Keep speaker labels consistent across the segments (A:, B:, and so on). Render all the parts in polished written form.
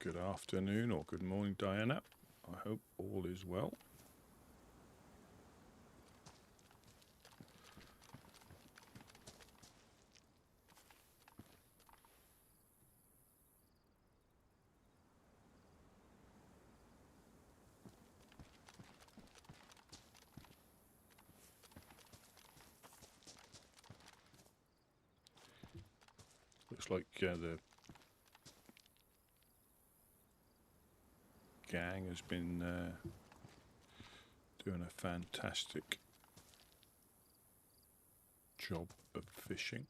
A: Good afternoon or good morning, Diana. I hope all is well. Looks like the gang has been doing a fantastic job of fishing.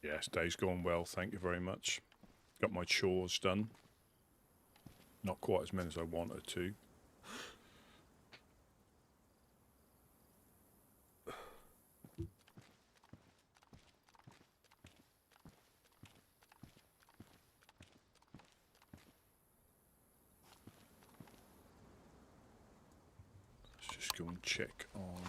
A: Yes, day's gone well, thank you very much. Got my chores done. Not quite as many as I wanted to. Let's just go and check on...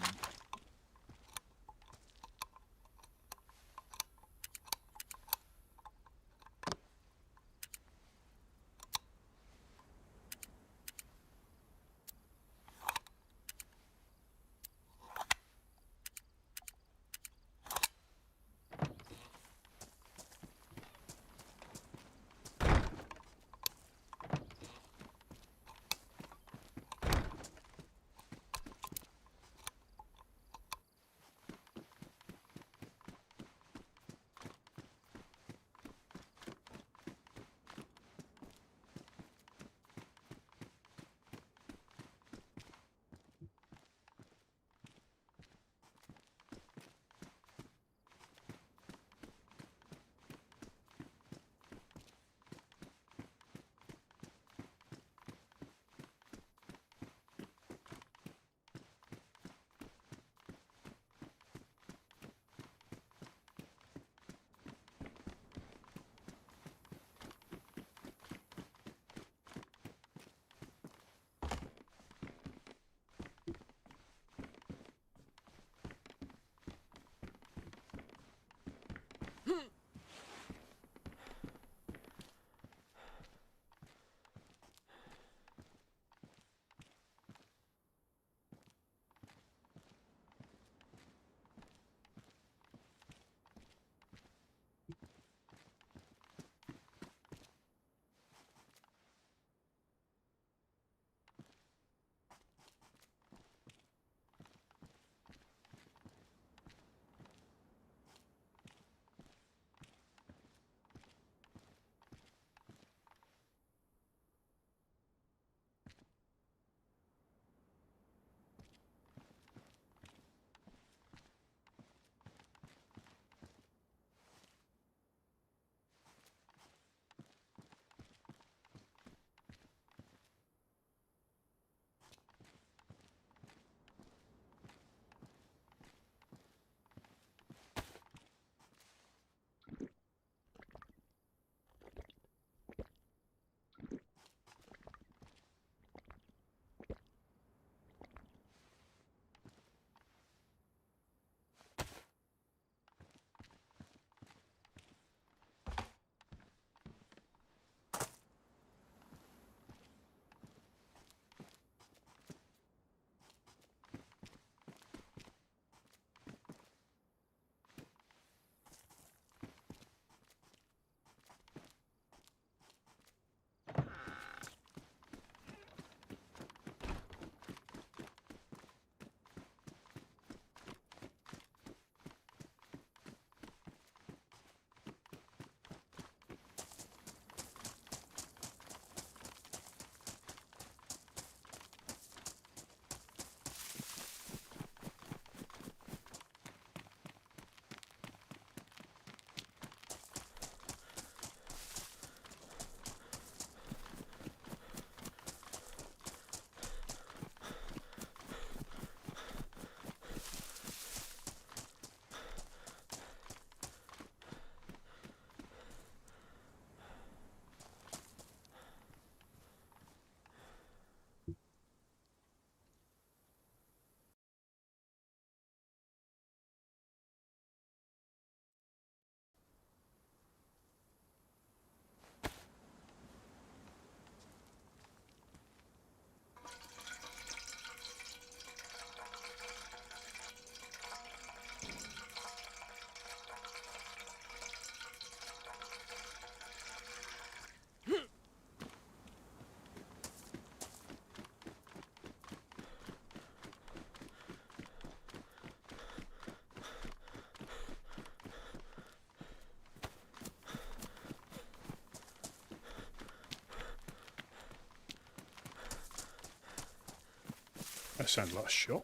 A: That sounds like a shot.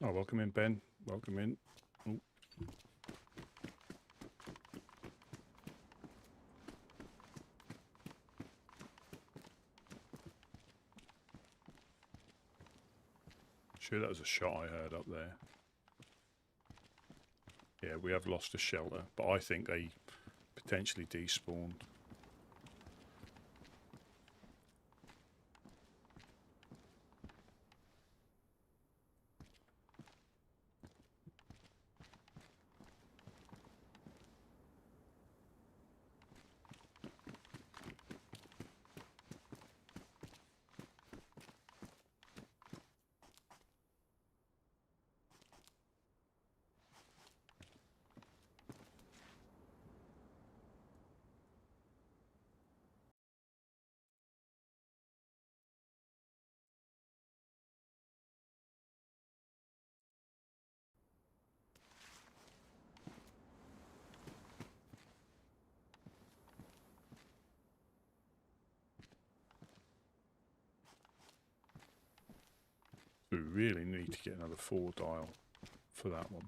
A: Oh, welcome in, Ben. Welcome in. Oh. Sure, that was a shot I heard up there. Yeah, we have lost a shelter, but I think they potentially despawned. We really need to get another 4-dial for that one.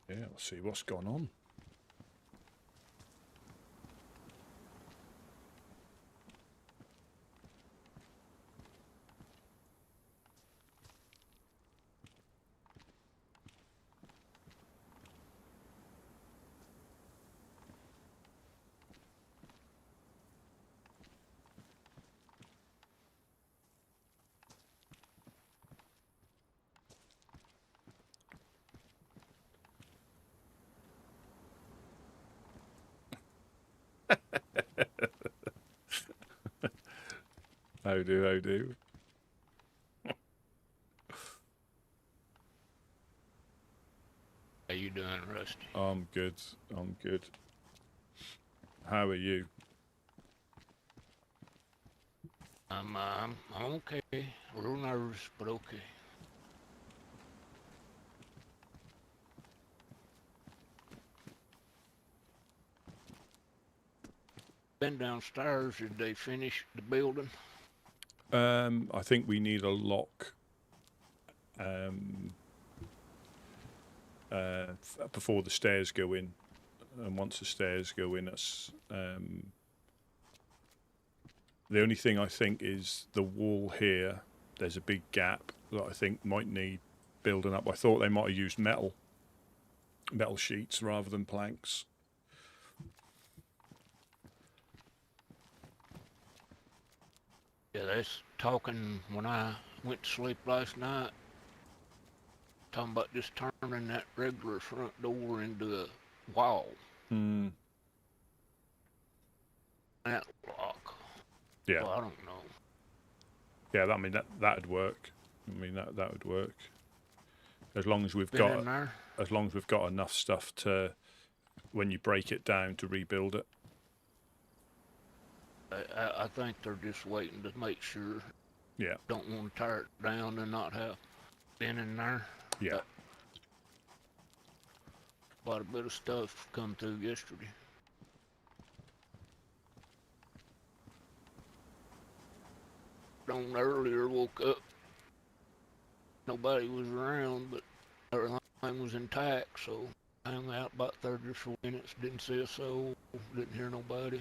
A: Yeah, we'll see what's gone on. How do, how do.
B: How you doing, Rusty?
A: I'm good. I'm good. How are you?
B: I'm okay. A little nervous, but okay. Been downstairs. Did they finish the building?
A: I think we need a lock before the stairs go in, and once the stairs go in, it's the only thing I think is the wall here. There's a big gap that I think might need building up. I thought they might have used metal sheets rather than planks.
B: Yeah, that's talking when I went to sleep last night. Talking about just turning that regular front door into a wall.
A: Hmm.
B: That lock.
A: Yeah.
B: Well, I don't know.
A: Yeah, I mean that'd work. I mean that would work. As long as we've
B: Been
A: got
B: in there?
A: as long as we've got enough stuff to, when you break it down, to rebuild it.
B: I think they're just waiting to make sure.
A: Yeah.
B: Don't want to tear it down and not have been in there.
A: Yeah.
B: Quite a bit of stuff come through yesterday. On earlier, woke up. Nobody was around, but everything was intact, so I hung out about 30 or 40 minutes, didn't see a soul, didn't hear nobody.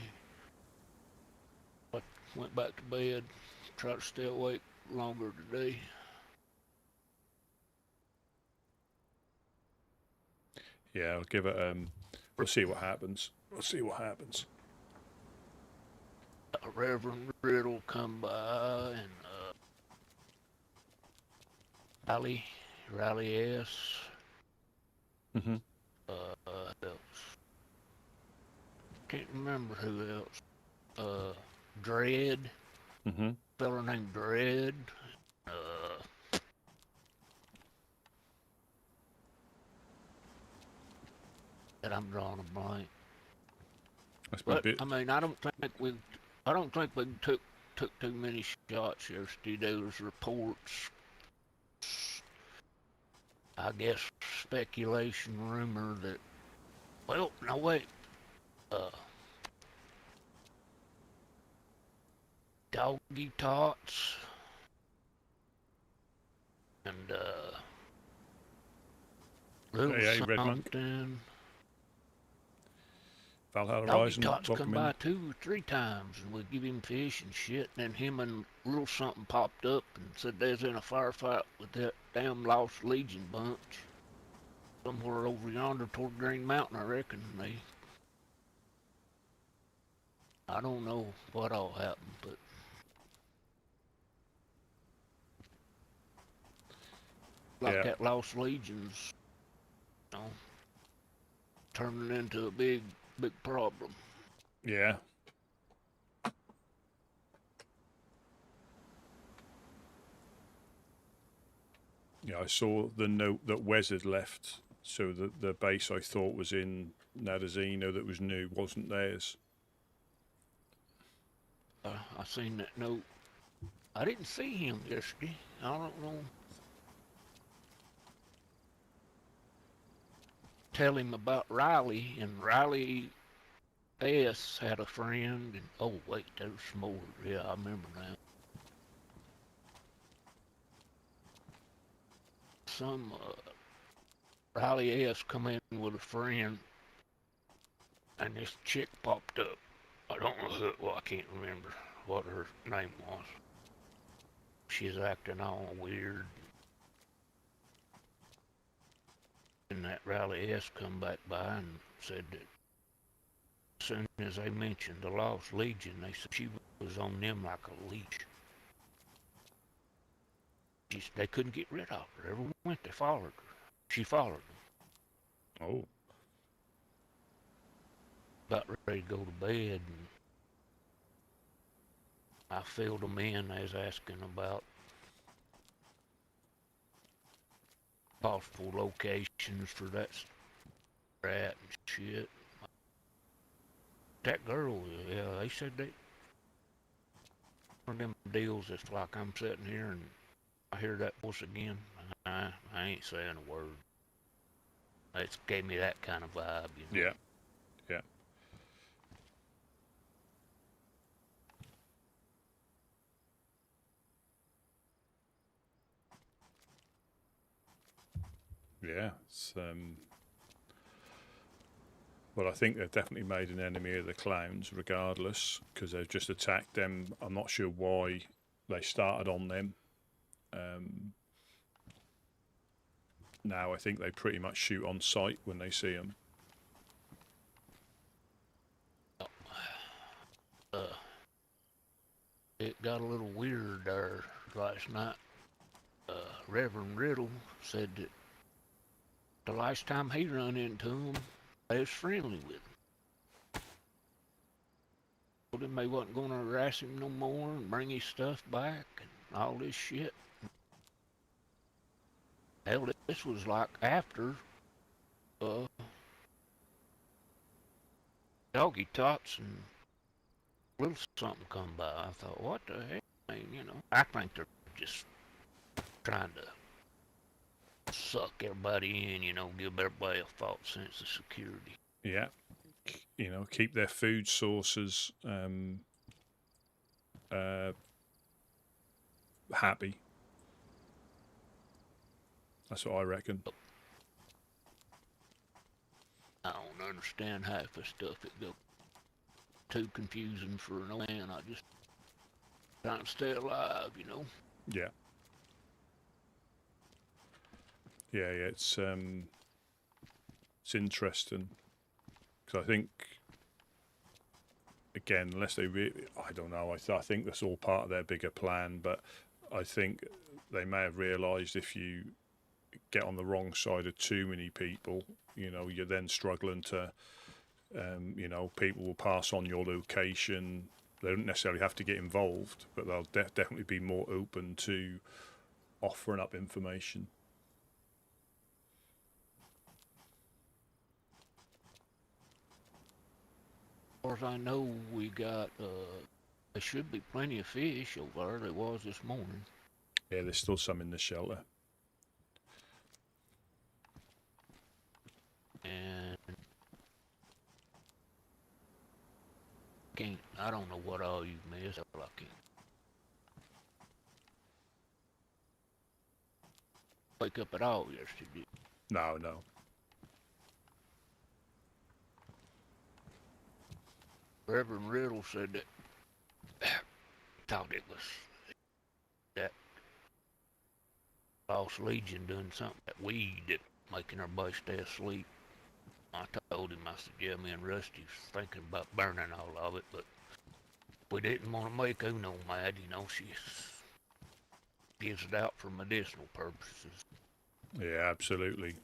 B: I went back to bed, tried to stay awake longer today.
A: Yeah, I'll give it. We'll see what happens. We'll see what happens.
B: Reverend Riddle come by and Riley S.
A: Mhm.
B: Else. Can't remember who else. Dread.
A: Mhm.
B: Fella named Dread. That I'm drawing a blank.
A: That's my
B: But
A: bit.
B: I mean, I don't think we took too many shots yesterday. There was reports, I guess, speculation, rumor that. Well, no wait. Doggy tots and little
A: Hey, Red Monk.
B: something.
A: Valhalla
B: Doggy
A: Rising.
B: tots come
A: Welcome in.
B: by 2 or 3 times, and we give him fish and shit. And then him and little something popped up and said they was in a firefight with that damn Lost Legion bunch somewhere over yonder toward Green Mountain. I reckon I don't know what all happened, but like that Lost Legion's, you know, turning into a big problem.
A: Yeah. Yeah, I saw the note that Wes had left, so the base I thought was in Nadazino that was new wasn't theirs.
B: I seen that note. I didn't see him yesterday. I don't know. Tell him about Riley, and Riley S. had a friend, and oh wait, there's more. Yeah, I remember now. Some Riley S. come in with a friend, and this chick popped up. I don't know who it was. I can't remember what her name was. She's acting all weird. And that Riley S. come back by and said that as soon as they mentioned the Lost Legion, they said she was on them like a leash. They couldn't get rid of her. Everyone went, they followed her. She followed them.
A: Oh.
B: About ready to go to bed, and I filled them in. They was asking about possible locations for that rat and shit. That girl, yeah, they said they one of them deals that's like I'm sitting here and I hear that voice again. I ain't saying a word. It gave me that kind of vibe, you know.
A: Yeah. Yeah. Yeah, it's well, I think they've definitely made an enemy of the clowns, regardless, because they've just attacked them. I'm not sure why they started on them. Now I think they pretty much shoot on sight when they see them.
B: It got a little weird there last night. Reverend Riddle said that the last time he run into them, they was friendly with him. Told him they wasn't going to harass him no more and bring his stuff back and all this shit. Hell, this was like after Doggy Tots and little something come by. I thought, what the heck? I mean, you know, I think they're just trying to suck everybody in, you know, give everybody a false sense of security.
A: Yeah, you know, keep their food sources happy. That's what I reckon.
B: I don't understand half the stuff that goes. Too confusing for an old man. I just trying to stay alive, you know.
A: Yeah. Yeah, it's interesting because I think, again, unless they really, I don't know. I think that's all part of their bigger plan. But I think they may have realised if you get on the wrong side of too many people, you know, you're then struggling to, you know, people will pass on your location. They don't necessarily have to get involved, but they'll definitely be more open to offering up information.
B: As far as I know, we got, there should be plenty of fish over there. There was this morning.
A: Yeah, there's still some in the shelter.
B: And I don't know what all you missed. I can't wake up at all yesterday.
A: No.
B: Reverend Riddle said that thought it was that Lost Legion doing something, that weed that making everybody stay asleep. I told him, I said, yeah, me and Rusty was thinking about burning all of it, but we didn't want to make Uno mad, you know, she gives it out for medicinal purposes.
A: Yeah, absolutely.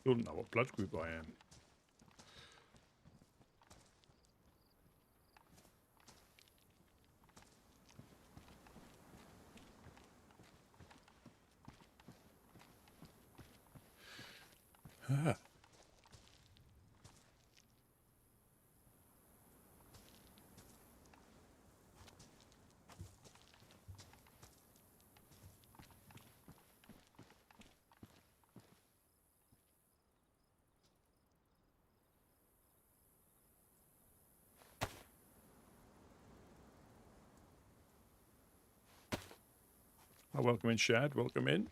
A: Still don't know what blood group I am. Ah. Oh, welcome in, Shad. Welcome in.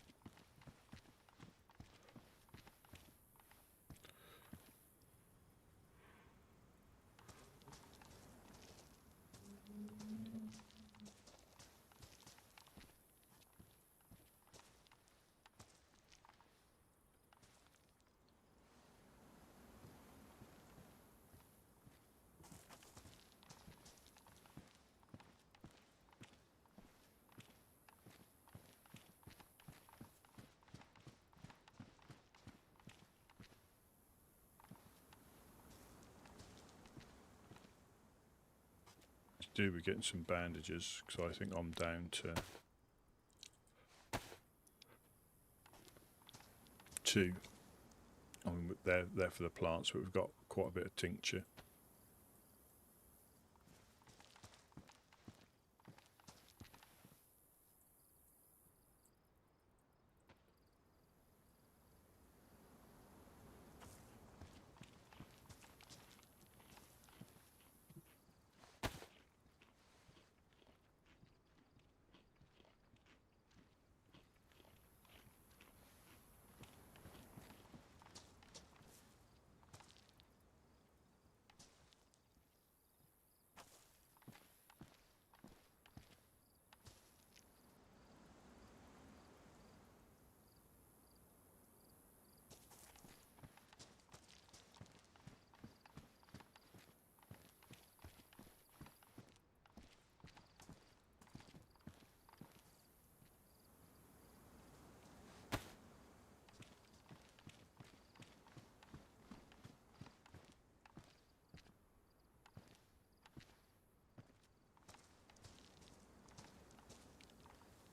A: Do we getting some bandages? Because I think I'm down to 2. I mean, they're for the plants, but we've got quite a bit of tincture.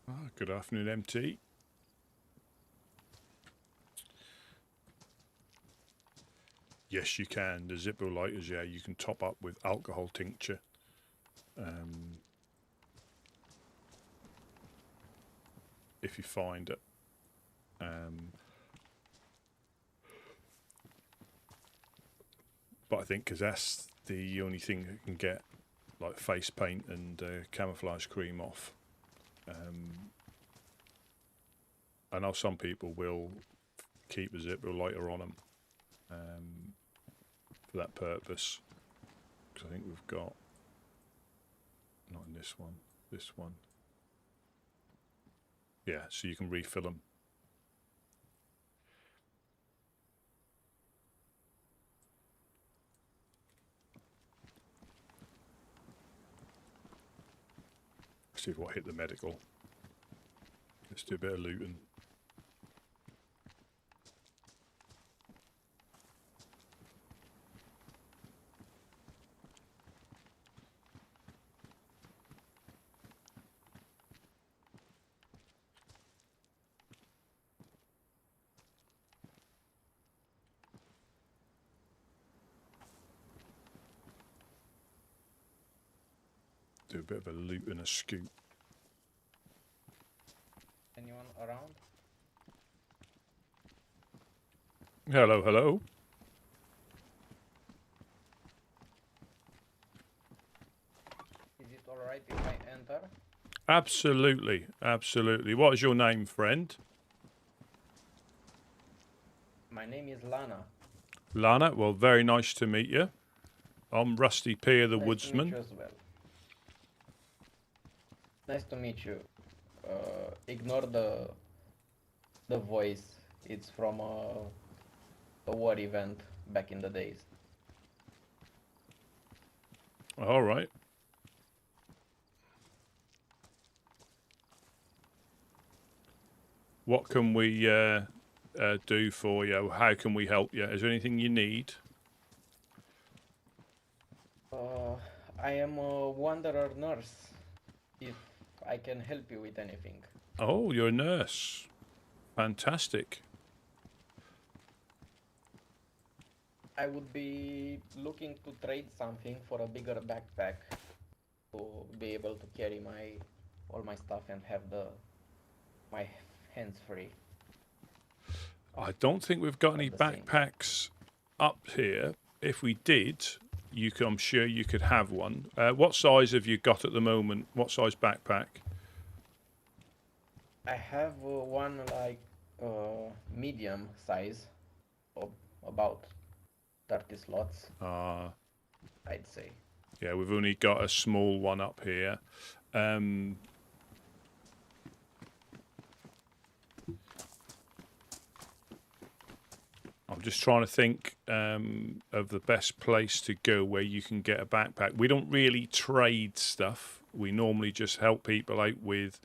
A: Ah, good afternoon, MT. Yes, you can. The Zippo lighters, yeah, you can top up with alcohol tincture. If you find it. But I think because that's the only thing that can get like face paint and camouflage cream off. I know some people will keep a Zippo lighter on them for that purpose. Because I think we've got, not in this one. Yeah, so you can refill them. See what hit the medical. Let's do a bit of looting. Do a bit of a loot and a scoop.
C: Anyone around?
A: Hello, hello.
C: Is it alright if I enter?
A: Absolutely, absolutely. What is your name, friend?
C: My name is Lana.
A: Lana, well, very nice to meet you. I'm Rusty Peer, the
C: Nice to meet
A: Woodsman.
C: you as well. Nice to meet you. Ignore the voice. It's from a war event back in the days.
A: All right. What can we do for you? How can we help you? Is there anything you need?
C: I am a wanderer nurse. If I can help you with anything.
A: Oh, you're a nurse. Fantastic.
C: I would be looking to trade something for a bigger backpack to be able to carry all my stuff and have my hands free.
A: I don't think we've got any
C: At the same
A: backpacks up here. If we did, I'm sure you could have one. What size have you got at the moment? What size backpack?
C: I have one like medium size, of about 30 slots, I'd say.
A: Yeah, we've only got a small one up here. I'm just trying to think of the best place to go where you can get a backpack. We don't really trade stuff. We normally just help people out with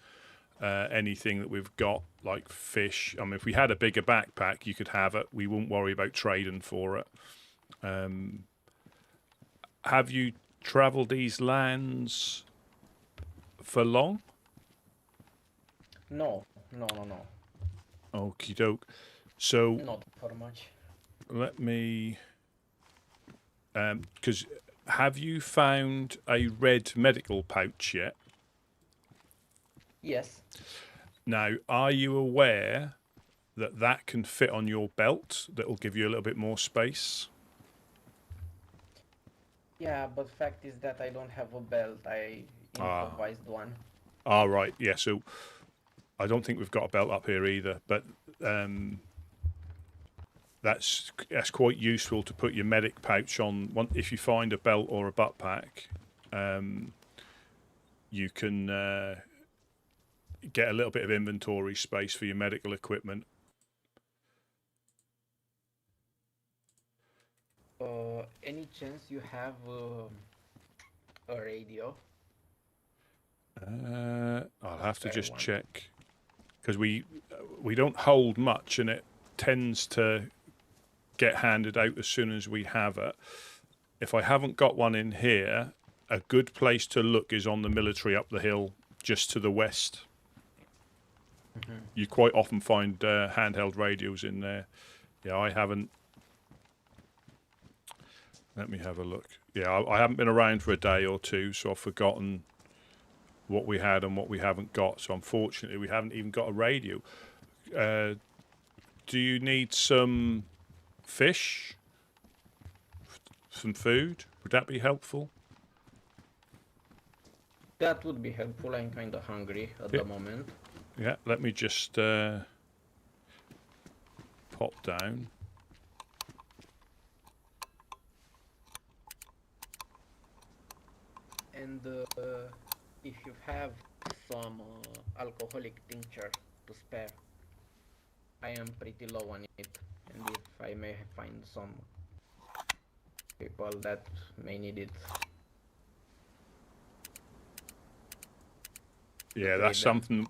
A: anything that we've got, like fish. I mean, if we had a bigger backpack, you could have it. We won't worry about trading for it. Have you travelled these lands for long?
C: No.
A: Okie doke. So
C: Not for much.
A: let me, because have you found a red medical pouch yet?
C: Yes.
A: Now, are you aware that that can fit on your belt? That will give you a little bit more space.
C: Yeah, but fact is that I don't have a belt. I improvised one.
A: All right, yeah. So I don't think we've got a belt up here either, but that's quite useful to put your medic pouch on. If you find a belt or a butt pack, you can get a little bit of inventory space for your medical equipment.
C: Any chance you have a radio?
A: I'll have to
C: Spare
A: just
C: one.
A: check, because we don't hold much, and it tends to get handed out as soon as we have it. If I haven't got one in here, a good place to look is on the military up the hill, just to the west.
C: Mm-hmm.
A: You quite often find handheld radios in there. Yeah, I haven't. Let me have a look. Yeah, I haven't been around for a day or two, so I've forgotten what we had and what we haven't got. So unfortunately, we haven't even got a radio. Do you need some fish? Some food? Would that be helpful?
C: That would be helpful. I'm kind of hungry at the moment.
A: Yeah, let me just pop down.
C: And if you have some alcoholic tincture to spare, I am pretty low on it. And if I may find some people that may need it.
A: Yeah, that's something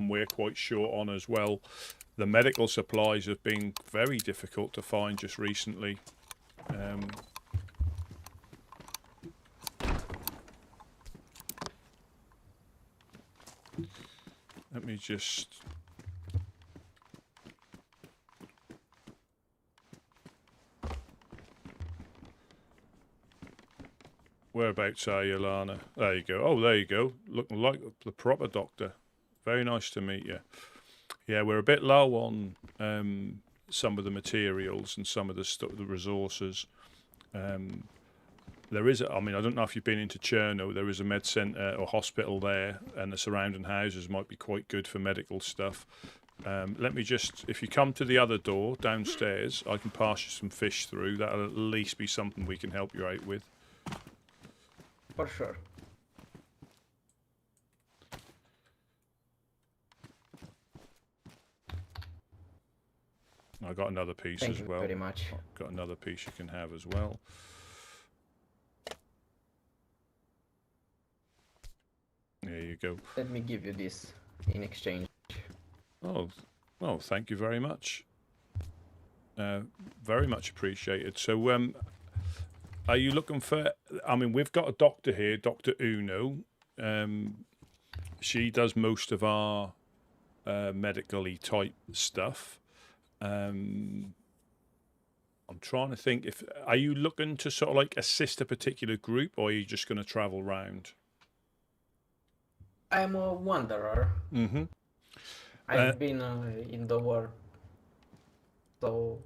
A: we're quite short on as well. The medical supplies have been very difficult to find just recently. Let me just... Whereabouts are you, Lana? There you go. Oh, there you go. Looking like the proper doctor. Very nice to meet you. Yeah, we're a bit low on some of the materials and some of the resources. There is, I mean, I don't know if you've been into Cherno. There is a med centre or hospital there, and the surrounding houses might be quite good for medical stuff. Let me just, if you come to the other door downstairs, I can pass you some fish through. That'll at least be something we can help you out with.
C: For sure.
A: I got another piece
C: Thank
A: as
C: you
A: well.
C: very much.
A: Got another piece you can have as well. There you go.
C: Let me give you this in exchange.
A: Oh, well, thank you very much. Very much appreciated. So, are you looking for? I mean, we've got a doctor here, Dr. Uno. She does most of our medically type stuff. I'm trying to think if are you looking to sort of like assist a particular group, or are you just going to travel round?
C: I'm a wanderer.
A: Mm-hmm.
C: I've been in the war, so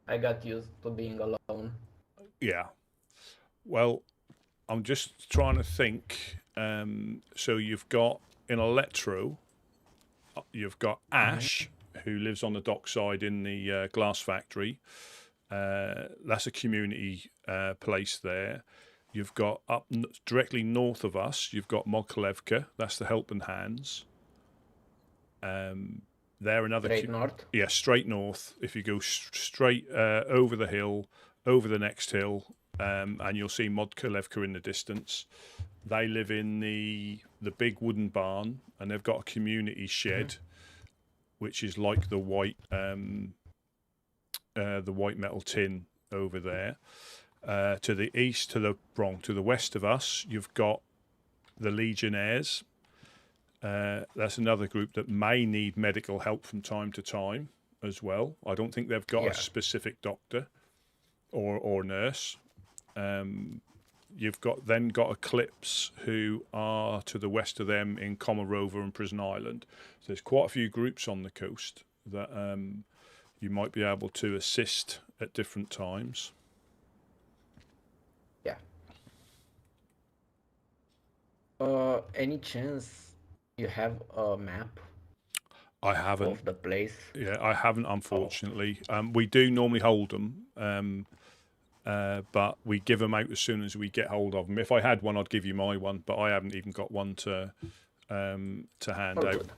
C: I got used to being alone.
A: Yeah. Well, I'm just trying to think. So you've got in Electro, you've got Ash, who lives on the dockside in the glass factory. That's a community place there. You've got directly north of us, you've got Moklevka. That's the Helping Hands. They're another
C: Straight north?
A: Yeah, straight north. If you go straight over the hill, over the next hill, and you'll see Moklevka in the distance. They live in the big wooden barn, and they've got a community shed, which is like the white metal tin over there. To the east, to the west of us, you've got the Legionnaires. That's another group that may need medical help from time to time as well. I don't think they've got a specific doctor or nurse. You've got Eclipse, who are to the west of them in Komarova and Prison Island. So there's quite a few groups on the coast that you might be able to assist at different times.
C: Yeah. Any chance you have a map?
A: I haven't.
C: Of the place?
A: Yeah, I haven't, unfortunately. We do normally hold them, but we give them out as soon as we get hold of them. If I had one, I'd give you my one, but I haven't even got one to hand out.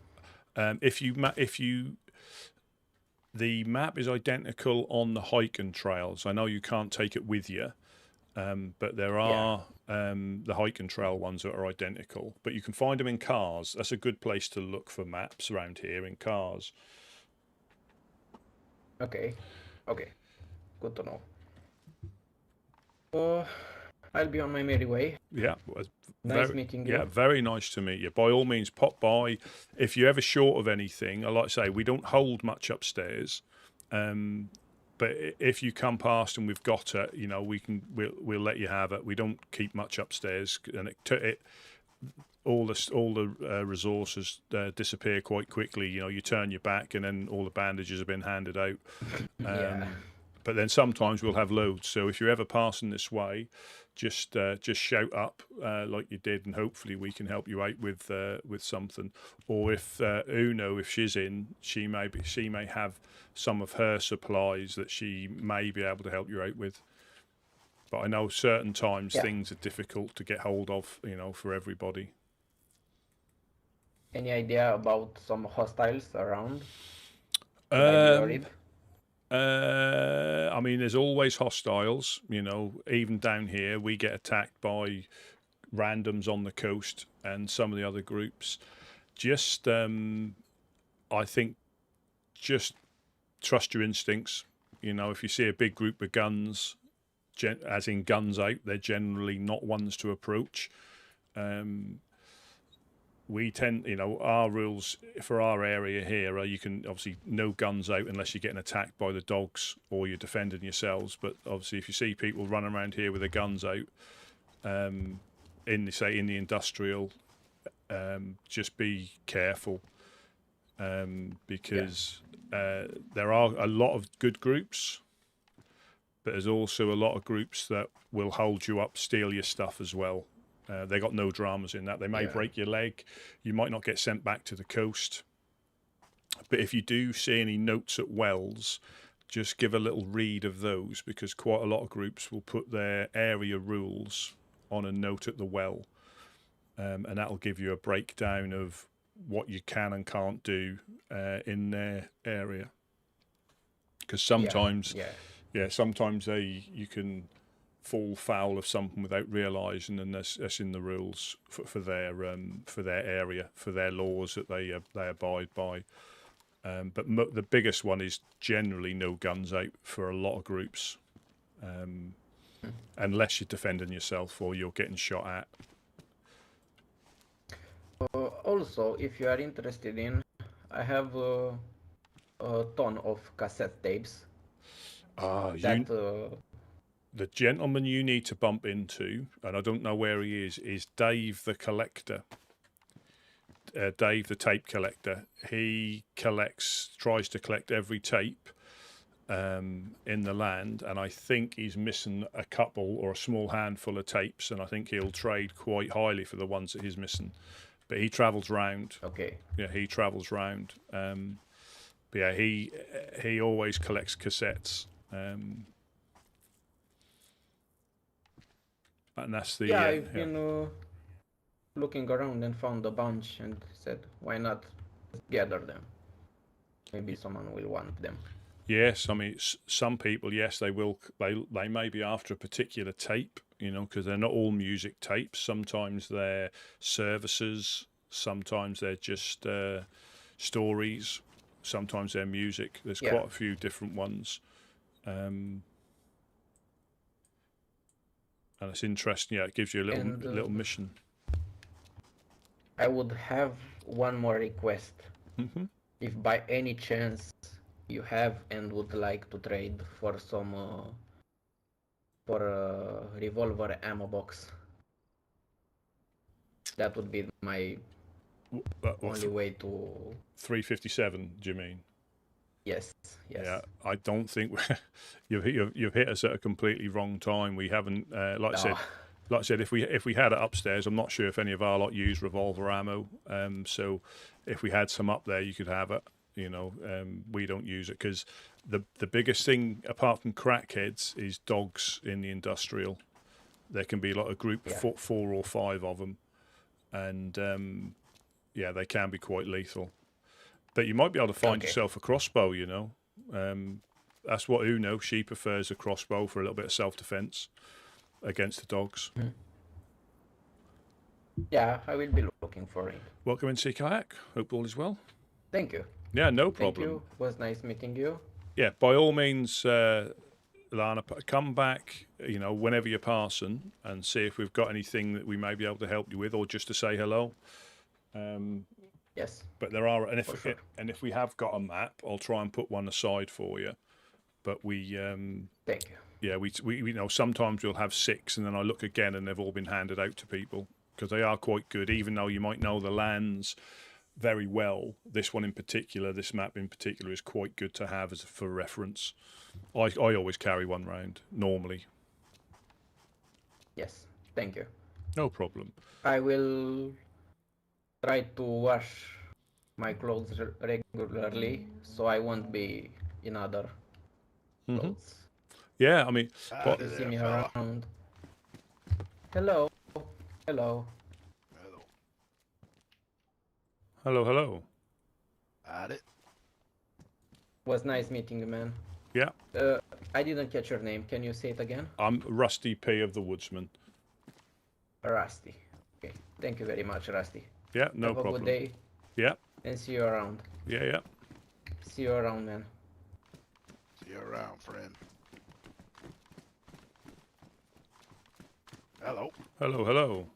A: The map is identical on the hiking trails. I know you can't take it with you, but there are the hiking trail ones that are identical. But you can find them in cars. That's a good place to look for maps around here, in cars.
C: Okay. Good to know. I'll be on my merry way.
A: Yeah.
C: Nice meeting you.
A: Yeah, very nice to meet you. By all means, pop by. If you're ever short of anything, I like to say we don't hold much upstairs, but if you come past and we've got it, we'll let you have it. We don't keep much upstairs, and all the resources disappear quite quickly. You turn your back, and then all the bandages have been handed out. But then sometimes we'll have loads. So if you're ever passing this way, just shout up like you did, and hopefully we can help you out with something. Or if Uno, if she's in, she may have some of her supplies that she may be able to help you out with. But I know certain times things are difficult to get hold of, for everybody.
C: Any idea about some hostiles around?
A: I mean, there's always hostiles, even down here. We get attacked by randoms on the coast and some of the other groups. I think, just trust your instincts. If you see a big group of guns, as in guns out, they're generally not ones to approach. We tend, our rules for our area here are you can obviously no guns out unless you're getting attacked by the dogs or you're defending yourselves. But obviously, if you see people running around here with their guns out, in the industrial, just be careful, because there are a lot of good groups, but there's also a lot of groups that will hold you up, steal your stuff as well. They got no dramas in that. They may break your leg. You might not get sent back to the coast. But if you do see any notes at wells, just give a little read of those, because quite a lot of groups will put their area rules on a note at the well. And that'll give you a breakdown of what you can and can't do in their area. Because sometimes, sometimes you can fall foul of something without realising, and that's in the rules for their area, for their laws that they abide by. But the biggest one is generally no guns out for a lot of groups, unless you're defending yourself or you're getting shot at.
C: Also, if you are interested in, I have a ton of cassette tapes.
A: The gentleman you need to bump into, and I don't know where he is Dave the Collector. Dave the Tape Collector. He tries to collect every tape in the land, and I think he's missing a couple or a small handful of tapes, and I think he'll trade quite highly for the ones that he's missing. But he travels round.
C: Okay.
A: Yeah, he travels round. But yeah, he always collects cassettes. And that's the...
C: I've been looking around and found a bunch and said, why not gather them? Maybe someone will want them.
A: Yes, I mean, some people, yes, they will. They may be after a particular tape, because they're not all music tapes. Sometimes they're services. Sometimes they're just stories. Sometimes they're music. There's quite a few different ones. And it's interesting. Yeah, it gives you a little mission.
C: I would have one more request.
A: Mm-hmm.
C: If by any chance you have and would like to trade for some for a revolver ammo box, that would be my only way to...
A: 357, do you mean?
C: Yes.
A: Yeah, I don't think you've hit us at a completely wrong time. We haven't, like I said, if we had it upstairs, I'm not sure if any of our lot use revolver ammo. So if we had some up there, you could have it. We don't use it because the biggest thing apart from crackheads is dogs in the industrial. There can be like a group of 4 or 5 of them, and they can be quite lethal. But you might be able to find yourself a crossbow. That's what Uno, she prefers a crossbow for a little bit of self-defense against the dogs.
C: Yeah, I will be looking for it.
A: Welcome in, Sea Kayak. Hope all is well.
C: Thank you.
A: Yeah, no problem.
C: Thank you. It was nice meeting you.
A: Yeah, by all means, Lana, come back, whenever you're passing and see if we've got anything that we may be able to help you with, or just to say hello.
C: Yes.
A: But there are, and if we have got a map, I'll try and put one aside for you. But we...
C: Thank you.
A: Yeah, we sometimes we'll have 6, and then I look again, and they've all been handed out to people because they are quite good, even though you might know the lands very well. This one in particular, this map in particular, is quite good to have for reference. I always carry one round normally.
C: Yes, thank you.
A: No problem.
C: I will try to wash my clothes regularly, so I won't be in other clothes.
A: Yeah, I mean,
C: see me around. Hello.
D: Hello.
A: Hello.
D: Got it.
C: Was nice meeting you, man.
A: Yeah.
C: I didn't catch your name. Can you say it again?
A: I'm Rusty P of the Woodsmen.
C: Rusty. Okay. Thank you very much, Rusty.
A: Yeah, no problem.
C: Have a good day.
A: Yeah.
C: And see you around.
A: Yeah.
C: See you around, man.
D: See you around, friend. Hello.
A: Hello.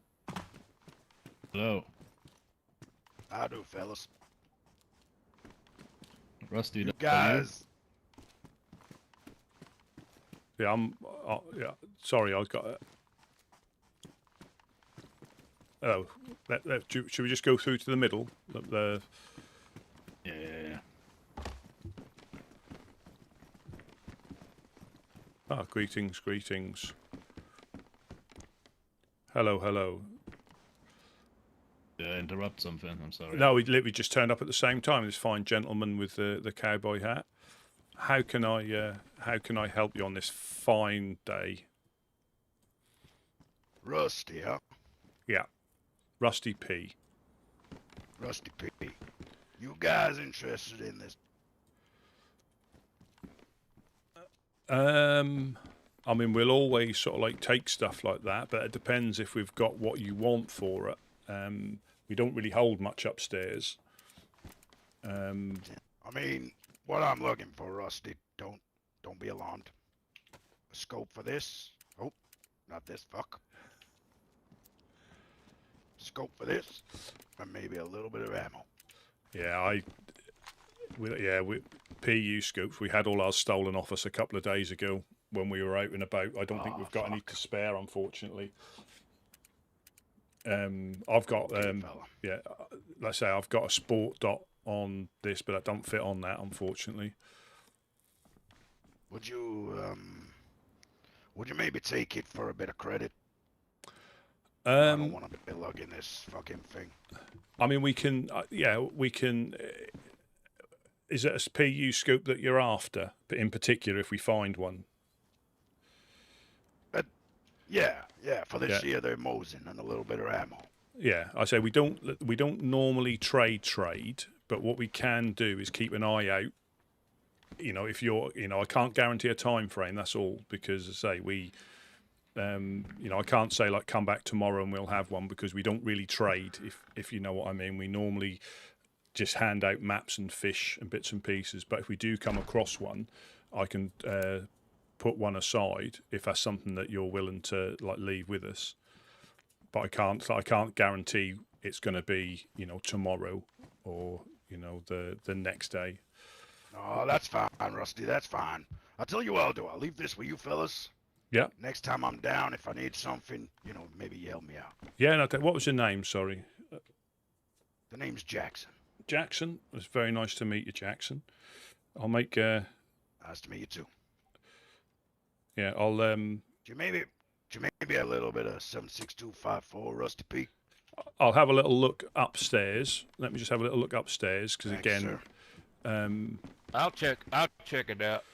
E: Hello.
D: How do, fellas?
E: Rusty,
D: You guys.
A: Yeah, sorry, I've got it. Oh, should we just go through to the middle?
E: Yeah.
A: Greetings. Hello.
E: Did I interrupt something? I'm sorry.
A: No, we literally just turned up at the same time. This fine gentleman with the cowboy hat. How can I help you on this fine day?
D: Rusty, huh?
A: Yeah, Rusty P.
D: Rusty P. You guys interested in this?
A: I mean, we'll always sort of like take stuff like that, but it depends if we've got what you want for it. We don't really hold much upstairs.
D: I mean, what I'm looking for, Rusty, don't be alarmed. A scope for this. Oh, not this fuck. Scope for this, and maybe a little bit of ammo.
A: Yeah, we PU scoops. We had all ours stolen off us a couple of days ago when we were out and about. I don't think we've got any to spare, unfortunately. I've got
D: Fella.
A: yeah, let's say I've got a sport dot on this, but I don't fit on that, unfortunately.
D: Would you maybe take it for a bit of credit? I don't want to be lugging this fucking thing.
A: I mean, we can. Yeah, we can. Is it a PU scoop that you're after? But in particular, if we find one.
D: Yeah, for this year they're Mosin and a little bit of ammo.
A: Yeah, I say we don't normally trade, but what we can do is keep an eye out. You know, if you're, I can't guarantee a time frame. That's all, because as I say we, I can't say like come back tomorrow and we'll have one, because we don't really trade. If you know what I mean, we normally just hand out maps and fish and bits and pieces. But if we do come across one, I can put one aside if that's something that you're willing to like leave with us. But I can't guarantee it's going to be tomorrow or the next day.
D: Oh, that's fine, Rusty. That's fine. I'll tell you what I'll do. I'll leave this with you fellas.
A: Yeah.
D: Next time I'm down, if I need something, maybe yell me out.
A: Yeah. No, what was your name? Sorry.
D: The name's Jackson.
A: Jackson. It's very nice to meet you, Jackson. I'll make.
D: Nice to meet you too.
A: Yeah, I'll.
D: Do you maybe a little bit of 76254, Rusty P?
A: I'll have a little look upstairs. Let me just have a little look upstairs, because again.
D: Sir.
B: I'll check it out.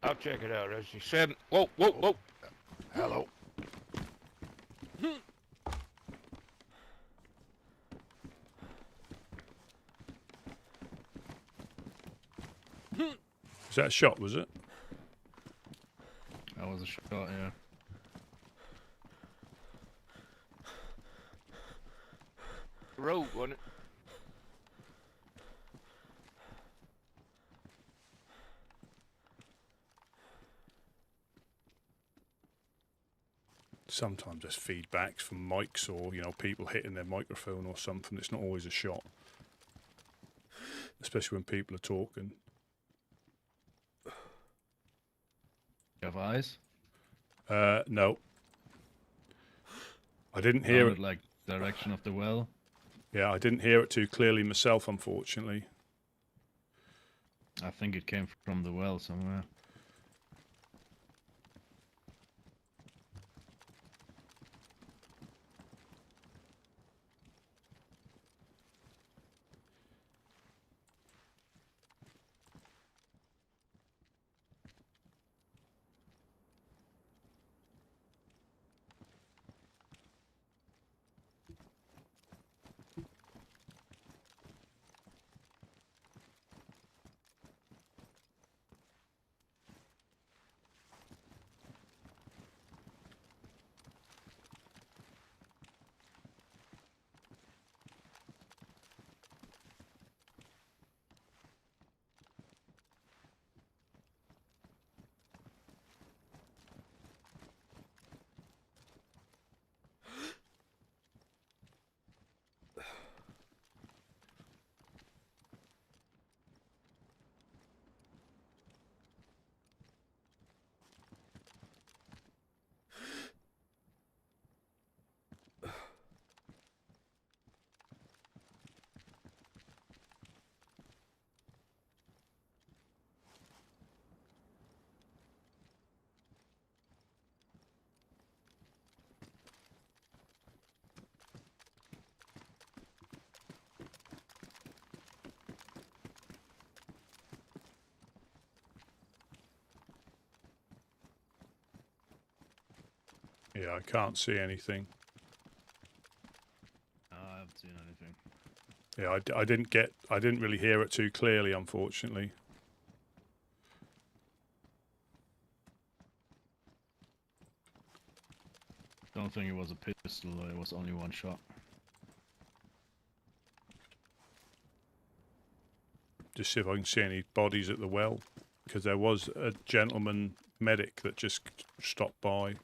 B: I'll check it out, Rusty. 7. Whoa.
D: Hello.
A: Is that a shot? Was it?
E: That was a shot, yeah.
B: Road, wasn't it?
A: Sometimes there's feedbacks from mics or people hitting their microphone or something. It's not always a shot, especially when people are talking.
E: You have eyes?
A: No. I didn't hear it.
E: Like direction of the well.
A: Yeah, I didn't hear it too clearly myself, unfortunately.
E: I think it came from the well somewhere.
A: Yeah, I can't see anything.
E: No, I haven't seen anything.
A: Yeah, I didn't really hear it too clearly, unfortunately.
E: Don't think it was a pistol, it was only one shot.
A: Just see if I can see any bodies at the well, because there was a gentleman medic that just stopped by.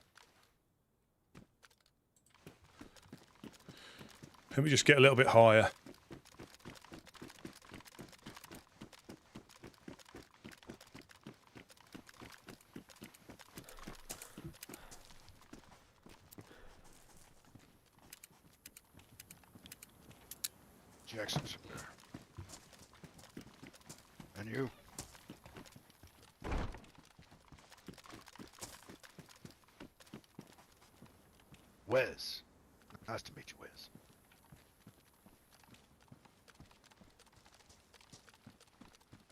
A: Let me just get a little bit higher.
D: Jackson's in there. And you? Wes. Nice to meet you, Wes.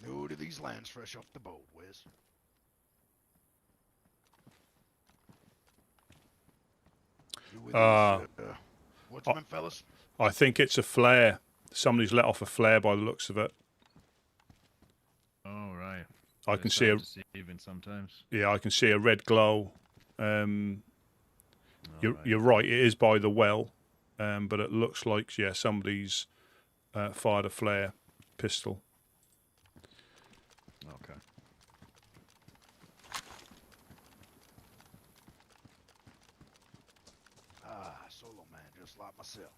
D: New to these lands, fresh off the boat, Wes. You with these, Woodsmen fellas?
A: I think it's a flare. Somebody's let off a flare by the looks of it.
E: Oh right.
A: I can see a.
E: Even sometimes.
A: Yeah, I can see a red glow. You're right. It is by the well, but it looks like somebody's fired a flare pistol.
E: Okay.
D: Solo man, just like myself.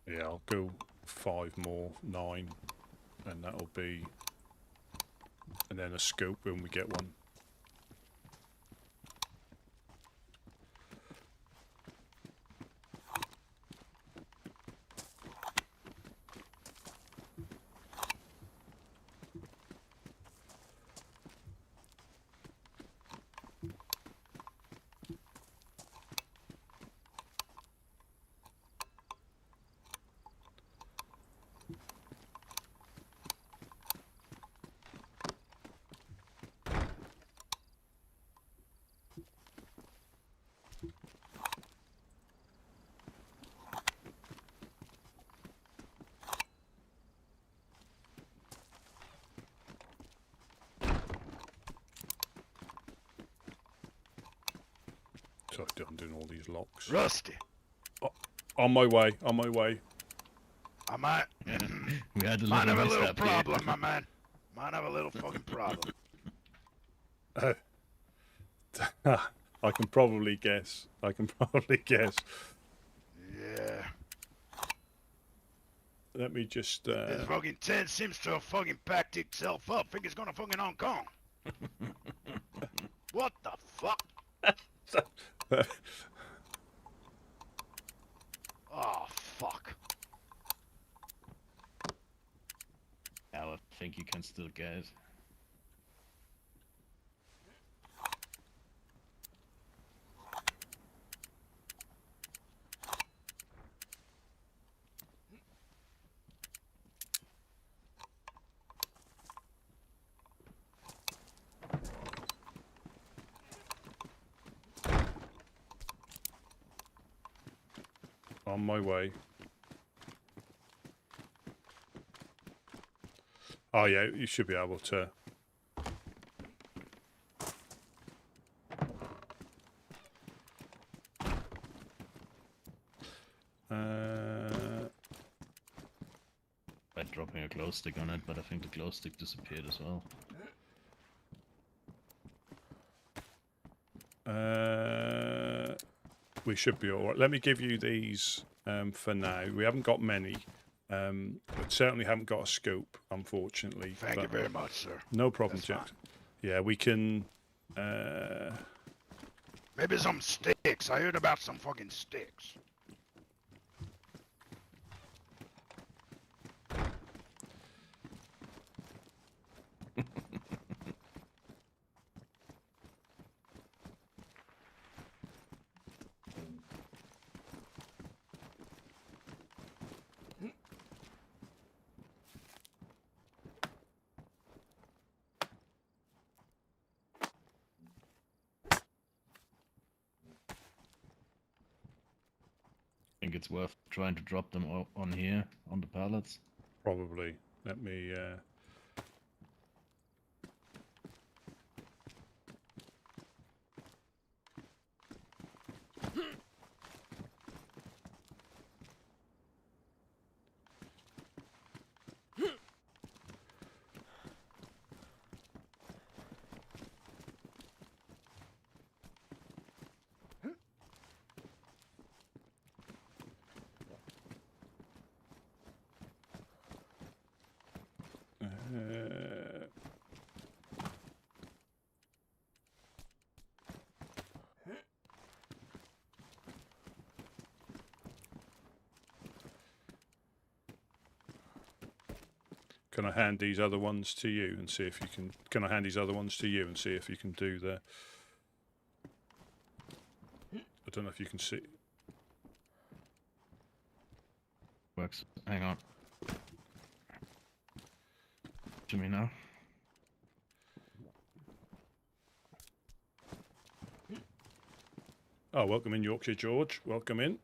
A: Yeah, I'll go 5 more, 9, and that'll be, and then a scope when we get one. So I'm doing all these locks.
D: Rusty.
A: On my way. On my way.
D: I might.
E: We had a
D: Might have a
E: little
D: little
E: mishap here.
D: problem, my man. Might have a little fucking problem.
A: I can probably guess.
D: Yeah.
A: Let me just.
D: This fucking tent seems to have fucking packed itself up. Think it's gonna fucking Hong Kong. What the fuck? Oh, fuck.
E: Yeah, I think you can still get it.
A: On my way. Oh yeah, you should be able to.
E: By dropping a glow stick on it, but I think the glow stick disappeared as well.
A: We should be all right. Let me give you these for now. We haven't got many. But certainly haven't got a scope, unfortunately.
D: Thank you very much, sir.
A: No problem,
D: That's
A: Jack.
D: fine.
A: Yeah, we can.
D: Maybe some sticks. I heard about some fucking sticks.
E: Think it's worth trying to drop them on here, on the pallets.
A: Probably. Let me. Can I hand these other ones to you and see if you can? Can I hand these other ones to you and see if you can do the? I don't know if you can see.
E: Works. Hang on. To me now.
A: Oh, welcome in, Yorkshire George. Welcome in.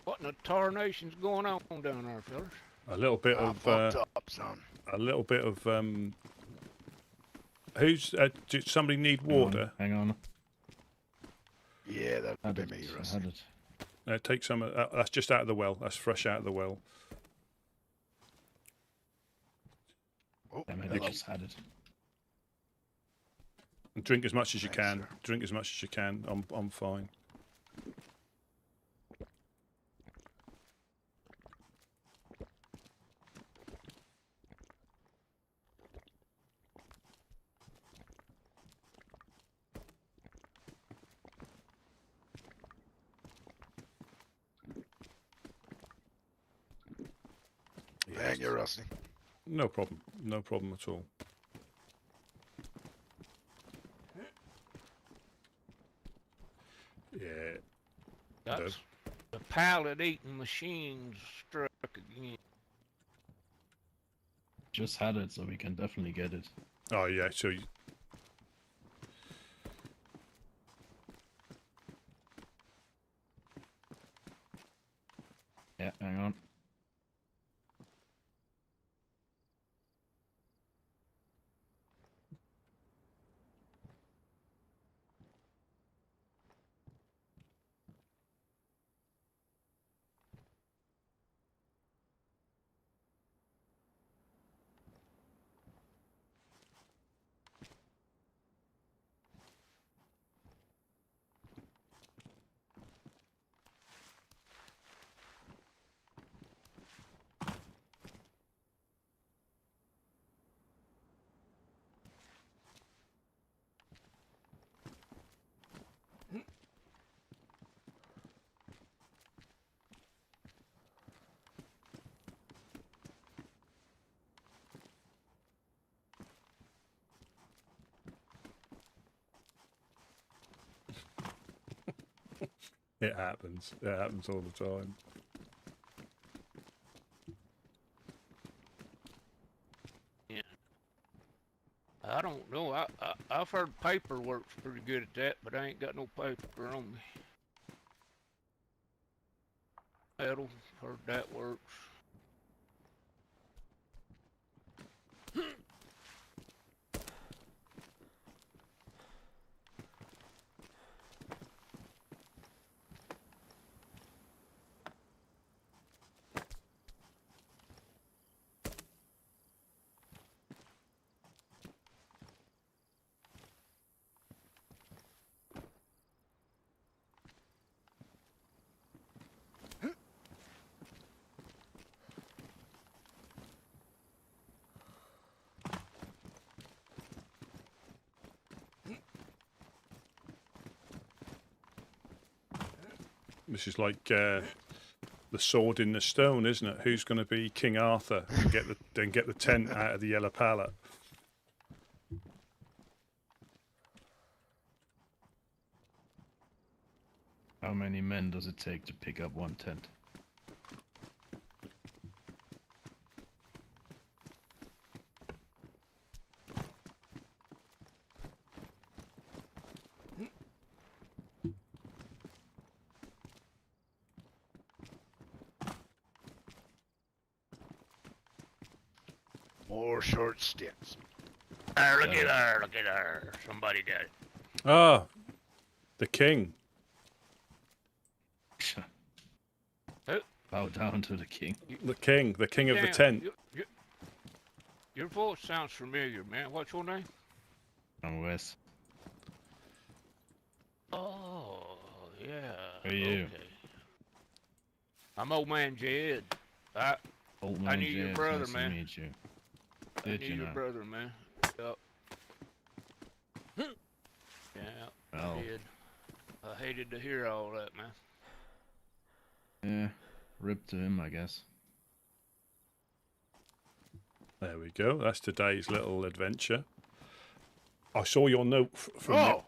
B: What in the tarnation's going on down there, fellas?
A: A little bit
D: I'm
A: of.
D: fucked up, son.
A: A little bit of. Who's? Did somebody need water?
E: Hang on.
D: Yeah, that'd
E: Had
D: be
E: it.
D: me,
E: I
D: Rusty.
E: had it.
A: Take some. That's just out of the well. That's fresh out of the well.
D: Oh,
E: Damn it, I
D: hello.
E: just had it.
A: And drink as much as you
D: Thanks,
A: can.
D: sir.
A: Drink as much as you can. I'm fine.
D: Thank you, Rusty.
A: No problem. No problem at all. Yeah.
B: That's the pallet eating machines struck again.
E: Just had it, so we can definitely get it.
A: Oh yeah, so
E: Yeah, hang on.
A: it happens. It happens all the time.
B: Yeah. I don't know. I've heard paper works pretty good at that, but I ain't got no paper on me. Metal, heard that works.
A: This is like the sword in the stone, isn't it? Who's going to be King Arthur and get the tent out of the yellow pallet?
E: How many men does it take to pick up one tent?
D: More short sticks.
B: There, look at her, look at her. Somebody got it.
A: Ah, the king.
E: Bow down to the king.
A: The king of the
B: Damn,
A: tent.
B: Your voice sounds familiar, man. What's your name?
E: I'm Wes.
B: Oh, yeah.
E: Who are you?
B: Okay. I'm old man Jed.
E: Old
B: I knew your
E: Jed,
B: brother,
E: nice
B: man.
E: To meet you.
B: I
E: Did
B: knew
E: you
B: your
E: know?
B: brother, man. Yup. Yeah,
E: Well.
B: I did. I hated to hear all that, man.
E: Yeah, rip to him, I guess.
A: There we go. That's today's little adventure. I saw your note from
D: Oh,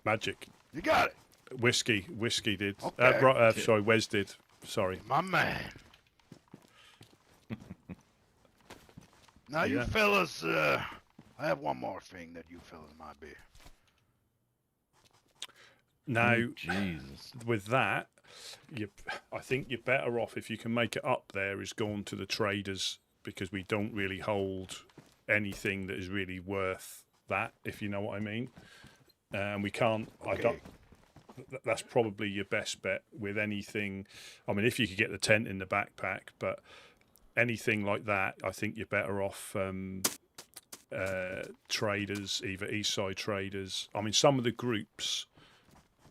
A: Magic.
D: you got it.
A: Whiskey did.
D: Okay.
A: Sorry, Wes did. Sorry.
D: My man. Now, you
A: Yeah.
D: fellas, I have one more thing that you fellas might be.
A: Now,
E: Oh, Jesus.
A: with that, I think you're better off if you can make it up there is going to the traders, because we don't really hold anything that is really worth that, if you know what I mean. And we can't.
D: Okay.
A: That's probably your best bet with anything. I mean, if you could get the tent in the backpack, but anything like that, I think you're better off traders, either East Side traders. I mean, some of the groups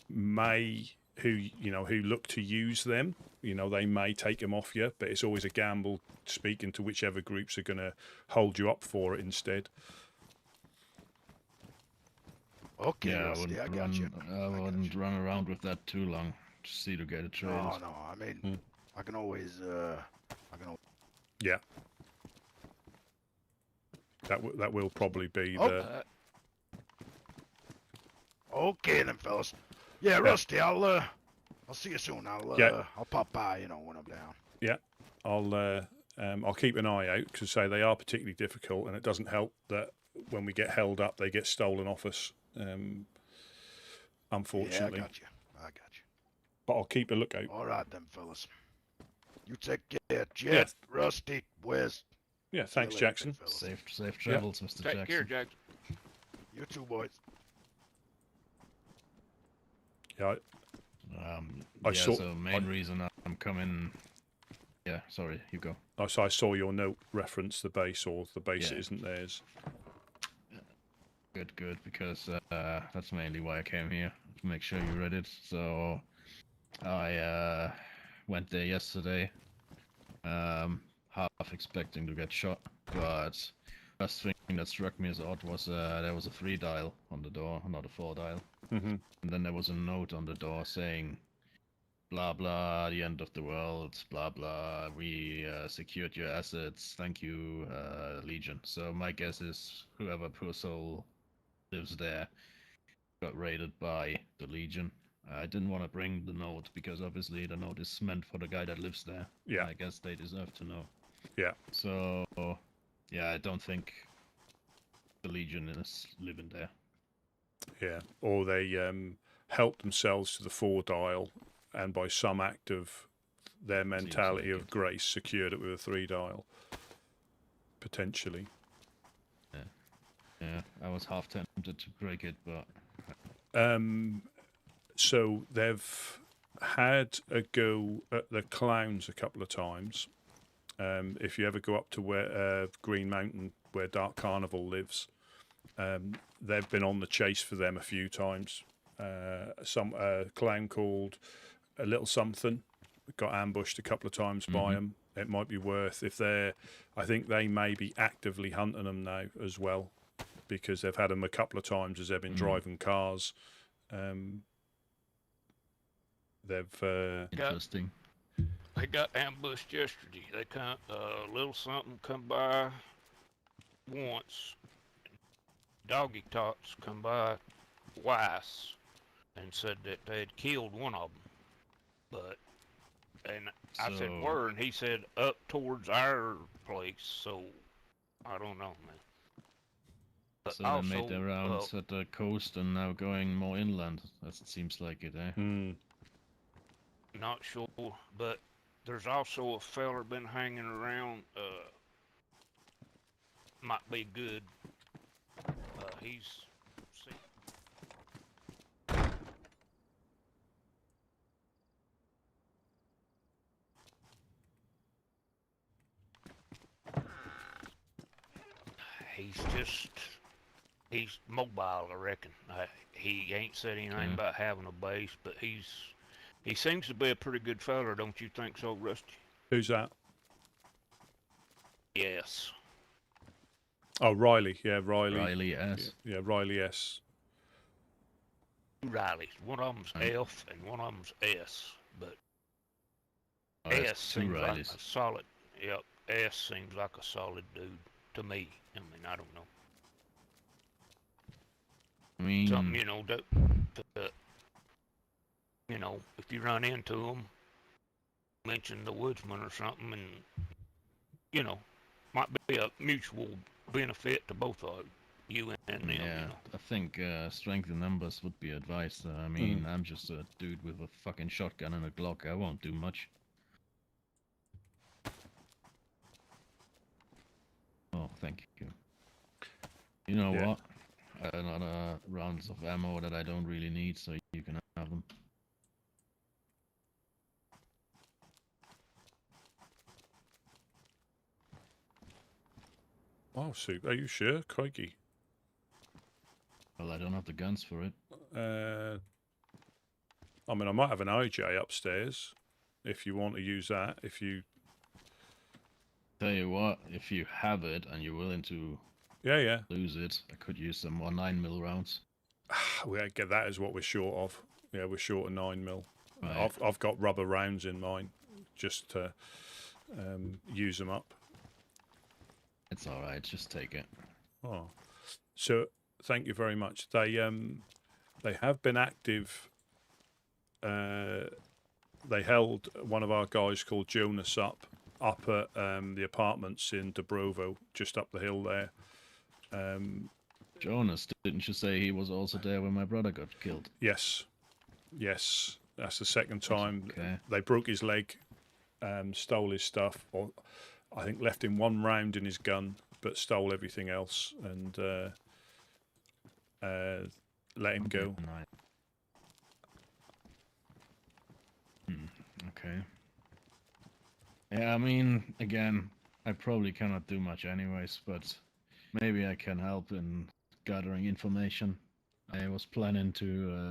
A: who look to use them, they may take them off you, but it's always a gamble speaking to whichever groups are going to hold you up for it instead.
D: Okay,
E: Yeah,
D: Rusty, I got you.
E: I wouldn't run around with that too long. Just see to get it traded.
D: No, I mean, I can always,
A: Yeah, that will probably be
D: Oh.
A: the.
D: Okay then, fellas. Yeah, Rusty, I'll see you soon.
A: Yeah.
D: I'll pop by, when I'm down.
A: Yeah, I'll I'll keep an eye out because say they are particularly difficult, and it doesn't help that when we get held up, they get stolen off us. Unfortunately.
D: Yeah, I got you.
A: But I'll keep a lookout.
D: All right, then, fellas. You take care. Jet, Rusty, Wes.
A: Yeah, thanks, Jackson.
E: Safe travels, Mr. Jackson.
B: Take care, Jackson.
D: You too, boys.
A: Yeah.
E: So main reason I'm coming. Yeah, sorry, you go.
A: I saw your note reference the base, or the base isn't theirs.
E: Good, because that's mainly why I came here, to make sure you read it. So I went there yesterday, half expecting to get shot, but first thing that struck me as odd was there was a 3-dial on the door, not a 4-dial.
A: Mm-hmm.
E: And then there was a note on the door saying, blah blah, the end of the world, blah blah, we secured your assets, thank you, Legion. So my guess is whoever poor soul lives there got raided by the Legion. I didn't want to bring the note because obviously the note is meant for the guy that lives there.
A: Yeah.
E: I guess they deserve to know.
A: Yeah.
E: So, yeah, I don't think the Legion is living there.
A: Yeah. Or they helped themselves to the 4-dial, and by some act of their mentality of grace, secured it with a 3-dial. Potentially.
E: Yeah, I was half tempted to break it, but...
A: So they've had a go at the clowns a couple of times. If you ever go up to where Green Mountain, where Dark Carnival lives, they've been on the chase for them a few times. Some clown called a little something got ambushed a couple of times by them. It might be worth I think they may be actively hunting them now as well, because they've had them a couple of times as they've been driving cars.
E: Interesting.
B: They got ambushed yesterday. They come, little something come by once. Doggy Tots come by twice and said that they had killed one of them. I said where, and he said up towards our place. So I don't know, man. But
E: so they made their rounds at the coast and now going more inland. That seems like it, eh?
B: Not sure, but there's also a feller been hanging around. Might be good. He's mobile, I reckon. He ain't said anything about having a base, but he seems to be a pretty good fella, don't you think so, Rusty?
A: Who's that?
B: Yes.
A: Oh, Riley. Yeah, Riley.
E: Riley S.
A: Yeah, Riley S.
B: Two Rileys. One of them's F and one of them's S. But S seems like a solid. Yep, S seems like a solid dude to me. I mean, I don't know.
E: I mean,
B: something, if you run into them, mention the Woodsman or something, and might be a mutual benefit to both of you and them.
E: Yeah, I think strength in numbers would be advised. I mean, I'm just a dude with a fucking shotgun and a Glock. I won't do much. Oh, thank you. You know what? Another rounds of ammo that I don't really need, so you can have them.
A: Oh, super. Are you sure? Crikey.
E: Well, I don't have the guns for it.
A: I mean, I might have an IJ upstairs if you want to use that. If you...
E: Tell you what, if you have it and you're willing to lose it, I could use some more 9mm rounds.
A: That is what we're short of. Yeah, we're short of 9mm.
E: Right.
A: I've got rubber rounds in mine just to use them up.
E: It's all right. Just take it.
A: Oh, so thank you very much. They have been active. They held one of our guys called Jonas up up at the apartments in Dobrovo, just up the hill there.
E: Jonas, didn't you say he was also there when my brother got killed?
A: Yes. That's the second time.
E: Okay.
A: They broke his leg, stole his stuff, or I think left him 1 round in his gun, but stole everything else and let him go.
E: Nice. Okay. Yeah, I mean, again, I probably cannot do much anyways, but maybe I can help in gathering information. I was planning to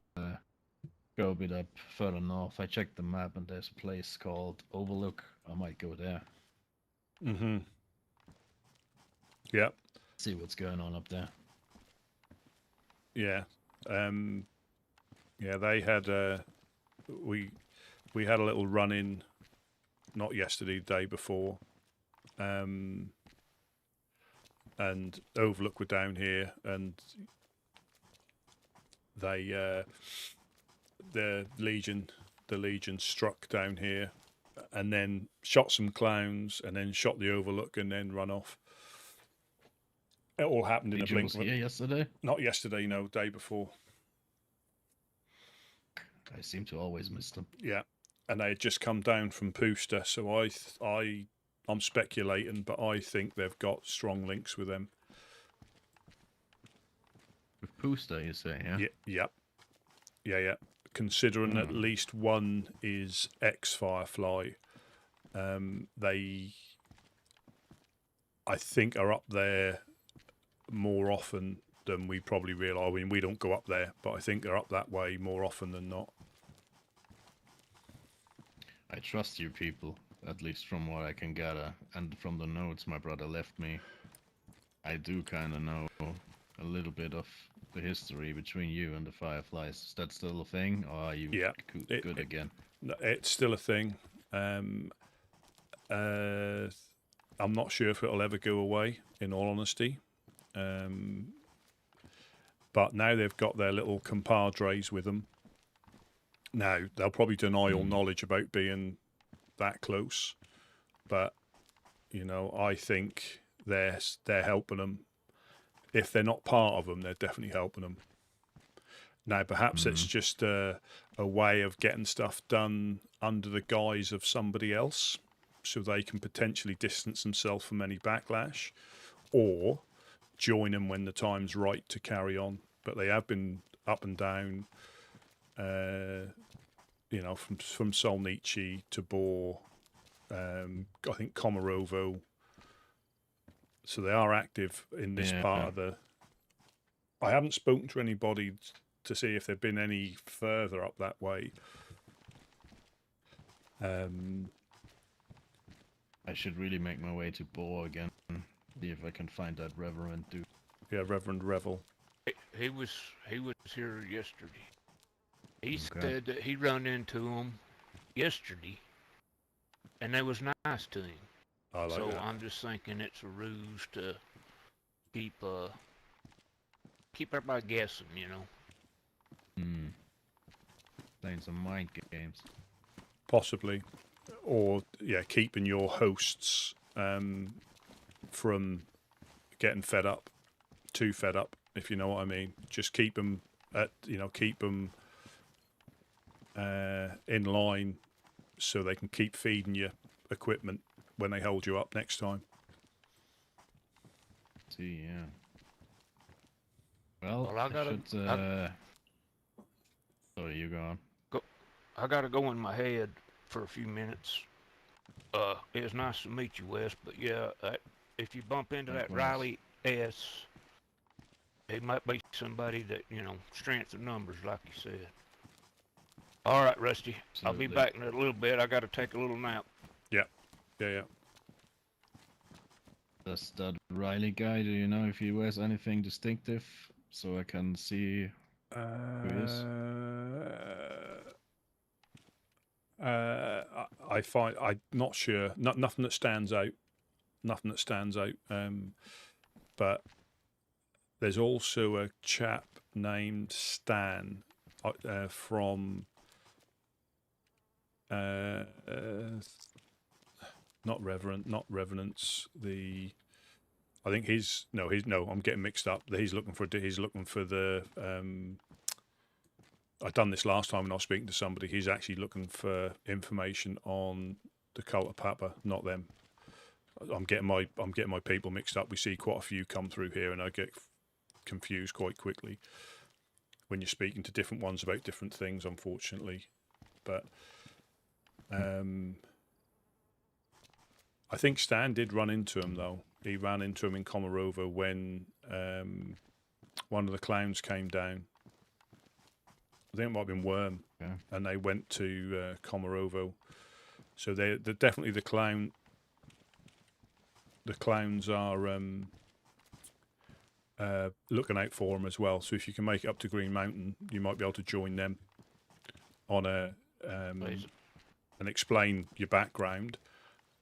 E: go a bit up further north. I checked the map and there's a place called Overlook. I might go there.
A: Mm-hmm. Yep.
E: See what's going on up there.
A: Yeah. Yeah, they had we had a little run in, not yesterday, the day before. And Overlook were down here, and they the Legion struck down here, and then shot some clowns, and then shot the Overlook, and then run off. It all happened in a blink.
E: Was here yesterday?
A: Not yesterday, no, day before.
E: I seem to always miss them.
A: Yeah, and they had just come down from Pooster, so I'm speculating, but I think they've got strong links with them.
E: With Pooster, you say, yeah?
A: Yeah. Considering at least one is ex-Firefly, they, I think, are up there more often than we probably realise. I mean, we don't go up there, but I think they're up that way more often than not.
E: I trust you people, at least from what I can gather, and from the notes my brother left me. I do kind of know a little bit of the history between you and the Fireflies. Is that still a thing, or are you good again?
A: It's still a thing. I'm not sure if it'll ever go away, in all honesty. But now they've got their little compadres with them. Now, they'll probably deny all knowledge about being that close. But, you know, I think they're helping them. If they're not part of them, they're definitely helping them. Now, perhaps it's just a way of getting stuff done under the guise of somebody else, so they can potentially distance themselves from any backlash, or join them when the time's right to carry on. But they have been up and down, you know, from Solnici to Bor, I think Komarovo. So they are active in this part of the... I haven't spoken to anybody to see if they've been any further up that way.
E: I should really make my way to Bor again. See if I can find that Reverend dude.
A: Yeah, Reverend Revel.
B: He was here yesterday. He said that he run into him yesterday, and they was nice to him.
A: I like that.
B: I'm just thinking it's a ruse to keep everybody guessing, you know.
E: Playing some mind games.
A: Possibly. Or, yeah, keeping your hosts from getting fed up, too fed up, if you know what I mean. Just keep them in line so they can keep feeding you equipment when they hold you up next time.
E: See, yeah. Well,
B: I gotta.
E: Sorry, you go on.
B: I gotta go in my head for a few minutes. It was nice to meet you, Wes. But yeah, if you bump into that Riley S, he might be somebody that, you know, strength of numbers, like you said. All right, Rusty.
E: Absolutely.
B: I'll be back in a little bit. I gotta take a little nap.
A: Yeah.
E: Does that Riley guy, do you know if he wears anything distinctive so I can see who he is?
A: I'm not sure. Nothing that stands out. But there's also a chap named Stan from not Revenants. I think no. I'm getting mixed up. He's looking for the. I done this last time when I was speaking to somebody. He's actually looking for information on the cult of Papa, not them. I'm getting my people mixed up. We see quite a few come through here, and I get confused quite quickly when you're speaking to different ones about different things, unfortunately. But I think Stan did run into him, though. He ran into him in Komarova when one of the clowns came down. I think it might have been Worm, and they went to Komarovo. So they're definitely the clown. The clowns are looking out for them as well. So if you can make it up to Green Mountain, you might be able to join them on and explain your background.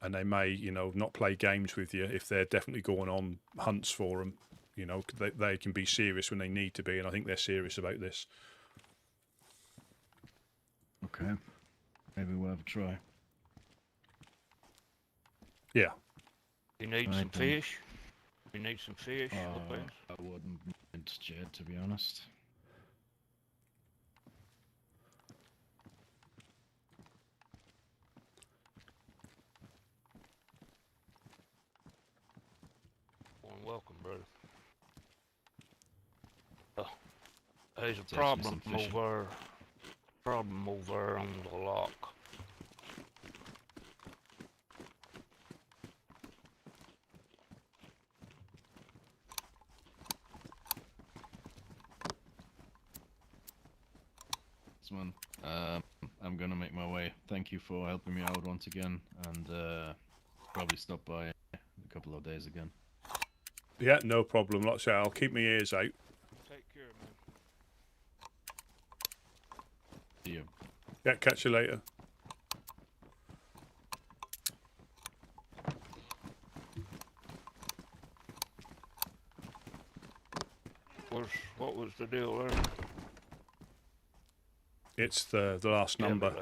A: And they may, not play games with you if they're definitely going on hunts for them. They can be serious when they need to be, and I think they're serious about this.
E: Okay, maybe we'll have a try.
A: Yeah.
B: You need some fish? You need some fish?
E: I wouldn't mind, Jed, to be honest.
B: Welcome, brother. There's a problem over on the lock.
E: Woodsman, I'm gonna make my way. Thank you for helping me out once again, and probably stop by a couple of days again.
A: Yeah, no problem. Like I say, I'll keep my ears out.
B: Take care, man.
E: See you.
A: Yeah, catch you later.
B: What was the deal there?
A: It's the last number.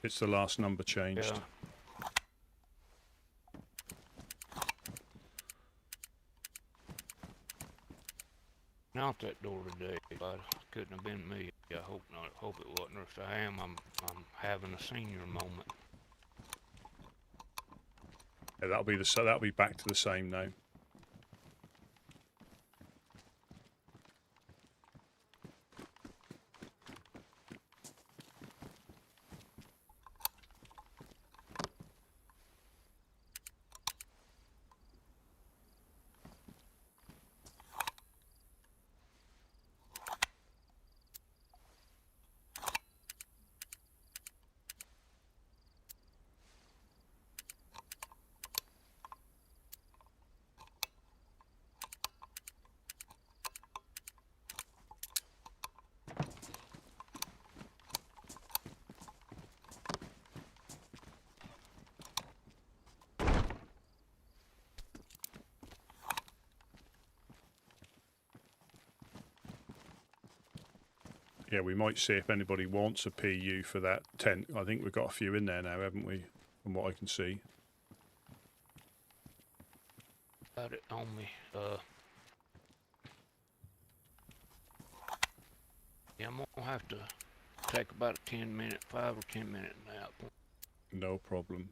A: It's the last number changed.
B: Yeah. Out that door today, but couldn't have been me. I hope not. Hope it wasn't. Or if I am, I'm having a senior moment.
A: Yeah, that'll be back to the same now. Yeah, we might see if anybody wants a PU for that tent. I think we've got a few in there now, haven't we? From what I can see.
B: Got it on me. Yeah, I'm gonna have to take about a 5 or 10 minute nap.
A: No problem.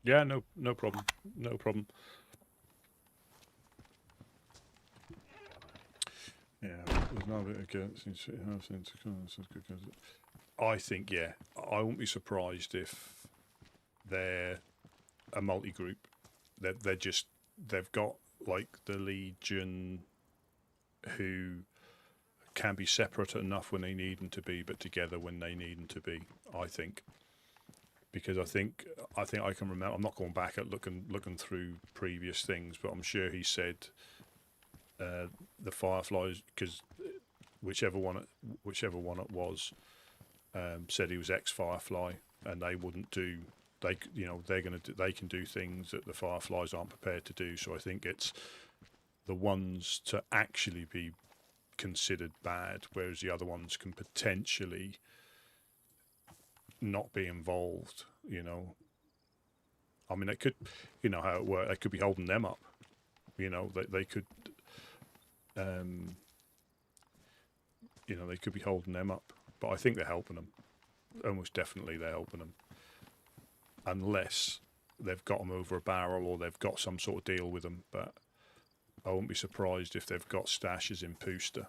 A: Yeah, no problem. No problem. Yeah, there's no bit against. I think, yeah, I won't be surprised if they're a multi-group. They've got like the Legion, who can be separate enough when they need them to be, but together when they need them to be. I think. Because I think I can remember. I'm not going back at looking through previous things, but I'm sure he said the Fireflies, because whichever one it was, said he was ex-Firefly, and they wouldn't do. They they can do things that the Fireflies aren't prepared to do. So I think it's the ones to actually be considered bad, whereas the other ones can potentially not be involved. I mean, they could, how it works. They could be holding them up. They could, they could be holding them up. But I think they're helping them. Almost definitely they're helping them. Unless they've got them over a barrel or they've got some sort of deal with them. But I wouldn't be surprised if they've got stashes in Pooster.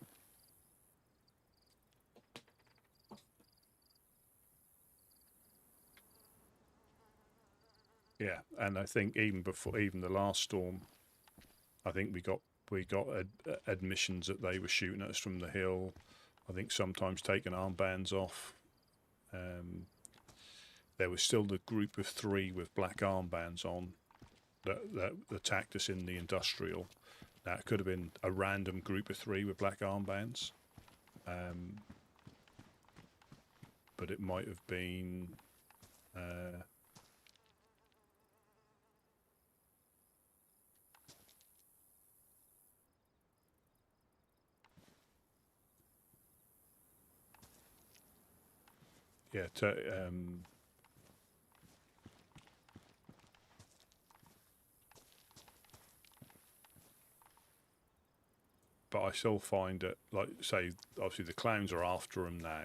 A: Yeah, and I think even the last storm, I think we got admissions that they were shooting at us from the hill. I think sometimes taking armbands off. There was still the group of 3 with black armbands on that attacked us in the industrial. Now, it could have been a random group of 3 with black armbands. But it might have been... yeah, but I still find that, like, say, obviously the clowns are after them now,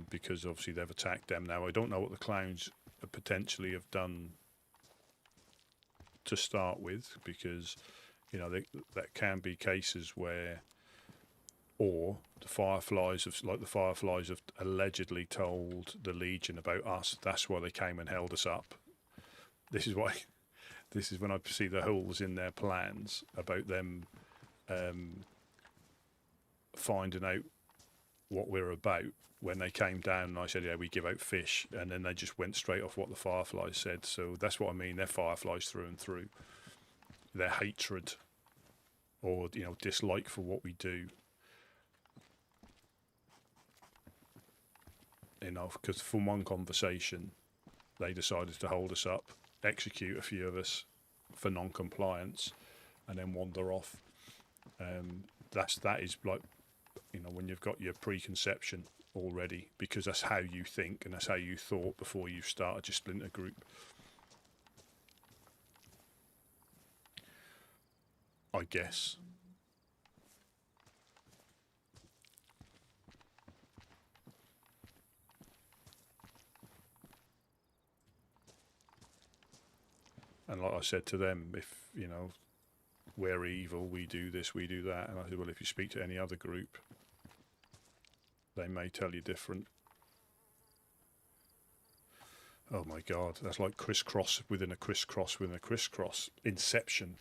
A: because obviously they've attacked them. Now, I don't know what the clowns potentially have done to start with, because, that can be cases where, or the Fireflies have allegedly told the Legion about us. That's why they came and held us up. This is when I see the holes in their plans about them finding out what we're about. When they came down and I said, yeah, we give out fish, and then they just went straight off what the Fireflies said. So that's what I mean. They're Fireflies through and through. Their hatred or dislike for what we do. Because from one conversation, they decided to hold us up, execute a few of us for non-compliance, and then wander off. That is like, when you've got your preconception already, because that's how you think and that's how you thought before you started your splinter group. I guess. And like I said to them, if, we're evil, we do this, we do that. And I said, well, if you speak to any other group, they may tell you different. Oh my God, that's like crisscross within a crisscross within a crisscross. Inception.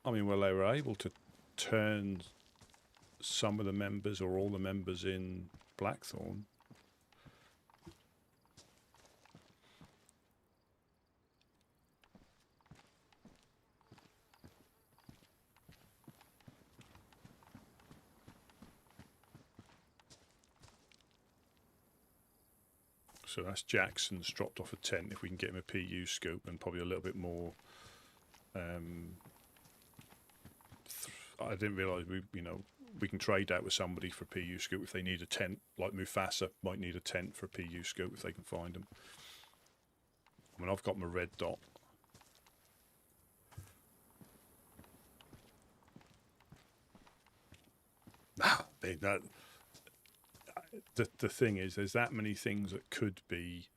A: I mean, well, they were able to turn some of the members or all the members in Blackthorn. So that's Jackson's dropped off a tent. If we can get him a PU scope and probably a little bit more. I didn't realise we can trade out with somebody for a PU scope if they need a tent. Like Mufasa might need a tent for a PU scope if they can find them. I mean, I've got my red dot. The thing is, there's that many things that could be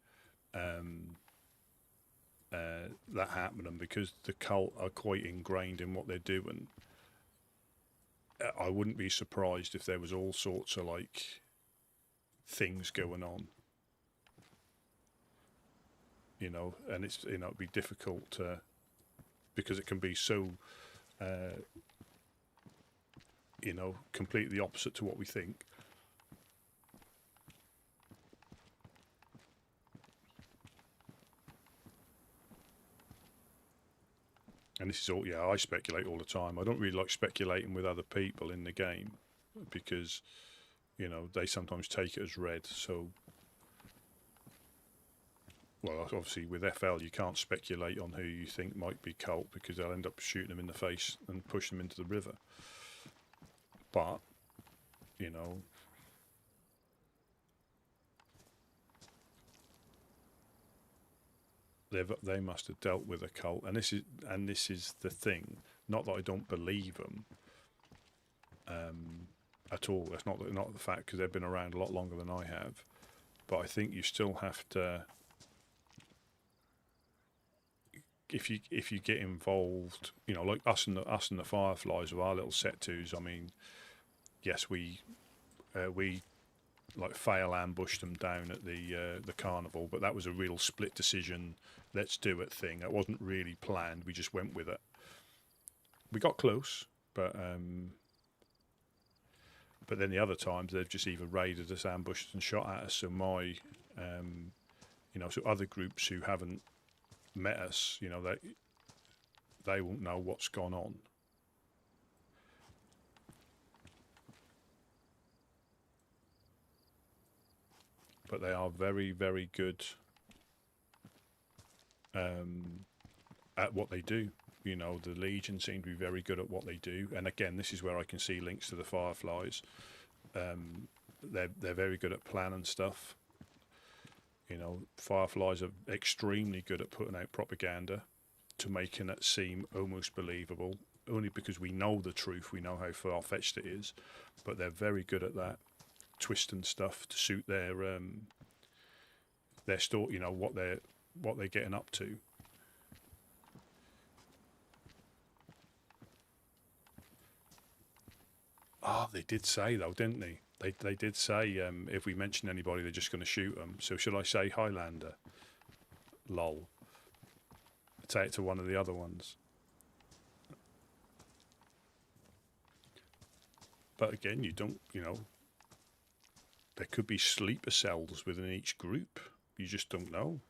A: that happening, because the cult are quite ingrained in what they're doing. I wouldn't be surprised if there was all sorts of like things going on, and it's it'd be difficult to, because it can be so completely opposite to what we think. And this is all, yeah, I speculate all the time. I don't really like speculating with other people in the game because, you know, they sometimes take it as read. So, well, obviously with FL, you can't speculate on who you think might be cult because they'll end up shooting them in the face and push them into the river. But, you know, they must have dealt with a cult, and this is the thing. Not that I don't believe them at all. That's not the fact, because they've been around a lot longer than I have. But I think you still have to, if you get involved, you know, like us and the Fireflies with our little set twos. I mean, yes, we like fail ambushed them down at the carnival, but that was a real split decision. Let's do it thing. That wasn't really planned. We just went with it. We got close, but then the other times they've just either raided us, ambushed, and shot at us. So so other groups who haven't met us, you know, they won't know what's gone on. But they are very, very good at what they do. You know, the Legion seem to be very good at what they do. And again, this is where I can see links to the Fireflies. They're very good at planning stuff. You know, Fireflies are extremely good at putting out propaganda to making it seem almost believable, only because we know the truth, we know how far-fetched it is, but they're very good at that, twisting stuff to suit their story, you know, what they're getting up to. Oh, they did say though, didn't they? They did say if we mention anybody, they're just going to shoot them. So should I say Highlander? Lol. Say it to one of the other ones. But again, you don't, you know, there could be sleeper cells within each group. You just don't know.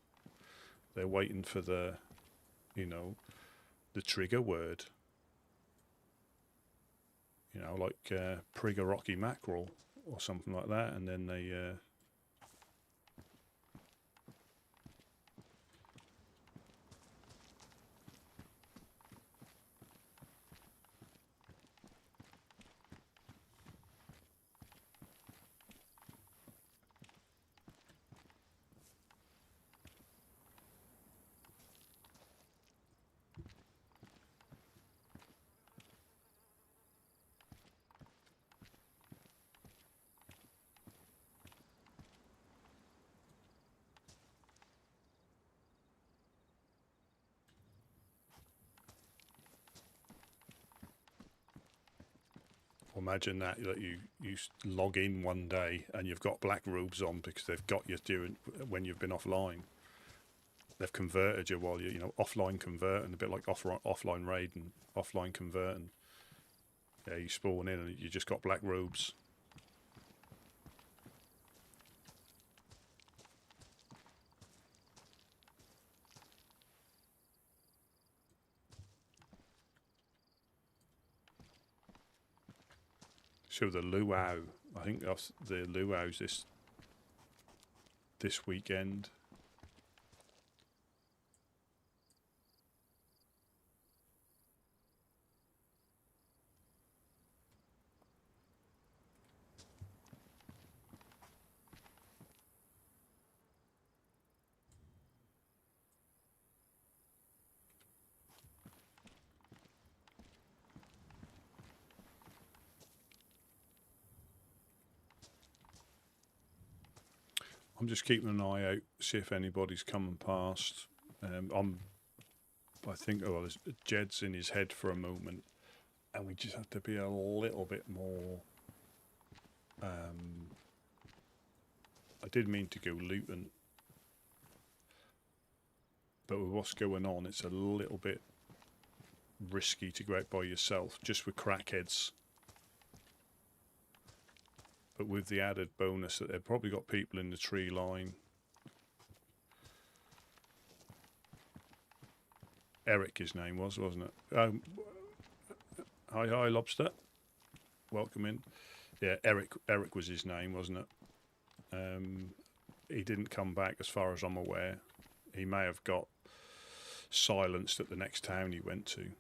A: They're waiting for the, you know, the trigger word. You know, like Prigger Rocky Mackerel or something like that, and then they imagine that you log in one day and you've got black robes on because they've got you during when you've been offline. They've converted you while you know, offline converting, a bit like offline raid and offline converting. Yeah, you spawn in and you just got black robes. So the luau, I think that's the luau's this weekend. I'm just keeping an eye out, see if anybody's coming past. I think, there's Jed's in his head for a moment, and we just have to be a little bit more. I did mean to go looting, but with what's going on, it's a little bit risky to go out by yourself, just with crackheads. But with the added bonus that they've probably got people in the tree line. Eric, his name was, wasn't it? Hi, Lobster. Welcome in. Yeah, Eric was his name, wasn't it? He didn't come back, as far as I'm aware. He may have got silenced at the next town he went to.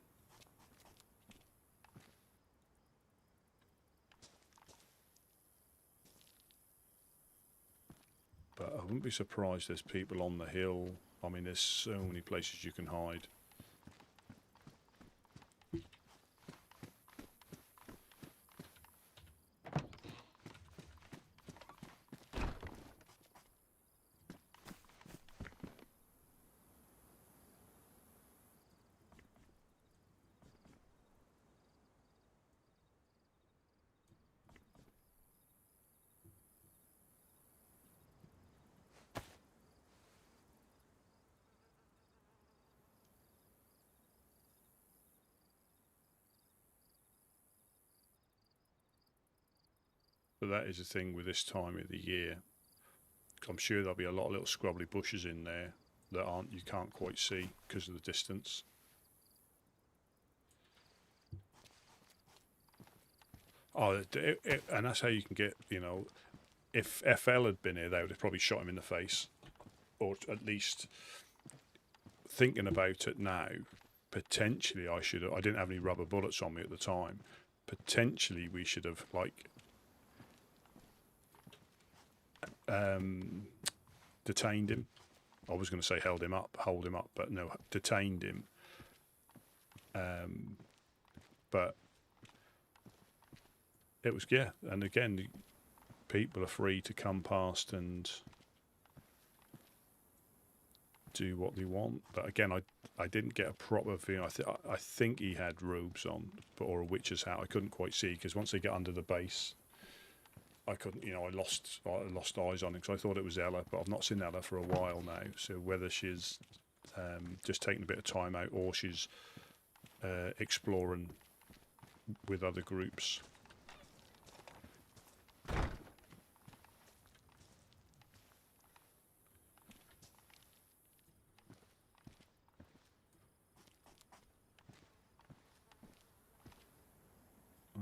A: But I wouldn't be surprised there's people on the hill. I mean, there's so many places you can hide. But that is the thing with this time of the year. I'm sure there'll be a lot of little scrubbly bushes in there that you can't quite see because of the distance. Oh, and that's how you can get, you know, if FL had been here, they would have probably shot him in the face. Or at least thinking about it now, potentially I didn't have any rubber bullets on me at the time. Potentially we should have, like, detained him. I was going to say hold him up, but no, detained him. But it was, yeah, and again, people are free to come past and do what they want. But again, I didn't get a proper feeling. I think he had robes on, or a witch's hat. I couldn't quite see because once they get under the base, I couldn't, you know, I lost eyes on him because I thought it was Ella, but I've not seen Ella for a while now. So whether she's just taking a bit of time out or she's exploring with other groups.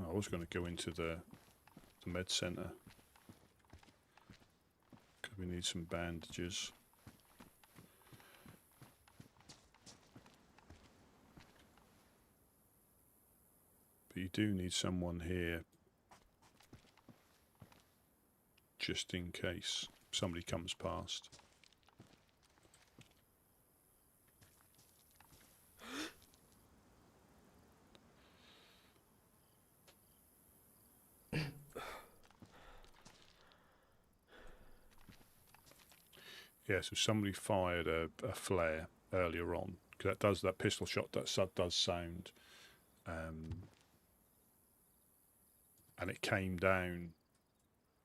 A: I was going to go into the med centre because we need some bandages. But you do need someone here just in case somebody comes past. Yeah, so somebody fired a flare earlier on. Because that pistol shot does sound, and it came down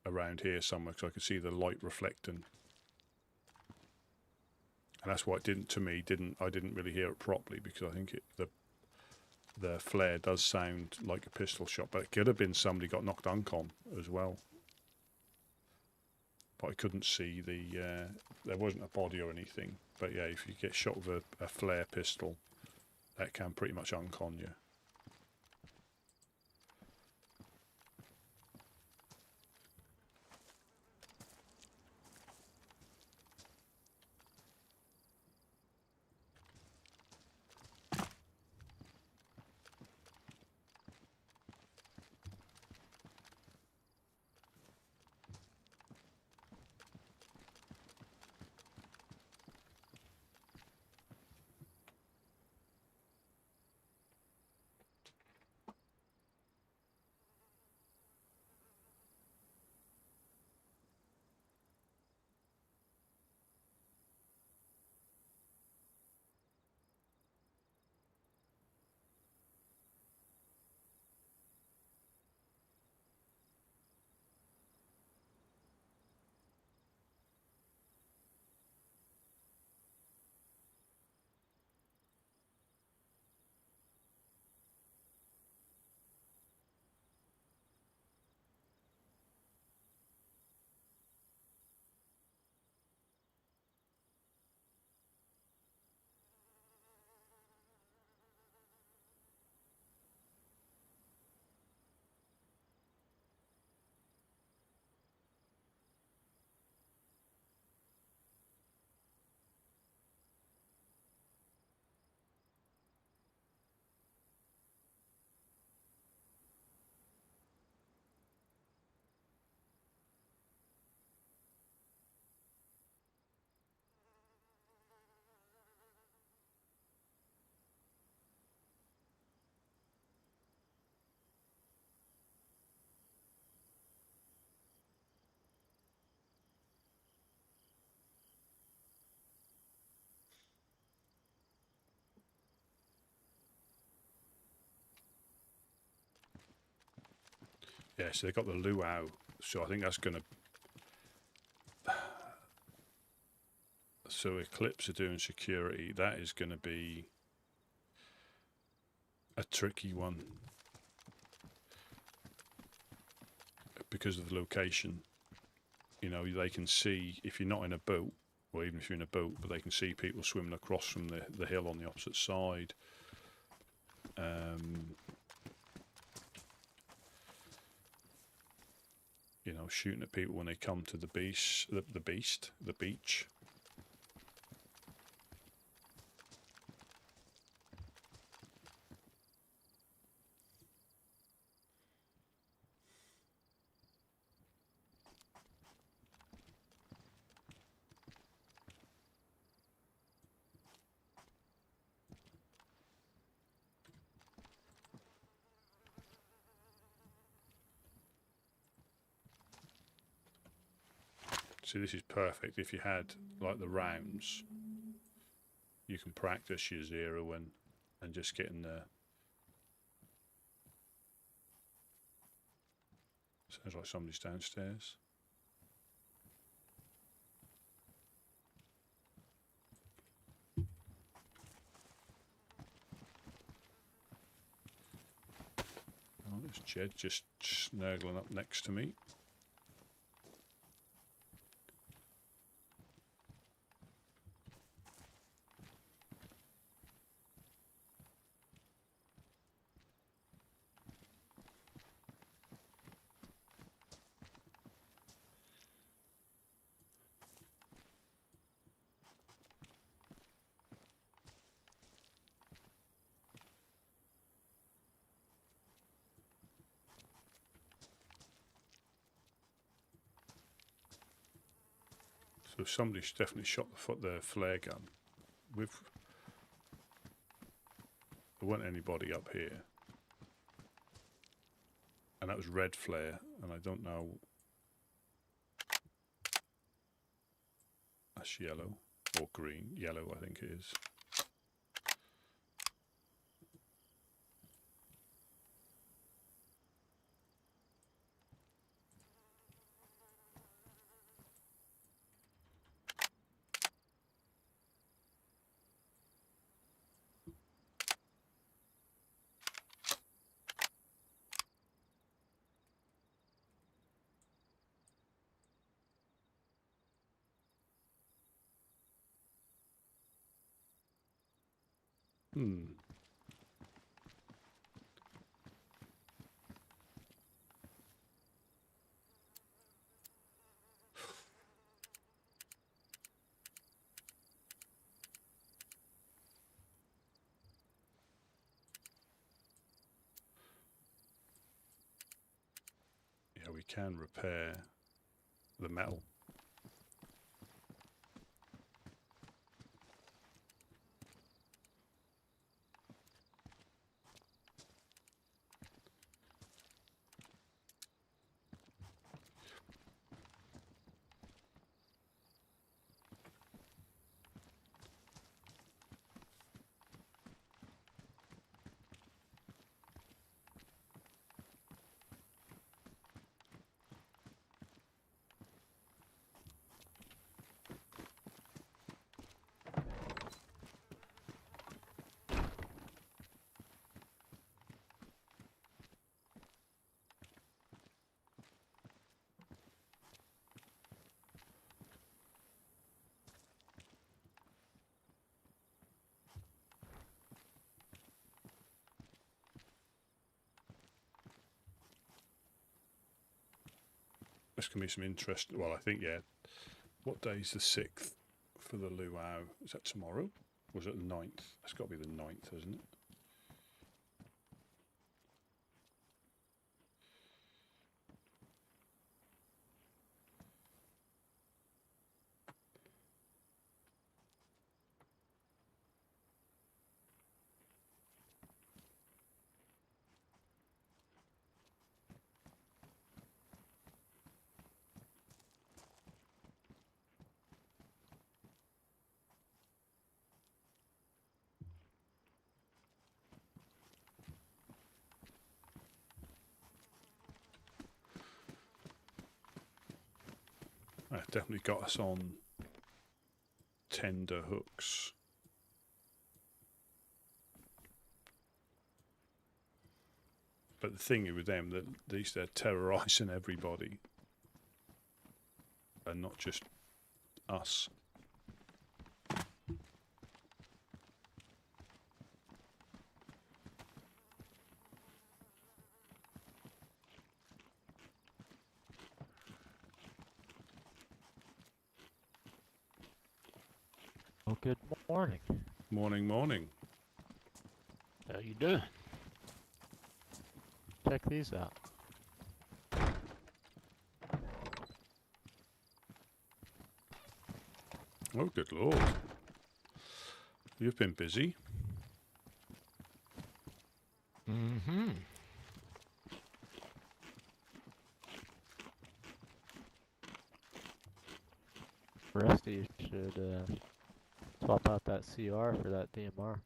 A: around here somewhere because I could see the light reflecting, and that's why it didn't I didn't really hear it properly because I think the flare does sound like a pistol shot, but it could have been somebody got knocked uncon as well. But I couldn't see there wasn't a body or anything. But yeah, if you get shot with a flare pistol, that can pretty much uncon you. Yeah, so they've got the luau. So I think that's going to... So Eclipse are doing security. That is going to be a tricky one. Because of the location. You know, they can see, if you're not in a boat, or even if you're in a boat, but they can see people swimming across from the hill on the opposite side. You know, shooting at people when they come to the beach. See, this is perfect. If you had like the rounds, you can practice your zero and just get in there. Sounds like somebody's downstairs. Oh, there's Jed just snuggling up next to me. So somebody's definitely shot the flare gun. There wasn't anybody up here. And that was red flare, and I don't know. That's yellow or green. Yellow, I think it is. Yeah, we can repair the metal. This can be some interest. Well, I think, yeah. What day is the 6th for the luau? Is that tomorrow? Or is it the 9th? That's got to be the 9th, isn't it? That definitely got us on tender hooks. But the thing with them, that at least they're terrorising everybody, and not just us.
F: Oh, good morning.
A: Morning, morning.
B: How you doing?
F: Check these out.
A: Oh, good lord. You've been busy.
B: Mm-hmm.
F: Rusty should swap out that CR for that DMR.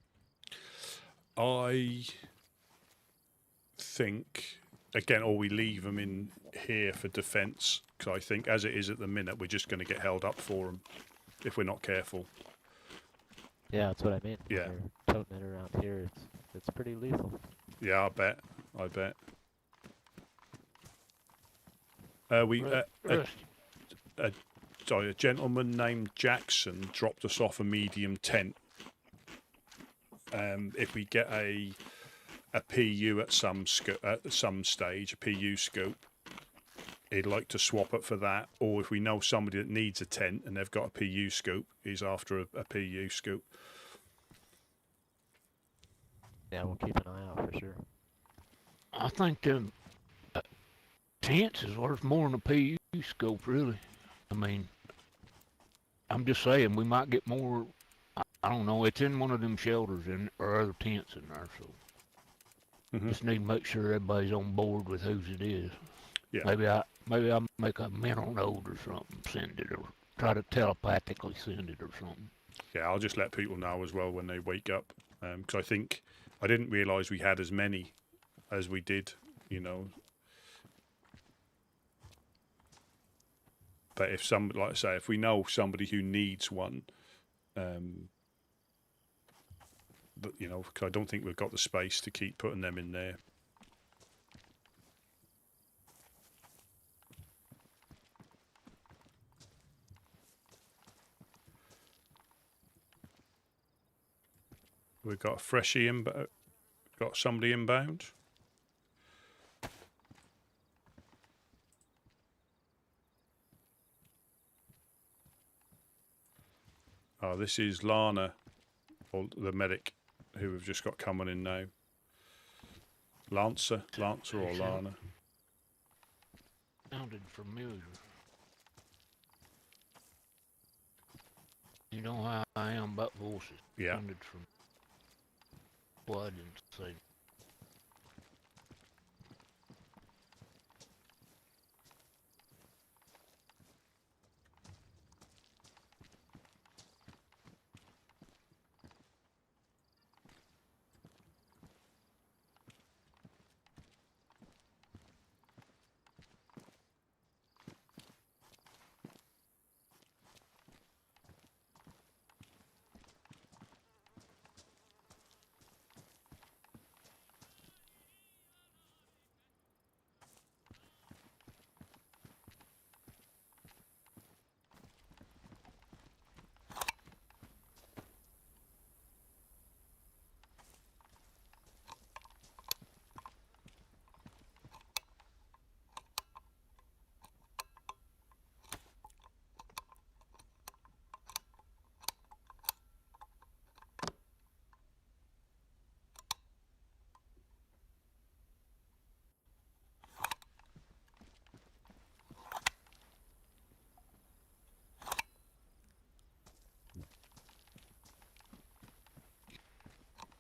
A: I think, again, or we leave them in here for defence, because I think as it is at the minute, we're just going to get held up for them if we're not careful.
F: Yeah, that's what I mean.
A: Yeah.
F: When you're toting it around here, it's pretty lethal.
A: Yeah, I bet. Sorry, a gentleman named Jackson dropped us off a medium tent. If we get a PU at some stage, a PU scope, he'd like to swap it for that. Or if we know somebody that needs a tent and they've got a PU scope, he's after a PU scope.
F: Yeah, we'll keep an eye out for sure.
B: I think them tents is worth more than a PU scope, really. I mean, I'm just saying we might get more. I don't know. It's in one of them shelters or other tents in there, so just need to make sure everybody's on board with whose it is.
A: Yeah.
B: Maybe I'll make a mental note or something, send it, or try to telepathically send it or something.
A: Yeah, I'll just let people know as well when they wake up, because I think I didn't realise we had as many as we did, you know. But if somebody, like I say, if we know somebody who needs one, but you know, cause I don't think we've got the space to keep putting them in there. We've got a freshie inbound. Got somebody inbound. Oh, this is Lana, or the medic, who we've just got coming in now. Lancer or Lana.
B: Sounded familiar. You know how I am about voices.
A: Yeah.
B: Sounded from. Well, I didn't say.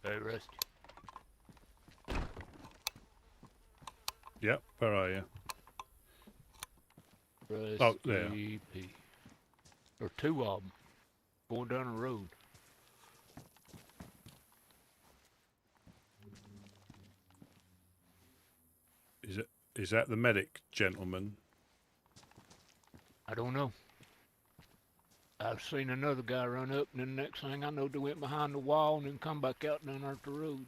B: Hey, Rusty.
A: Yep, where are you?
B: Rusty
A: Oh, there.
B: P. Or two of them. Going down the road.
A: Is that the medic gentleman?
B: I don't know. I've seen another guy run up, and then the next thing I know, they went behind the wall and then come back out down there at the road.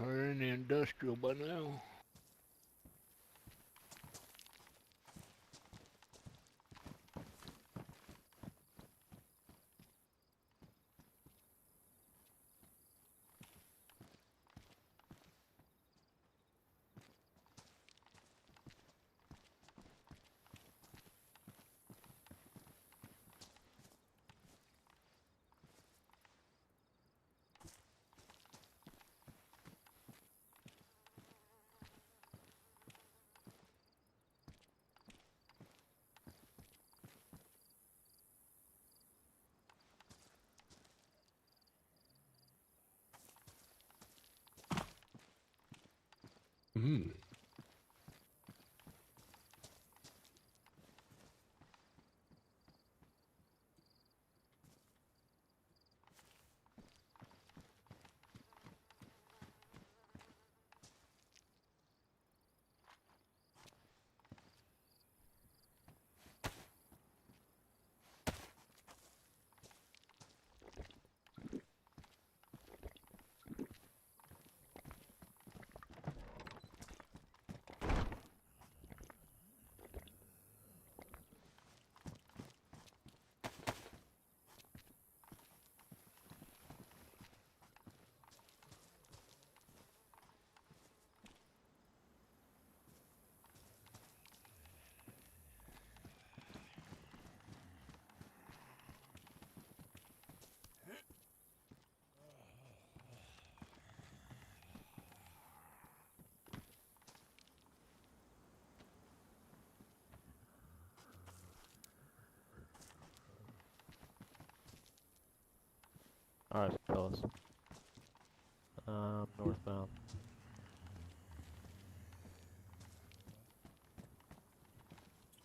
B: We're in the industrial by now.
A: Mm.
F: Alright, fellas. Northbound.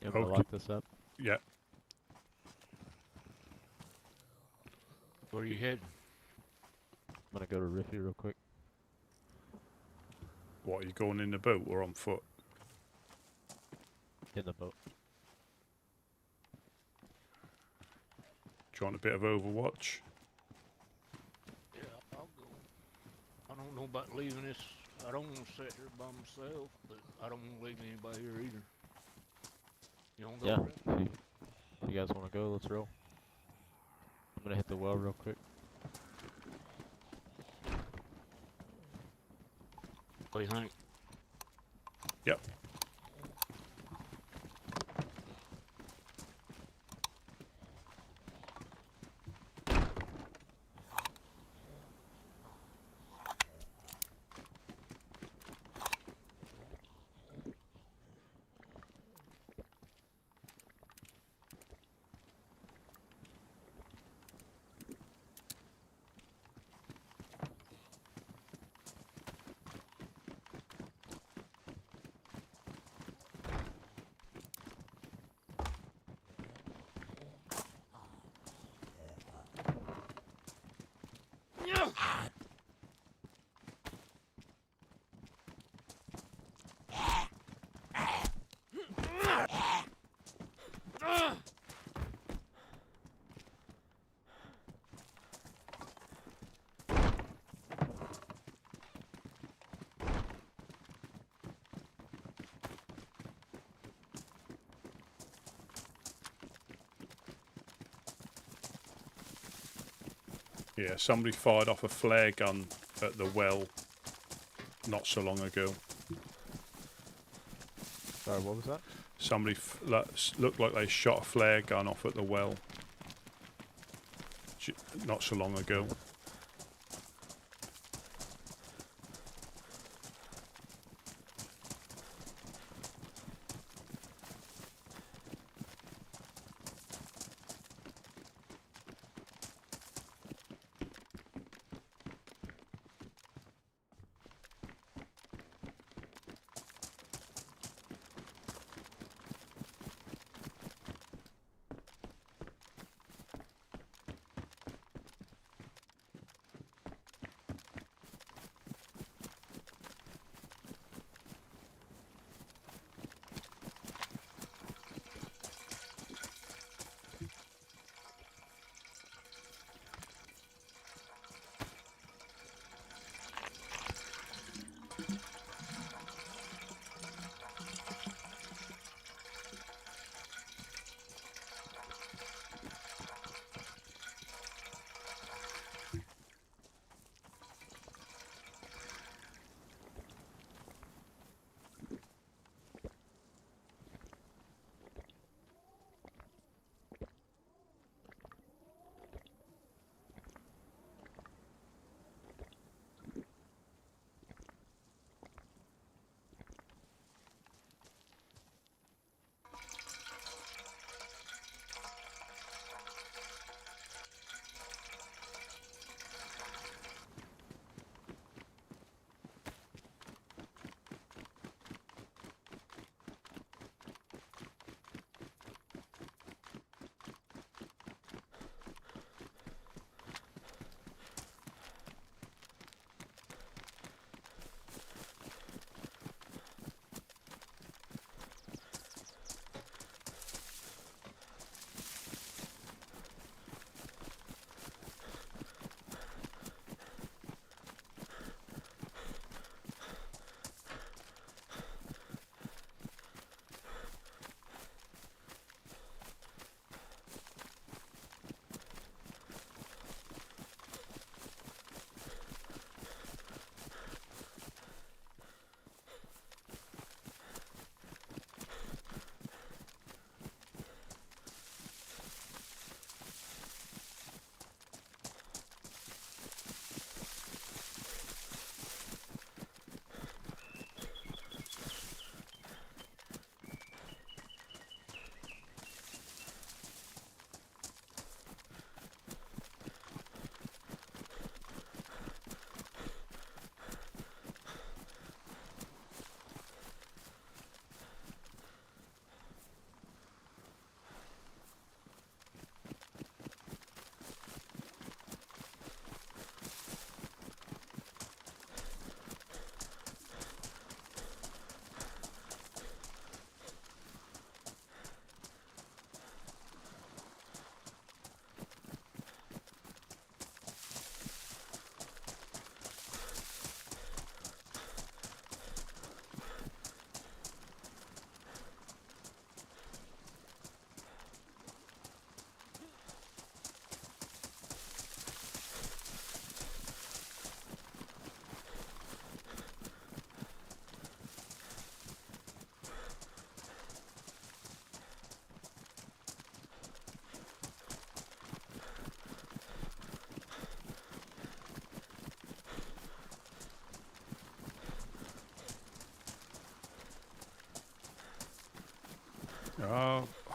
F: You want me to
A: Okay.
F: lock this up?
A: Yeah.
B: Where are you heading?
F: I'm gonna go to Riffy real quick.
A: What, are you going in the boat or on foot?
F: In the boat.
A: Do you want a bit of Overwatch?
B: Yeah, I'll go. I don't know about leaving this. I don't want to sit here by myself, but I don't want to leave anybody here either. You want to go?
F: Yeah.
B: Rick?
F: If you guys wanna go, let's roll. I'm gonna hit the well real quick.
B: What do you think?
A: Yep. Yeah, somebody fired off a flare gun at the well not so long ago.
F: Sorry, what was that?
A: Somebody looked like they shot a flare gun off at the well not so long ago.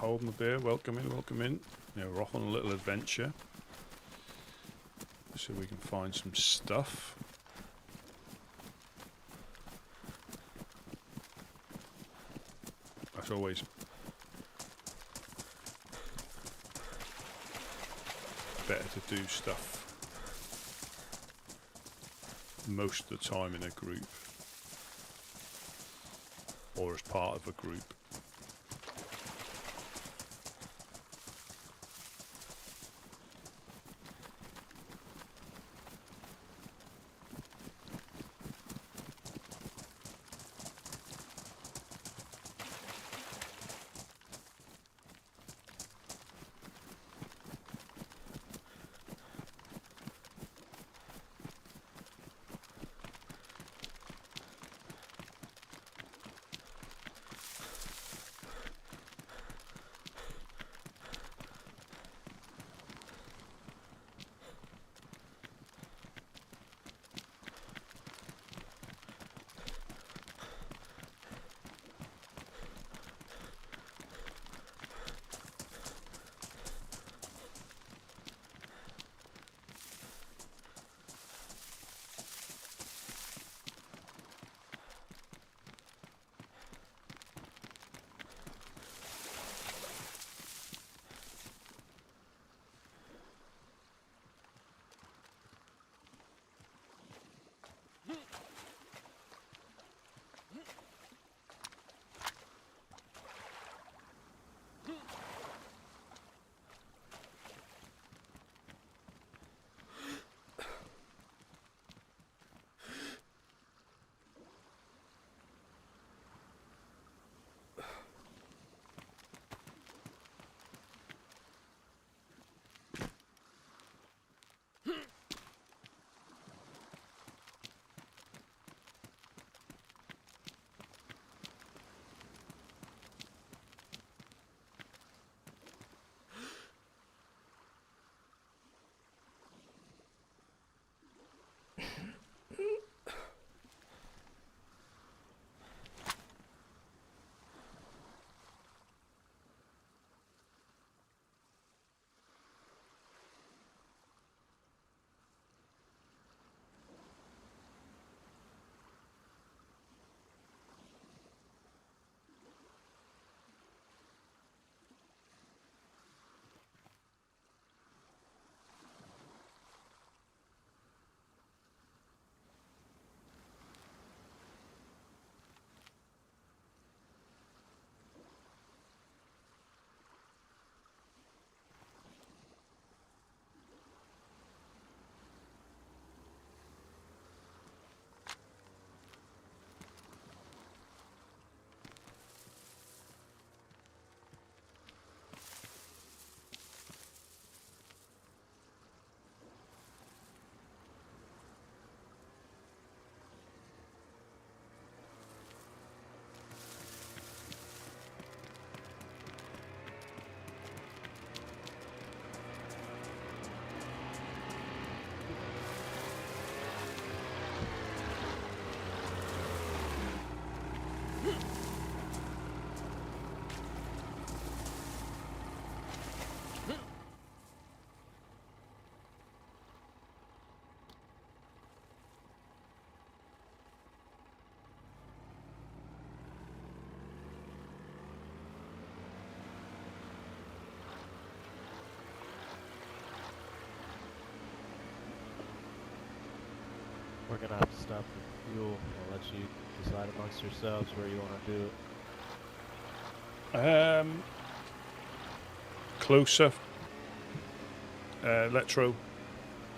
A: hold my beer. Welcome in, welcome in. Yeah, we're off on a little adventure. So we can find some stuff. As always, better to do stuff most of the time in a group or as part of a group.
F: We're gonna have to stop for fuel. I'll let you decide amongst yourselves where you want to do it.
A: Closer. Electro.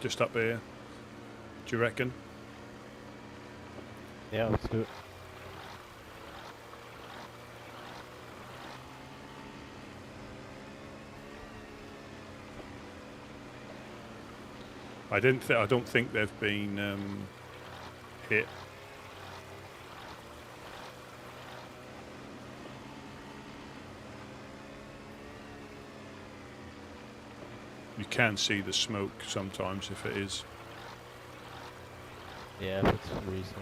A: Just up here. Do you reckon?
F: Yeah, let's do it.
A: I don't think they've been hit. You can see the smoke sometimes if it is.
F: Yeah, if it's recent.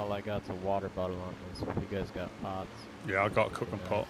F: All I got's a water bottle on me, so if you guys got pots.
A: Yeah, I got a
F: that'd be
A: cooking
F: nice.
A: pot.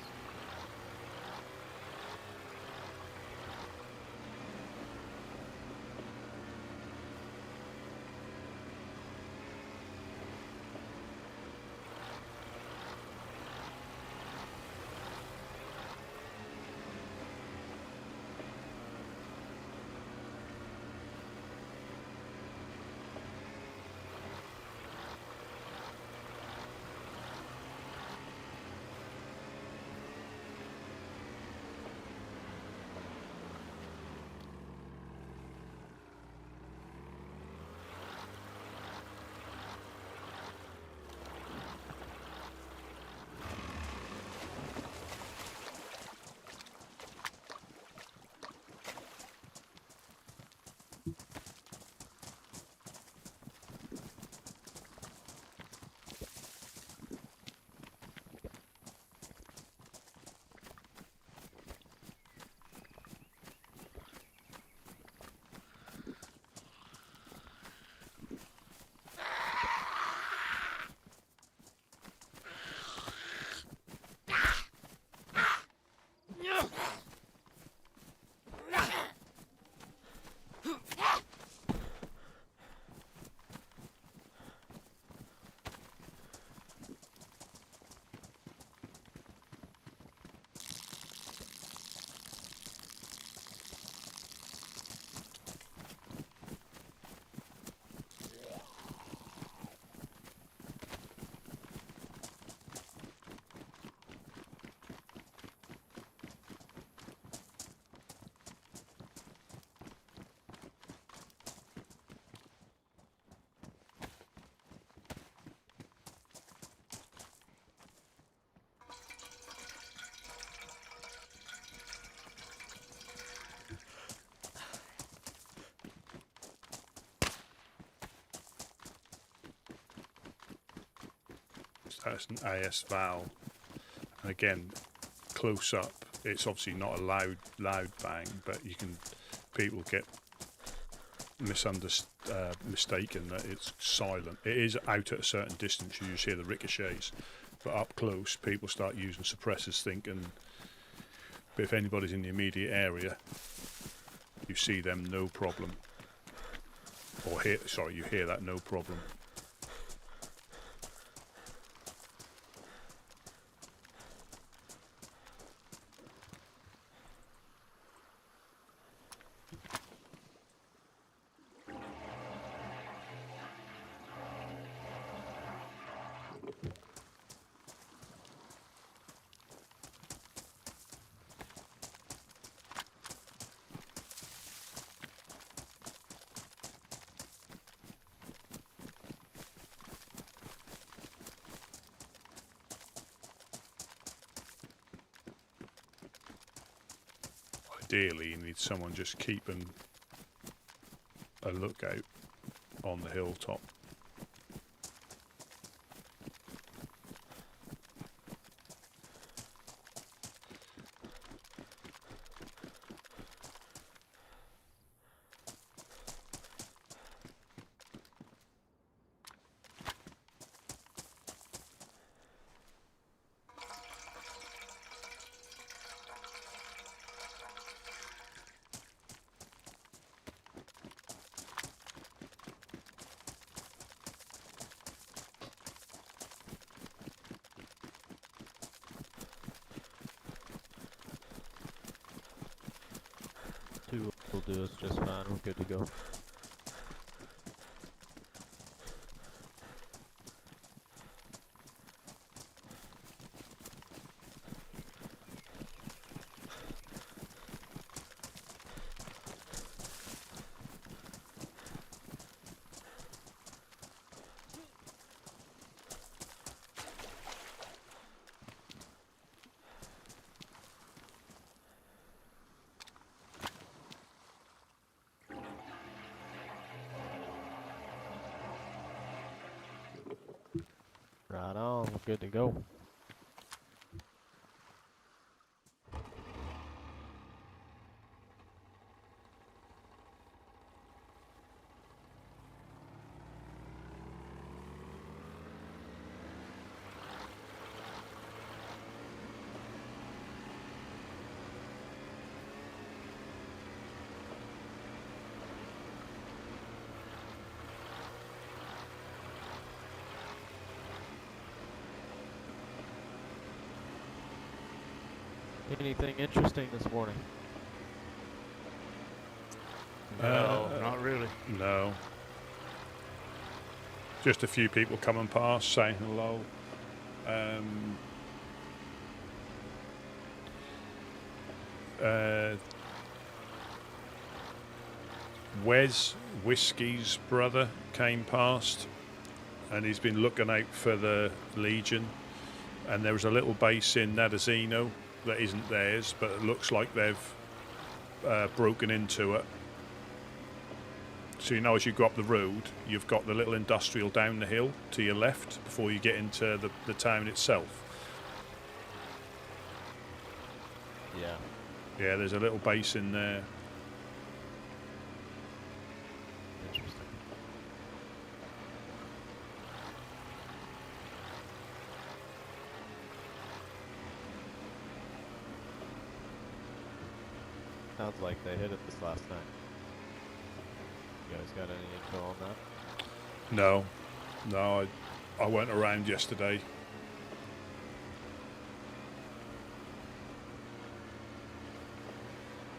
A: That's an AS valve, and again, close up, it's obviously not a loud bang, but people get mistaken that it's silent. It is out at a certain distance, you just hear the ricochets, but up close, people start using suppressors thinking, but if anybody's in the immediate area, you see them, no problem. Or you hear that, no problem. Ideally, you need someone just keeping a lookout on the hilltop.
F: Two will do us just fine. We're good to go. Right on, we're good to go. Anything interesting this morning?
B: No, not really.
A: No. Just a few people coming past, saying hello. Wes Whiskey's brother came past, and he's been looking out for the Legion. And there was a little base in Nadazino that isn't theirs, but it looks like they've broken into it. So, you know, as you go up the road, you've got the little industrial down the hill to your left before you get into the town itself.
F: Yeah.
A: Yeah, there's a little base in there.
F: Interesting. Sounds like they hit it this last night. You guys got any info on that?
A: No, I went around yesterday.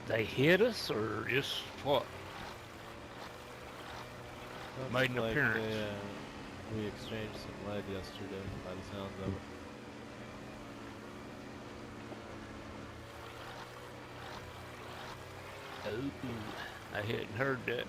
B: They hit us or just what? Made an appearance.
F: We exchanged some lead yesterday by the sounds of it.
B: Oh, I hadn't heard that.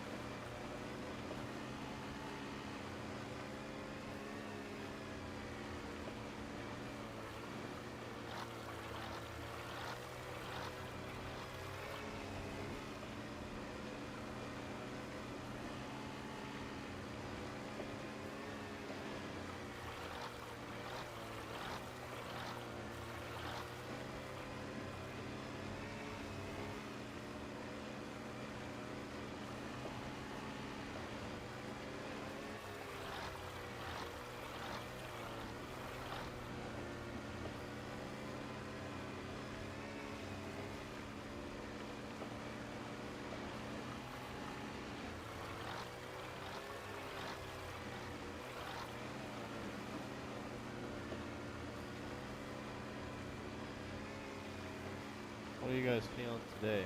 F: What are you guys feeling today?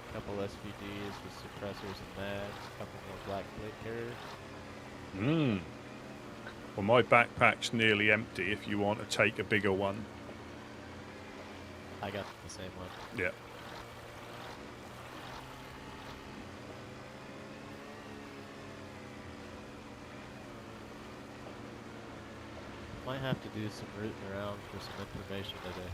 F: A couple SVDs with suppressors and mags, a couple more black plate carriers.
A: Well, my backpack's nearly empty if you want to take a bigger one.
F: I got the same one.
A: Yeah.
F: Might have to do some rooting around for some information today.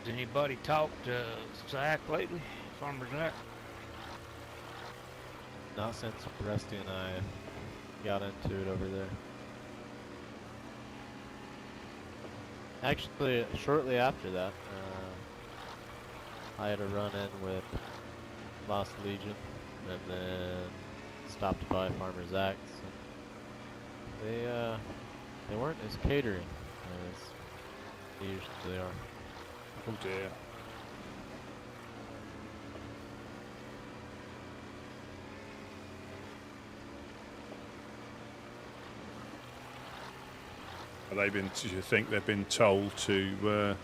B: Has anybody talked to Zach lately? Farmer Zach?
F: Not since Rusty and I got into it over there. Actually, shortly after that, I had a run-in with Lost Legion, and then stopped by Farmer Zach's. And they weren't as catering as they usually are.
A: Oh dear. Do you think they've been told to,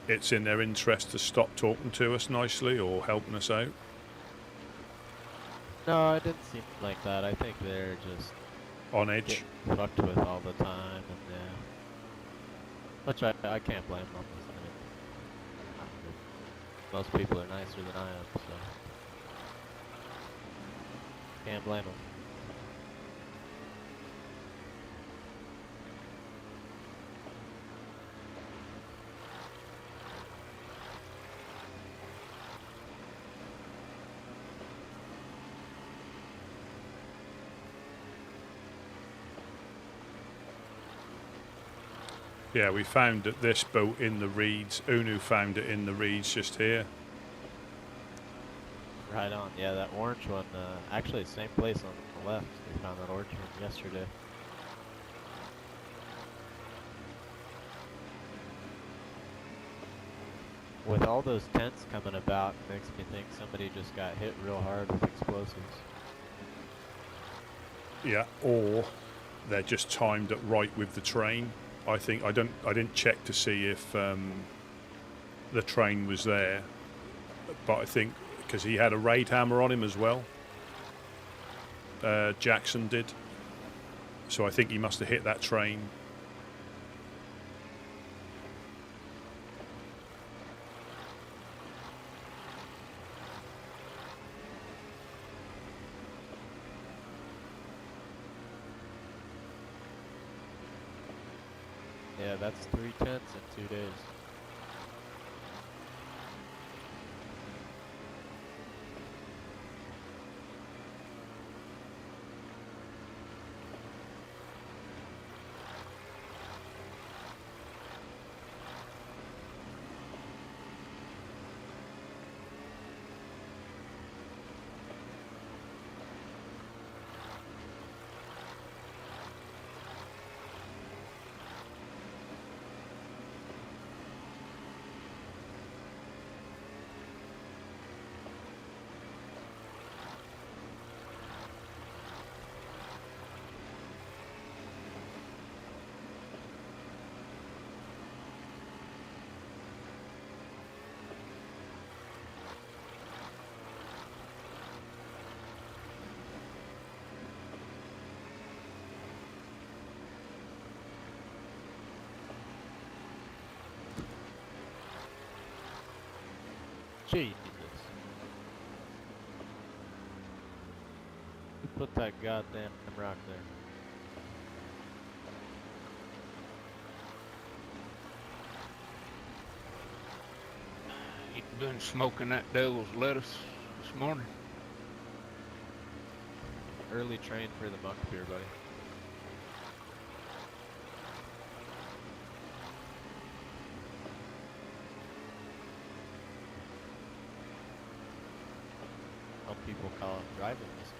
A: it's in their interest to stop talking to us nicely or helping us out?
F: No, it didn't seem like that. I think they're just
A: On edge?
F: getting fucked with all the time, and which I can't blame them. Most people are nicer than I am, so can't blame them.
A: Yeah, we found this boat in the reeds. Unu found it in the reeds just here.
F: Right on. Yeah, that orange one, actually same place on left. They found that orchard yesterday. With all those tents coming about, makes me think somebody just got hit real hard with explosives.
A: Yeah, or they're just timed it right with the train. I think I didn't check to see if the train was there, but I think because he had a raid hammer on him as well. Jackson did, so I think he must have hit that train.
F: Yeah, that's 3 tents in 2 days. Jesus. Who put that goddamn rock there?
B: You been smoking that devil's lettuce this morning?
F: Early train for the monk beer, buddy. Some people call it driving whiskey.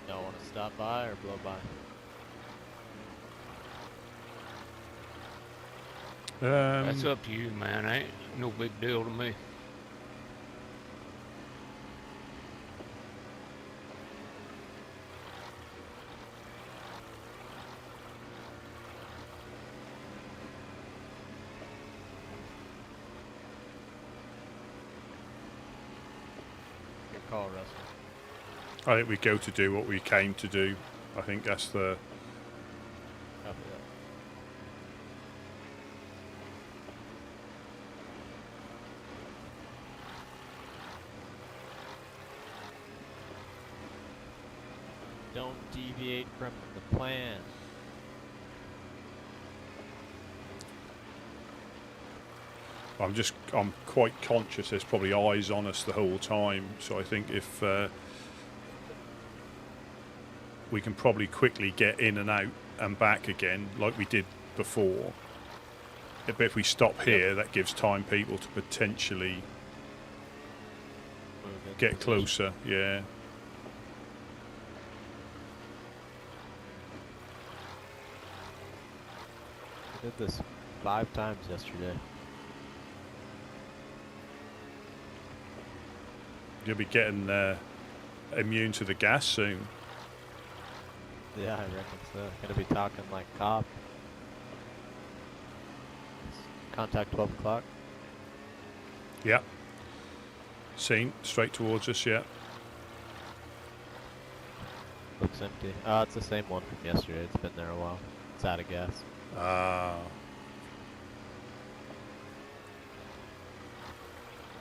F: Y'all want to stop by or blow by?
B: That's up to you, man. Ain't no big deal to me.
F: Good call, Russell.
A: I think we go to do what we came to do. I think that's the...
F: Copy that. Don't deviate from the plan.
A: I'm quite conscious there's probably eyes on us the whole time, so I think if we can probably quickly get in and out and back again like we did before. But if we stop here, that gives time people to potentially
F: Move in
A: get
F: position.
A: closer. Yeah.
F: I did this 5 times yesterday.
A: You'll be getting immune to the gas soon.
F: Yeah, I reckon so. Gonna be talking like cop. Contact 12 o'clock.
A: Yeah. Seen straight towards us. Yeah.
F: Looks empty. It's the same one from yesterday. It's been there a while. It's out of gas.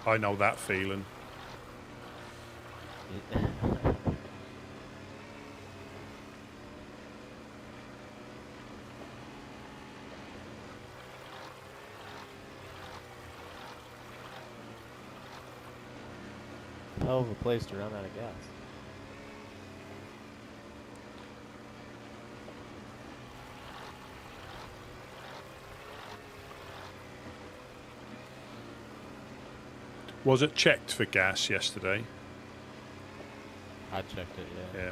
A: I know that feeling.
F: Hell of a place to run out of gas.
A: Was it checked for gas yesterday?
F: I checked it, yeah.
A: Yeah.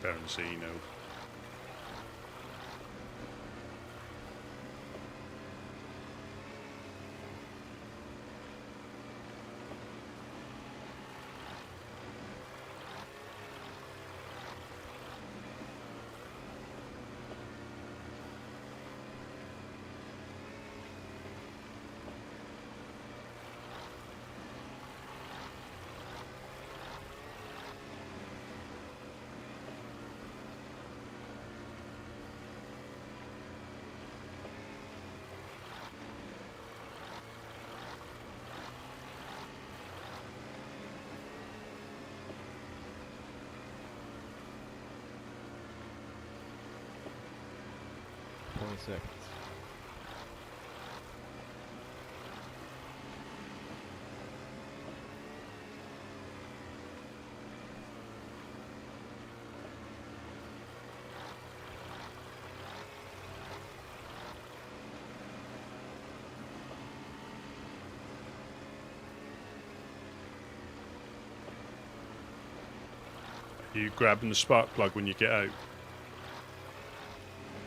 A: Bernzino.
F: 20 seconds.
A: Are you grabbing the spark plug when you get out?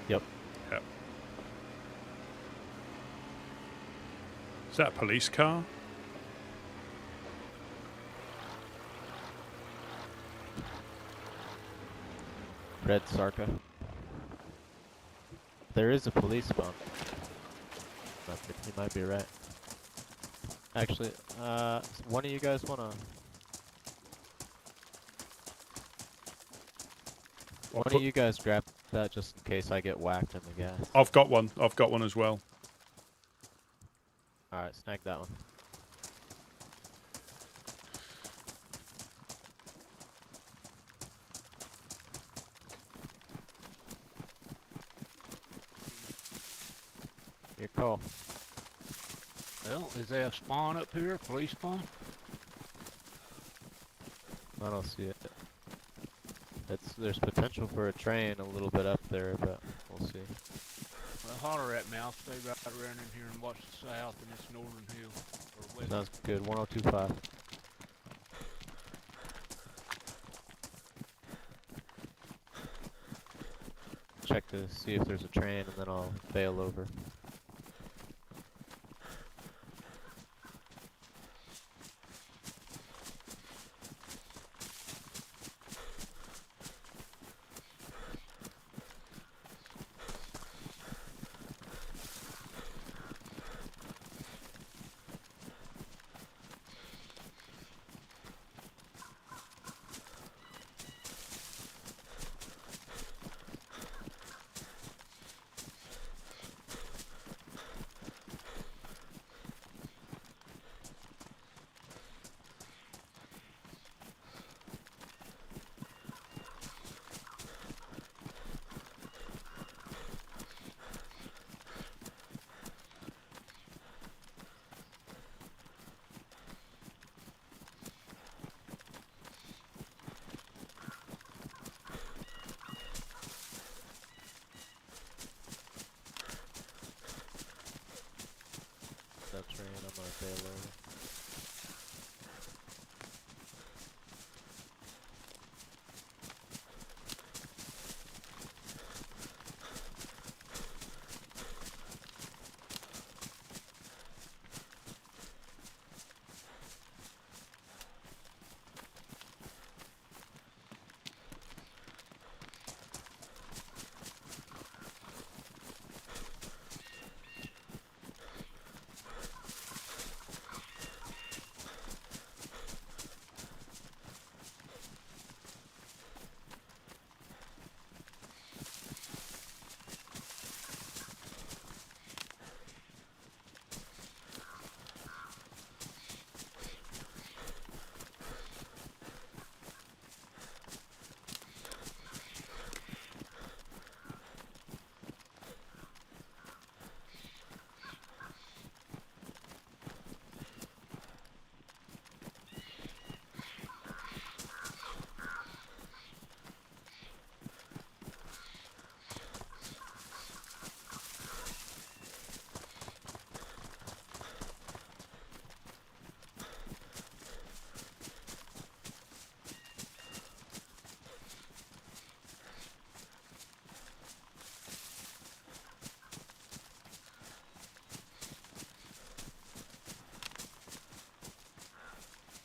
F: Yep.
A: Yep. Is that a police car?
F: Red Sarka. There is a police spawn. You might be right. Actually, one of you guys wanna... One of you guys grab that just in case I get whacked in the gas.
A: I've got one. I've got one as well.
F: Alright, snag that one. Your call.
B: Well, is there a spawn up here? Police spawn?
F: I don't see it. There's potential for a train a little bit up there, but we'll see.
B: Well, holler at me. I'll stay right around in here and watch the south and this northern hill. Or west.
F: Sounds good. 1025. Check to see if there's a train, and then I'll bail over. That train, I'm gonna bail over.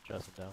F: Dressing down.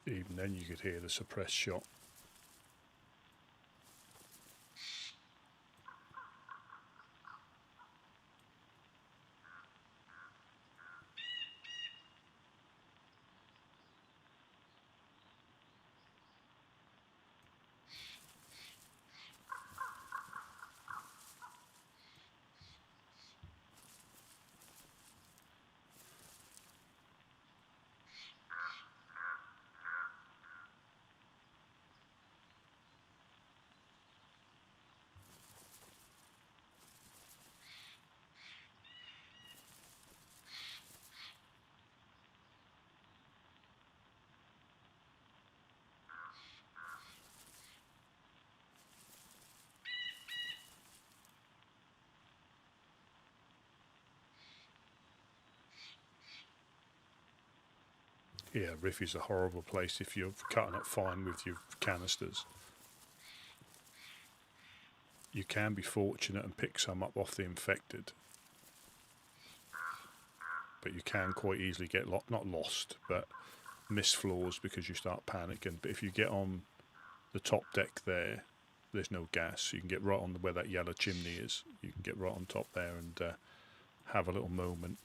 A: Even then you could hear the suppressed shot. Yeah, Riff is a horrible place if you're cutting it fine with your canisters. You can be fortunate and pick some up off the infected, but you can quite easily get not lost, but miss floors because you start panicking. But if you get on the top deck there's no gas. You can get right on where that yellow chimney is. You can get right on top there and have a little moment.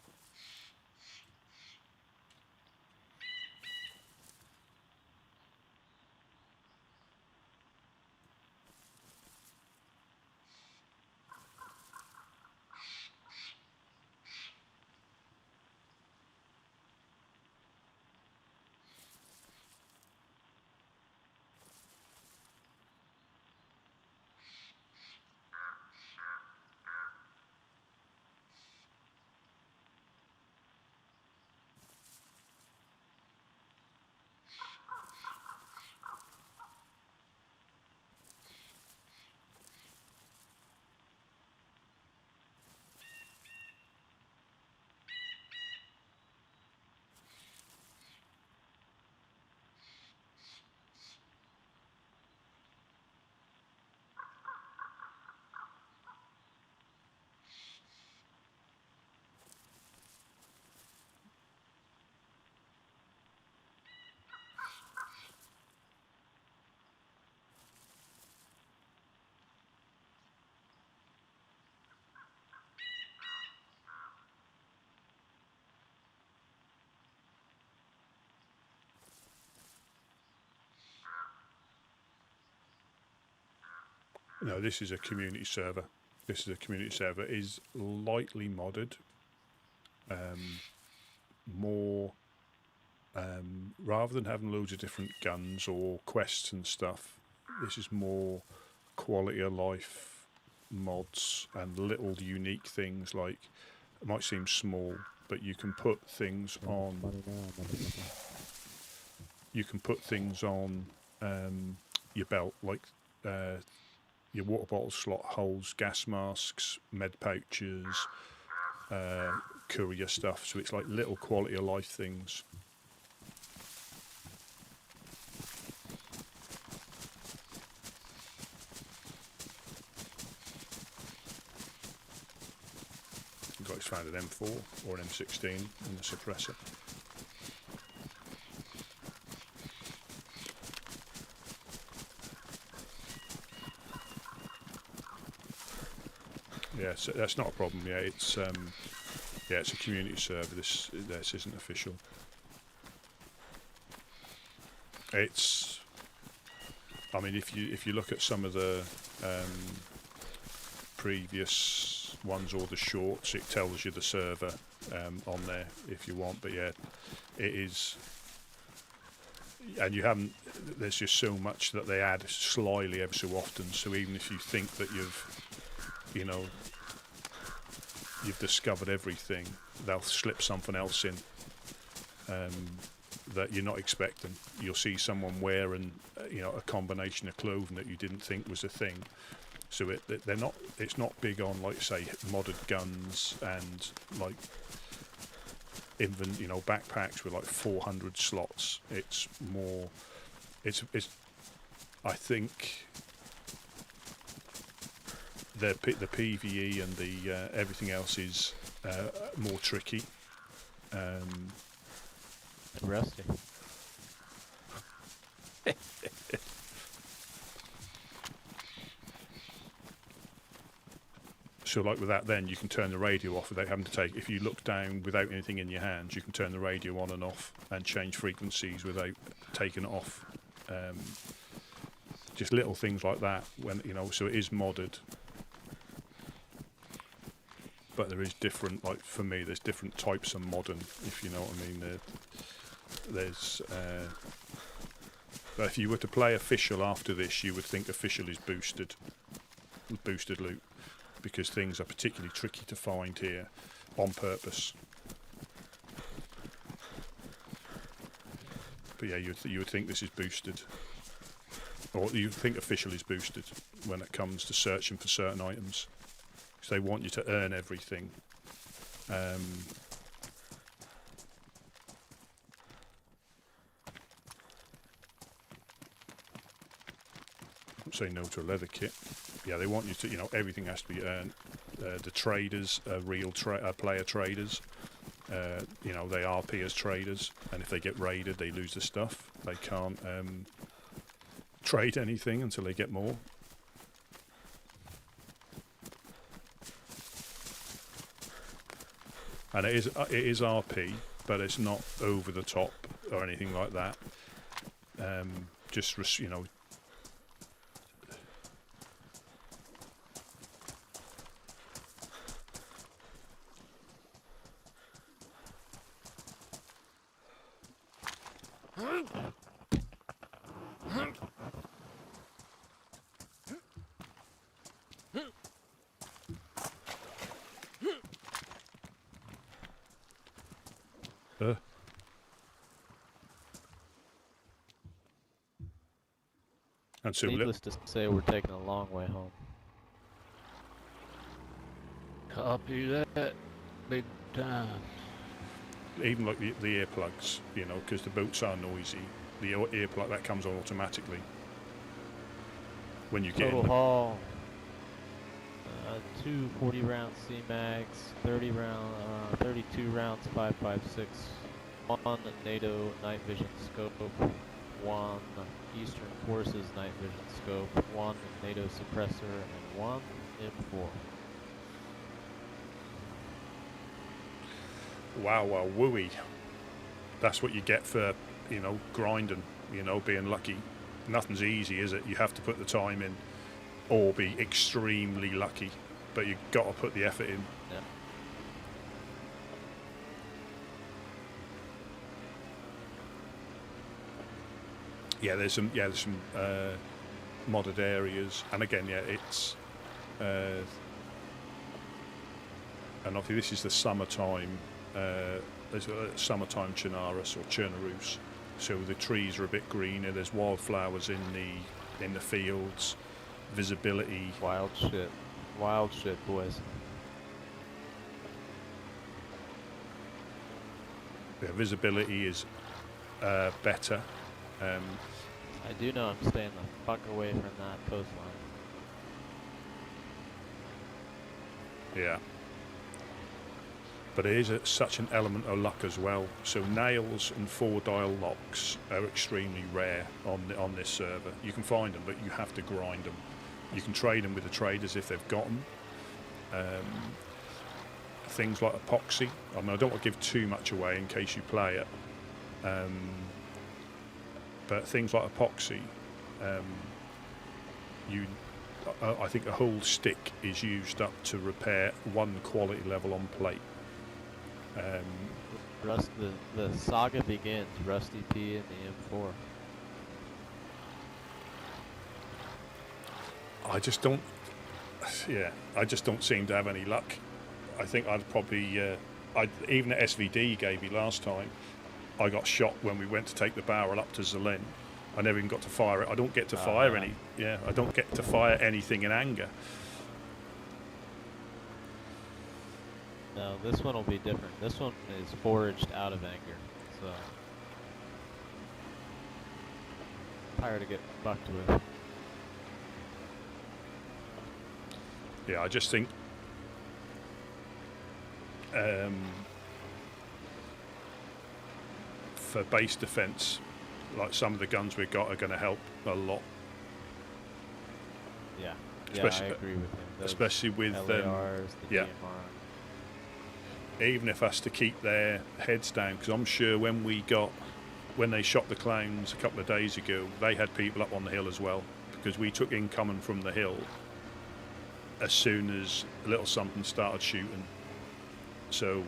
A: No, this is a community server. This is a community server. It is lightly modded. More rather than having loads of different guns or quests and stuff, this is more quality of life mods and little unique things. Like, it might seem small, but you can put things on. You can put things on your belt, like your water bottle slot holes, gas masks, med pouches, courier stuff. So it's like little quality of life things. Guys found an M4 or an M16 in the suppressor. Yeah, so that's not a problem. Yeah, it's a community server. This isn't official. It's, I mean, if you look at some of the previous ones or the shorts, it tells you the server on there if you want. But yeah, it is, and you haven't. There's just so much that they add slyly every so often. So even if you think that you've discovered everything, they'll slip something else in that you're not expecting. You'll see someone wearing a combination of clothing that you didn't think was a thing. So it's not big on, like, say, modded guns and like backpacks with like 400 slots. It's more, it's I think the PvE and the everything else is more tricky.
F: Rusty.
A: So like with that, then you can turn the radio off without having to take. If you look down without anything in your hands, you can turn the radio on and off and change frequencies without taking it off. Just little things like that. When so it is modded, but there is different. Like for me, there's different types of modding. If you know what I mean. There's. But if you were to play official after this, you would think official is boosted loot. Because things are particularly tricky to find here on purpose. But yeah, you would think this is boosted. Or you think official is boosted when it comes to searching for certain items. Because they want you to earn everything. Say no to a leather kit. Yeah, they want you to, everything has to be earned. The traders are real player traders. They RP as traders, and if they get raided, they lose the stuff. They can't trade anything until they get more. And it is RP, but it's not over the top or anything like that. Just and so
F: Needless to say, we're taking a long way home.
B: Copy that, big time.
A: even like the earplugs, because the boots are noisy. The earplug that comes on automatically when you get
F: Total
A: in
F: haul: 2 40-round C-Mags, 32 rounds 5.56, 1 NATO night vision scope, 1 Eastern Forces night vision scope, 1 NATO suppressor, and 1 M4.
A: Wow, wooey. That's what you get for, grinding, being lucky. Nothing's easy, is it? You have to put the time in or be extremely lucky, but you've got to put the effort in.
F: Yeah.
A: Yeah, there's some modded areas, and again, it's and obviously this is the summertime. There's a summertime Chernarus or Chernarus, so the trees are a bit greener. There's wildflowers in the fields. Visibility.
F: Wild shit, boys.
A: Yeah, visibility is better.
F: I do know I'm staying the fuck away from that coastline.
A: Yeah. But it is such an element of luck as well. So nails and 4-dial locks are extremely rare on this server. You can find them, but you have to grind them. You can trade them with the traders if they've got them. Things like epoxy. I mean, I don't want to give too much away in case you play it. But things like epoxy, I think a whole stick is used up to repair 1 quality level on plate.
F: The saga begins. Rusty P and the M4.
A: I just don't seem to have any luck. I think I'd probably, even the SVD you gave me last time, I got shot when we went to take the barrel up to Zelen. I never even got to fire it. I don't get to fire I don't get to fire anything in anger.
F: No, this one will be different. This one is forged out of anger, so tired to get fucked with.
A: Yeah, I just think for base defense, like some of the guns we've got are going to help a lot.
F: Yeah,
A: Especially-
F: I agree with him. Those
A: especially with
F: LARs, the
A: yeah.
F: DMR.
A: even if us to keep their heads down, because I'm sure when they shot the clowns a couple of days ago, they had people up on the hill as well, because we took incoming from the hill as soon as a little something started shooting. So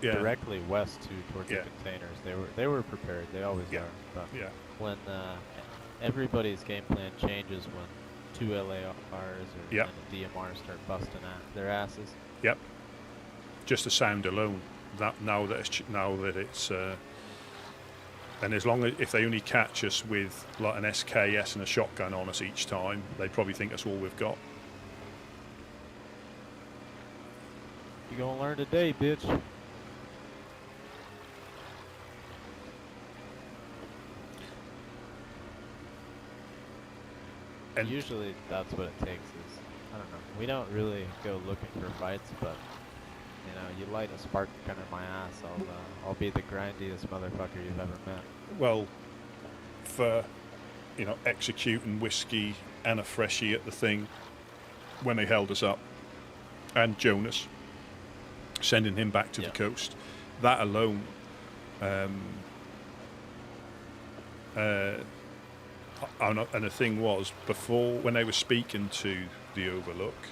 F: directly west towards
A: Yeah.
F: the containers. They were prepared. They always
A: Yeah.
F: are. But
A: yeah,
F: when everybody's game plan changes when 2 LARs or
A: Yeah.
F: and a DMR start busting at their asses.
A: yep. Just the sound alone. Now that it's and as long as if they only catch us with like an SKS and a shotgun on us each time, they probably think that's all we've got.
F: You gonna learn today, bitch.
A: And
F: Usually that's what it takes is, I don't know, we don't really go looking for fights, but, you know, you light a spark under my ass, I'll be the grindiest motherfucker you've ever met.
A: well, for executing whiskey and a freshie at the thing when they held us up, and Jonas sending him back to the
F: Yeah.
A: coast, that alone. And the thing was, before when they were speaking to the Overlook,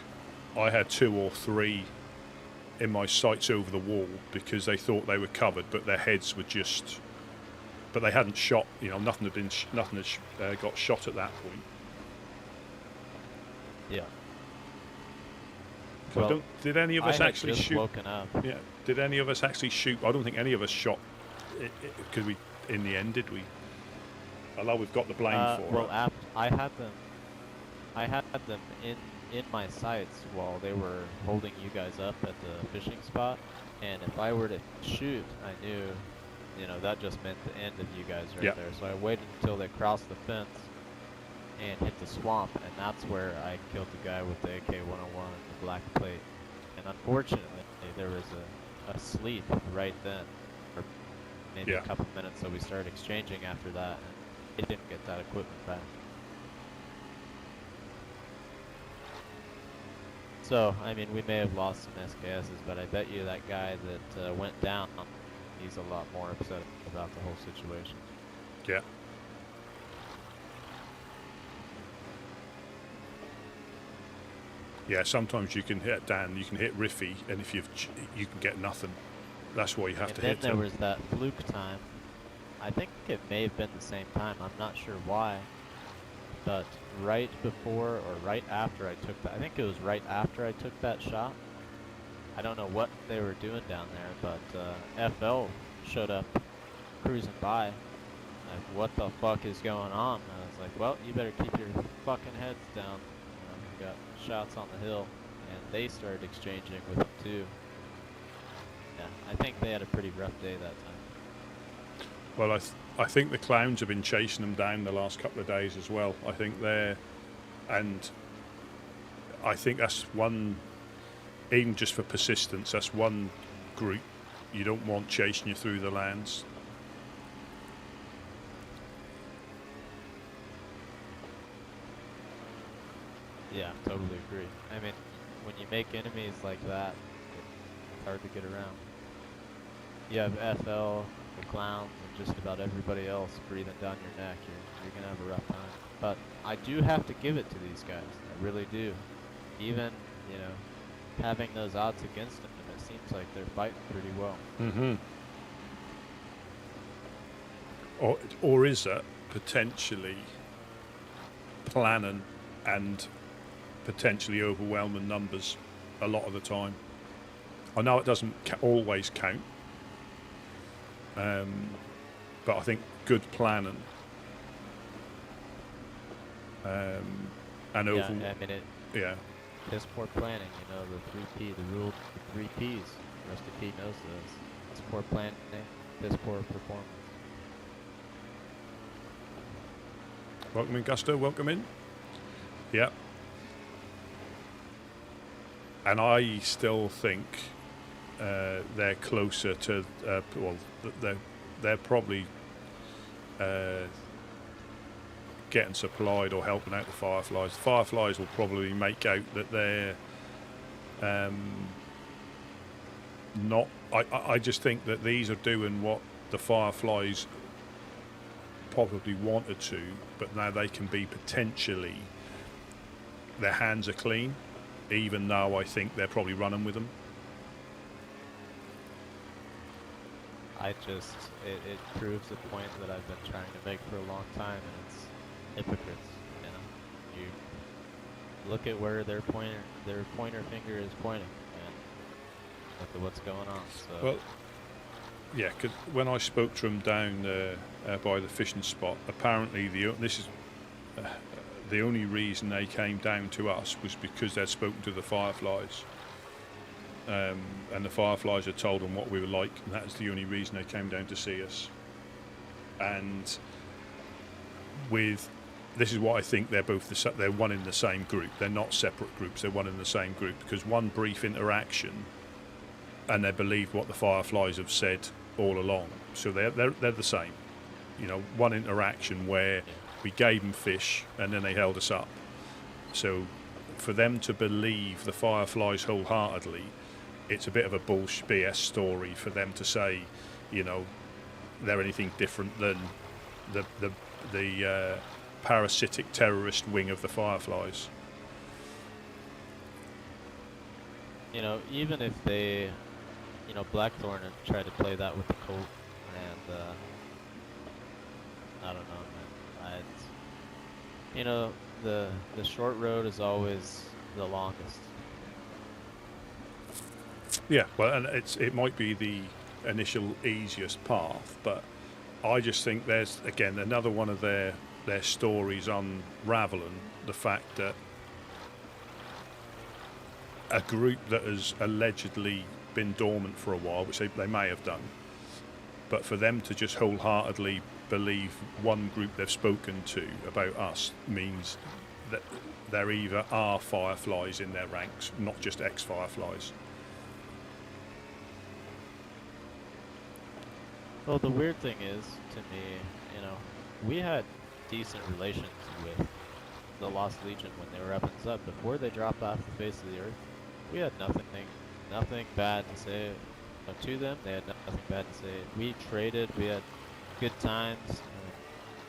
A: I had 2 or 3 in my sights over the wall because they thought they were covered, but their heads were just. But they hadn't shot. Nothing had got shot at that point.
F: Yeah.
A: So
F: Well,
A: did any of us
F: I had
A: actually
F: just
A: shoot?
F: woken up.
A: Yeah. Did any of us actually shoot? I don't think any of us shot. Because we, in the end, did we? Although we've got the blame for
F: Well,
A: it.
F: I had them in my sights while they were holding you guys up at the fishing spot, and if I were to shoot, I knew, that just meant the end of you guys right
A: Yeah.
F: there. So I waited until they crossed the fence and hit the swamp, and that's where I killed the guy with the AK-101 and the black plate. And unfortunately, there was a sleep right then, or maybe
A: Yeah.
F: a couple minutes, so we started exchanging after that, and it didn't get that equipment back. So, I mean, we may have lost some SKSs, but I bet you that guy that went down, he's a lot more upset about the whole situation.
A: Yeah. Yeah. Sometimes you can hit Dan, you can hit Riffy, and if you can get nothing. That's why you have
F: And
A: to
F: then
A: hit
F: there
A: him.
F: was that fluke time. I think it may have been the same time. I'm not sure why. But right before or right after I took that, I think it was right after I took that shot. I don't know what they were doing down there, but FL showed up cruising by. Like, what the fuck is going on? And I was like, well, you better keep your fucking heads down. We got shots on the hill, and they started exchanging with them too. Yeah, I think they had a pretty rough day that time.
A: Well, I think the clowns have been chasing them down the last couple of days as well. I think and I think that's one, even just for persistence, that's one group you don't want chasing you through the lands.
F: Yeah, totally agree. I mean, when you make enemies like that, it's hard to get around. You have FL, the clowns, and just about everybody else breathing down your neck. You're gonna have a rough time. But I do have to give it to these guys. I really do. Even, having those odds against them, it seems like they're fighting pretty well.
A: Mm-hmm. Or is it potentially planning and potentially overwhelming numbers a lot of the time? I know it doesn't always count, but I think good planning and
F: Yeah,
A: over,
F: I mean,
A: yeah,
F: piss poor planning, the 3P, the rule, the 3 Ps. Rusty P knows this. Piss poor planning, piss poor performance.
A: welcome in, Gusto. Welcome in. Yeah. And I still think they're closer to. They're probably getting supplied or helping out the Fireflies. The Fireflies will probably make out that they're not. I just think that these are doing what the Fireflies probably wanted to, but now they can be potentially, their hands are clean, even though I think they're probably running with them.
F: It proves a point that I've been trying to make for a long time, and it's hypocrites. You know, you look at where their pointer finger is pointing, and look at what's going on. So.
A: Well, yeah, because when I spoke to them down by the fishing spot, apparently the only reason they came down to us was because they'd spoken to the Fireflies. And the Fireflies had told them what we were like, and that was the only reason they came down to see us. And this is what I think, they're one in the same group. They're not separate groups, they're one in the same group, because one brief interaction and they believed what the Fireflies have said all along. So they're the same. You know, one interaction where we gave them fish and then they held us up. So for them to believe the Fireflies wholeheartedly, it's a bit of a bullshit BS story for them to say, you know, they're anything different than the parasitic terrorist wing of the Fireflies.
F: You know, even if they, you know, Blackthorn and try to play that with the Colt, and I don't know, man. You know, the short road is always the longest.
A: Yeah, well, and it might be the initial easiest path, but I just think there's, again, another one of their stories unraveling the fact that a group that has allegedly been dormant for a while, which they may have done, but for them to just wholeheartedly believe one group they've spoken to about us means that there either are Fireflies in their ranks, not just ex-Fireflies.
F: Well, the weird thing is, to me, you know, we had decent relations with the Lost Legion when they were weapons up. Before they dropped off the face of the earth, we had nothing bad to say to them. They had nothing bad to say. We traded, we had good times.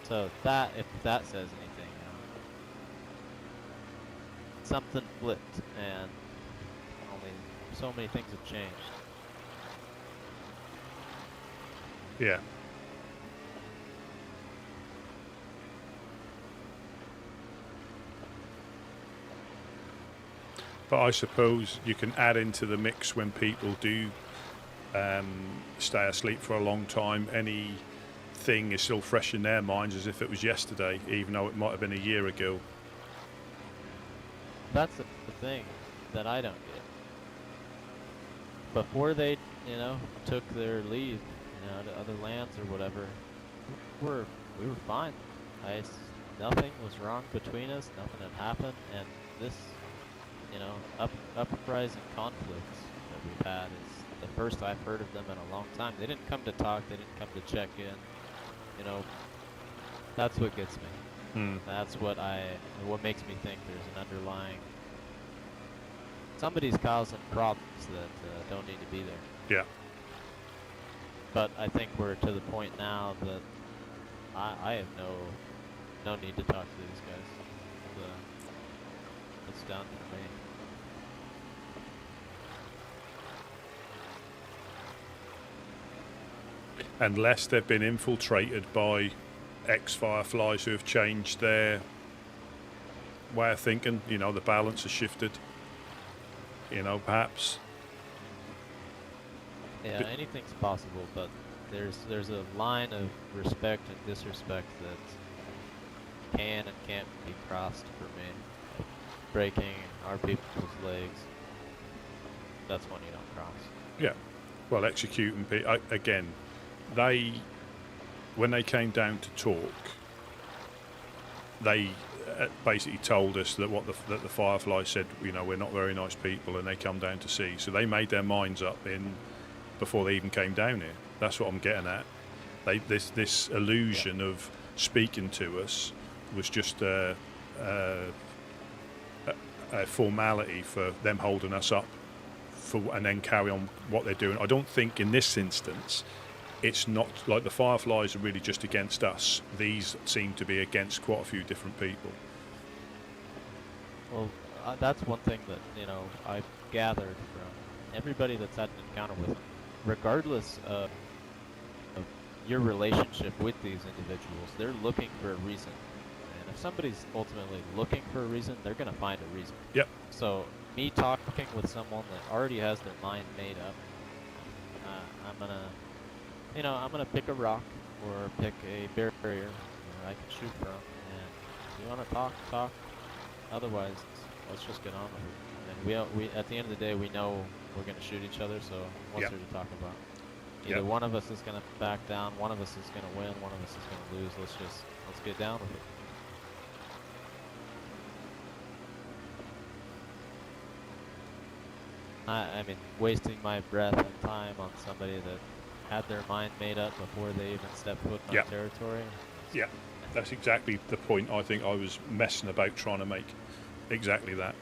F: So that, if that says anything, you know, something flipped, and only so many things have changed.
A: Yeah. But I suppose you can add into the mix when people do stay asleep for a long time. Anything is still fresh in their minds as if it was yesterday, even though it might have been a year ago.
F: That's the thing that I don't get. Before they, you know, took their leave, you know, to other lands or whatever, we were fine. Nothing was wrong between us. Nothing had happened, and this, you know, uprising conflicts that we've had is the first I've heard of them in a long time. They didn't come to talk. They didn't come to check in. You know, that's what gets me. That's what makes me think there's an underlying, somebody's causing problems that don't need to be there.
A: Yeah.
F: But I think we're to the point now that I have no need to talk to these guys. It's done for me.
A: Unless they've been infiltrated by ex-Fireflies who have changed their way of thinking, you know, the balance has shifted. You know, perhaps.
F: Yeah, anything's possible, but there's a line of respect and disrespect that can and can't be crossed for me. Breaking our people's legs, that's one you don't cross.
A: Yeah. Well, executing people, again, when they came down to talk, they basically told us that that the Fireflies said, you know, we're not very nice people, and they come down to see. So they made their minds up before they even came down here. That's what I'm getting at. This illusion of speaking to us was just a formality for them holding us up, and then carry on what they're doing. I don't think in this instance it's not like the Fireflies are really just against us. These seem to be against quite a few different people.
F: Well, that's one thing that, you know, I've gathered from everybody that's had an encounter with them. Regardless of your relationship with these individuals, they're looking for a reason. And if somebody's ultimately looking for a reason, they're going to find a reason.
A: Yep.
F: So, me talking with someone that already has their mind made up, I'm going to pick a rock or pick a barrier where I can shoot from. And if you want to talk. Otherwise, let's just get on with it. And we at the end of the day, we know we're going to shoot each other, so what's there to talk about? Either one of us is going to back down, one of us is going to win, one of us is going to lose. Let's get down with it. I mean, wasting my breath and time on somebody that had their mind made up before they even stepped foot in our territory.
A: Yeah, that's exactly the point. I think I was messing about trying to make exactly that.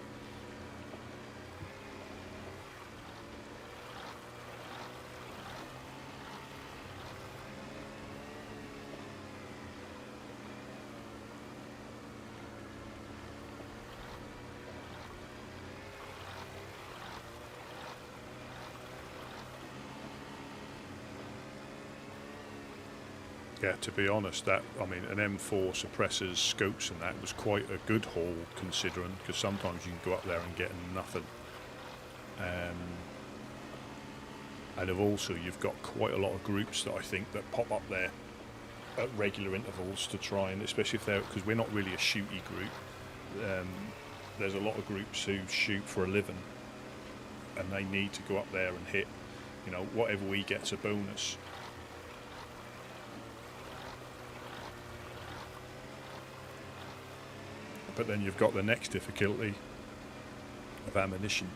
A: Yeah, to be honest, an M4 suppressors, scopes and that was quite a good haul considering, because sometimes you can go up there and get nothing. And also you've got quite a lot of groups that I think that pop up there at regular intervals to try and, especially if they're, because we're not really a shooty group, there's a lot of groups who shoot for a living and they need to go up there and hit, you know, whatever we get's a bonus. But then you've got the next difficulty of ammunition.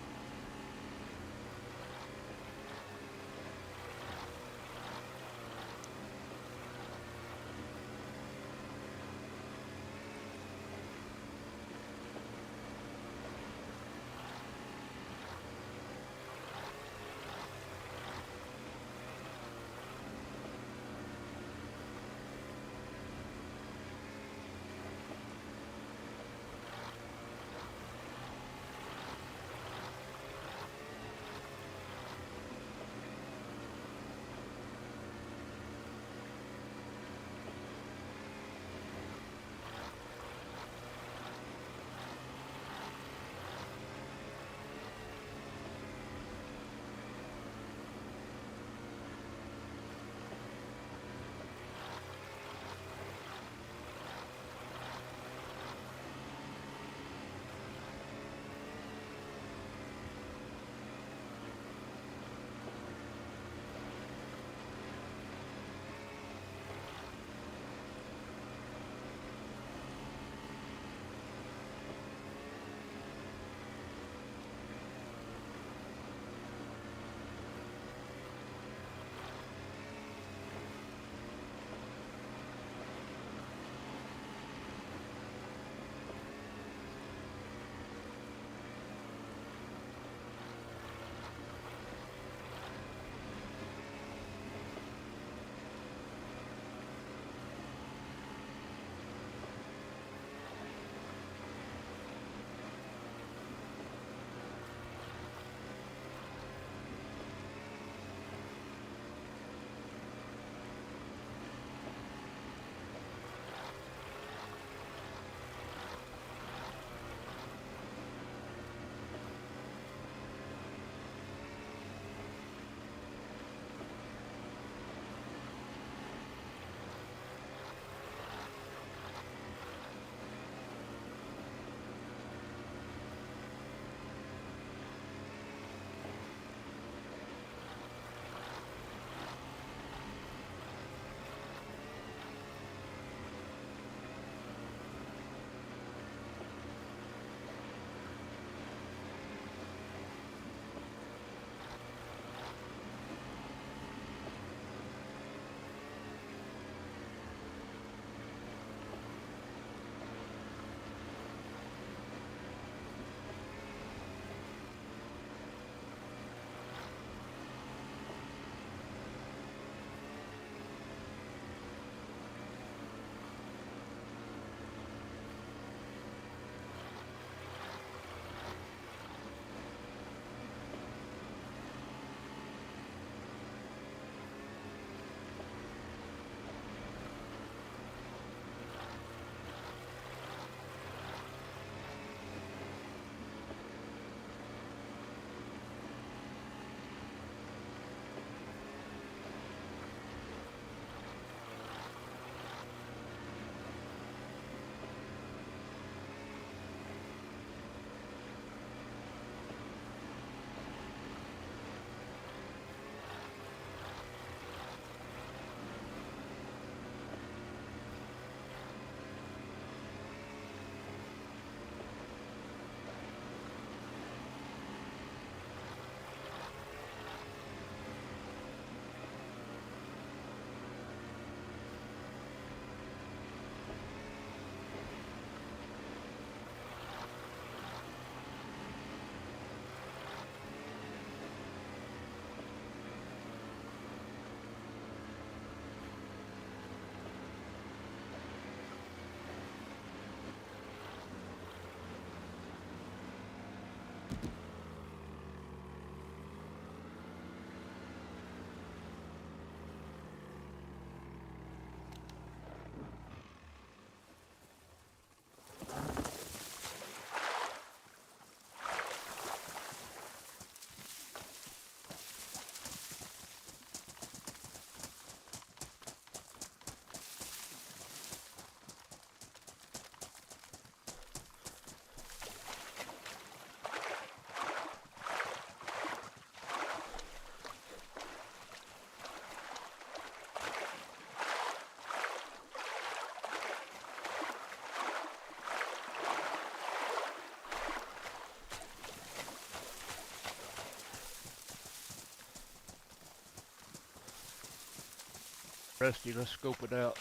B: Rusty, let's scope it out.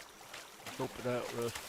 B: Scope it out, Rusty.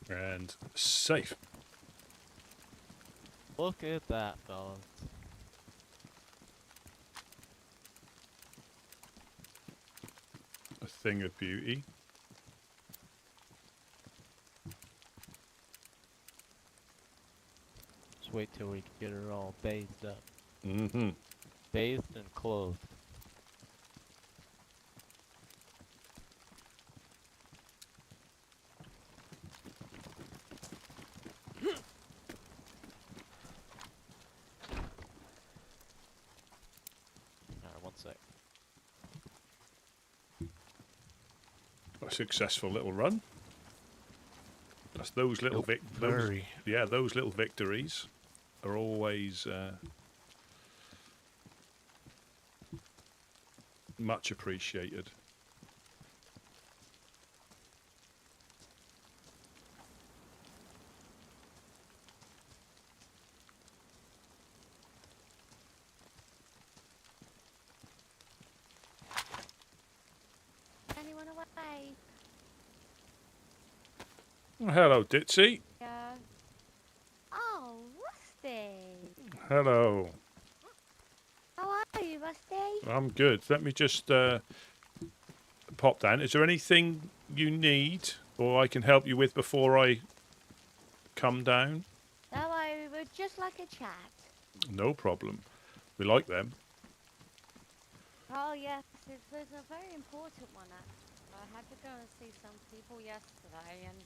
A: And safe.
F: Look at that, fellas.
A: A thing of beauty.
F: Just wait till we get her all bathed up.
A: Mm-hmm.
F: Bathed and clothed. Alright, one sec.
A: A successful little run. That's those little those little victories are always much appreciated.
G: Anyone away?
A: Oh, hello, Ditzy.
G: Yeah. Oh, Rusty.
A: Hello.
G: How are you, Rusty?
A: I'm good. Let me just pop down. Is there anything you need or I can help you with before I come down?
G: No, I would just like a chat.
A: No problem. We like them.
G: Oh, yes, it was a very important one, actually. I had to go and see some people yesterday, and,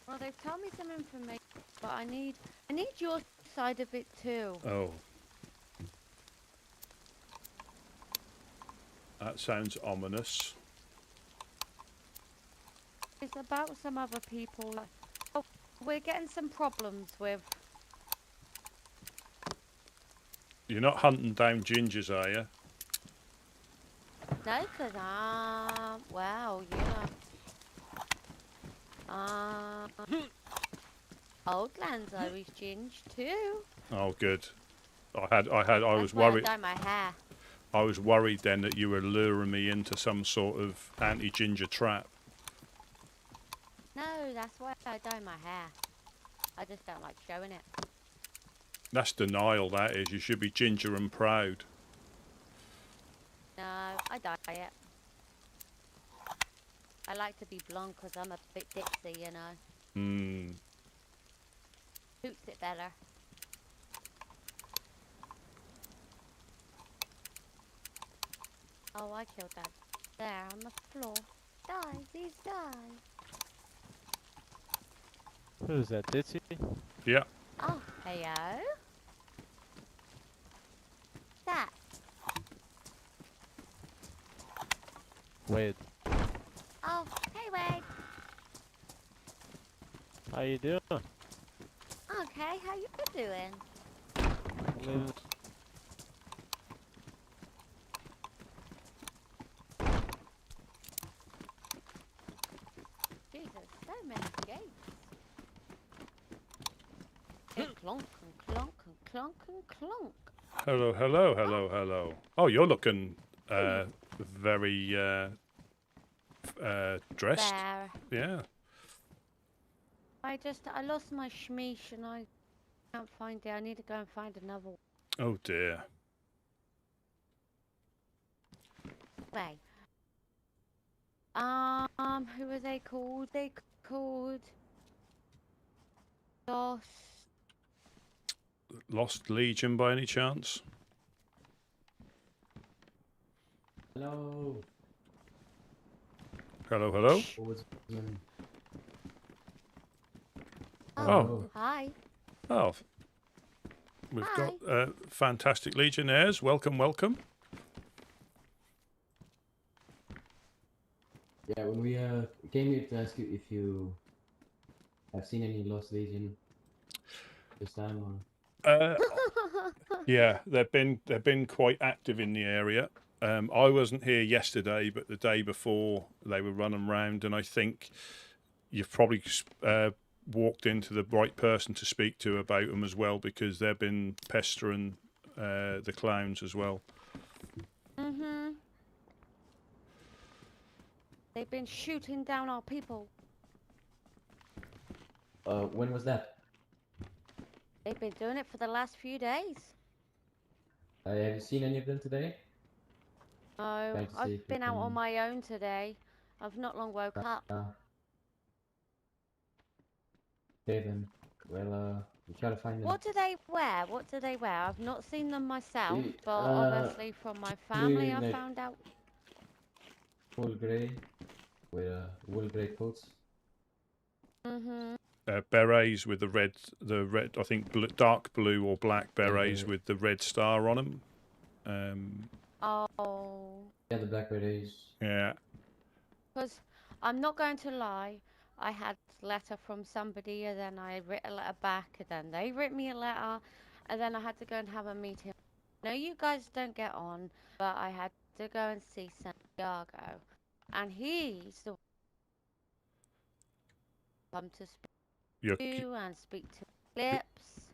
G: well, they've told me some information, but I need your side of it, too.
A: Oh. That sounds ominous.
G: It's about some other people. Oh, we're getting some problems with.
A: You're not hunting down gingers, are you?
G: No, because well, Old Land's Irish Ginge, too.
A: Oh, good. I was
G: That's why
A: worried.
G: I dye my hair.
A: I was worried then that you were luring me into some sort of anti-ginger trap.
G: No, that's why I dye my hair. I just don't like showing it.
A: That's denial, that is. You should be ginger and proud.
G: No, I dye it. I like to be blonde because I'm a bit ditzy, you know.
A: Hmm.
G: Suits it better. Oh, I killed that there on the floor. Die, please die.
F: Who's that, Ditzy?
A: Yeah.
G: Oh, heyo. That.
F: Wade.
G: Oh, hey, Wade.
F: How you doing?
G: Okay, how you doing?
F: Living.
G: Jesus, so many gates. And clonk and clonk and clonk and clonk.
A: Hello, hello, hello, hello. Oh, you're looking very dressed.
G: There.
A: Yeah.
G: I lost my shmeesh and I can't find it. I need to go and find another one.
A: Oh dear.
G: Way. Who are they called? They called
A: Lost Legion by any chance?
H: Hello.
A: Hello, hello.
H: Woodsmen.
A: Oh.
G: Hi.
A: Oh. We've
G: Hi.
A: got fantastic Legionnaires. Welcome, welcome.
H: Yeah, when we came here to ask you if you have seen any Lost Legion this time, or
A: Yeah, they've been quite active in the area. I wasn't here yesterday, but the day before they were running around, and I think you've probably walked into the right person to speak to about them as well, because they've been pestering the clowns as well.
G: Mm-hmm. They've been shooting down our people.
H: When was that?
G: They've been doing it for the last few days.
H: Have you seen any of them today?
G: Oh,
H: Trying to see if
G: I've
H: we
G: been out on
H: can-
G: my own today. I've not long woke up.
H: Okay then. Well, we try to find them.
G: What do they wear? What do they wear? I've not seen them myself,
H: Eh,
G: but obviously from my family I
H: like-
G: found out.
H: Wool grey with wool grey coats.
G: Mhm.
A: Berets with the red, I think dark blue or black berets with the red star on them.
G: Oh.
H: Yeah, the black berets.
A: Yeah.
G: Because I'm not going to lie, I had a letter from somebody, and then I wrote a letter back, and then they wrote me a letter, and then I had to go and have a meeting. No, you guys don't get on, but I had to go and see Santiago, and he's the one come to speak to you and speak to Lips.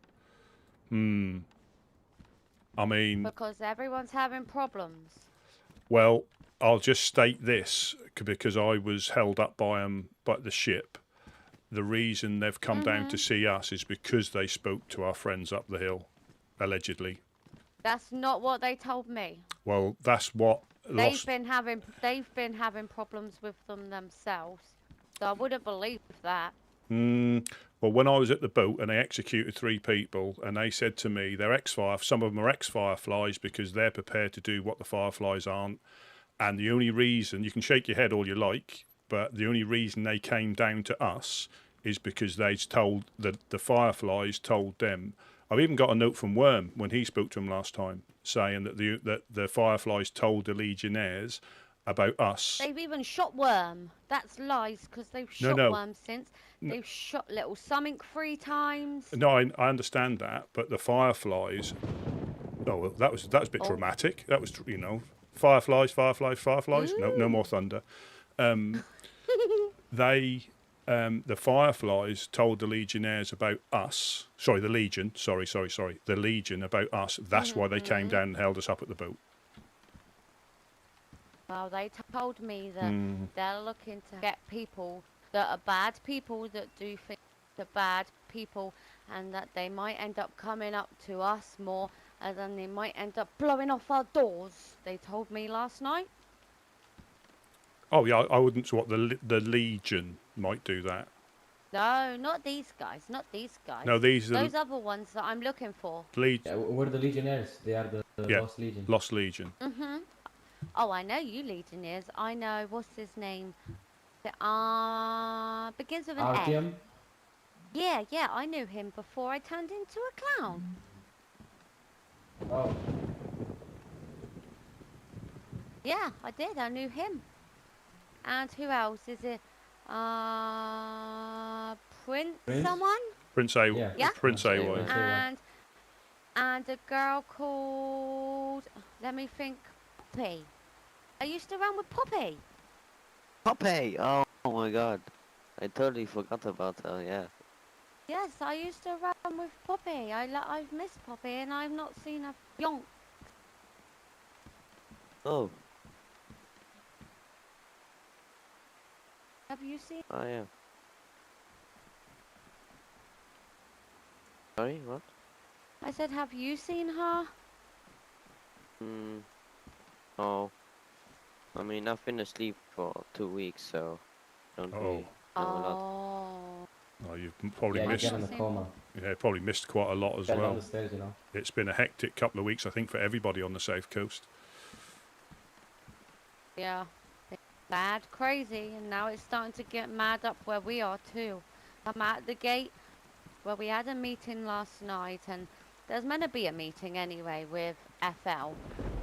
A: I mean,
G: because everyone's having problems.
A: Well, I'll just state this because I was held up by them by the ship. The reason they've come down to see us is because they spoke to our friends up the hill, allegedly.
G: That's not what they told me.
A: Well, that's what
G: They've been having problems with them themselves, so I wouldn't believe that.
A: Well, when I was at the boat and they executed 3 people, and they said to me, they're some of them are ex-Fireflies because they're prepared to do what the Fireflies aren't. And the only reason, you can shake your head all you like, but the only reason they came down to us is because the Fireflies told them. I've even got a note from Worm when he spoke to him last time, saying that the Fireflies told the Legionnaires about us.
G: They've even shot Worm. That's lies, because they've shot Worm since. They've shot Little Summink 3 times.
A: No, I understand that, but the Fireflies. Oh, well, that was a bit dramatic. That was, Fireflies. No more thunder. The Fireflies told the Legionnaires about us. Sorry, the Legion. Sorry. The Legion about us. That's why they came down and held us up at the boat.
G: Well, they told me that they're looking to get people that are bad people that do things to bad people, and that they might end up coming up to us more, and then they might end up blowing off our doors. They told me last night.
A: Oh yeah, I wouldn't. What the Legion might do that.
G: No, not these guys. Not these guys.
A: No, these are
G: those other ones that I'm looking for.
H: Yeah, what are the Legionnaires? They are the Lost Legion.
A: Lost Legion.
G: Oh, I know you Legionnaires. I know, what's his name? Begins with an
H: Artyom?
G: A. Yeah, I knew him before I turned into a clown.
H: Oh.
G: Yeah, I did. I knew him. And who else? Is it Prince? Someone?
A: Prince A.
G: Yeah.
A: Prince A.
G: And a girl called, let me think, Poppy. I used to run with Poppy.
I: Poppy! Oh my god. I totally forgot about her, yeah.
G: Yes, I used to run with Poppy. I've missed Poppy and I've not seen her yonk.
I: Oh.
G: Have you seen?
I: Oh yeah. Sorry, what?
G: I said, have you seen her?
I: Oh. I mean, I've been asleep for 2 weeks, so don't really know a lot.
A: Oh, you've probably missed.
H: In a coma.
A: Yeah, probably missed quite a lot as
H: Fell
A: well.
H: down the stairs,
A: It's been a hectic couple of weeks, I think, for everybody on the South Coast.
G: Yeah. Mad crazy, and now it's starting to get mad up where we are too. I'm at the gate where we had a meeting last night, and there's meant to be a meeting anyway with FL.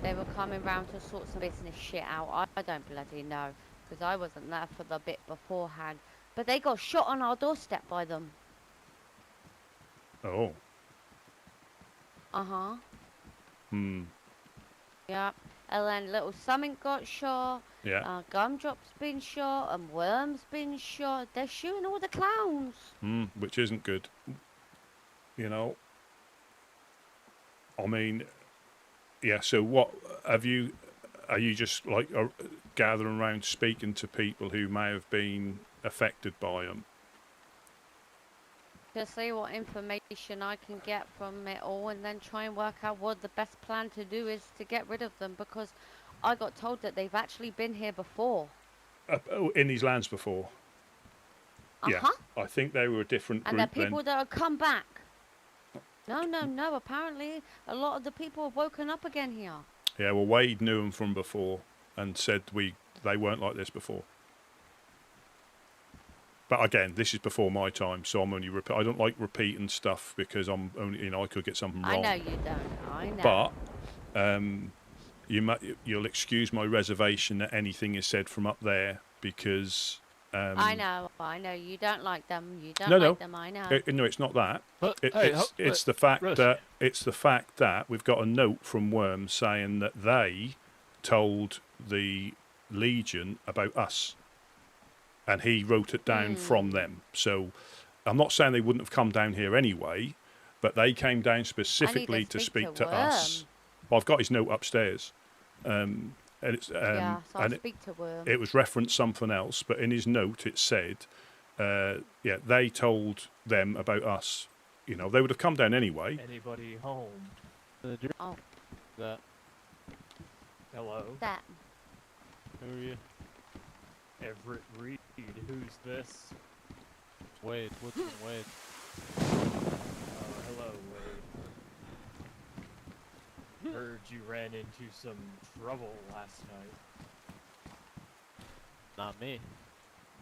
G: They were coming round to sort some business shit out. I don't bloody know, because I wasn't there for the bit beforehand. But they got shot on our doorstep by them.
A: Oh.
G: Uh-huh. Yeah. And then Little Summink got shot.
A: Yeah.
G: Gumdrop's been shot, and Worm's been shot. They're shooting all the clowns.
A: Which isn't good. I mean, yeah, so what are you just like gathering around speaking to people who may have been affected by them?
G: to see what information I can get from it all, and then try and work out what the best plan to do is to get rid of them, because I got told that they've actually been here before.
A: In these lands before. Yeah, I think they were a different
G: And
A: group
G: they're people
A: then.
G: that have come back. No. Apparently, a lot of the people have woken up again here.
A: Yeah, well, Wade knew them from before and said they weren't like this before. But again, this is before my time, so I'm only I don't like repeating stuff because I'm only I could get something wrong.
G: I know you don't. I know.
A: But you'll excuse my reservation that anything is said from up there because.
G: I know. You don't like them. You don't
A: No.
G: like them. I know.
A: No, it's not that.
B: But,
A: It's the fact that we've got a note from Worm saying that they told the Legion about us, and he wrote it down from them. So I'm not saying they wouldn't have come down here anyway, but they came down specifically to speak to us. Well, I've got his note upstairs. And it's,
G: yeah, so I'll
A: and
G: speak to Worm.
A: it was referenced something else, but in his note it said, they told them about us. You know, they would have come down anyway.
J: Anybody home?
G: Oh.
F: That.
J: Hello?
G: That.
F: Who are you?
J: Everett Reed, who's this?
F: Wade, Woodsman Wade.
J: Hello, Wade. Heard you ran into some trouble last night.
F: Not me.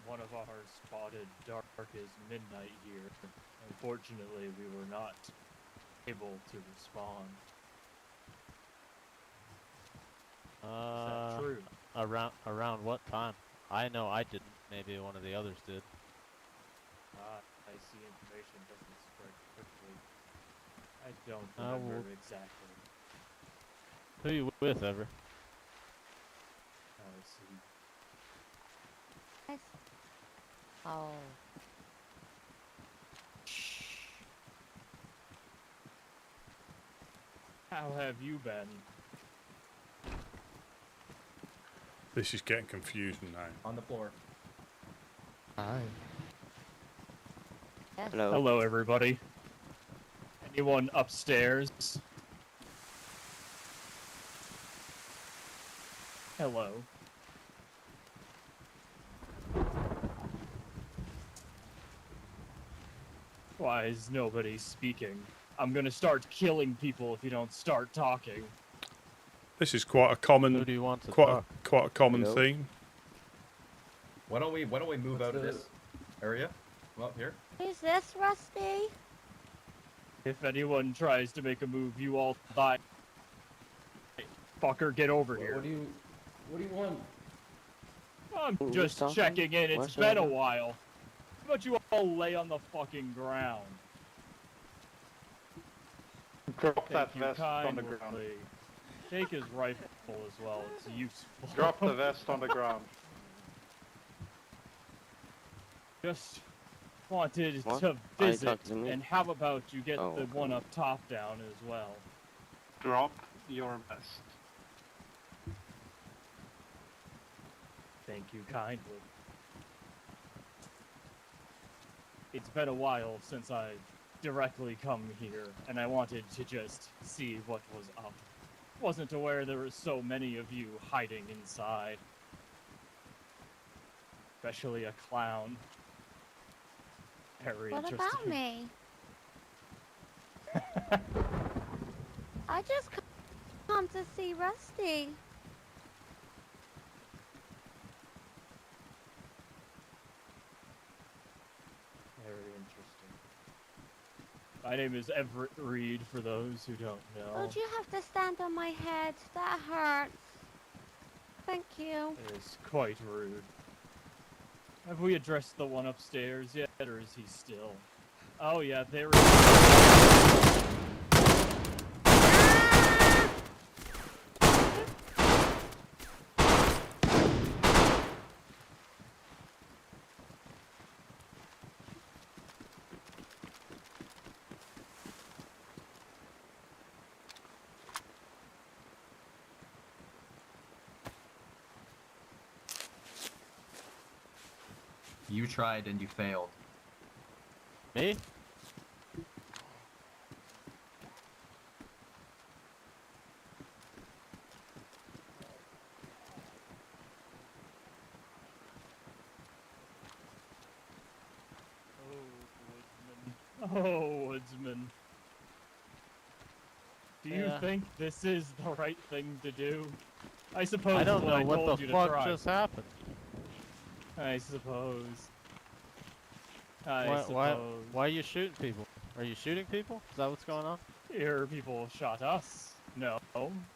J: One of ours spotted dark as midnight here. Unfortunately, we were not able to respond. Is that true?
F: Around what time? I know I didn't. Maybe one of the others did.
J: I see information doesn't spread quickly. I don't remember exactly.
F: Who are you with, Ever?
J: I see.
G: Yes. Oh.
J: How have you been?
A: This is getting confusing now.
K: On the floor.
F: Hi.
G: Yes.
I: Hello.
J: Hello, everybody. Anyone upstairs? Hello. Why is nobody speaking? I'm gonna start killing people if you don't start talking.
A: This is quite a common,
F: Who do you want to
A: quite
F: talk?
A: a common
I: Hello?
A: theme.
K: Why don't we move out of this area? Come up here.
G: Who's this, Rusty?
J: If anyone tries to make a move, you all die. Hey, fucker, get over here.
H: What do you want?
J: I'm
I: Who's
J: just
I: talking?
J: checking in. It's
I: What's
J: been a
I: over?
J: while. How about you all lay on the fucking ground?
L: Drop that
J: Thank you
L: vest on the ground.
J: kindly. Take his rifle as well. It's useful.
L: Drop the vest on the ground.
J: Just wanted
I: What?
J: to
I: Are you
J: visit,
I: talking to me?
J: and how about you get
I: Oh,
J: the
I: okay.
J: one up top down as well?
L: Drop your vest.
J: Thank you kindly. It's been a while since I've directly come here, and I wanted to just see what was up. Wasn't aware there were so many of you hiding inside. Especially a clown. Very
G: What
J: interesting.
G: about me? I just come to see Rusty.
J: Very interesting. My name is Everett Reed, for those who don't know.
G: Would you have to stand on my head? That hurts. Thank you.
J: It is quite rude. Have we addressed the one upstairs yet, or is he still? Oh yeah, there he is.
K: You tried and you failed.
F: Me?
J: Oh, Woodsman. Do you think this is the right thing to do? I suppose
F: I don't know what the fuck
J: try.
F: just happened.
J: I suppose.
F: Why are you shooting people? Are you shooting people? Is that what's going on?
J: Here, people shot us. No.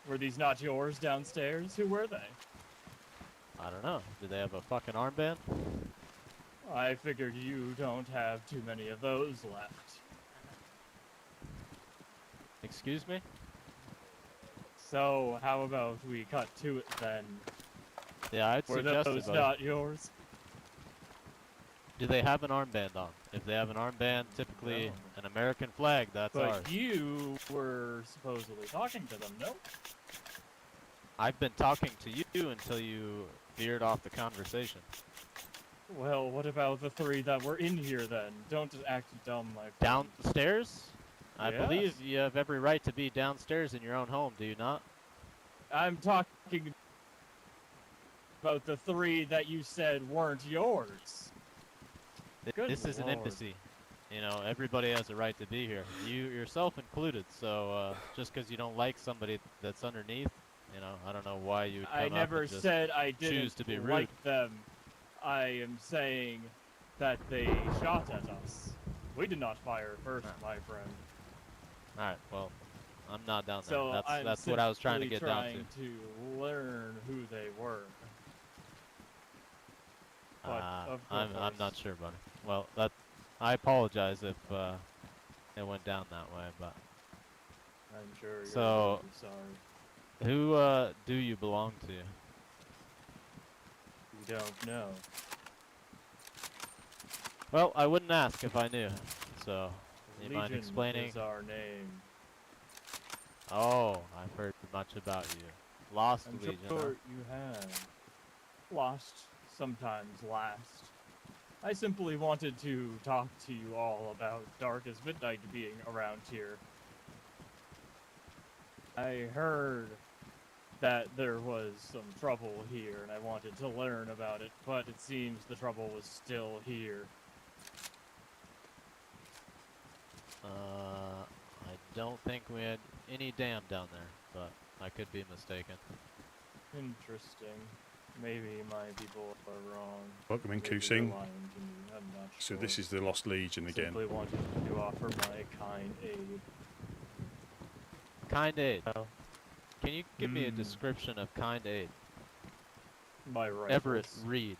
J: Were these not yours downstairs? Who were they?
F: I don't know. Do they have a fucking armband?
J: I figured you don't have too many of those left.
F: Excuse me?
J: So, how about we cut to it then?
F: Yeah, I'd suggest
J: Were those not yours?
F: Do they have an armband on? If they have an armband, typically an American flag, that's ours.
J: But you were supposedly talking to them, no?
F: I've been talking to you until you veered off the conversation.
J: Well, what about the 3 that were in here then? Don't act dumb, my friend.
F: Downstairs? I
J: Yes.
F: believe you have every right to be downstairs in your own home, do you not?
J: I'm talking about the 3 that you said weren't yours. Good
F: This is an
J: Lord.
F: embassy. You know, everybody has a right to be here. You yourself included, so just because you don't like somebody that's underneath, you know, I don't know why you would come
J: I
F: up
J: never
F: and just
J: said I
F: choose
J: didn't
F: to be rude.
J: like them. I am saying that they shot at us. We did not fire first, my friend.
F: Alright, well, I'm not down there.
J: So
F: That's what I was trying to
J: simply
F: get down to.
J: trying to learn who they were. But of
F: I'm
J: course.
F: not sure, buddy. Well, I apologize if it went down that way, but
J: I'm sure you're
F: so
J: really sorry.
F: who do you belong to?
J: You don't know.
F: Well, I wouldn't ask if I knew. So, you
J: Legion
F: mind explaining?
J: is our name.
F: Oh, I've heard much about you. Lost
J: I'm
F: Legion.
J: sure
F: huh?
J: you have. Lost, sometimes last. I simply wanted to talk to you all about Dark as Midnight being around here. I heard that there was some trouble here, and I wanted to learn about it, but it seems the trouble was still here.
F: I don't think we had any dam down there, but I could be mistaken.
J: Interesting. Maybe my people are wrong.
A: Welcome in,
J: Maybe they're
A: Kusing.
J: lying to me, I'm not
A: So
J: sure.
A: this is the Lost Legion again.
J: Simply wanted to offer my kind aid.
F: Kind aid. Can you give me a description of kind aid?
J: My rifles.
F: Everett Reed.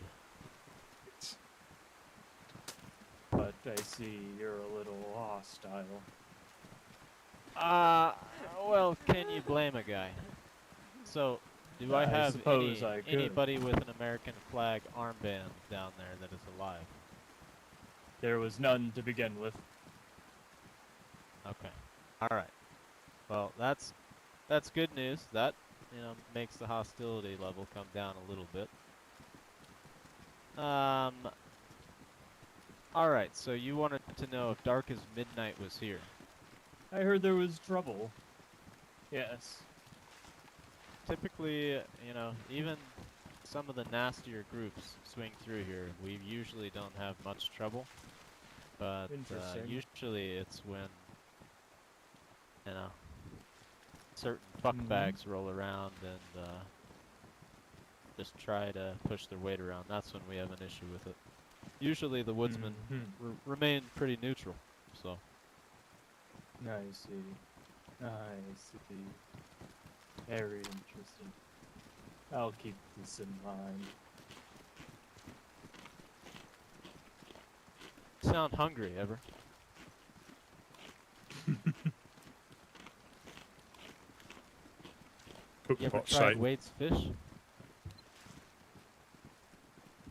J: But I see you're a little hostile.
F: Well, can you blame a guy? So, do I have
J: suppose I could.
F: anybody with an American flag armband down there that is alive?
J: There was none to begin with.
F: Okay. Alright. Well, that's good news. That, you know, makes the hostility level come down a little bit. Alright, so you wanted to know if Dark as Midnight was here.
J: I heard there was trouble. Yes.
F: Typically, you know, even some of the nastier groups swing through here. We usually don't have much trouble. But usually it's when, you know, certain fuckbags roll around and just try to push their weight around. That's when we have an issue with it. Usually the woodsmen remain pretty neutral, so.
J: I see. I see. Very interesting. I'll keep this in mind.
F: Sound hungry, ever?
A: Cook
F: You ever
A: pot
F: tried
A: site.
F: Wade's fish?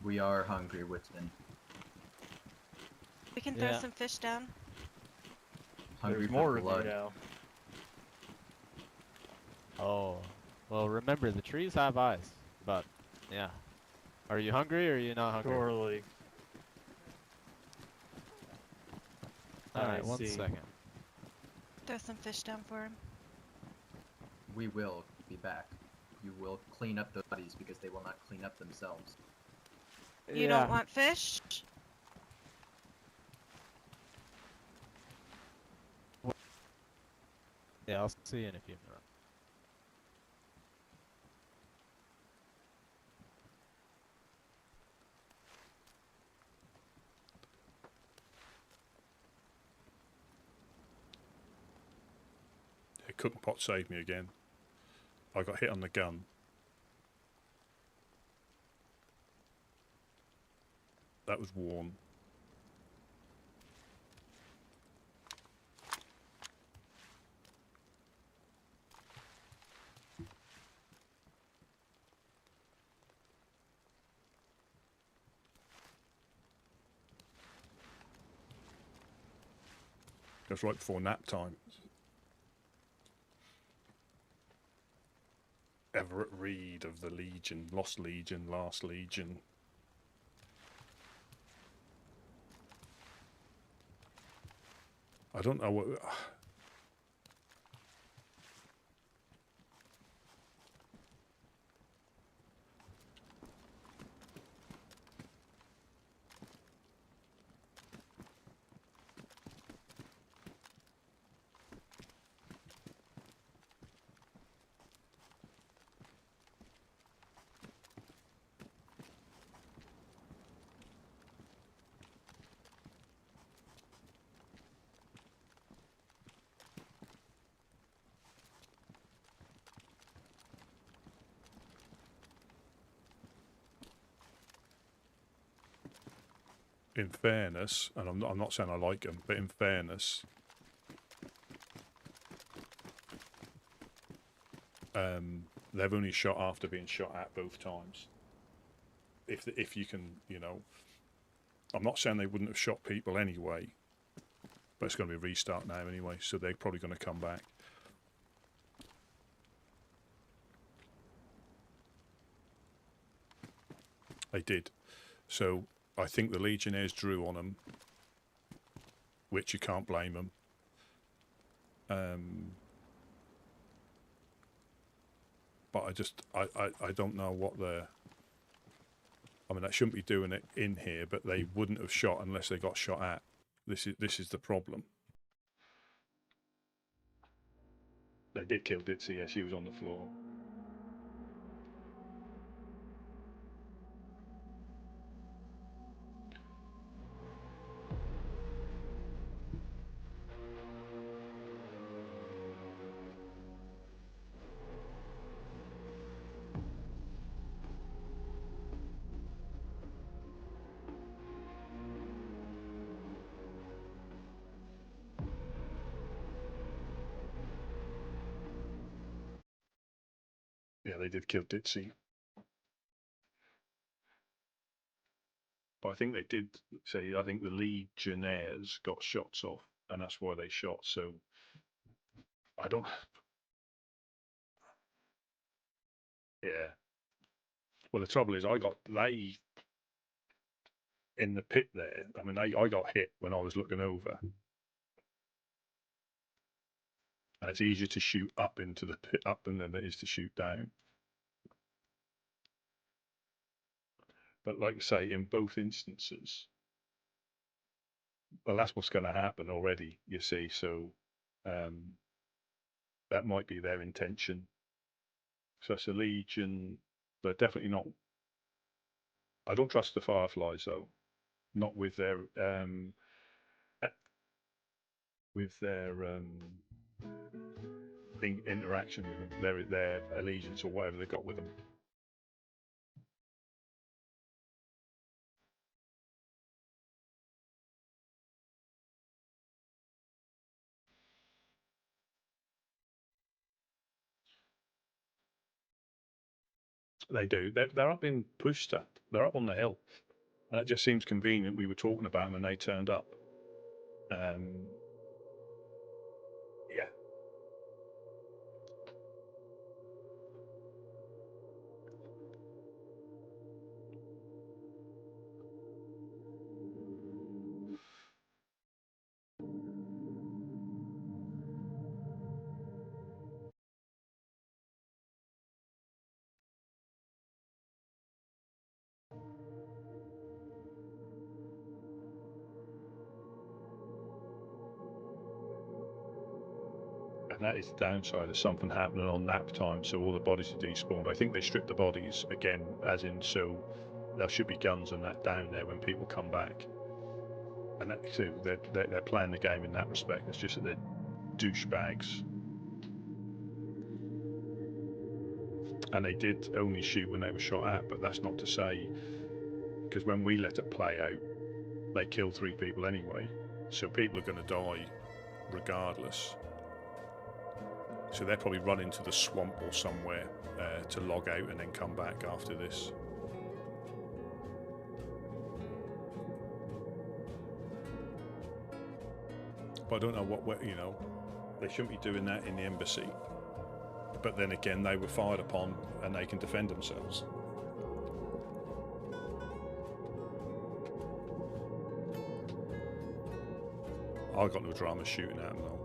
M: We are hungry, Woodsman.
N: We can throw
F: Yeah.
N: some fish down.
M: Hungry
J: There's
M: for
J: more of
M: blood.
J: you now.
F: Oh, well, remember the trees have eyes, but yeah. Are you hungry or are you not hungry?
J: Surely.
F: Alright, one second.
N: Throw some fish down for him.
M: We will be back. You will clean up the bodies because they will not clean up themselves.
N: You don't want fish?
F: Yeah, I'll see you in a few minutes.
A: Yeah, cooking pot saved me again. I got hit on the gun. That was worn. It was right before nap time. Everett Reed of the Legion, Lost Legion, Last Legion. I don't know what... In fairness, and I'm not saying I like them, but in fairness, they've only shot after being shot at both times. If you can, you know, I'm not saying they wouldn't have shot people anyway, but it's going to be a restart now anyway, so they're probably going to come back. They did. So I think the Legionnaires drew on them, which you can't blame them. But I don't know what they're... I mean, they shouldn't be doing it in here, but they wouldn't have shot unless they got shot at. This is the problem. They did kill Ditsy, yeah, she was on the floor. Yeah, they did kill Ditsy. But I think they did say, I think the Legionnaires got shots off, and that's why they shot. So I don't... Yeah. Well, the trouble is, they in the pit there. I mean, I got hit when I was looking over. And it's easier to shoot up into the pit up than it is to shoot down. But like I say, in both instances, well, that's what's going to happen already, you see. So that might be their intention. So it's a Legion, but definitely not. I don't trust the Fireflies though, not with their interaction with them, their allegiance or whatever they got with them. They do. They're up in Pushta. They're up on the hill. And it just seems convenient. We were talking about them and they turned up. Yeah. And that is the downside of something happening on nap time, so all the bodies are despawned. I think they stripped the bodies again, as in, so there should be guns and that down there when people come back. And that, so they're playing the game in that respect. It's just that they're douchebags. And they did only shoot when they were shot at, but that's not to say, because when we let it play out, they killed 3 people anyway. So people are going to die regardless. So they'll probably run into the swamp or somewhere to log out and then come back after this. But I don't know what, you know, they shouldn't be doing that in the embassy. But then again, they were fired upon and they can defend themselves. I got no drama shooting at them though.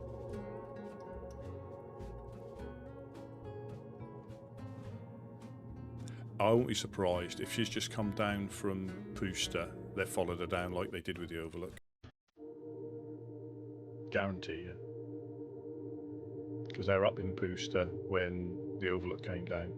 A: I won't be surprised if she's just come down from Pusta, they followed her down like they did with the Overlook. Guarantee you. Because they were up in Pusta when the Overlook came down.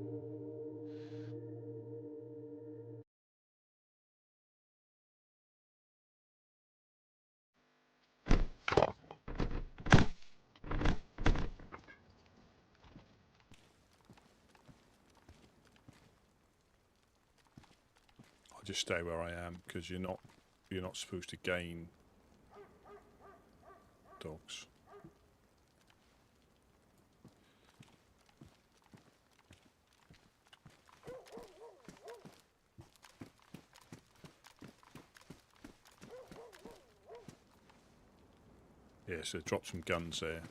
A: I'll just stay where I am because you're not supposed to gain dogs. Yeah, so drop some guns there.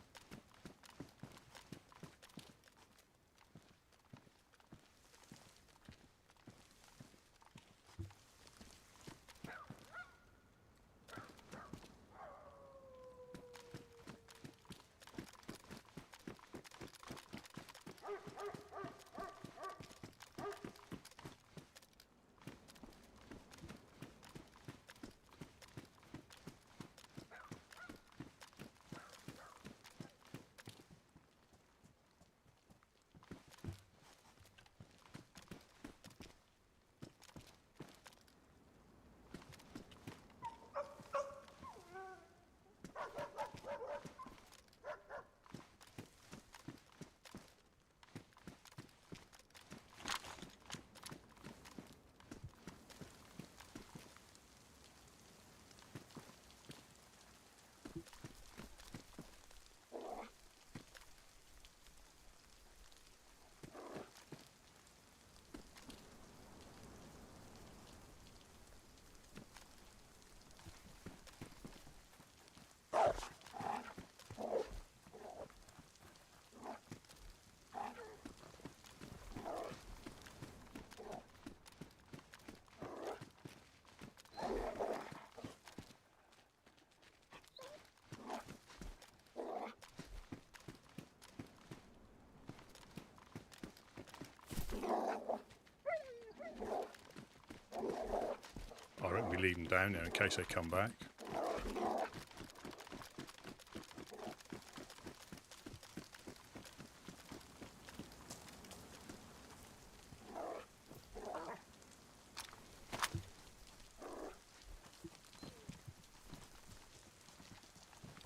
A: I reckon we leave them down there in case they come back.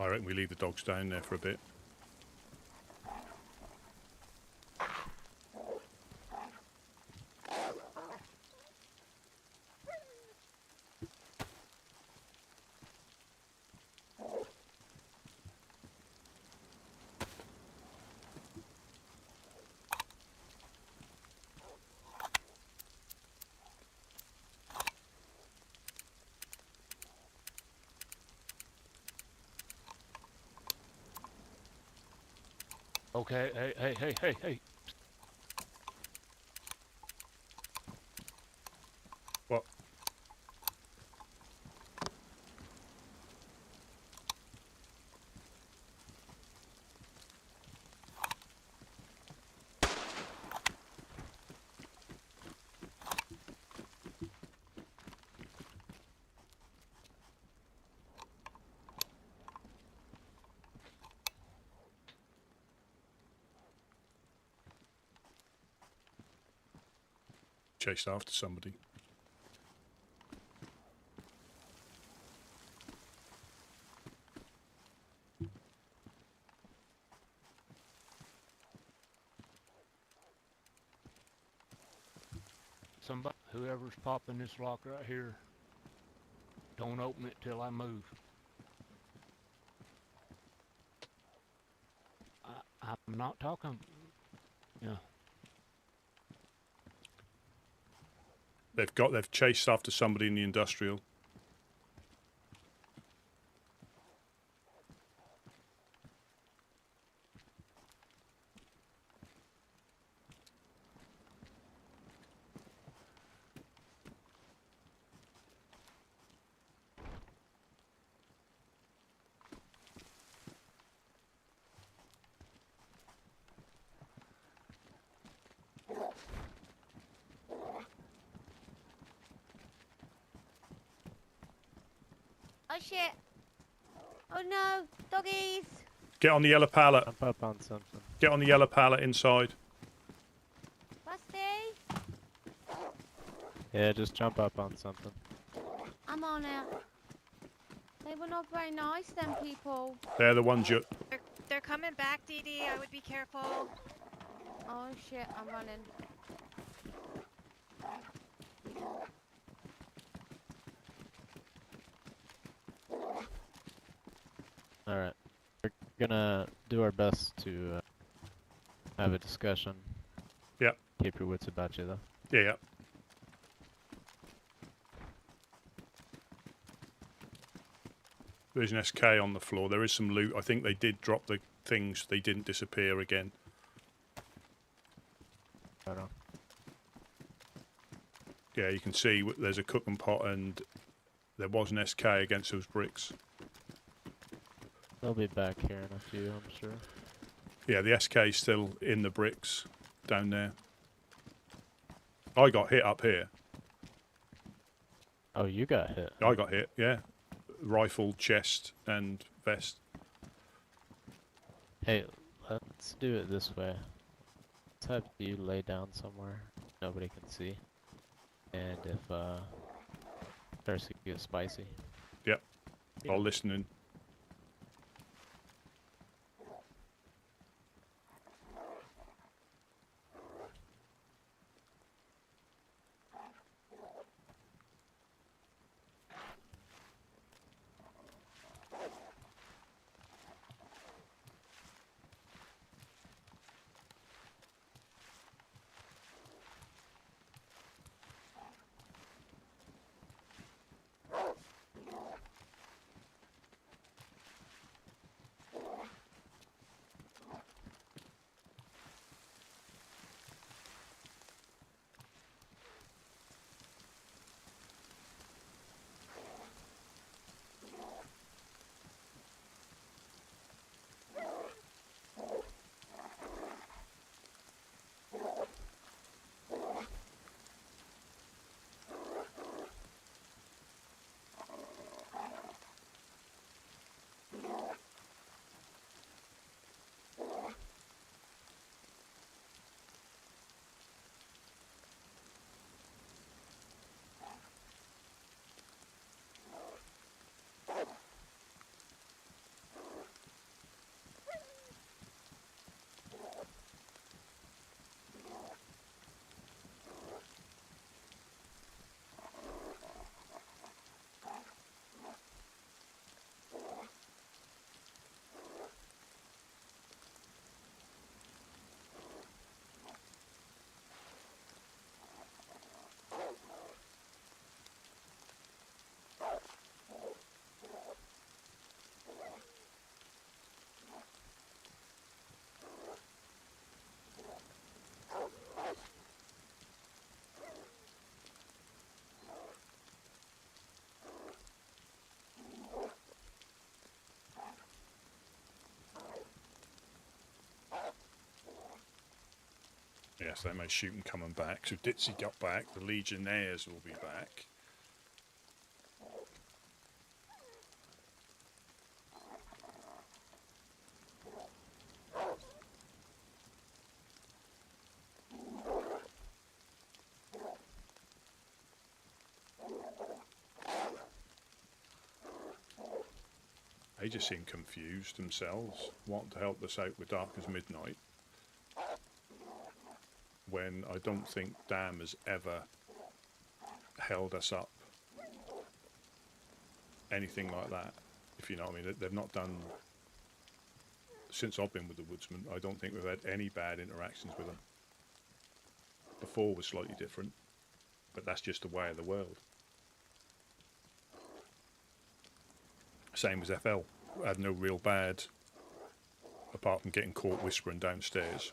A: I reckon we leave the dogs down there for a bit.
B: Okay, hey.
A: What? chased after somebody.
B: Somebody, whoever's popping this lock right here, don't open it till I move. I'm not talking. Yeah.
A: They've chased after somebody in the industrial.
G: Oh shit! Oh no, doggies!
A: Get on the yellow pallet.
F: Jump up on something.
A: Get on the yellow pallet inside.
G: Rusty!
F: Yeah, just jump up on something.
G: I'm on it. They were not very nice, them people.
A: They're the ones you...
N: They're coming back, DD. I would be careful.
G: Oh shit, I'm running.
F: Alright. We're gonna do our best to have a discussion.
A: Yep.
F: Keep your wits about you, though.
A: Yeah. There's an SK on the floor. There is some loot. I think they did drop the things. They didn't disappear again.
F: Right on.
A: Yeah, you can see there's a cooking pot and there was an SK against those bricks.
F: They'll be back here in a few, I'm sure.
A: Yeah, the SK's still in the bricks down there. I got hit up here.
F: Oh, you got hit?
A: I got hit, yeah. Rifle, chest, and vest.
F: Hey, let's do it this way. Let's have you lay down somewhere nobody can see. And if starts to get spicy.
A: Yep. I'll listen in. Yes, they may shoot them coming back. So Ditzy got back. The Legionnaires will be back. They just seem confused themselves, wanting to help us out with Dark as Midnight, when I don't think Dam has ever held us up anything like that, if you know what I mean. They've not done, since I've been with the Woodsmen, I don't think we've had any bad interactions with them. Before was slightly different, but that's just the way of the world. Same as FL, had no real bad, apart from getting caught whispering downstairs.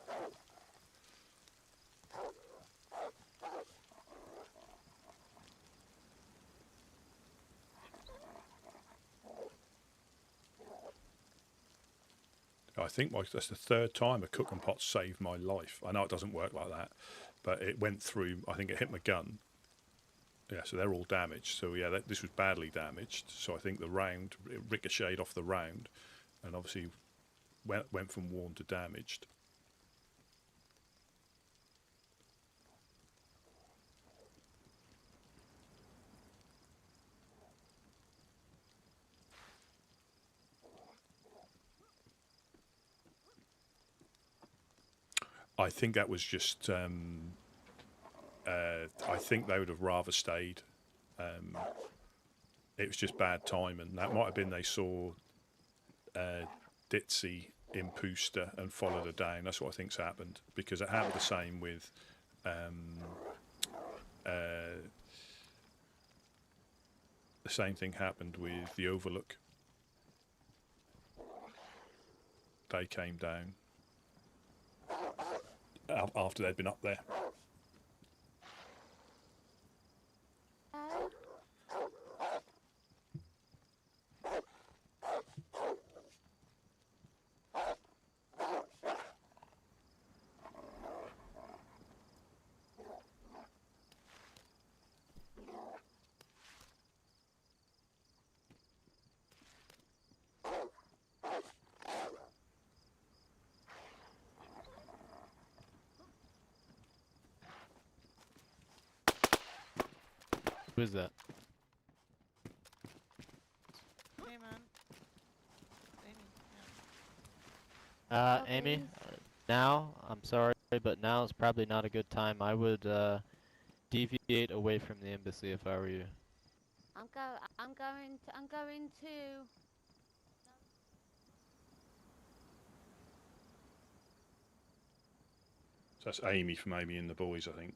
A: I think that's the third time a cooking pot saved my life. I know it doesn't work like that, but it went through, I think it hit my gun. Yeah, so they're all damaged. So yeah, this was badly damaged. So I think the round, it ricocheted off the round, and obviously went from worn to damaged. I think that was just, I think they would have rather stayed. It was just bad timing. That might have been they saw Ditzy in Pooster and followed her down. That's what I think's happened, because it happened the same with the same thing happened with the Overlook. They came down after they'd been up there.
F: Who is that?
O: Hey man. Amy.
F: Amy, now, I'm sorry, but now is probably not a good time. I would deviate away from the embassy if I were you.
G: I'm going to.
A: So that's Amy from Amy and the Boys, I think.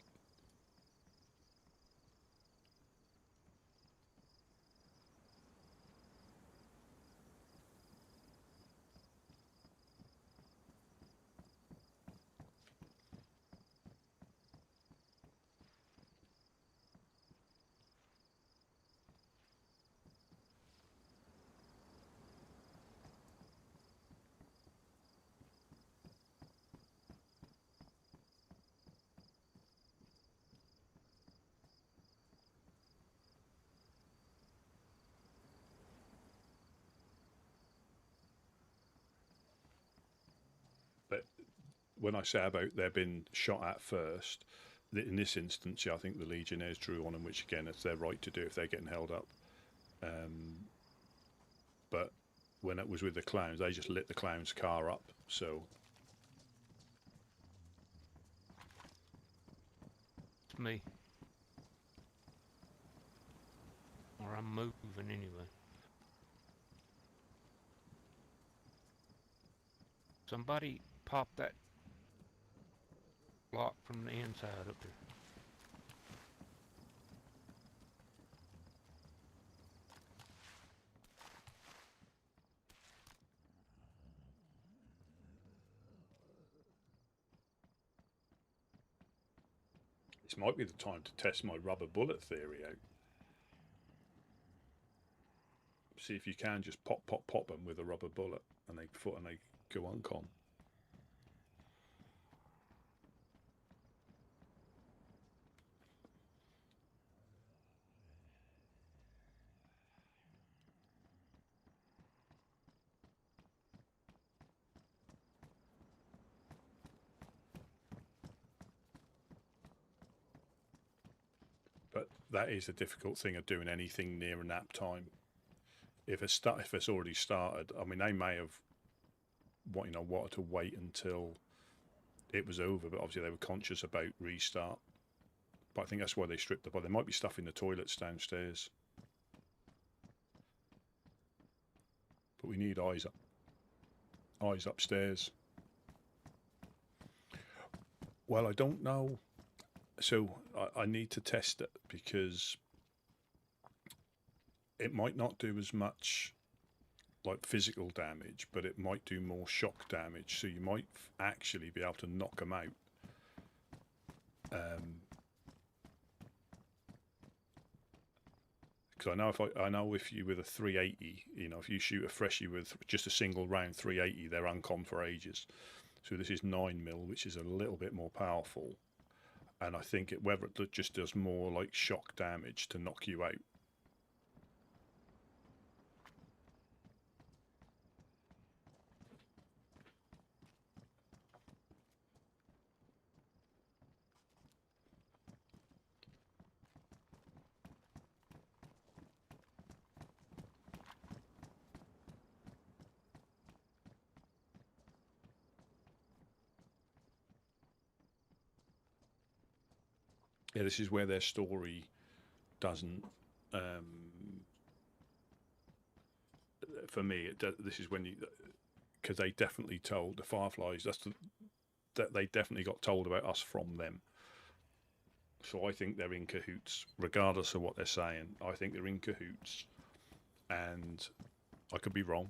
A: When I say about they've been shot at first, in this instance, yeah, I think the Legionnaires drew on them, which again, it's their right to do if they're getting held up. But when it was with the clowns, they just lit the clown's car up, so...
B: It's me. Or I'm moving anyway. Somebody pop that lock from the inside up there.
A: This might be the time to test my rubber bullet theory out. See if you can just pop them with a rubber bullet, and they go uncon. But that is a difficult thing of doing anything near a nap time. if it's already started, I mean, they may have wanted to wait until it was over, but obviously they were conscious about restart. But I think that's why they stripped the bar. There might be stuff in the toilets downstairs. But we need eyes upstairs. Well, I don't know. So I need to test it, because it might not do as much like physical damage, but it might do more shock damage. So you might actually be able to knock them out. Because I know if you with a 380, if you shoot a freshie with just a single round 380, they're uncon for ages. So this is 9mm, which is a little bit more powerful, and I think whether it just does more like shock damage to knock you out. Yeah, this is where their story doesn't. For me, this is when because they definitely told the Fireflies. That they definitely got told about us from them. So I think they're in cahoots, regardless of what they're saying. I think they're in cahoots, and I could be wrong.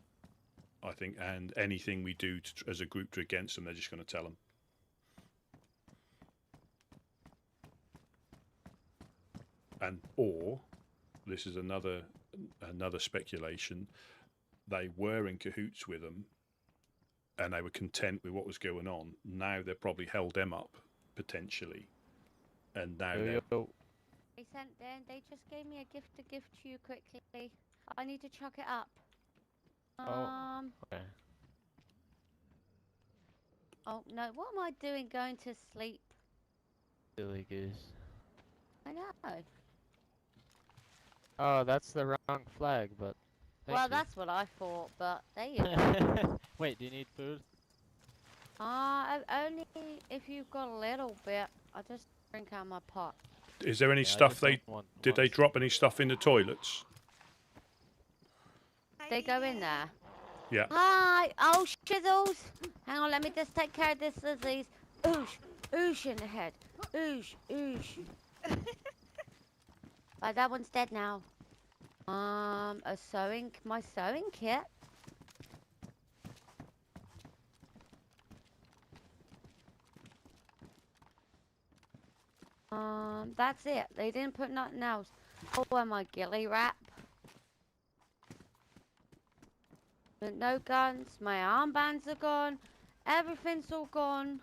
A: I think, and anything we do as a group against them, they're just going to tell them. Or this is another speculation, they were in cahoots with them and they were content with what was going on. Now they've probably held them up potentially, and now
G: They just gave me a gift to give to you quickly. I need to chuck it up.
F: Okay.
G: Oh no, what am I doing going to sleep?
F: Silly goose.
G: I know.
F: Oh, that's the wrong flag, but thank
G: Well,
F: you.
G: that's what I thought, but there you go.
F: Wait, do you need food?
G: Only if you've got a little bit. I just drink out my pot.
A: Is there any stuff did they drop any stuff in the toilets?
G: They go in there.
A: Yeah.
G: Hi! Oh, shizzles! Hang on, let me just take care of this disease. Oosh! Oosh in the head. Oosh! Oosh! Right, that one's dead now. My sewing kit. That's it. They didn't put nothing else. Oh, and my ghillie wrap. But no guns. My armbands are gone. Everything's all gone.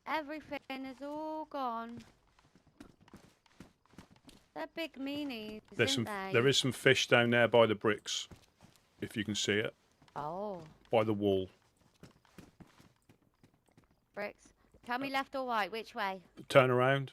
G: Everything is all gone. They're big meanies,
A: There is some fish down there by the bricks, if you can see it.
G: Oh.
A: By the wall.
G: Bricks. Tell me left or right, which way?
A: Turn around.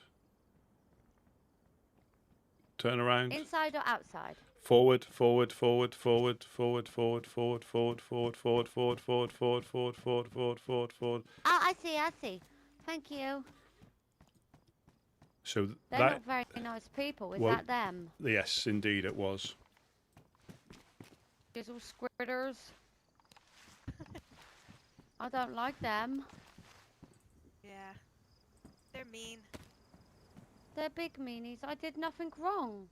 A: Turn around.
G: Inside or outside?
A: Forward, forward, forward, forward, forward, forward, forward, forward, forward, forward, forward, forward, forward, forward, forward, forward, forward, forward.
G: Oh, I see. Thank you.
A: So
G: They're not very nice people. Is that them?
A: Yes, indeed it was.
G: These all squitters. I don't like them.
N: Yeah. They're mean.
G: They're big meanies. I did nothing wrong.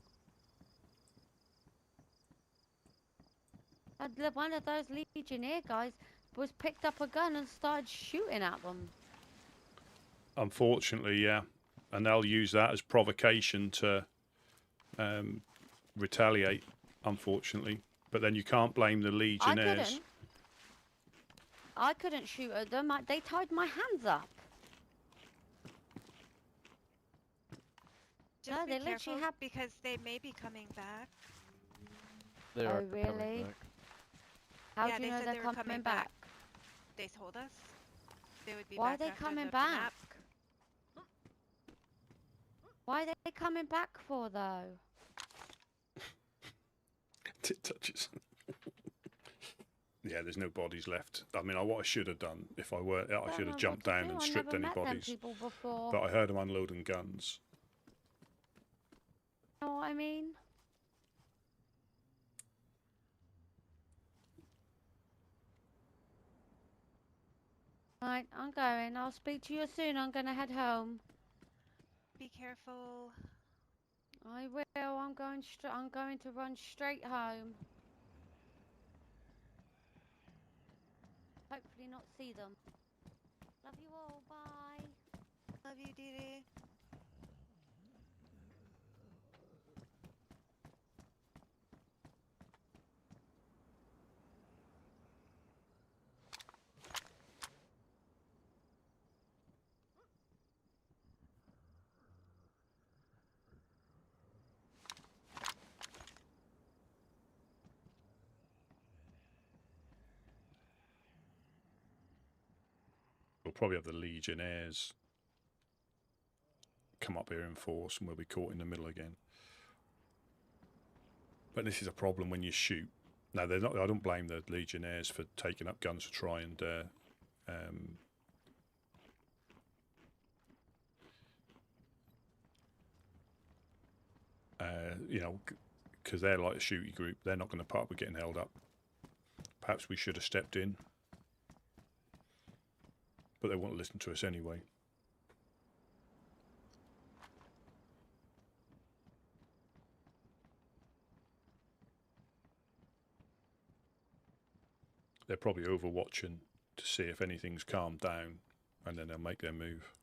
G: One of those Legionnaire guys was picked up a gun and started shooting at them.
A: Unfortunately, yeah. And they'll use that as provocation to retaliate, unfortunately. But then you can't blame the Legionnaires.
G: I couldn't shoot at them. They tied my hands up.
N: Just
G: No,
N: be
G: they
N: careful
G: literally have...
N: because they may be coming back.
F: They are
G: really?
F: coming back.
G: How
N: Yeah,
G: do you
N: they
G: know
N: said
G: they're
N: they were
G: coming back?
N: They told us they would be
G: Why are
N: back
G: they
N: after
G: coming
N: the
G: back?
N: map.
G: Why are they coming back for, though?
A: Tit touches. Yeah, there's no bodies left. I mean, what I should have done if I were, I should have jumped down and stripped any bodies.
G: People before.
A: But I heard them unloading guns.
G: You know what I mean? Right, I'm going. I'll speak to you soon. I'm gonna head home.
N: Be careful.
G: I will. I'm going to run straight home. Hopefully not see them. Love you all. Bye.
N: Love you, Dee.
A: We'll probably have the Legionnaires come up here in force, and we'll be caught in the middle again. But this is a problem when you shoot. No, they're not. I don't blame the Legionnaires for taking up guns to try and you know, because they're like a shooty group. They're not going to put up with getting held up. Perhaps we should have stepped in. But they won't listen to us anyway. They're probably overwatching to see if anything's calmed down, and then they'll make their move.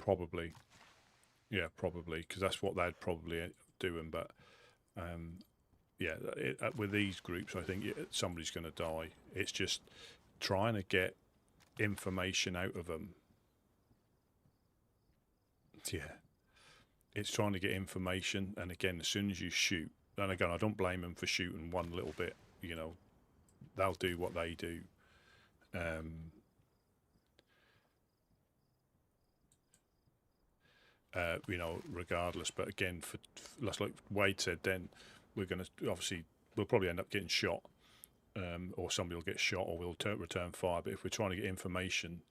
A: Probably, yeah, probably, because that's what they'd probably doing. But yeah, with these groups, I think somebody's going to die. It's just trying to get information out of them. Yeah, it's trying to get information, and again, as soon as you shoot, and again, I don't blame them for shooting one little bit. You know, they'll do what they do. You know, regardless. But again, for like Wade said, then we're going to we'll probably end up getting shot, or somebody will get shot, or we'll return fire. But if we're trying to get information,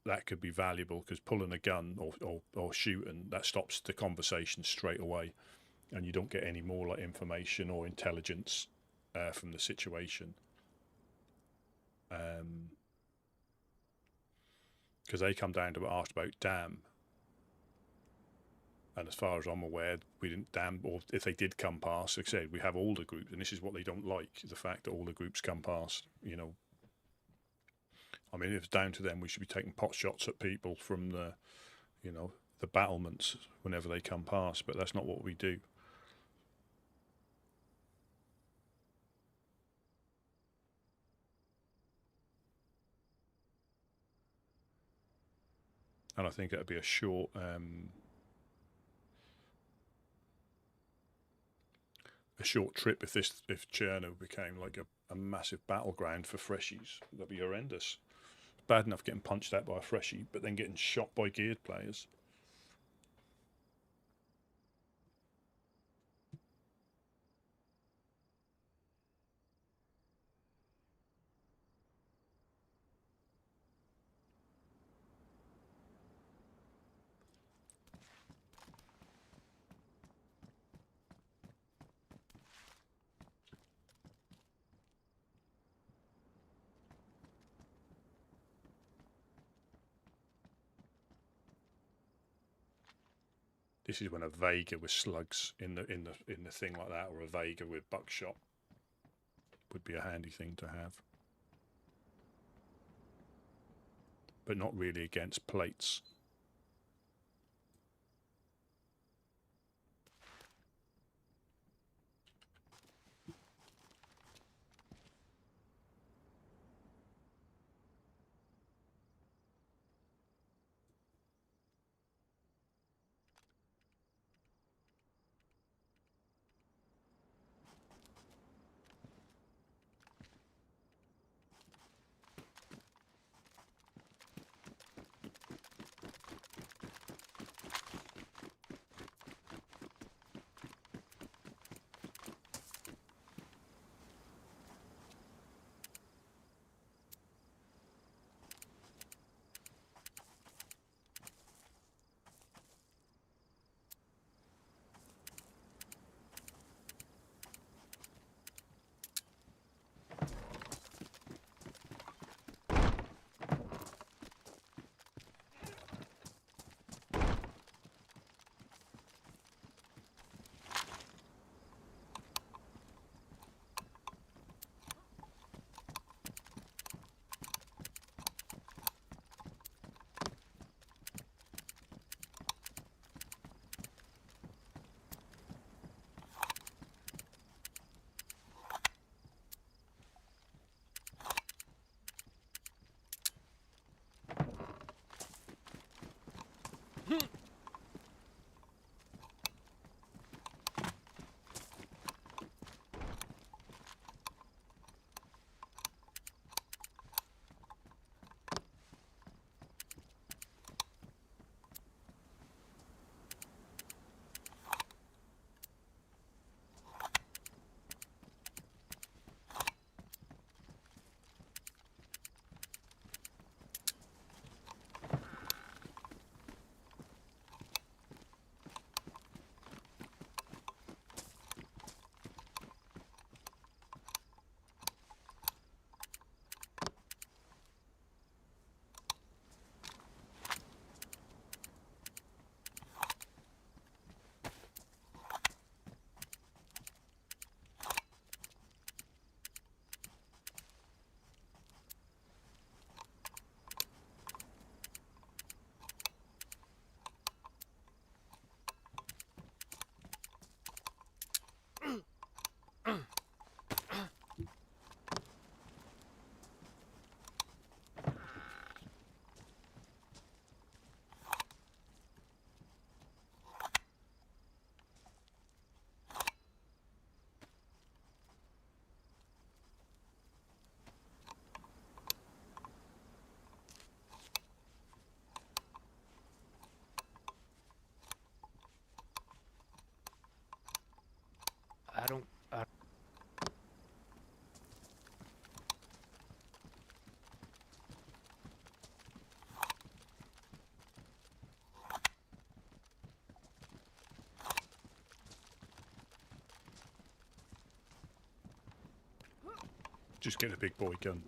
A: that could be valuable, because pulling a gun or shooting, that stops the conversation straight away, and you don't get any more like information or intelligence from the situation. Because they come down to ask about dam. And as far as I'm aware, we didn't dam, or if they did come past, like I said, we have all the groups, and this is what they don't like, the fact that all the groups come past, you know. I mean, if it's down to them, we should be taking pot shots at people from the, you know, the battlements whenever they come past, but that's not what we do. And I think it'd be a short trip if Cherno became like a massive battleground for freshies. That'd be horrendous. Bad enough getting punched out by a freshie, but then getting shot by geared players. This is when a Vega with slugs in the thing like that, or a Vega with buckshot, would be a handy thing to have. But not really against plates. Just get a big boy gun.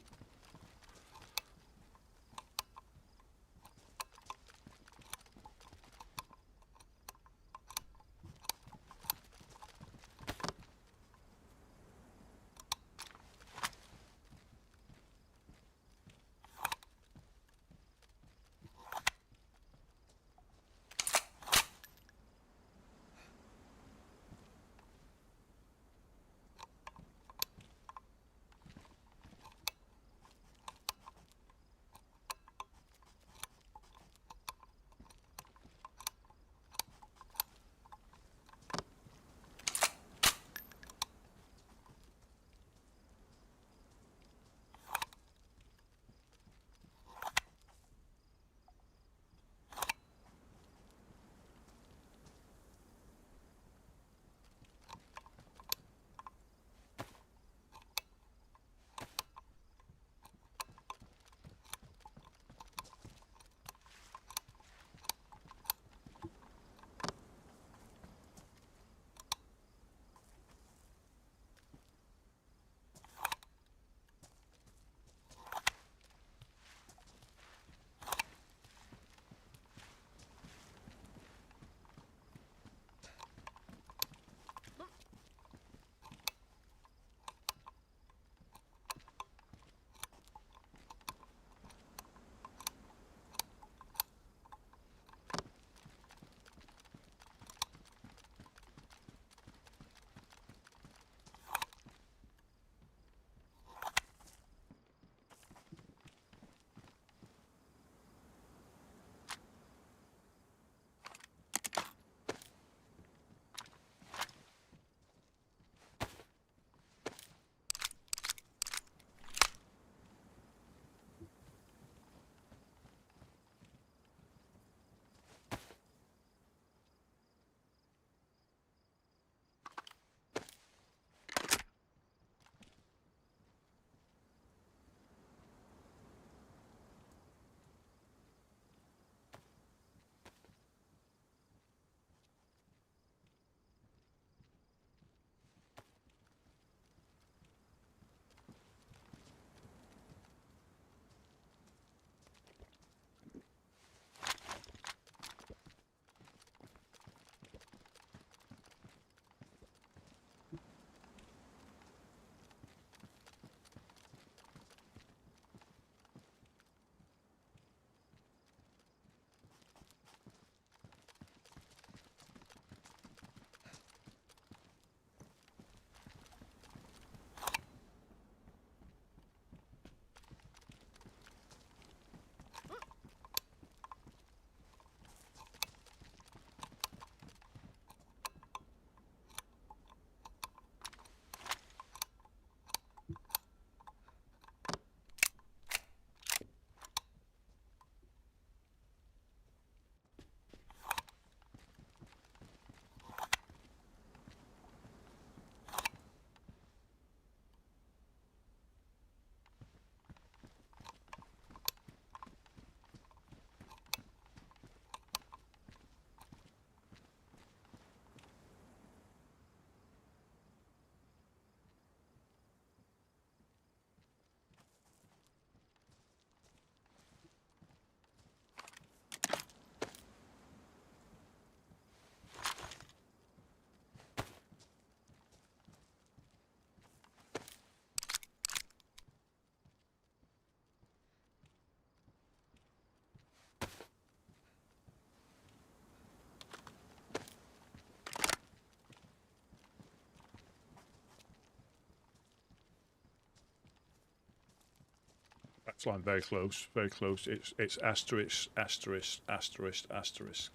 A: That's line very close, very close. It's asterisk, asterisk, asterisk, asterisk.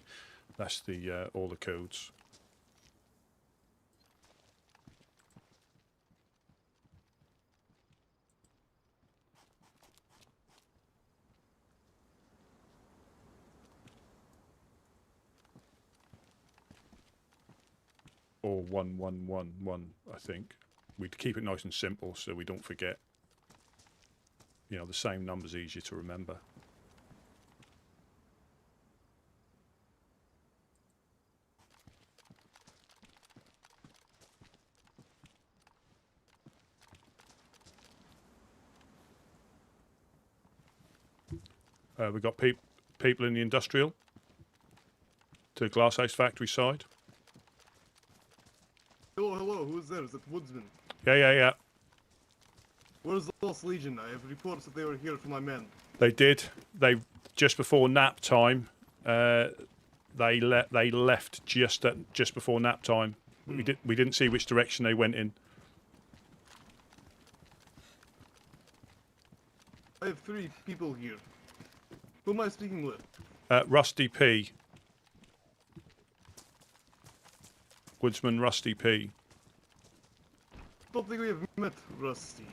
A: That's the all the codes. Or 1111, I think. We'd keep it nice and simple so we don't forget. You know, the same number's easier to remember. We've got people in the industrial to the glasshouse factory side.
P: Hello, who's there? Is it Woodsman?
A: Yeah.
P: Where's the Lost Legion? I have reports that they were here for my men.
A: They did. They just before nap time. They left just before nap time. We didn't see which direction they went in.
P: I have 3 people here. Who am I speaking with?
A: Rusty P. Woodsman Rusty P.
P: Don't think we have met, Rusty.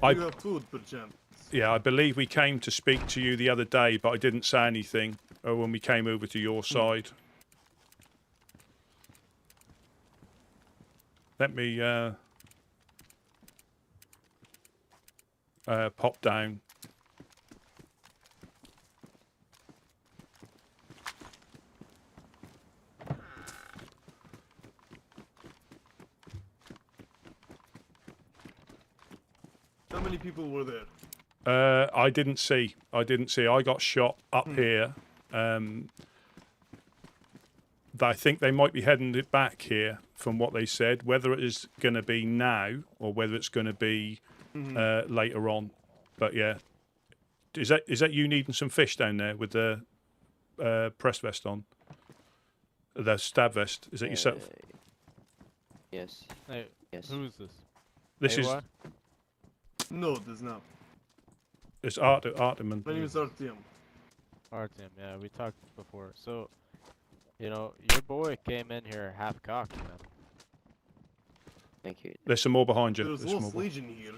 A: I
P: You have food, perchance.
A: Yeah, I believe we came to speak to you the other day, but I didn't say anything when we came over to your side. Let me pop down.
P: How many people were there?
A: I didn't see. I got shot up here. I think they might be heading it back here from what they said. Whether it is going to be now or whether it's going to be later on. But yeah, is that you needing some fish down there with the press vest on? The stab vest. Is that yourself?
I: Yes.
F: Hey,
I: yes.
F: Who is this?
A: This is.
P: No, there's not.
A: It's Arteman.
P: My name is Artyom.
F: Artyom, yeah, we talked before. So, you know, your boy came in here half cocked, man.
I: Thank you.
A: There's some more behind you.
P: There's Lost Legion here.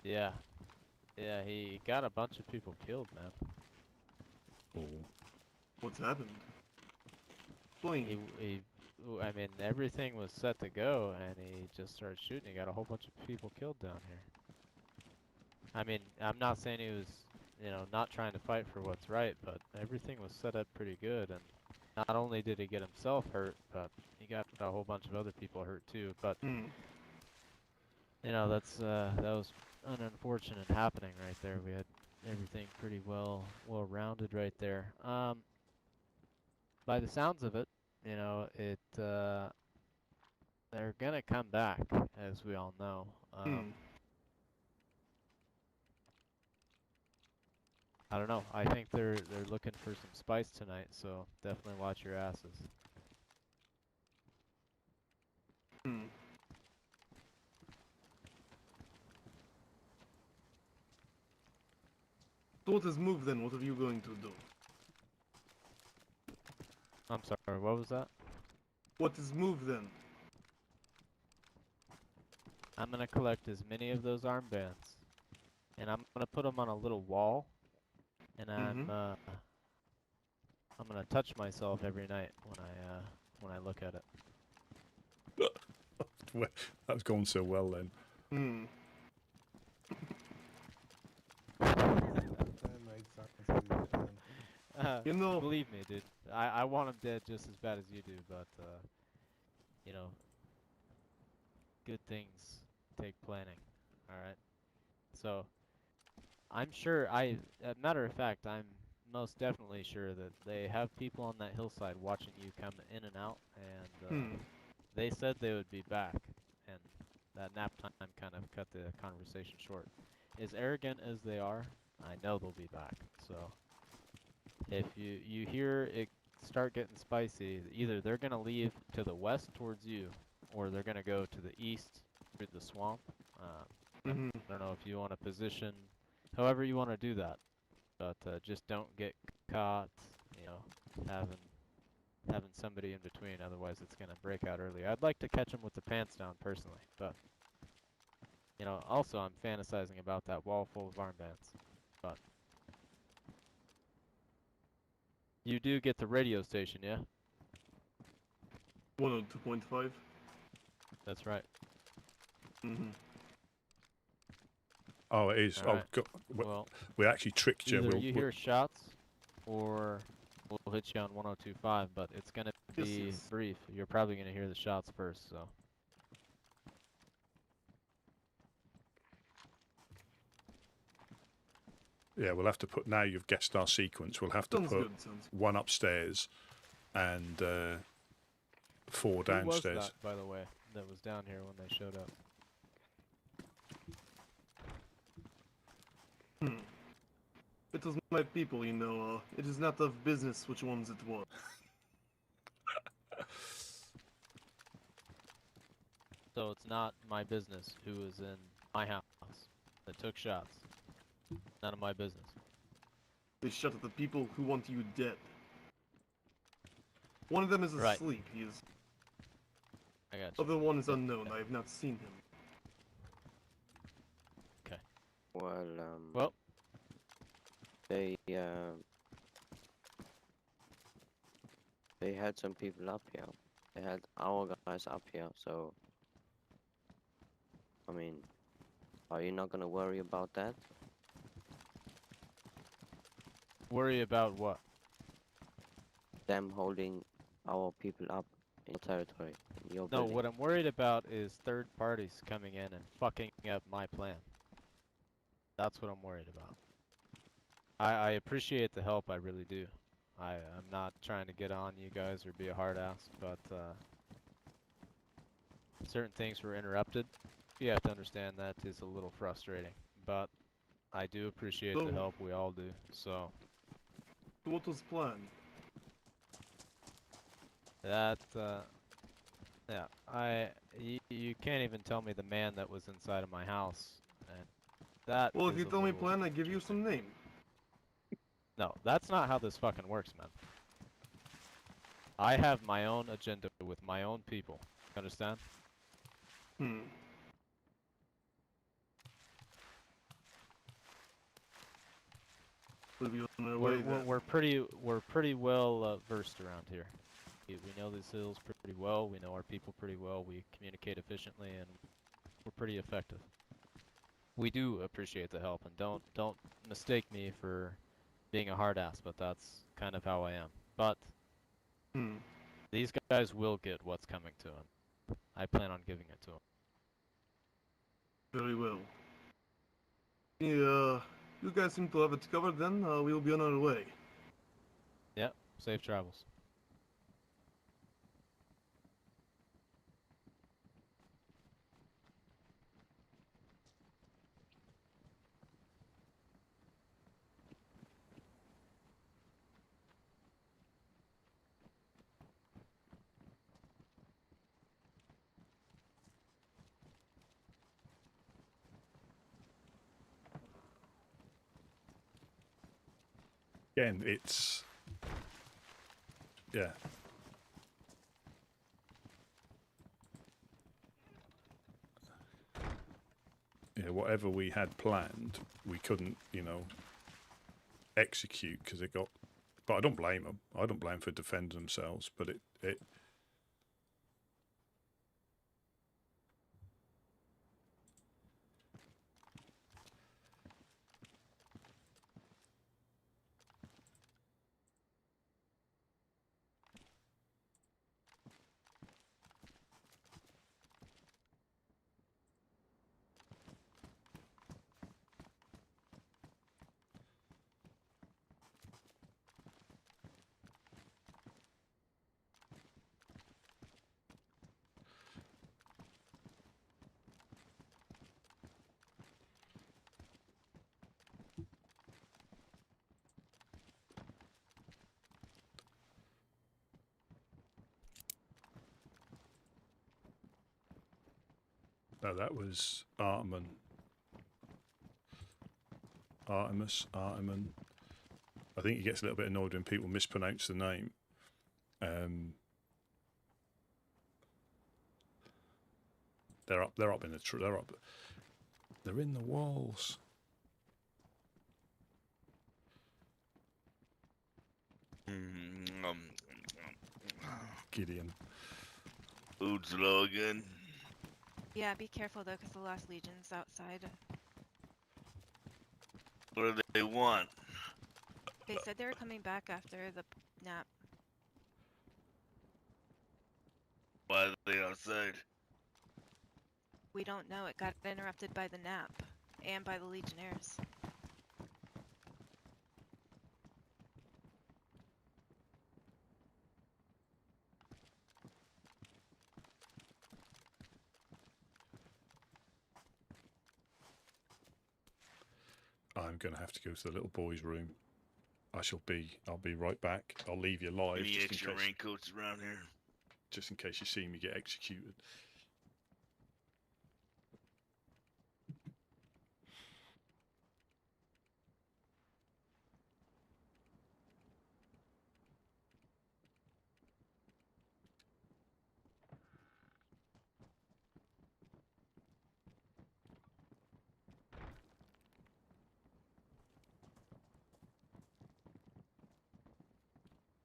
F: Yeah. Yeah, he got a bunch of people killed, man.
P: What's happened? Explain.
F: I mean, everything was set to go, and he just started shooting. He got a whole bunch of people killed down here. I mean, I'm not saying he was, you know, not trying to fight for what's right, but everything was set up pretty good, and not only did he get himself hurt, but he got a whole bunch of other people hurt too. But you know, that was an unfortunate happening right there. We had everything pretty well rounded right there. By the sounds of it, you know, they're gonna come back, as we all know. I don't know. I think they're looking for some spice tonight, so definitely watch your asses.
P: So what is move then? What are you going to do?
F: I'm sorry, what was that?
P: What is move then?
F: I'm gonna collect as many of those armbands, and I'm gonna put them on a little wall, and I'm gonna touch myself every night when I look at it.
A: That was going so well then.
P: You know,
F: believe me, dude. I want him dead just as bad as you do, but you know, good things take planning. All right. So I'm sure. Matter of fact, I'm most definitely sure that they have people on that hillside watching you come in and out, and they said they would be back, and that nap time kind of cut the conversation short. As arrogant as they are, I know they'll be back. So if you hear it start getting spicy, either they're gonna leave to the west towards you, or they're gonna go to the east through the swamp. I don't know if you want to position, however you want to do that, but just don't get caught, you know, having somebody in between. Otherwise, it's gonna break out early. I'd like to catch them with the pants down personally, but you know, also I'm fantasizing about that wall full of armbands. But you do get the radio station, yeah?
P: 102.5.
F: That's right.
A: Oh, it is.
F: All right.
A: God.
F: Well,
A: we actually tricked you.
F: Either you hear shots, or we'll hit you on 102.5, but it's gonna be brief. You're probably gonna hear the shots first, so.
A: Yeah, we'll have to put, now you've guessed our sequence, we'll have to put one upstairs and 4 downstairs.
F: Who was that, by the way, that was down here when they showed up?
P: It was my people, you know. It is not of business which ones it was.
F: So it's not my business who is in my house that took shots. None of my business.
P: They shot at the people who want you dead. One of them is
F: Right.
P: asleep. He is.
F: I got you.
P: Other one is unknown. I have not seen him.
F: Okay.
I: Well, they had some people up here. They had our guys up here, so I mean, are you not gonna worry about that?
F: Worry about what?
I: Them holding our people up in your territory, in your
F: No,
I: building.
F: what I'm worried about is third parties coming in and fucking up my plan. That's what I'm worried about. I appreciate the help, I really do. I'm not trying to get on you guys or be a hard ass, but certain things were interrupted. You have to understand that is a little frustrating, but I do appreciate the help, we all do, so.
P: What was planned?
F: That, yeah, you can't even tell me the man that was inside of my house, and that
P: Well, if
F: is
P: you
F: a
P: tell me
J: Oh.
F: little
P: plan, I give you some name.
F: No, that's not how this fucking works, man. I have my own agenda with my own people. Understand?
P: We'll be on our way then.
F: We're pretty well versed around here. We know these hills pretty well. We know our people pretty well. We communicate efficiently, and we're pretty effective. We do appreciate the help, and don't mistake me for being a hard ass, but that's kind of how I am. But these guys will get what's coming to them. I plan on giving it to them.
P: Very well. Yeah, you guys seem to have it covered then. We'll be on our way.
F: Yep, safe travels.
A: Again, it's yeah. Yeah, whatever we had planned, we couldn't, you know, execute because it got. But I don't blame them. I don't blame them for defending themselves. But it no, that was Arteman. Arteman. I think he gets a little bit annoyed when people mispronounce the name. They're up in the they're in the walls. Gideon.
Q: Food's low again.
N: Yeah, be careful though, because the last legion's outside.
Q: What do they want?
N: They said they were coming back after the nap.
Q: Why are they outside?
N: We don't know. It got interrupted by the nap and by the legionnaires.
A: I'm going to have to go to the little boy's room. I'll be right back. I'll leave you live.
Q: Any
A: just
Q: extra
A: in case,
Q: raincoats around here?
A: Just in case you see me get executed.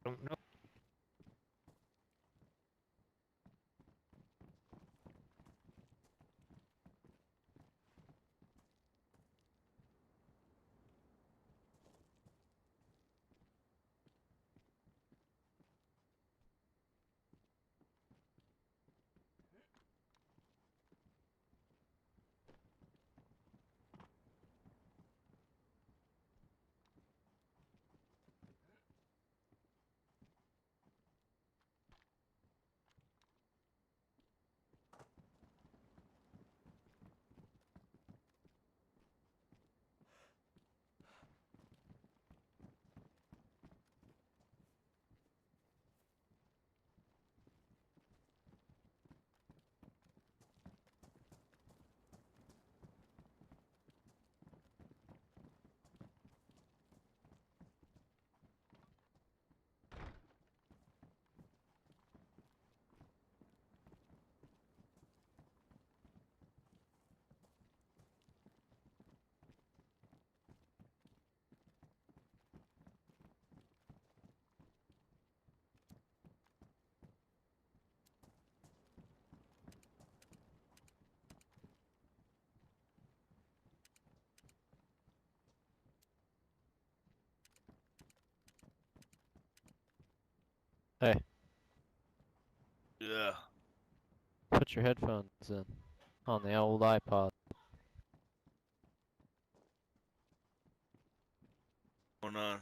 B: Don't know.
F: Hey,
Q: Yeah.
F: put your headphones in on the old iPod.
Q: What's going on?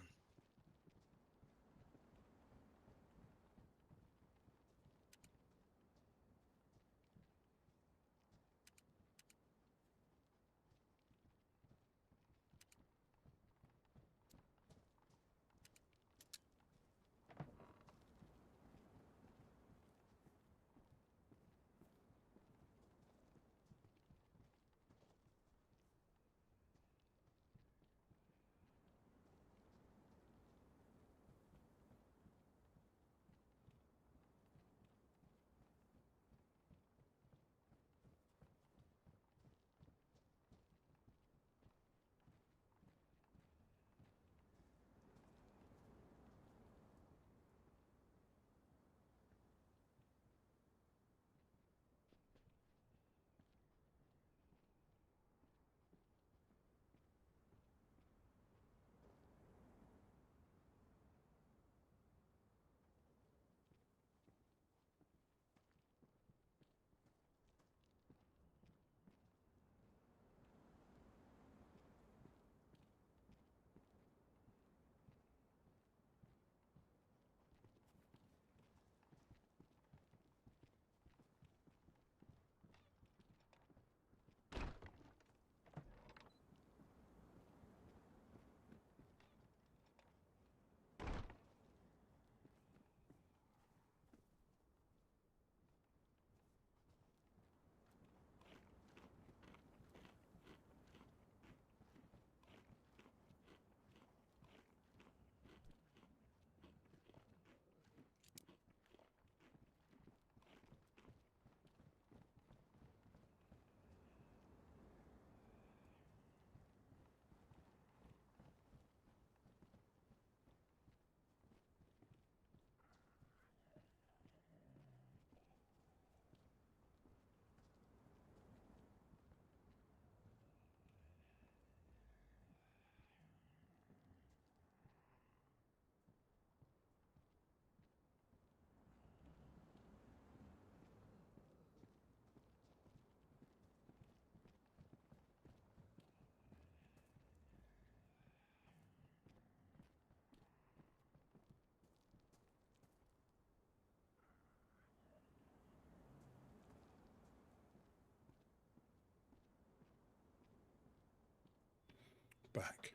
A: back.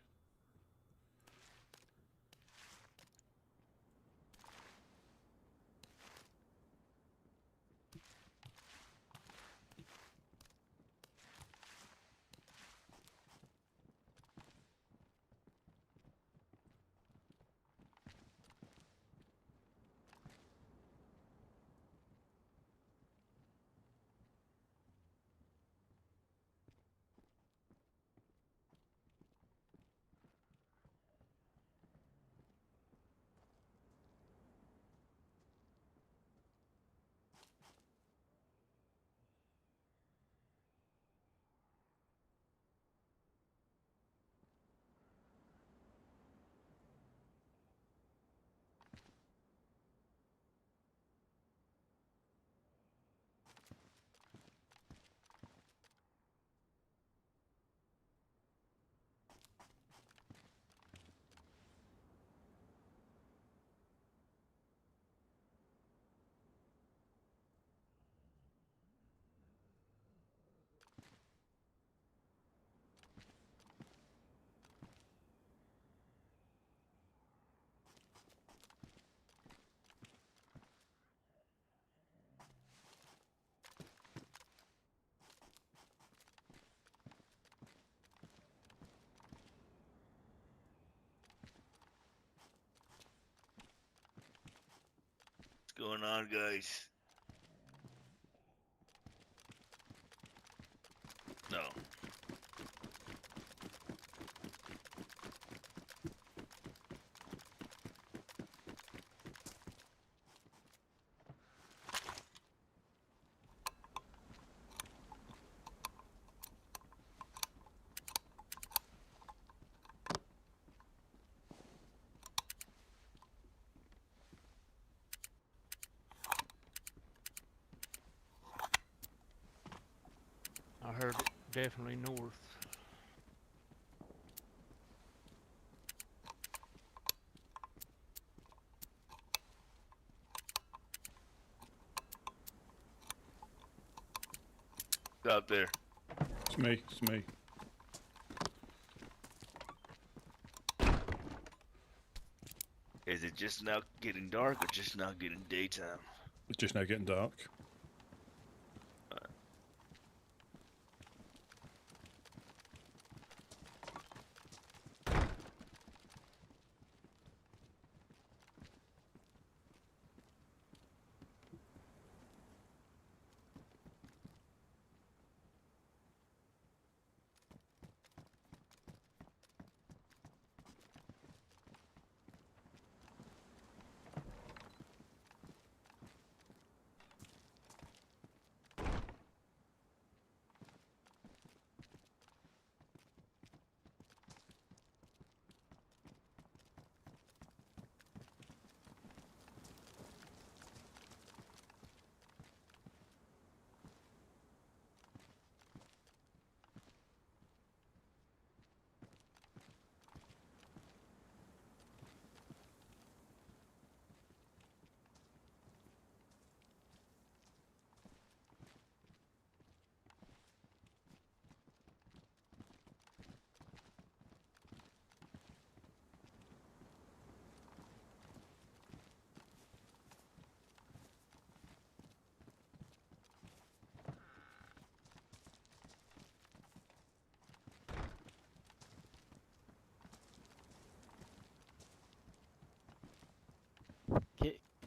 Q: What's going on, guys? No.
B: I heard it definitely north.
Q: Out there.
A: It's me. It's me.
Q: Is it just now getting dark or just now getting daytime?
A: It's just now getting dark.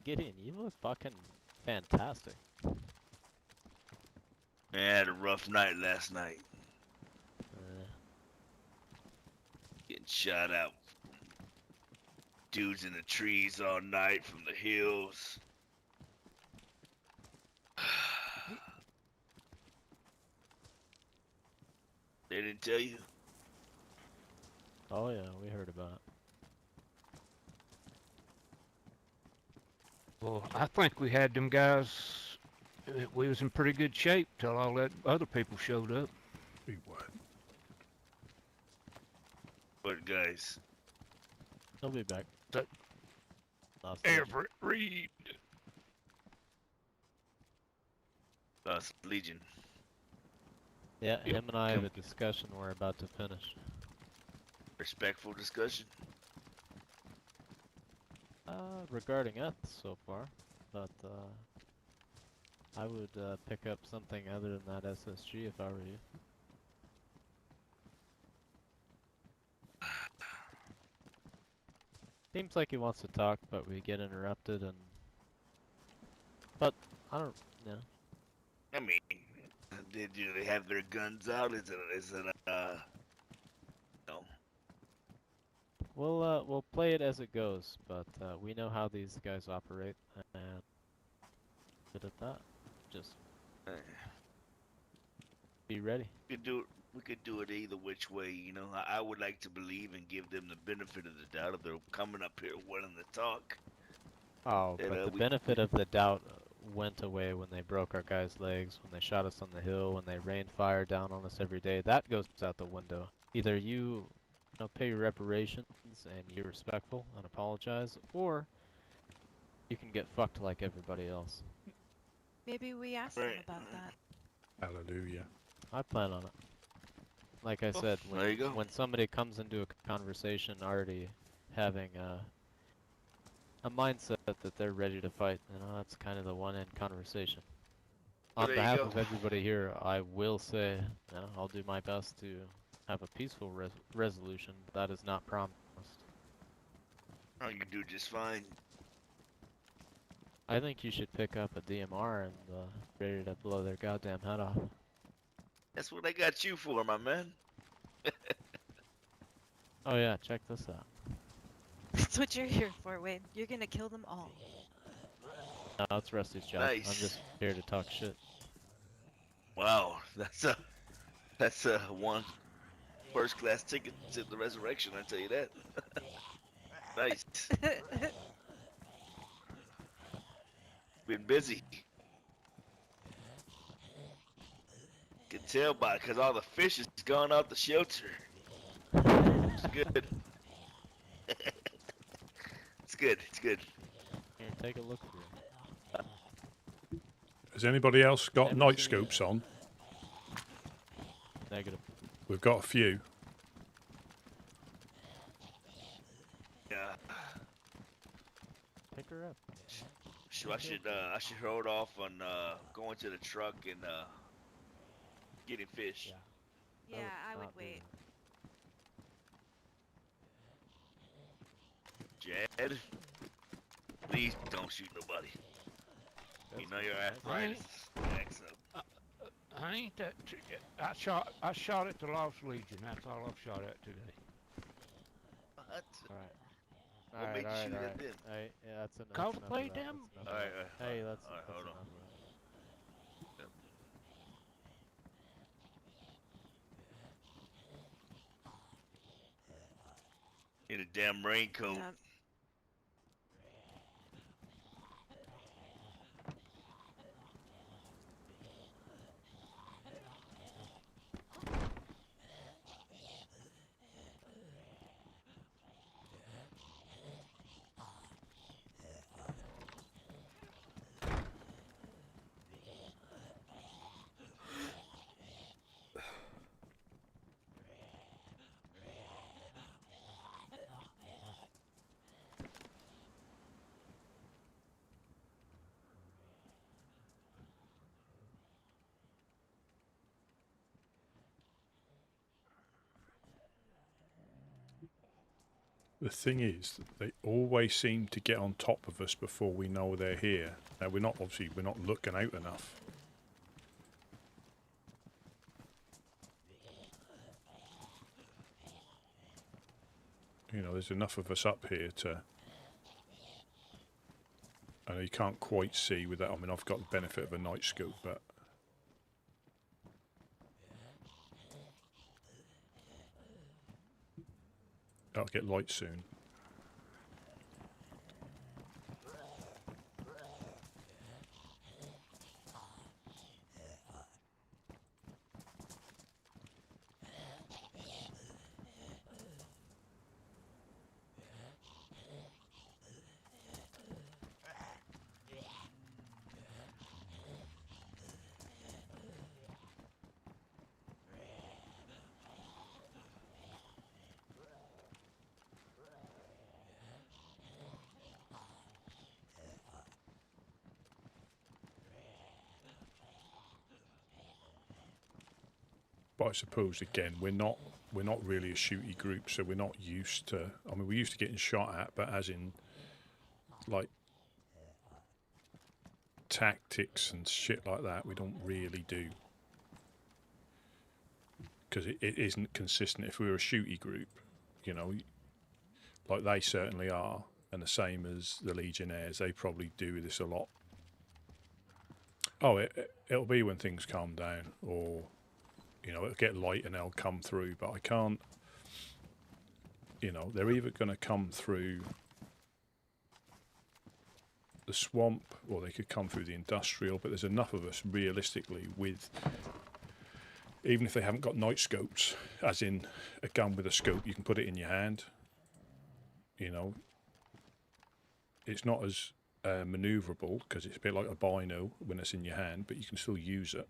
F: Gideon, you look fucking fantastic.
Q: I had a rough night last night. Getting shot out. Dudes in the trees all night from the hills. They didn't tell you?
F: Oh yeah, we heard about it.
B: Well, I think we had them guys. We was in pretty good shape till all that other people showed up.
A: We what?
Q: What guys?
F: He'll be back.
B: Everett Reed.
Q: Lost Legion.
F: Yeah, him and I have a discussion we're about to finish.
Q: Respectful discussion.
F: Regarding us so far, but I would pick up something other than that SSG if I were you. Seems like he wants to talk, but we get interrupted and... But, I don't... know.
Q: I mean, do they have their guns out? Is it no.
F: We'll play it as it goes, but we know how these guys operate, and good at that. Just be ready.
Q: We could do it either which way, you know. I would like to believe and give them the benefit of the doubt if they're coming up here willing to talk.
F: Oh, but the benefit of the doubt went away when they broke our guys' legs, when they shot us on the hill, when they rained fire down on us every day. That goes out the window. Either you pay your reparations and you're respectful and apologize, or you can get fucked like everybody else.
N: Maybe we ask them about that.
A: Hallelujah.
F: I plan on it. Like I said, when somebody comes into a conversation already having a mindset that they're ready to fight, that's kind of the one-end conversation. On behalf of everybody here, I will say, I'll do my best to have a peaceful resolution. That is not promised.
Q: Oh, you do just fine.
F: I think you should pick up a DMR and ready to blow their goddamn head off.
Q: That's what I got you for, my man.
F: Oh yeah, check this out.
N: That's what you're here for, Wayne. You're gonna kill them all.
F: No, it's Rusty's job.
Q: Nice.
F: I'm just here to talk shit.
Q: Wow, that's a one first-class ticket to the resurrection. I tell you that. Nice. Been busy. Can tell by because all the fish is gone out the shelter. It's good. It's good. It's good.
F: Here, take a look through.
A: Has anybody else got night scopes on?
F: Negative.
A: We've got a few.
Q: Yeah.
F: Pick her up.
Q: So I should hold off on going to the truck and getting fish.
N: Yeah, I would wait.
Q: Jed, please don't shoot nobody. You know your arthritis acts up.
B: I ain't that. I shot at the Lost Legion. That's all I've shot at today.
Q: What?
F: Alright.
Q: What made you shoot at them?
F: Hey, yeah, that's enough.
B: Cosplay them?
Q: Alright.
F: Hey, that's
Q: hold on. Need a damn raincoat.
A: The thing is, they always seem to get on top of us before we know they're here. Now we're not looking out enough. You know, there's enough of us up here to... I know you can't quite see with that. I mean, I've got the benefit of a night scope, but... I'll get light soon. But I suppose again we're not really a shooty group, so we're not used to. I mean, we're used to getting shot at, but as in like tactics and shit like that, we don't really do, because it isn't consistent. If we were a shooty group, you know, like they certainly are, and the same as the Legionnaires, they probably do this a lot. Oh, it'll be when things calm down, or you know, it'll get light and they'll come through. But I can't, you know, they're either going to come through the swamp or they could come through the industrial. But there's enough of us realistically with, even if they haven't got night scopes, as in a gun with a scope, you can put it in your hand. You know, it's not as manoeuvrable because it's a bit like a bino when it's in your hand, but you can still use it.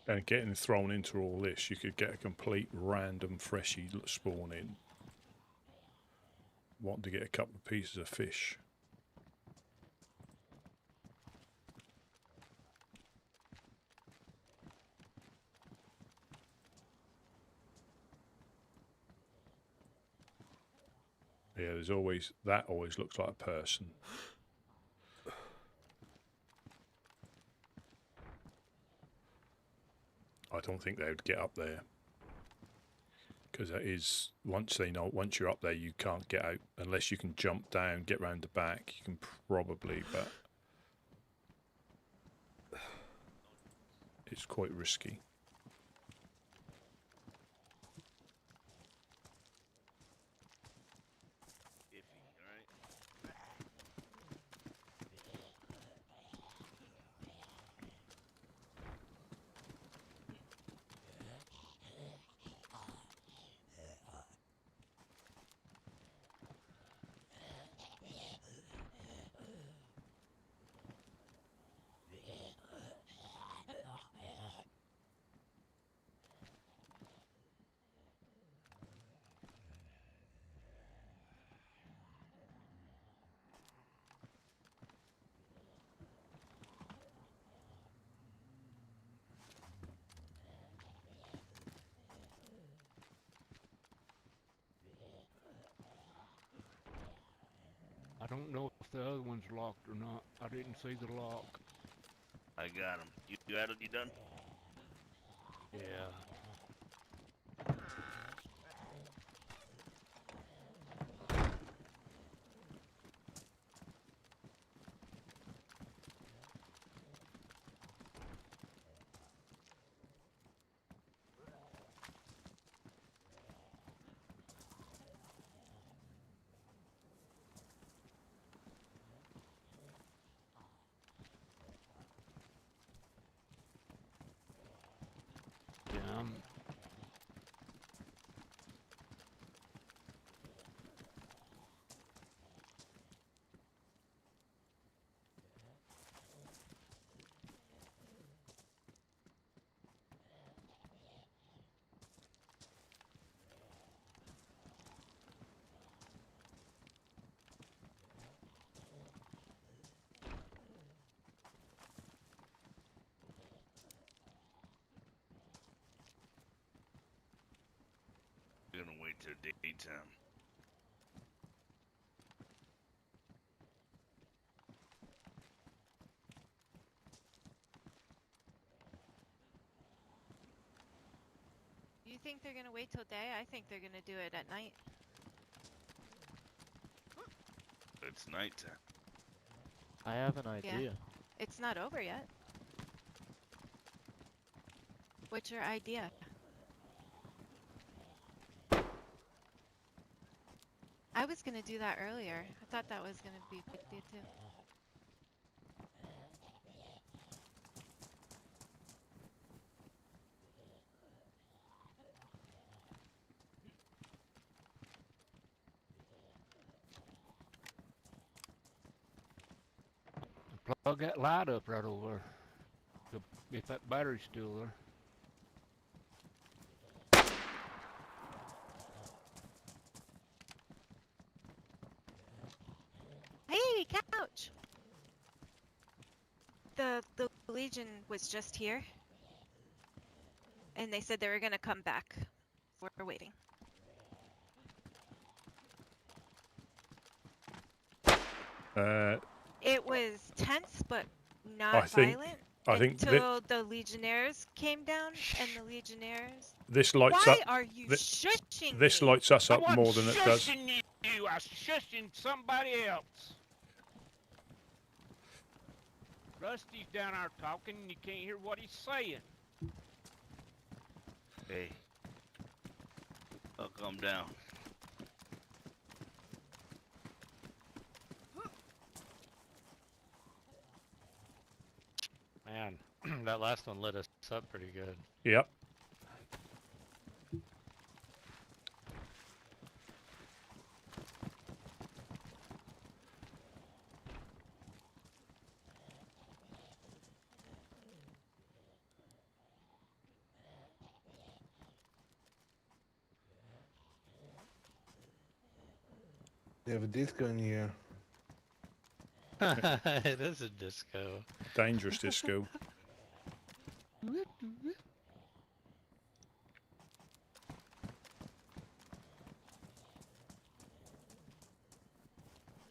A: And getting thrown into all this, you could get a complete random freshie spawn in, wanting to get a couple of pieces of fish. Yeah, there's always, that always looks like a person. I don't think they would get up there, because that is, once you're up there, you can't get out unless you can jump down, get round the back. You can probably, but it's quite risky.
B: I don't know if the other one's locked or not. I didn't see the lock.
Q: I got him. You got it? You done?
B: Yeah. Yeah,
Q: gonna wait till daytime.
N: You think they're gonna wait till day? I think they're gonna do it at night.
Q: It's nighttime.
F: I have an idea.
N: Yeah. It's not over yet. What's your idea? I was gonna do that earlier. I thought that was gonna be a good idea too.
B: Plug that light up right over there. If that battery's still there.
N: Hey, couch! The Legion was just here. And they said they were gonna come back. We're waiting. It was tense, but not violent.
A: I think
N: until the Legionnaires came down, and the Legionnaires.
A: This lights
N: Why
A: up.
N: are you shushing
A: This
N: me?
A: lights us
B: I
A: up
B: wasn't
A: more than it does.
B: shushing you. I was shushing somebody else. Rusty's down there talking, and you can't hear what he's saying.
Q: Hey, I'll calm down.
R: Man, that last one lit us up pretty good.
A: Yep.
S: They have a disco in here.
R: It is a disco.
A: Dangerous disco.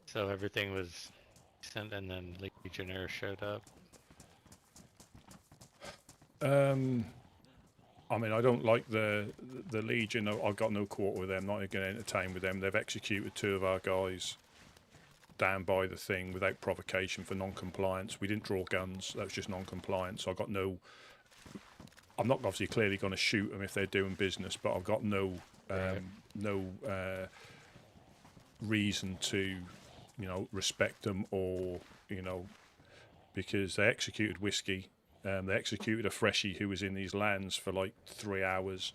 R: So everything was sent, and then Like Chernarus showed up.
A: I mean, I don't like the Legion. I've got no quarter with them. Not going to entertain with them. They've executed 2 of our guys down by the thing without provocation for non-compliance. We didn't draw guns. That was just non-compliance. So I got no. I'm not obviously clearly going to shoot them if they're doing business, but I've got no reason to, respect them or because they executed whiskey. They executed a freshie who was in these lands for like 3 hours,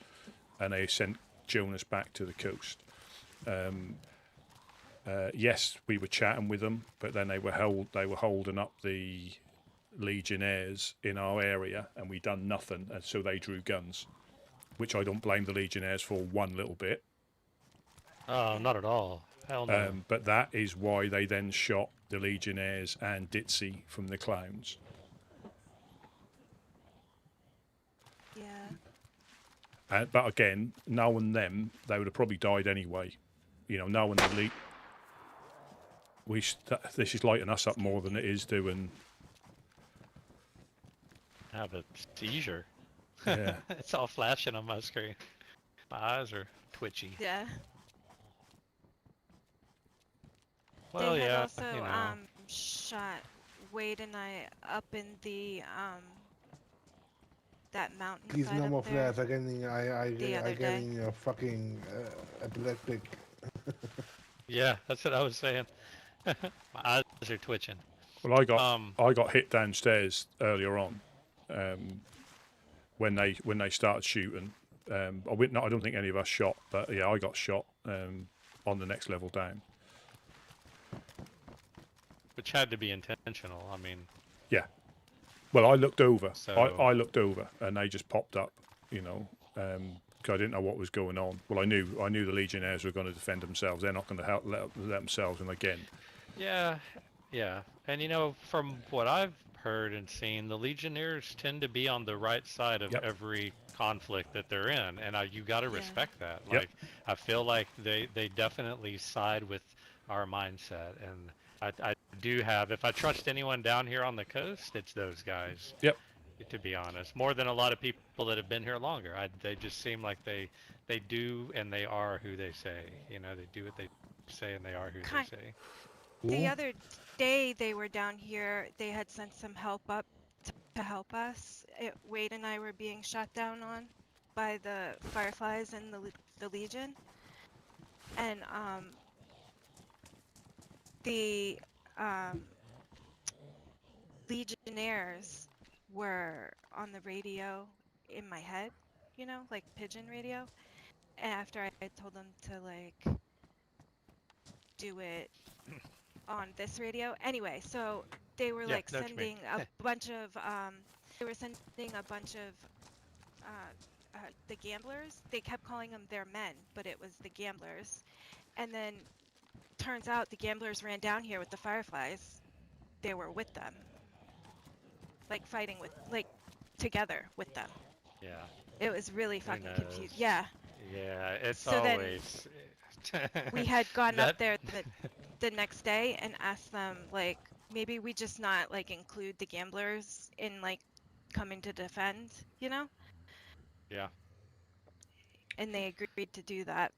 A: and they sent Jonas back to the coast. Yes, we were chatting with them, but then they were holding up the Legionnaires in our area, and we done nothing, and so they drew guns, which I don't blame the Legionnaires for one little bit.
R: Oh, not at all. Hell no.
A: But that is why they then shot the Legionnaires and Ditzy from the Clowns.
N: Yeah.
A: But again, knowing them, they would have probably died anyway. Knowing the elite. This is lighting us up more than it is doing.
R: I have a seizure.
A: Yeah.
R: It's all flashing on my screen. My eyes are twitchy.
N: Yeah.
R: Well,
N: they had
R: yeah,
N: also shot Wade and I up in the that mountain.
S: Please, no more flares. I'm getting fucking epileptic.
A: Yeah,
R: that's what I was saying. My eyes are twitching.
A: Well, I got hit downstairs earlier on when they started shooting. I don't think any of us shot, but yeah, I got shot on the next level down.
R: Which had to be intentional. I mean.
A: Yeah. Well, I looked over.
R: So...
A: I looked over, and they just popped up. Because I didn't know what was going on. Well, I knew the Legionnaires were going to defend themselves. They're not going to let themselves in again.
R: Yeah, yeah. And from what I've heard and seen, the Legionnaires tend to be on the right side of every conflict that they're in, and you got to respect that.
A: Yep.
R: Like, I feel like they definitely side with our mindset, and I do have. If I trust anyone down here on the coast, it's those guys.
A: Yep.
R: To be honest, more than a lot of people that have been here longer. They just seem like they do and they are who they say. You know, they do what they say and they are who they say.
N: The other day they were down here, they had sent some help up to help us. Wade and I were being shot down on by the Fireflies and the Legion. And the Legionnaires were on the radio in my head, you know, like pigeon radio. And after I told them to like do it on this radio. Anyway, so they were like sending a bunch of the gamblers. They kept calling them their men, but it was the gamblers. And then turns out the gamblers ran down here with the Fireflies. They were with them, like fighting with, like together with them.
R: Yeah.
N: It was really fucking confusing. Yeah.
R: Yeah, it's
N: so
R: always.
N: Then we had gone up there the next day and asked them, like, maybe we just not like include the gamblers in like coming to defend, you know?
R: Yeah.
N: And they agreed to do that.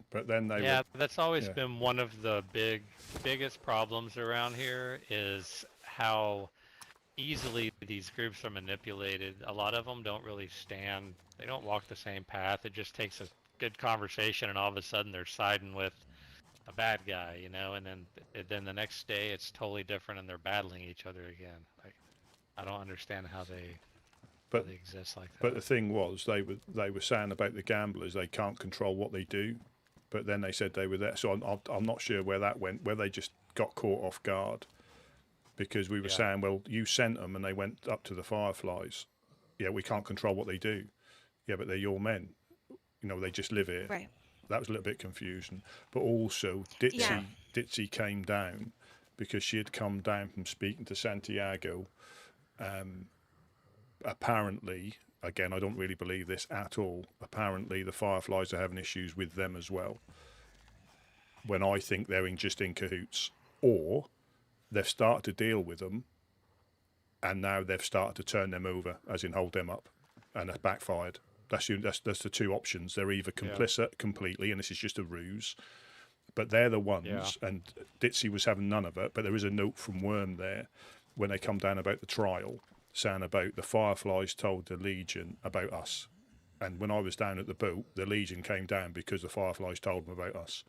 A: But then they
R: that's always been one of the biggest problems around here is how easily these groups are manipulated. A lot of them don't really stand. They don't walk the same path. It just takes a good conversation, and all of a sudden they're siding with a bad guy, you know. And then the next day it's totally different, and they're battling each other again. Like, I don't understand how they exist like that.
A: But the thing was, they were saying about the gamblers, they can't control what they do. But then they said they were there, so I'm not sure where that went. Where they just got caught off guard. Because we were saying, well, you sent them and they went up to the Fireflies. Yeah, we can't control what they do. Yeah, but they're your men. You know, they just live here.
N: Right.
A: That was a little bit confusion. But also, Ditsy came down because she had come down from speaking to Santiago. Apparently, again, I don't really believe this at all. Apparently, the Fireflies are having issues with them as well. When I think they're just in cahoots. Or they've started to deal with them, and now they've started to turn them over, as in hold them up, and it's backfired. That's the two options. They're either complicit completely, and this is just a ruse, but they're the ones, and Ditsy was having none of it, but there is a note from Worm there, when they come down about the trial, saying about the Fireflies told the Legion about us. And when I was down at the boat, the Legion came down because the Fireflies told them about us.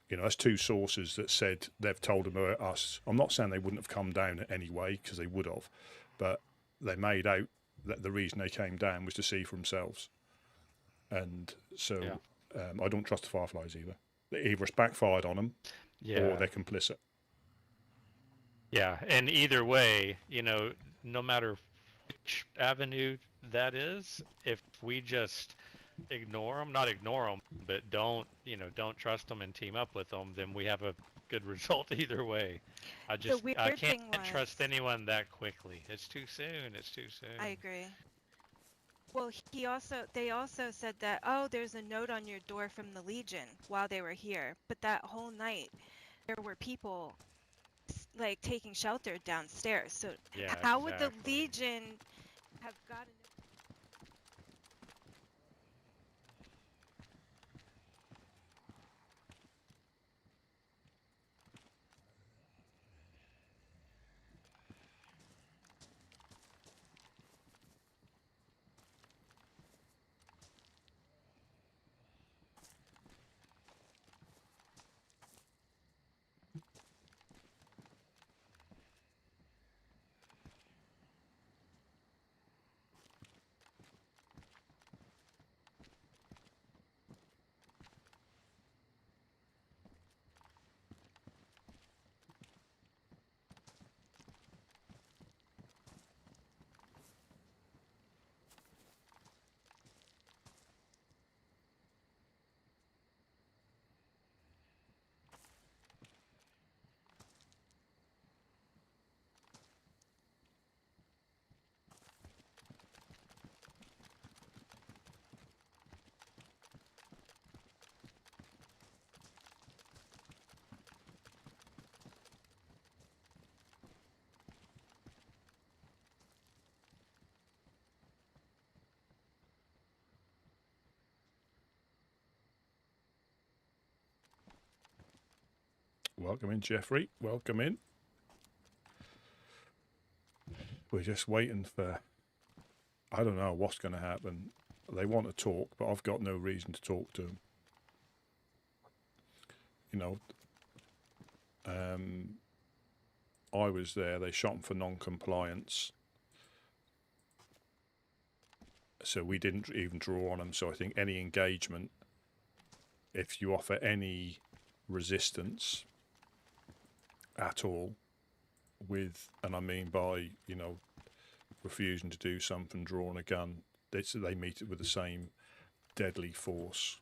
A: You know, that's two sources that said they've told them about us. I'm not saying they wouldn't have come down anyway, because they would have, but they made out that the reason they came down was to see for themselves. And so I don't trust the Fireflies either. Either it's backfired on them, or they're complicit.
R: Yeah, and either way, you know, no matter which avenue that is, if we just not ignore them, but don't trust them and team up with them, then we have a good result either way. I can't trust anyone that quickly. It's too soon.
N: I agree. Well, they also said that, there's a note on your door from the Legion while they were here, but that whole night there were people like taking shelter downstairs. So how would the Legion have gotten?
A: Welcome in, Jeffrey. Welcome in. We're just waiting for... I don't know what's going to happen. They want to talk, but I've got no reason to talk to them. You know, I was there. They shot him for non-compliance. So we didn't even draw on them. So I think any engagement, if you offer any resistance at all with, and I mean by, you know, refusing to do something, drawing a gun, they meet it with the same deadly force.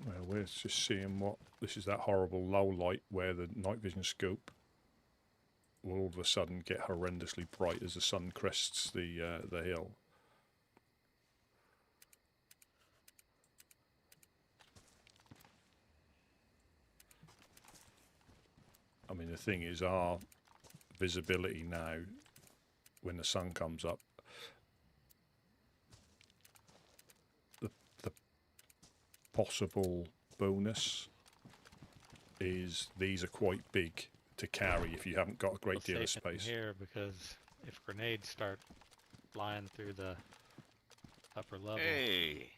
A: Well, we're just seeing what... This is that horrible low light where the night vision scope will all of a sudden get horrendously bright as the sun crests the hill. I mean, the thing is, our visibility now, when the sun comes up, the possible bonus is these are quite big to carry if you haven't got a great deal of space.
R: Here, because if grenades start flying through the upper level.
Q: Hey!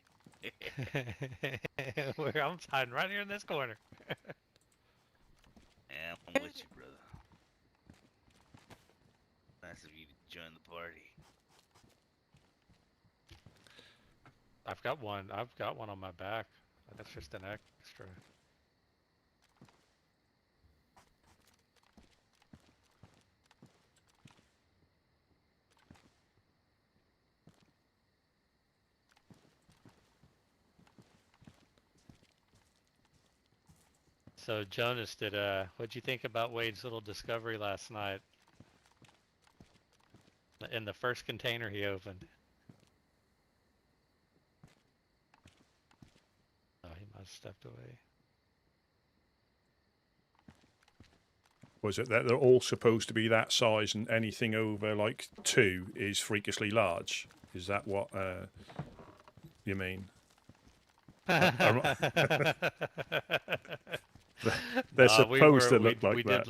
R: I'm hiding right here in this corner.
Q: Yeah, I'm with you, brother. Nice of you to join the party.
R: I've got one on my back. That's just an extra. So Jonas, what'd you think about Wade's little discovery last night? In the first container he opened. Oh, he must have stepped away.
A: Was it that they're all supposed to be that size and anything over like 2 is freakishly large? Is that what you mean? They're supposed to look like that.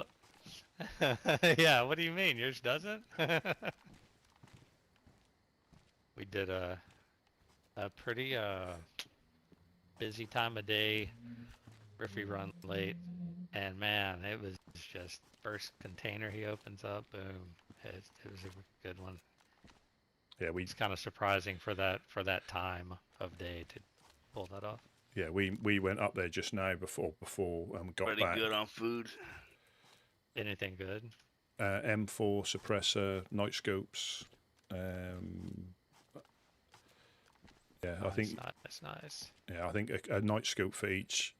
R: Yeah, what do you mean? Yours doesn't? We did a pretty busy time of day, riffy run late, and man, it was just first container he opens up, boom. It was a good one.
A: Yeah,
R: it's kind of surprising for that time of day to pull that off.
A: Yeah, we went up there just now before got
Q: Pretty
A: back.
Q: Pretty good on food.
R: Anything good?
A: M4 suppressor, night scopes. Yeah, I think
R: that's nice.
A: Yeah, I think a night scope for each,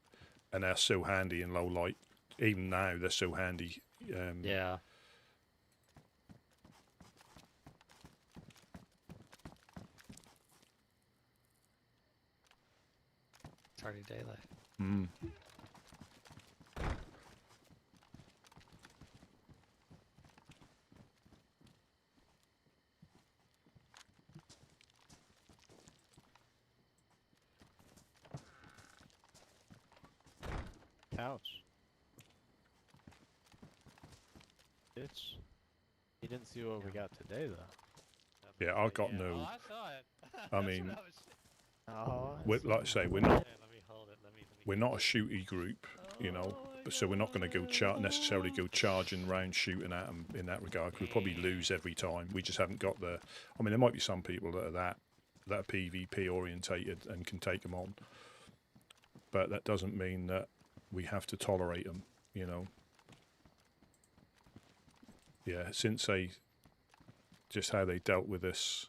A: and they're so handy in low light. Even now, they're so handy.
R: Yeah. It's already daylight.
A: Mm.
F: Couch. Bitch. You didn't see what we got today, though.
A: Yeah, I got no.
R: Oh, I saw it.
A: I mean,
F: Oh,
A: like I say, we're not.
R: Let me
A: we're not a shooty group, you know, so we're not going to go necessarily go charging around shooting at them in that regard. We'll probably lose every time. We just haven't got the. I mean, there might be some people that are PvP orientated and can take them on, but that doesn't mean that we have to tolerate them, you know. Yeah, since just how they dealt with us,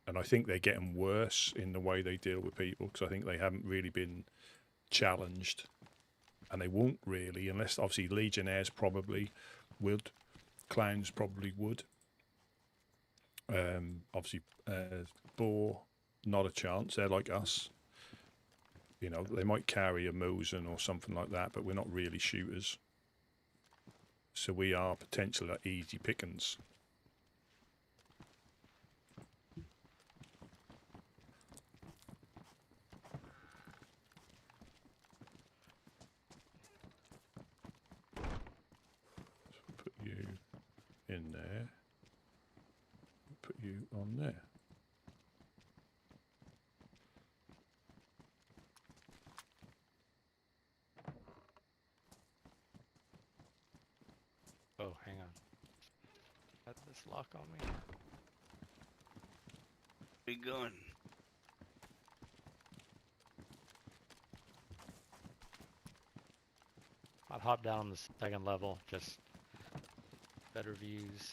A: and I think they're getting worse in the way they deal with people, because I think they haven't really been challenged, and they won't really, unless obviously Legionnaires probably would, clowns probably would. Obviously, Boar, not a chance. They're like us. You know, they might carry a Mosin or something like that, but we're not really shooters. So we are potentially easy pickings. Put you in there. Put you on there.
R: Oh, hang on. Had this lock on me.
Q: Where you going?
R: I'd hop down on the second level, just better views.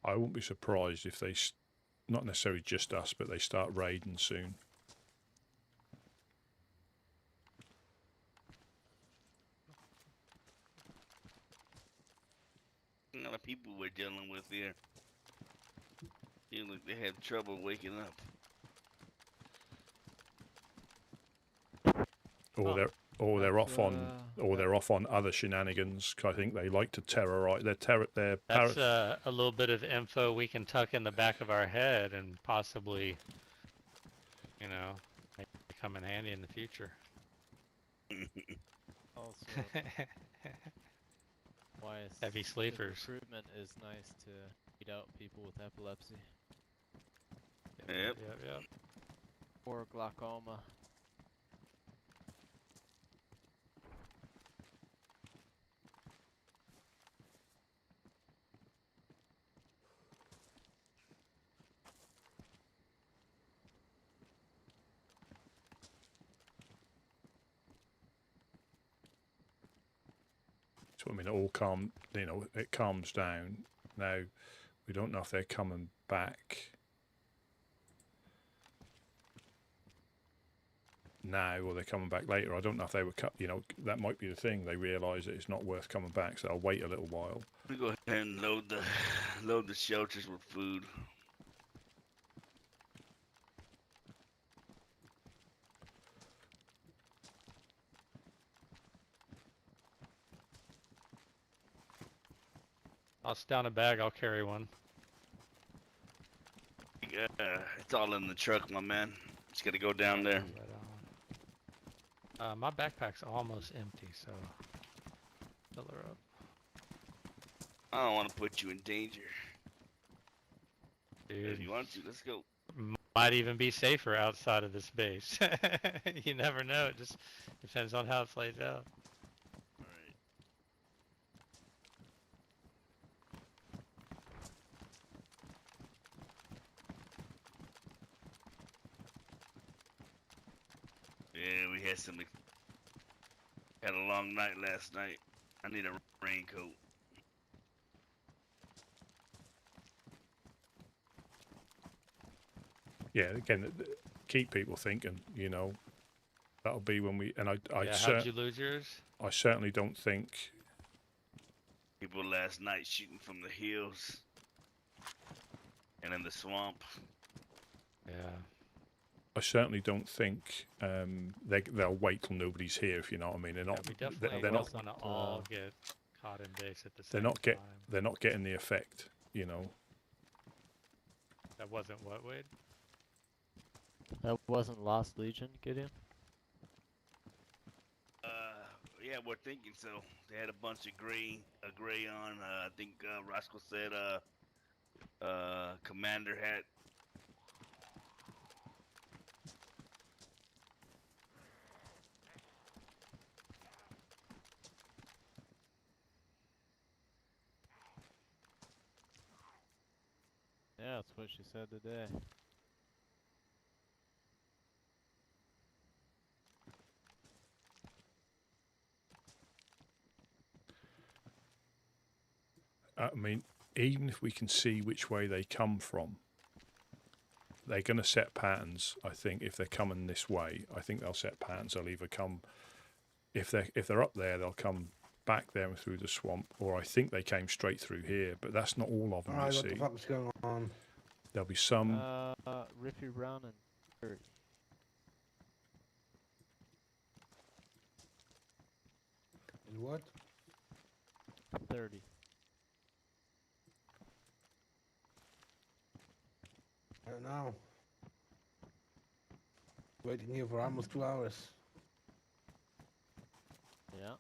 A: I won't be surprised if they, not necessarily just us, but they start raiding soon.
Q: A lot of people we're dealing with here. Feel like they have trouble waking up.
A: Or they're off on other shenanigans. 'Cause I think they like to terrorize.
R: That's a little bit of info we can tuck in the back of our head and possibly, you know, come in handy in the future.
F: Also, why
R: heavy sleepers.
F: Recruitment is nice to weed out people with epilepsy.
Q: Yep.
F: Or glaucoma.
A: So I mean, it calms down. Now, we don't know if they're coming back now or they're coming back later. I don't know if they were that might be the thing. They realise that it's not worth coming back, so I'll wait a little while.
Q: We go ahead and load the shelters with food.
R: I'll down a bag. I'll carry one.
Q: Yeah, it's all in the truck, my man. Just gotta go down there.
R: My backpack's almost empty, so fill her up.
Q: I don't want to put you in danger.
R: Dude,
Q: if you want to, let's go.
R: Might even be safer outside of this base. You never know. It just depends on how it plays out.
Q: Yeah, we had a long night last night. I need a raincoat.
A: Yeah, again, keep people thinking, you know. That'll be when we, and
R: how'd you lose yours?
A: I certainly don't think.
Q: People last night shooting from the hills and in the swamp.
R: Yeah.
A: I certainly don't think they'll wait till nobody's here, if you know what I mean. They're not.
R: We definitely
A: they're not
R: going to all get caught in base at the same
A: time.
R: They're
A: not getting the effect, you know.
R: That wasn't what, Wade?
F: That wasn't Lost Legion, Gideon?
Q: Yeah, we're thinking so. They had a bunch of gray on. I think Roscoe said Commander had.
F: Yeah, that's what she said today.
A: I mean, even if we can see which way they come from, they're going to set patterns. I think if they're coming this way, I think they'll set patterns. They'll either come, if they're up there, they'll come back there and through the swamp, or I think they came straight through here. But that's not all of them.
S: Alright,
A: you
S: what
A: see,
S: the fuck is going on?
A: there'll be some.
F: Riffy Brown and 30.
S: And what?
F: 30.
S: I don't know. Waiting here for almost 2 hours.
F: Yeah.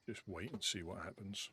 A: Just wait and see what happens.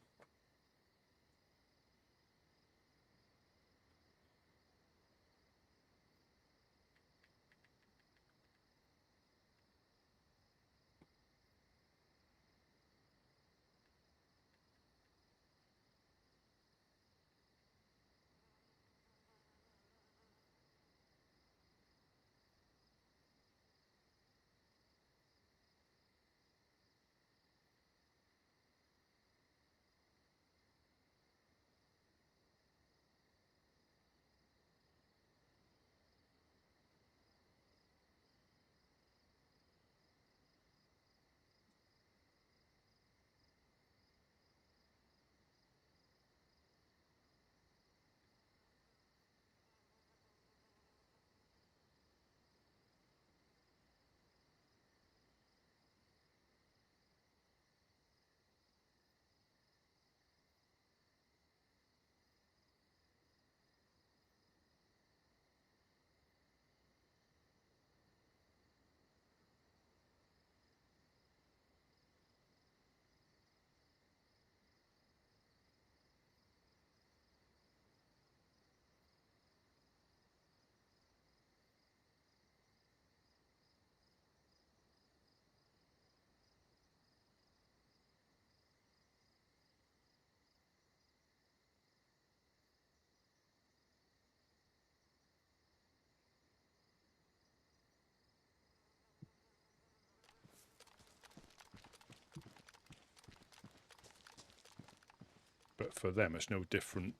A: But for them, it's no different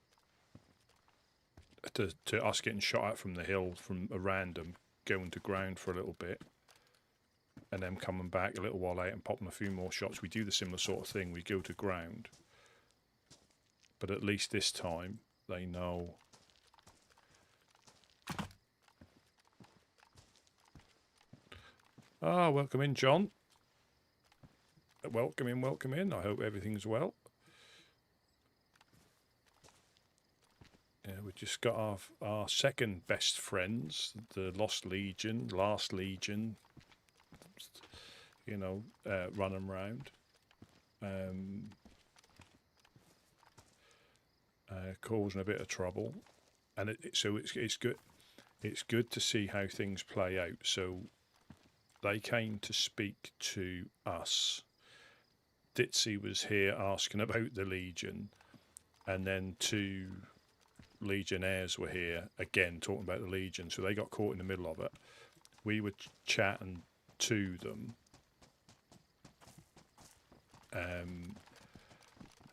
A: to us getting shot at from the hill from a random, going to ground for a little bit, and then coming back a little while later and popping a few more shots. We do the similar sort of thing. We go to ground, but at least this time they know. Ah, welcome in, John. Welcome in, welcome in. I hope everything's well. Yeah, we just got our second best friends, the Lost Legion, Last Legion, you know, running around. Causing a bit of trouble. And so it's good. It's good to see how things play out. So they came to speak to us. Ditzy was here asking about the Legion, and then two Legionnaires were here again talking about the Legion, so they got caught in the middle of it. We were chatting to them.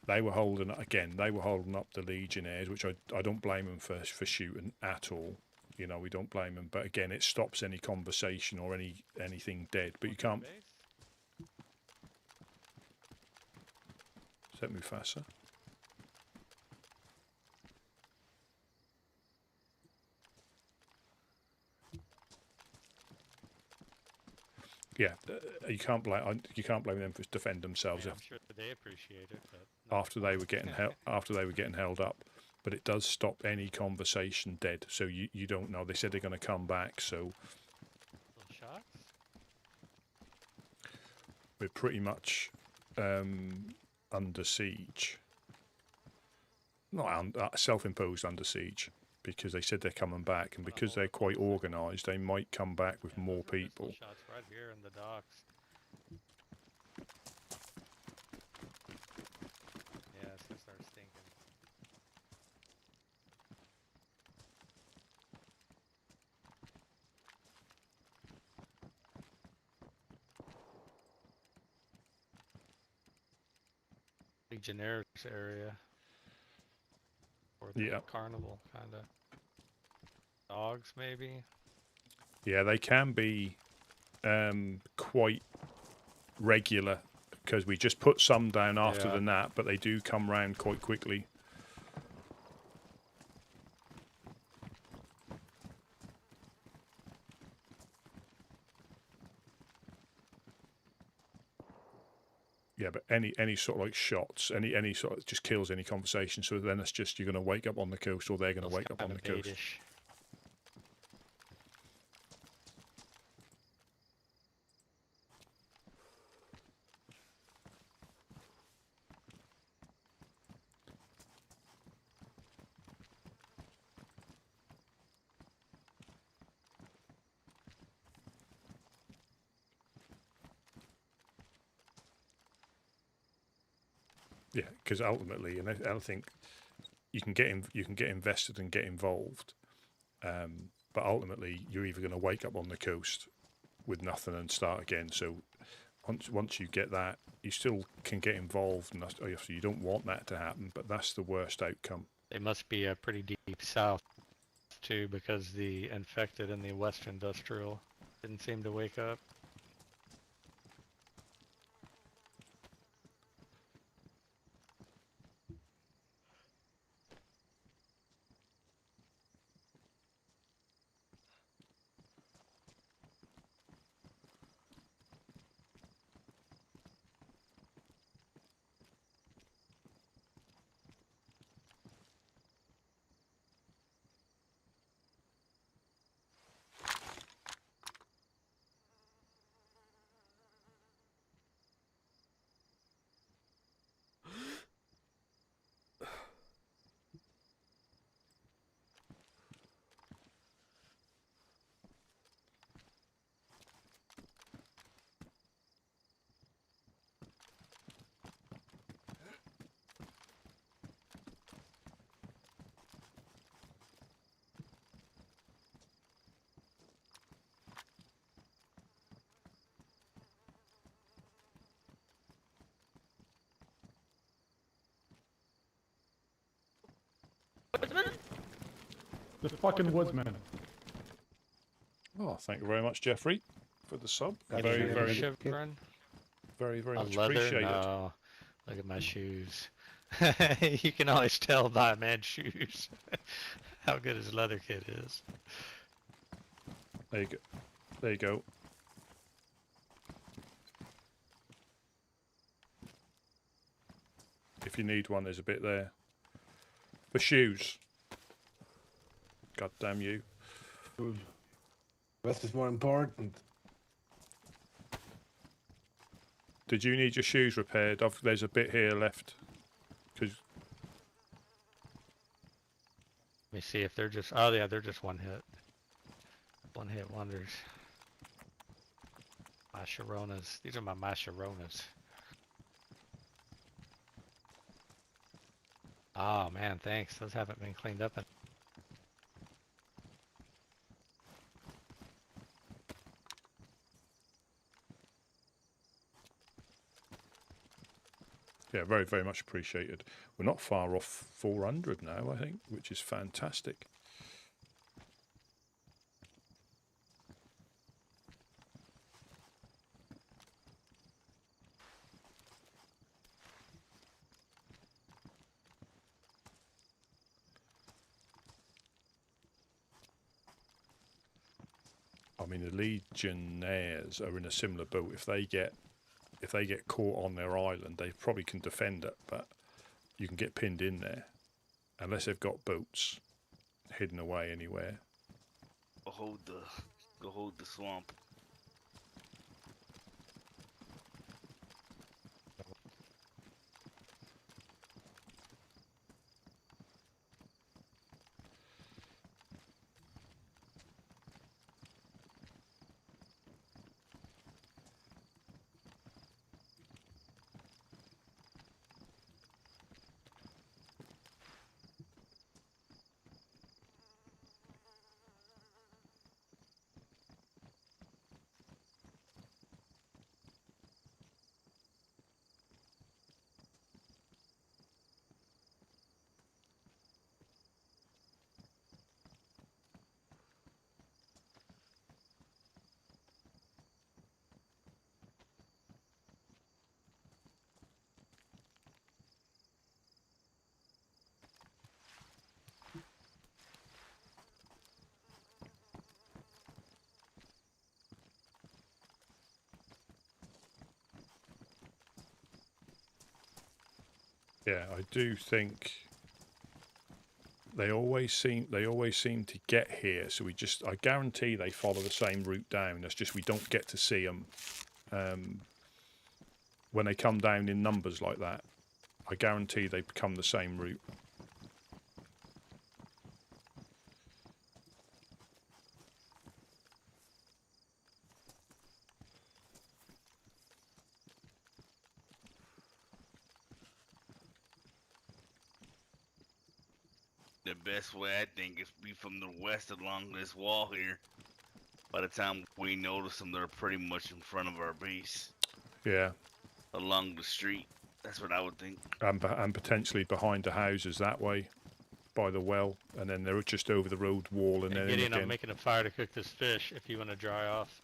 A: They were holding up the Legionnaires, which I don't blame them for shooting at all. You know, we don't blame them, but again, it stops any conversation or anything dead. But you can't. Is that Mufasa? yeah, you can't blame them for defend themselves.
R: I'm sure they appreciate it, but
A: after they were getting held up. But it does stop any conversation dead. So you don't know. They said they're going to come back. So
R: little shots.
A: We're pretty much under siege. Not self-imposed under siege, because they said they're coming back, and because they're quite organised, they might come back with more people.
R: Shots right here in the docks. Yeah, it's gonna start stinking. Legionnaires area. Or the carnival, kind of. Dogs, maybe?
A: Yeah, they can be quite regular, because we just put some down after the nap, but they do come round quite quickly. Yeah, but any sort of like shots, any sort of just kills any conversation. So then it's just you're going to wake up on the coast, or they're going to wake up on the coast. Yeah, because ultimately, and I think you can get invested and get involved, but ultimately you're either going to wake up on the coast with nothing and start again. So once you get that, you still can get involved, and obviously you don't want that to happen, but that's the worst outcome.
R: They must be pretty deep south too, because the infected in the West Industrial didn't seem to wake up.
T: The fucking Woodsman.
A: Oh, thank you very much, Jeffrey, for the sub.
R: Very
A: very much
R: leather?
A: appreciated.
R: No. Look at my shoes. You can always tell by a man's shoes how good his leather kit is.
A: There you go. There you go. If you need one, there's a bit there. For shoes. God damn you.
S: Rest is more important.
A: Did you need your shoes repaired? There's a bit here left. Let
R: me see if they're just... Oh, yeah, they're just one hit. One hit wonders. My Sharonas. These are my Sharonas. Oh, man, thanks. Those haven't been cleaned up.
A: Yeah, very, very much appreciated. We're not far off 400 now, I think, which is fantastic. I mean, the Legionnaires are in a similar boat. If they get caught on their island, they probably can defend it, but you can get pinned in there unless they've got boats hidden away anywhere.
Q: Go hold the swamp.
A: Yeah, I do think they always seem to get here. So I guarantee they follow the same route down. It's just we don't get to see them when they come down in numbers like that. I guarantee they become the same route.
Q: The best way, I think, is be from the west along this wall here. By the time we notice them, they're pretty much in front of our base.
A: Yeah.
Q: Along the street. That's what I would think.
A: And potentially behind the houses that way, by the well, and then they're just over the road wall, and then
R: Gideon,
A: again.
R: I'm making a fire to cook this fish if you want to dry off.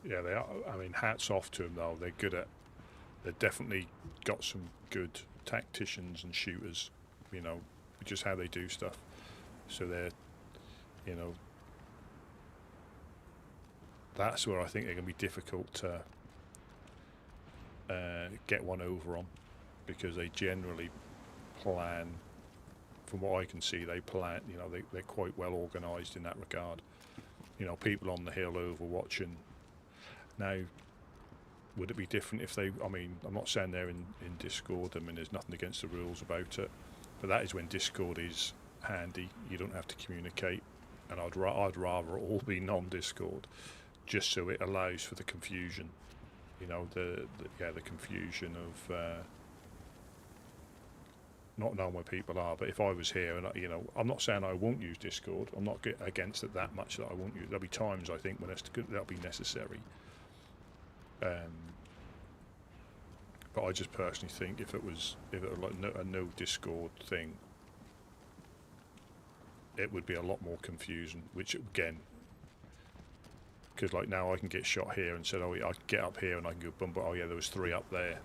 A: Yeah, they are. I mean, hats off to them though. They're good at. They've definitely got some good tacticians and shooters. You know, just how they do stuff. So they're, you know, that's where I think they're going to be difficult to get one over on, because they generally plan. From what I can see, they plan. You know, they're quite well organised in that regard. You know, people on the hill overwatching. Now, would it be different if they? I mean, I'm not saying they're in Discord. I mean, there's nothing against the rules about it, but that is when Discord is handy. You don't have to communicate, and I'd rather all be non-Discord, just so it allows for the confusion. You know, the confusion of not knowing where people are. But if I was here, and you know, I'm not saying I won't use Discord. I'm not against it that much that I won't use. There'll be times I think when that'll be necessary. But I just personally think if it was like a no Discord thing, it would be a lot more confusing. Which again, because like now I can get shot here and said, oh, I can get up here and I can go boom, but oh yeah, there was 3 up there.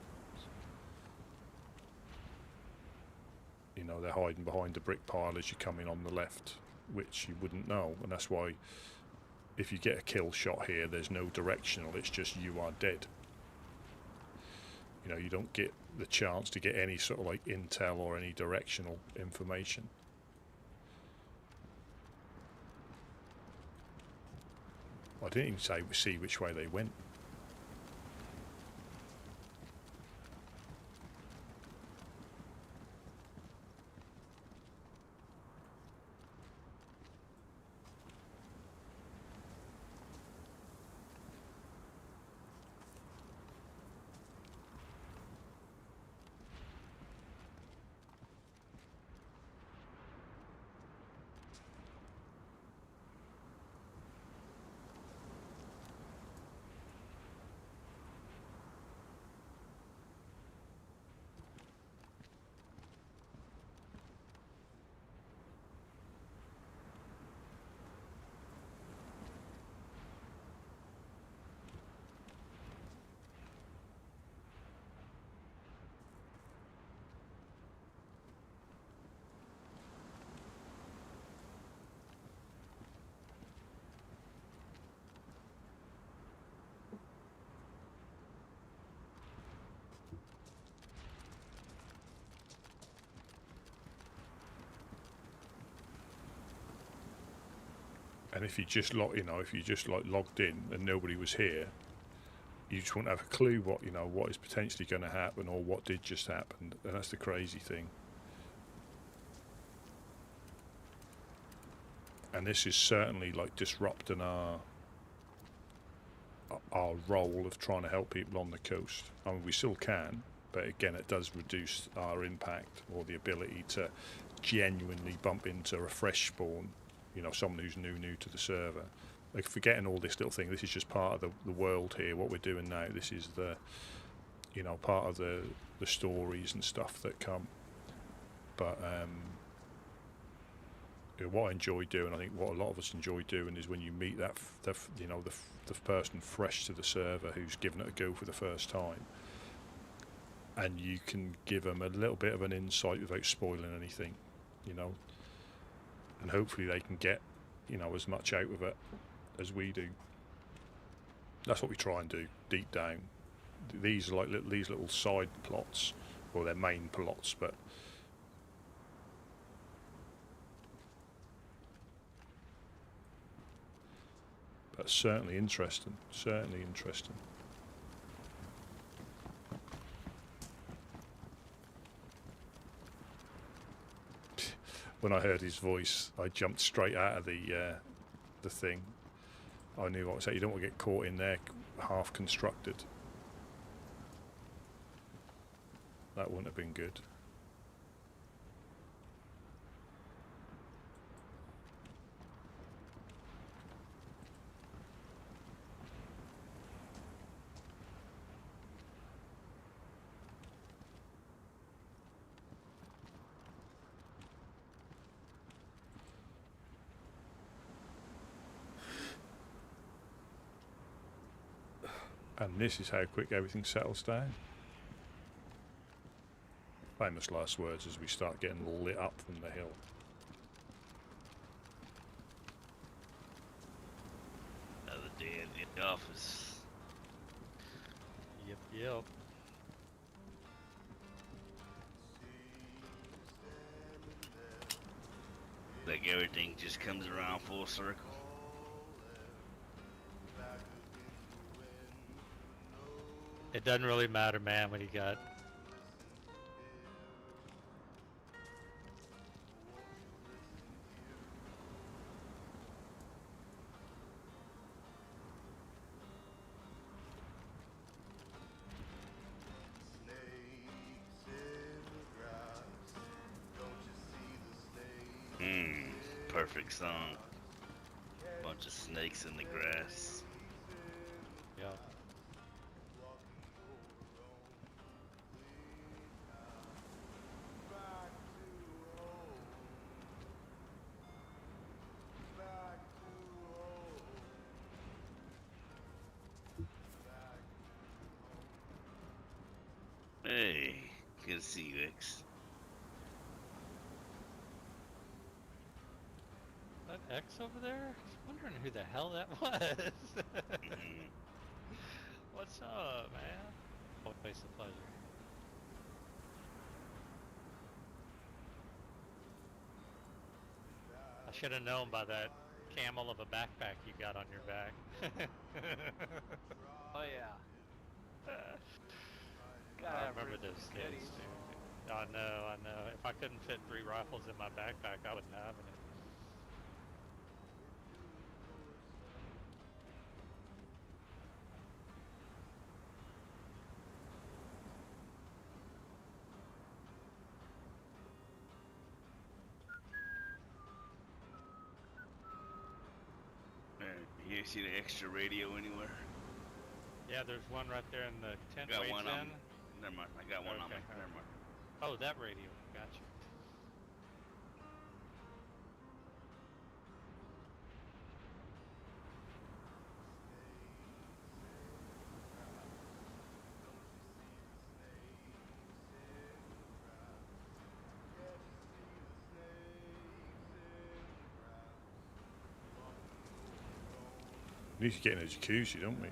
A: You know, they're hiding behind the brick pile as you come in on the left, which you wouldn't know, and that's why if you get a kill shot here, there's no directional. It's just you are dead. You know, you don't get the chance to get any sort of like intel or any directional information. I didn't even see which way they went. And if you just logged in and nobody was here, you just won't have a clue what is potentially going to happen or what did just happen, and that's the crazy thing. And this is certainly like disrupting our role of trying to help people on the coast. I mean, we still can, but again, it does reduce our impact or the ability to genuinely bump into a fresh spawn. You know, someone who's new to the server. Like, forgetting all this little thing, this is just part of the world here, what we're doing now. This is the, you know, part of the stories and stuff that come. But you know, what I enjoy doing, I think what a lot of us enjoy doing, is when you meet the person fresh to the server who's given it a go for the first time, and you can give them a little bit of an insight without spoiling anything, you know. And hopefully they can get, you know, as much out of it as we do. That's what we try and do deep down. These are like these little side plots, or they're main plots, but certainly interesting. Certainly interesting. When I heard his voice, I jumped straight out of the thing. I knew what I was saying. You don't want to get caught in there, half constructed. That wouldn't have been good. And this is how quick everything settles down. Famous last words as we start getting lit up from the hill.
Q: Another day in the office.
R: Yep.
Q: Like everything just comes around full circle.
R: It doesn't really matter, man, what you got.
Q: perfect song. Bunch of snakes in the grass.
R: Yeah.
Q: Hey, good to see you, X.
R: That X over there? I was wondering who the hell that was. What's up, man? Always a pleasure. I should have known by that camel of a backpack you got on your back.
T: Oh yeah.
R: I remember those days, dude. I know. If I couldn't fit 3 rifles in my backpack, I wouldn't have it.
Q: You see the extra radio anywhere?
R: Yeah, there's one right there in the tent.
Q: Got
R: waits
Q: one
R: in.
Q: on me. Never mind. I got one on me.
R: Okay,
Q: Never mind.
R: Oh, that radio. Gotcha.
A: We need to get in a jacuzzi, don't we?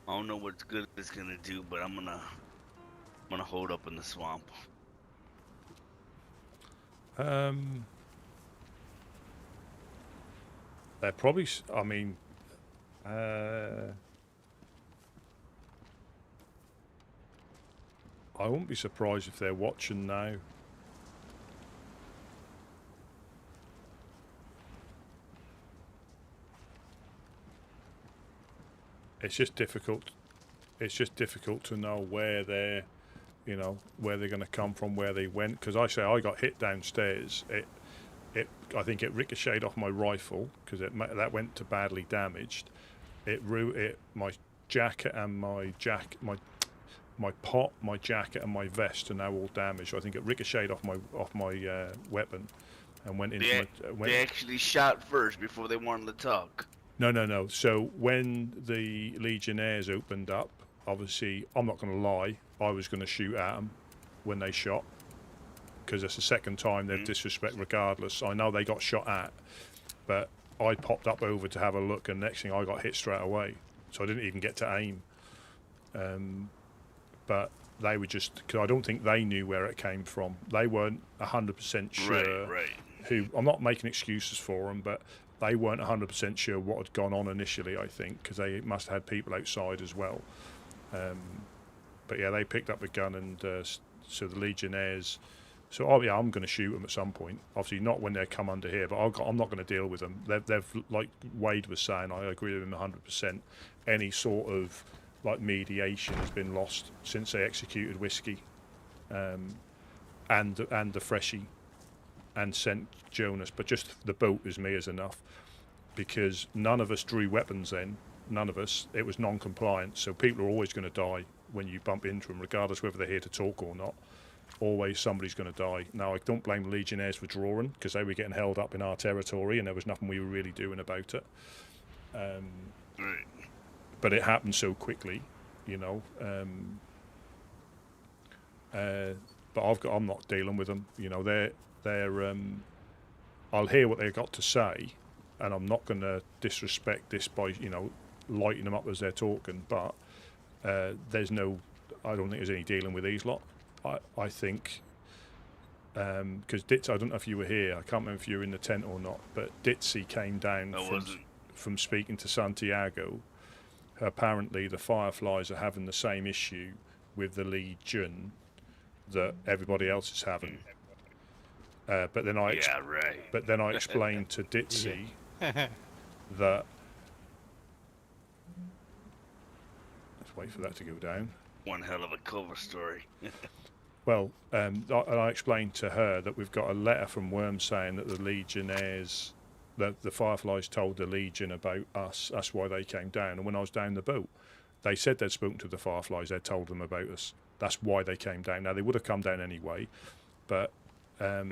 Q: I don't know what good it's gonna do, but I'm gonna hold up in the swamp.
A: They're probably. I mean, I wouldn't be surprised if they're watching now. It's just difficult. It's just difficult to know where they're, where they're going to come from, where they went. Because I got hit downstairs. I think it ricocheted off my rifle because that went to badly damaged. My jacket and my pot, my jacket and my vest are now all damaged. I think it ricocheted off my weapon and went into
Q: They actually shot first before they wanted to talk.
A: No. So when the Legionnaires opened up, obviously, I'm not going to lie, I was going to shoot at them when they shot. Because it's the second time they've disrespect regardless. I know they got shot at, but I popped up over to have a look, and next thing I got hit straight away. So I didn't even get to aim. But they were just, because I don't think they knew where it came from. They weren't 100% sure.
Q: Right.
A: I'm not making excuses for them, but they weren't 100% sure what had gone on initially, I think, because they must have had people outside as well. But yeah, they picked up a gun, and so the Legionnaires. So I'm going to shoot them at some point. Obviously not when they come under here, but I'm not going to deal with them. They've like Wade was saying, I agree with him 100%. Any sort of like mediation has been lost since they executed Whiskey, and the Freshie, and sent Jonas. But just the boat as me is enough, because none of us drew weapons then. None of us. It was non-compliant, so people are always going to die when you bump into them, regardless whether they're here to talk or not. Always somebody's going to die. Now, I don't blame the Legionnaires for drawing, because they were getting held up in our territory and there was nothing we were really doing about it. But it happened so quickly, but I'm not dealing with them. They're I'll hear what they've got to say, and I'm not going to disrespect this by lighting them up as they're talking. But I don't think there's any dealing with these lot. I think, because Ditz, I don't know if you were here, I can't remember if you were in the tent or not, but Ditzy came down from speaking to Santiago. Apparently the Fireflies are having the same issue with the Legion that everybody else is having. But then I But then I explained to Ditzy that. Let's wait for that to go down.
Q: One hell of a cover story.
A: Well, I explained to her that we've got a letter from Worm saying that the Legionnaires, the Fireflies told the Legion about us. That's why they came down. And when I was down the boat, they said they'd spoken to the Fireflies. They'd told them about us. That's why they came down. Now, they would have come down anyway, but now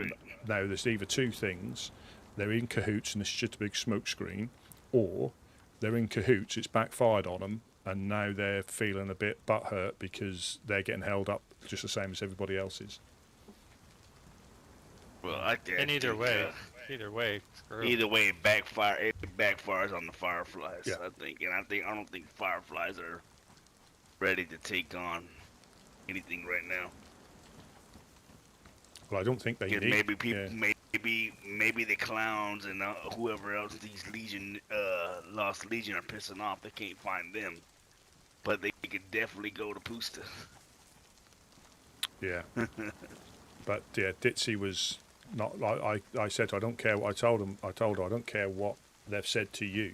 A: there's either two things. They're in cahoots and it's just a big smoke screen, or they're in cahoots, it's backfired on them, and now they're feeling a bit butthurt because they're getting held up just the same as everybody else is.
Q: Well,
R: either way, screw 'em.
Q: Either way, it backfires on the Fireflies.
A: Yeah.
Q: I think, and I don't think Fireflies are ready to take on anything right now.
A: Well, I don't think they
Q: Because
A: need.
Q: maybe people, maybe the clowns and whoever else these Lost Legion are pissing off. They can't find them, but they could definitely go to Pusta.
A: Yeah. But yeah, Ditzy was not like I said. I don't care what I told her. I don't care what they've said to you.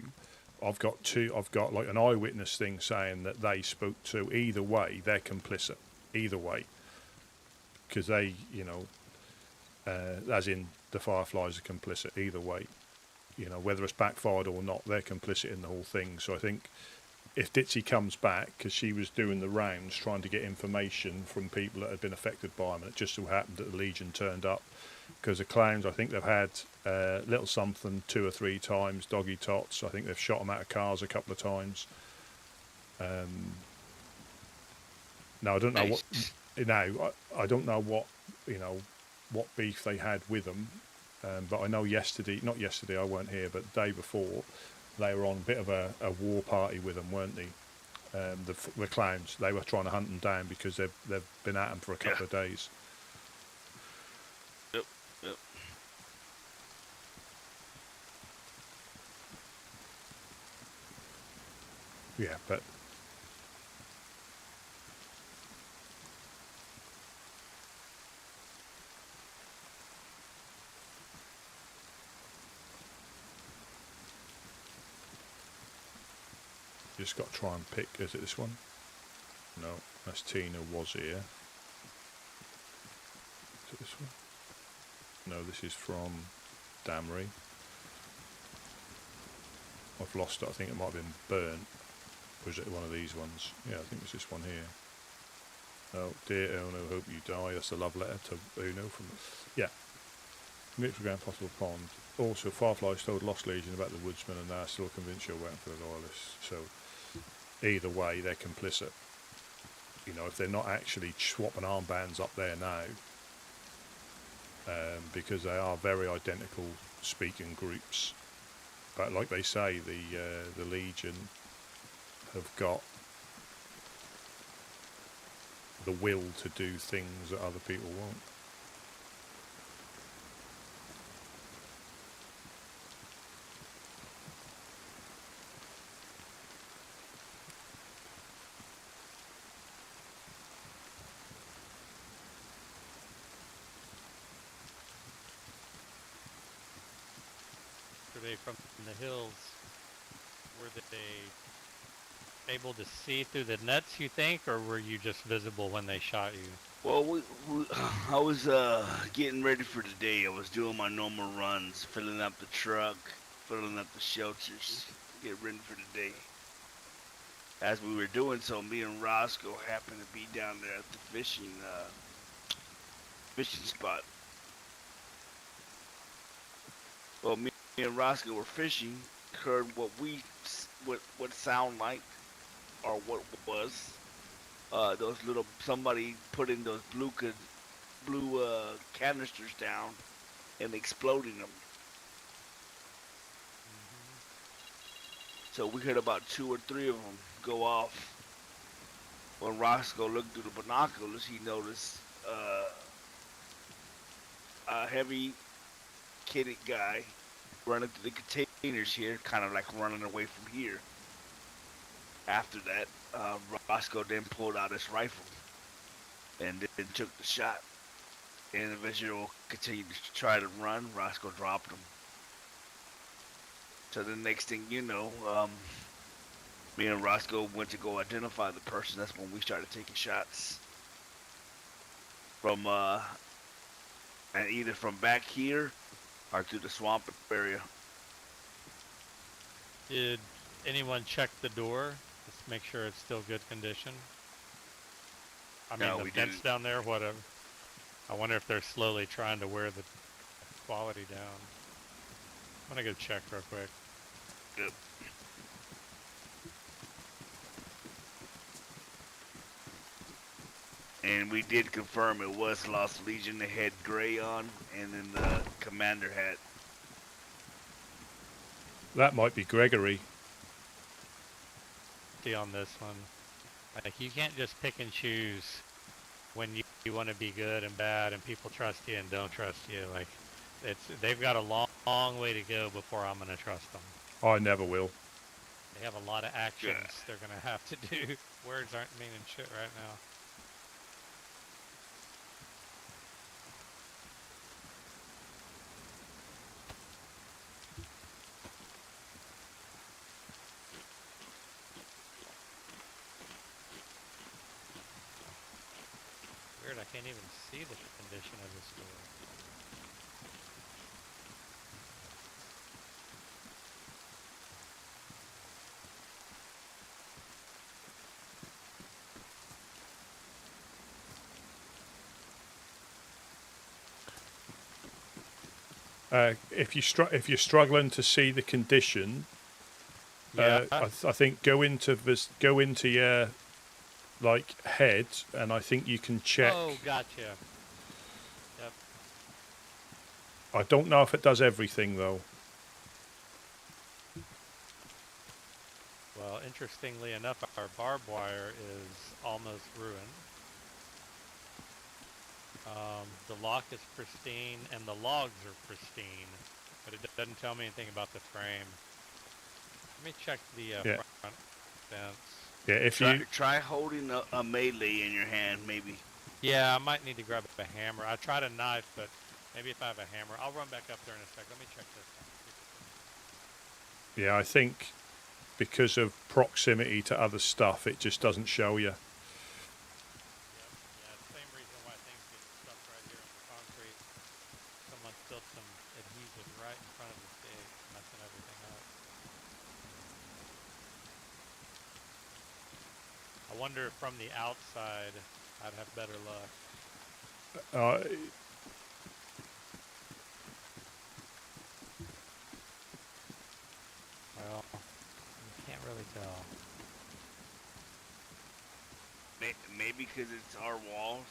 A: I've got like an eyewitness thing saying that they spoke to. Either way, they're complicit. Either way, because they, as in the Fireflies are complicit. Either way, whether it's backfired or not, they're complicit in the whole thing. So I think if Ditzy comes back, because she was doing the rounds trying to get information from people that had been affected by them, and it just so happened that the Legion turned up. Because the clowns, I think they've had little something 2 or 3 times, doggy tots. I think they've shot them out of cars a couple of times. Now I don't know what. Now I don't know what what beef they had with them, but I know not yesterday I weren't here, but the day before they were on a bit of a war party with them, weren't they? The clowns. They were trying to hunt them down because they've been at them for a couple of days.
Q: Yep.
A: Yeah, but just got to try and pick. Is it this one? No, that's Tina was here. Is it this one? No, this is from Damry. I've lost it. I think it might have been burnt. Or is it one of these ones? Yeah, I think it's this one here. Oh, dear Uno, hope you die. That's a love letter to Uno from. Yeah. Mixed Grand Possible Pond. Also, Fireflies told Lost Legion about the Woodsmen and they're still convinced you're waiting for the Loyalists. So, either way, they're complicit. If they're not actually swapping armbands up there now, because they are very identical speaking groups. But like they say, the Legion have got the will to do things that other people won't.
R: Were they from the hills? Were they able to see through the nets, you think, or were you just visible when they shot you?
Q: Well, I was getting ready for the day. I was doing my normal runs, filling up the truck, filling up the shelters, getting ready for the day. As we were doing so, me and Roscoe happened to be down there at the fishing spot. Well, me and Roscoe were fishing, heard what sound like, or what was. Those little, somebody putting those blue canisters down and exploding them. So we heard about 2 or 3 of them go off. When Roscoe looked through the binoculars, he noticed a heavy kitted guy running through the containers here, kind of like running away from here. After that, Roscoe then pulled out his rifle and then took the shot. The individual continued to try to run. Roscoe dropped him. So the next thing you know, me and Roscoe went to go identify the person. That's when we started taking shots from and either from back here or through the swamp area.
R: Did anyone check the door? Just make sure it's still good condition. I mean,
Q: No,
R: the
Q: we
R: fence
Q: didn't.
R: down there, whatever. I wonder if they're slowly trying to wear the quality down. I'm gonna go check real quick.
Q: Yep. And we did confirm it was Lost Legion. They had gray on, and then the commander hat.
A: That might be Gregory.
R: See on this one. Like, you can't just pick and choose when you want to be good and bad, and people trust you and don't trust you. Like, they've got a long way to go before I'm gonna trust them.
A: I never will.
R: They have a lot of actions they're gonna have to do. Words aren't meaning shit right now. Weird, I can't even see the condition of this door.
A: If you're struggling to see the condition, I think go into your like head, and I think you can check.
R: Oh, gotcha. Yep.
A: I don't know if it does everything though.
R: Well, interestingly enough, our barbed wire is almost ruined. The lock is pristine, and the logs are pristine, but it doesn't tell me anything about the frame. Let me check the front fence.
A: Yeah, if
Q: try holding a melee in your hand, maybe.
R: Yeah, I might need to grab a hammer. I tried a knife, but maybe if I have a hammer, I'll run back up there in a sec. Let me check this one.
A: Yeah, I think because of proximity to other stuff, it just doesn't show you.
R: Spilled some adhesive right in front of the stake, messing everything up. I wonder if from the outside I'd have better luck. Well, you can't really tell.
Q: Maybe because it's our walls.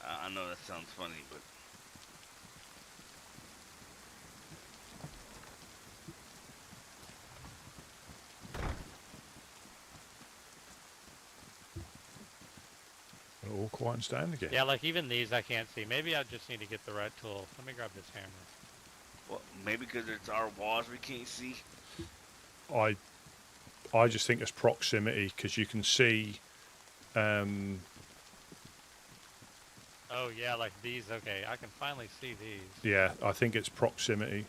Q: I know that sounds funny, but.
A: All quiet and stand again.
R: Yeah, like even these I can't see. Maybe I just need to get the right tool. Let me grab this hammer.
Q: Well, maybe because it's our walls we can't see.
A: I just think it's proximity, because you can see.
R: Oh yeah, like these. Okay, I can finally see these.
A: Yeah, I think it's proximity.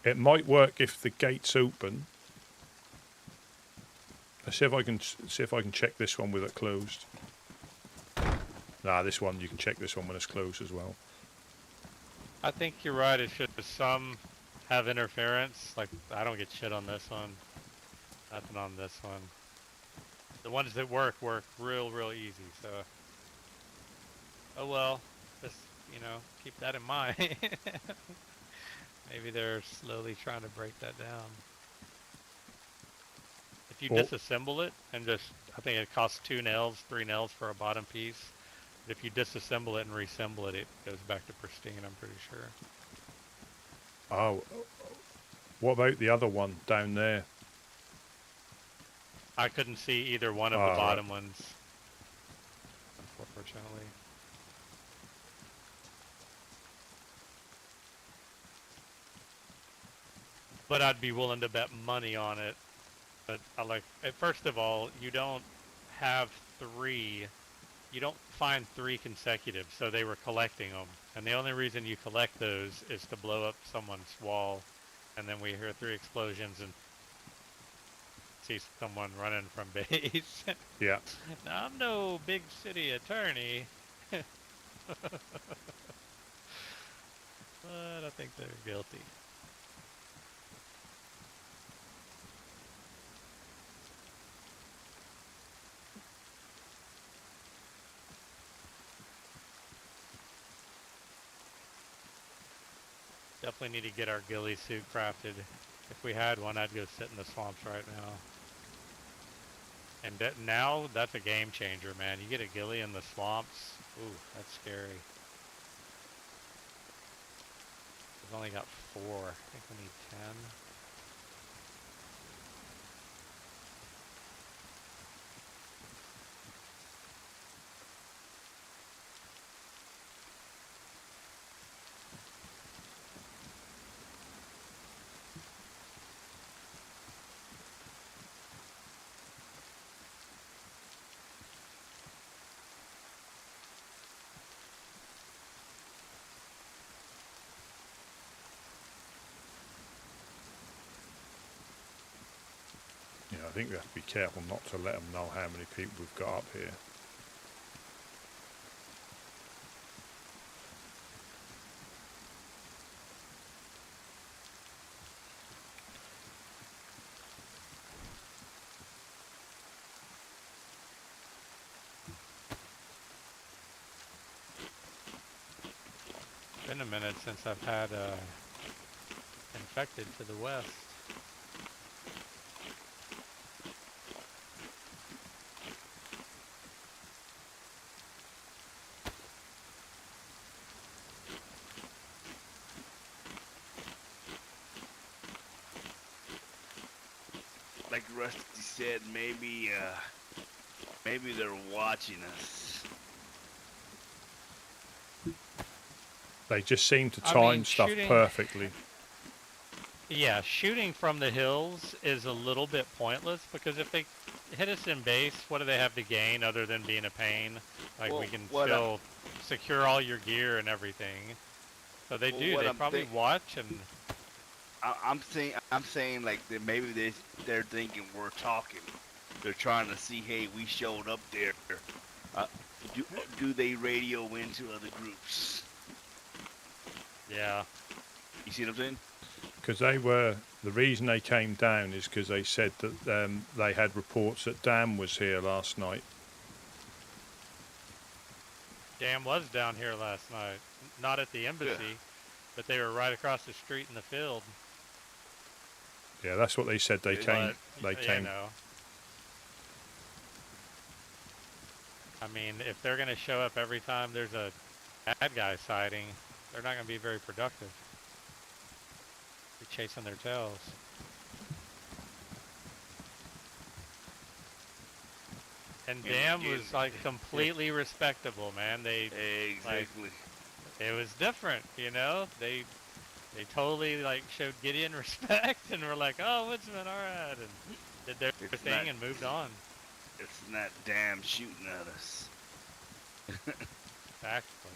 A: It might work if the gate's open. Let's see if I can check this one with it closed. Nah, this one you can check this one when it's closed as well.
R: I think you're right. It should. Some have interference. Like I don't get shit on this one. Nothing on this one. The ones that work real easy. So. Oh well. Just keep that in mind. Maybe they're slowly trying to break that down. If you disassemble it and I think it costs 2 nails, 3 nails for a bottom piece. But if you disassemble it and reassemble it, it goes back to pristine, I'm pretty sure.
A: Oh, what about the other one down there?
R: I couldn't see either one of the bottom ones, unfortunately. but I'd be willing to bet money on it. But first of all, you don't have three. You don't find three consecutive, so they were collecting them. And the only reason you collect those is to blow up someone's wall. And then we hear 3 explosions and see someone running from base.
A: Yeah.
R: Now, I'm no big city attorney. But I think they're guilty. Definitely need to get our ghillie suit crafted. If we had one, I'd go sit in the swamps right now. And now, that's a game changer, man. You get a ghillie in the swamps. Ooh, that's scary. We've only got 4. I think we need 10.
A: Yeah, I think we have to be careful not to let them know how many people we've got up here.
R: Been a minute since I've had infected to the west.
Q: Like Rusty said, maybe they're watching us.
A: They just seem to time stuff perfectly.
R: Yeah, shooting from the hills is a little bit pointless because if they hit us in base, what do they have to gain other than being a pain? Like, we can still secure all your gear and everything. So they do. They probably watch and.
Q: I'm saying like that maybe they're thinking we're talking. They're trying to see, hey, we showed up there. Do they radio into other groups?
R: Yeah.
Q: You see what I'm saying?
A: Because the reason they came down is because they said that they had reports that Dan was here last night.
R: Dan was down here last night. Not at the embassy, but they were right across the street in the field.
A: Yeah, that's what they said. They came.
R: You know. I mean, if they're going to show up every time there's a bad guy sighting, they're not going to be very productive. They're chasing their tails. And Dan was like completely respectable, man. They
Q: exactly.
R: It was different, you know. They totally like showed Gideon respect and were like, "Oh, Woodsman, all right," and did their thing and moved on.
Q: It's not damn shooting at us.
R: Exactly.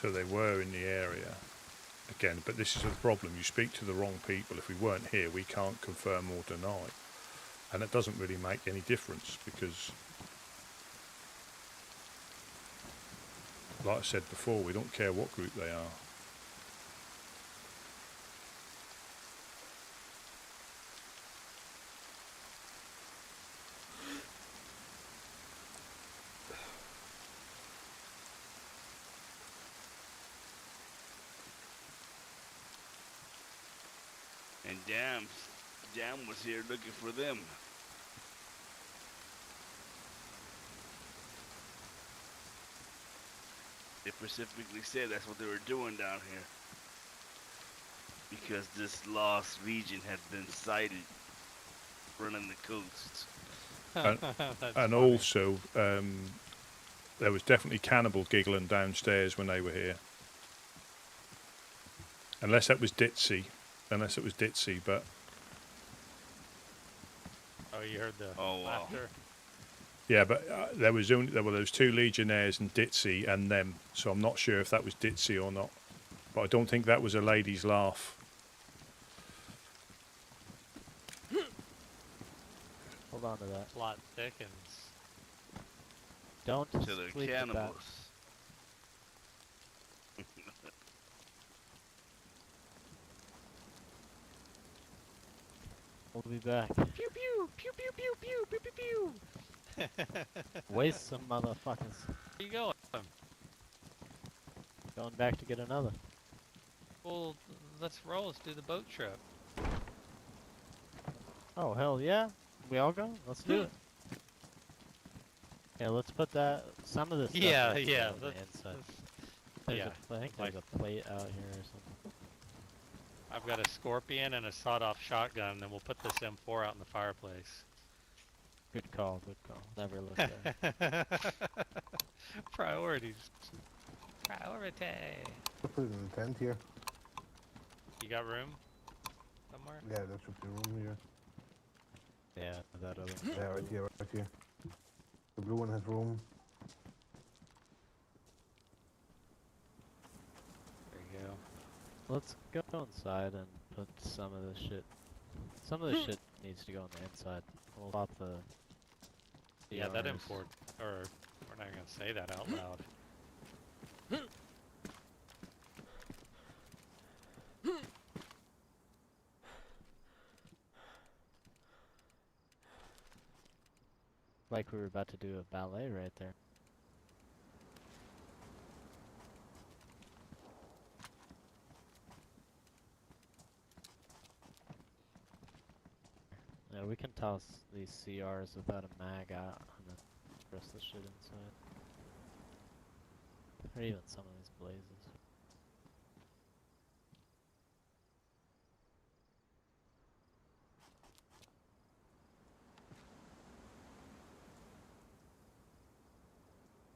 A: So they were in the area again, but this is the problem. You speak to the wrong people. If we weren't here, we can't confirm or deny, and it doesn't really make any difference because, like I said before, we don't care what group they are.
Q: And Jam was here looking for them. They specifically said that's what they were doing down here. Because this lost legion had been sighted running the coast.
A: And also, there was definitely cannibals giggling downstairs when they were here. Unless it was Ditzy, but...
R: Oh, you heard the laughter?
A: Yeah, but there were those two legionnaires and Ditzy and them, so I'm not sure if that was Ditzy or not. But I don't think that was a lady's laugh.
F: Hold on to that.
R: Plot thickens.
F: Don't
Q: To the
F: sleep with that.
Q: cannibals.
F: We'll be back.
R: Pew pew pew pew pew pew pew pew pew.
F: Waste some motherfuckers.
R: Where you going?
F: Going back to get another.
R: Well, let's roll. Let's do the boat trip.
F: Oh hell yeah! We all go? Let's do it. Yeah, let's put some of this stuff
R: Yeah,
F: on
R: yeah.
F: the inside. I think there's a plate out here or something.
R: I've got a scorpion and a sawed-off shotgun, and we'll put this M4 out in the fireplace.
F: Good call, good call. Never looked at it.
R: Priorities. Priority.
S: I'll put it in the tent here.
R: You got room somewhere?
S: Yeah, that should be room here.
F: Yeah, that other.
S: Yeah, right here, right here. The blue one has room.
R: There you go.
F: Let's go inside and put some of this shit. Some of this shit needs to go on the inside. We'll pop the.
R: Yeah, that
F: CRs.
R: import, or we're not gonna say that out loud.
F: Like we were about to do a ballet right there. Yeah, we can toss these CRs without a mag out and then press the shit inside. Or even some of these blazes.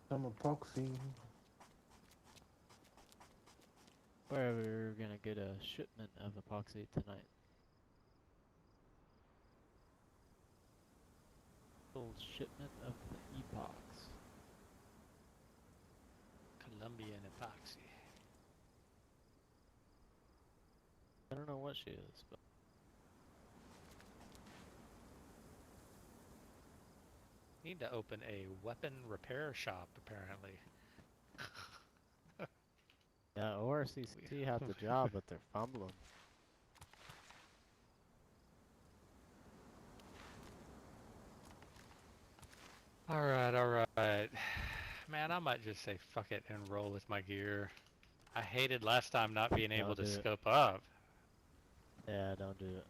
S: Some epoxy.
F: Where we're gonna get a shipment of epoxy tonight. Full shipment of the epox.
R: Colombian epoxy.
F: I don't know what she is, but
R: Need to open a weapon repair shop, apparently.
F: yeah, ORCC had the job, but they're fumbling.
R: Alright. Man, I might just say fuck it and roll with my gear. I hated last time not being able to scope up.
F: Yeah, don't do it.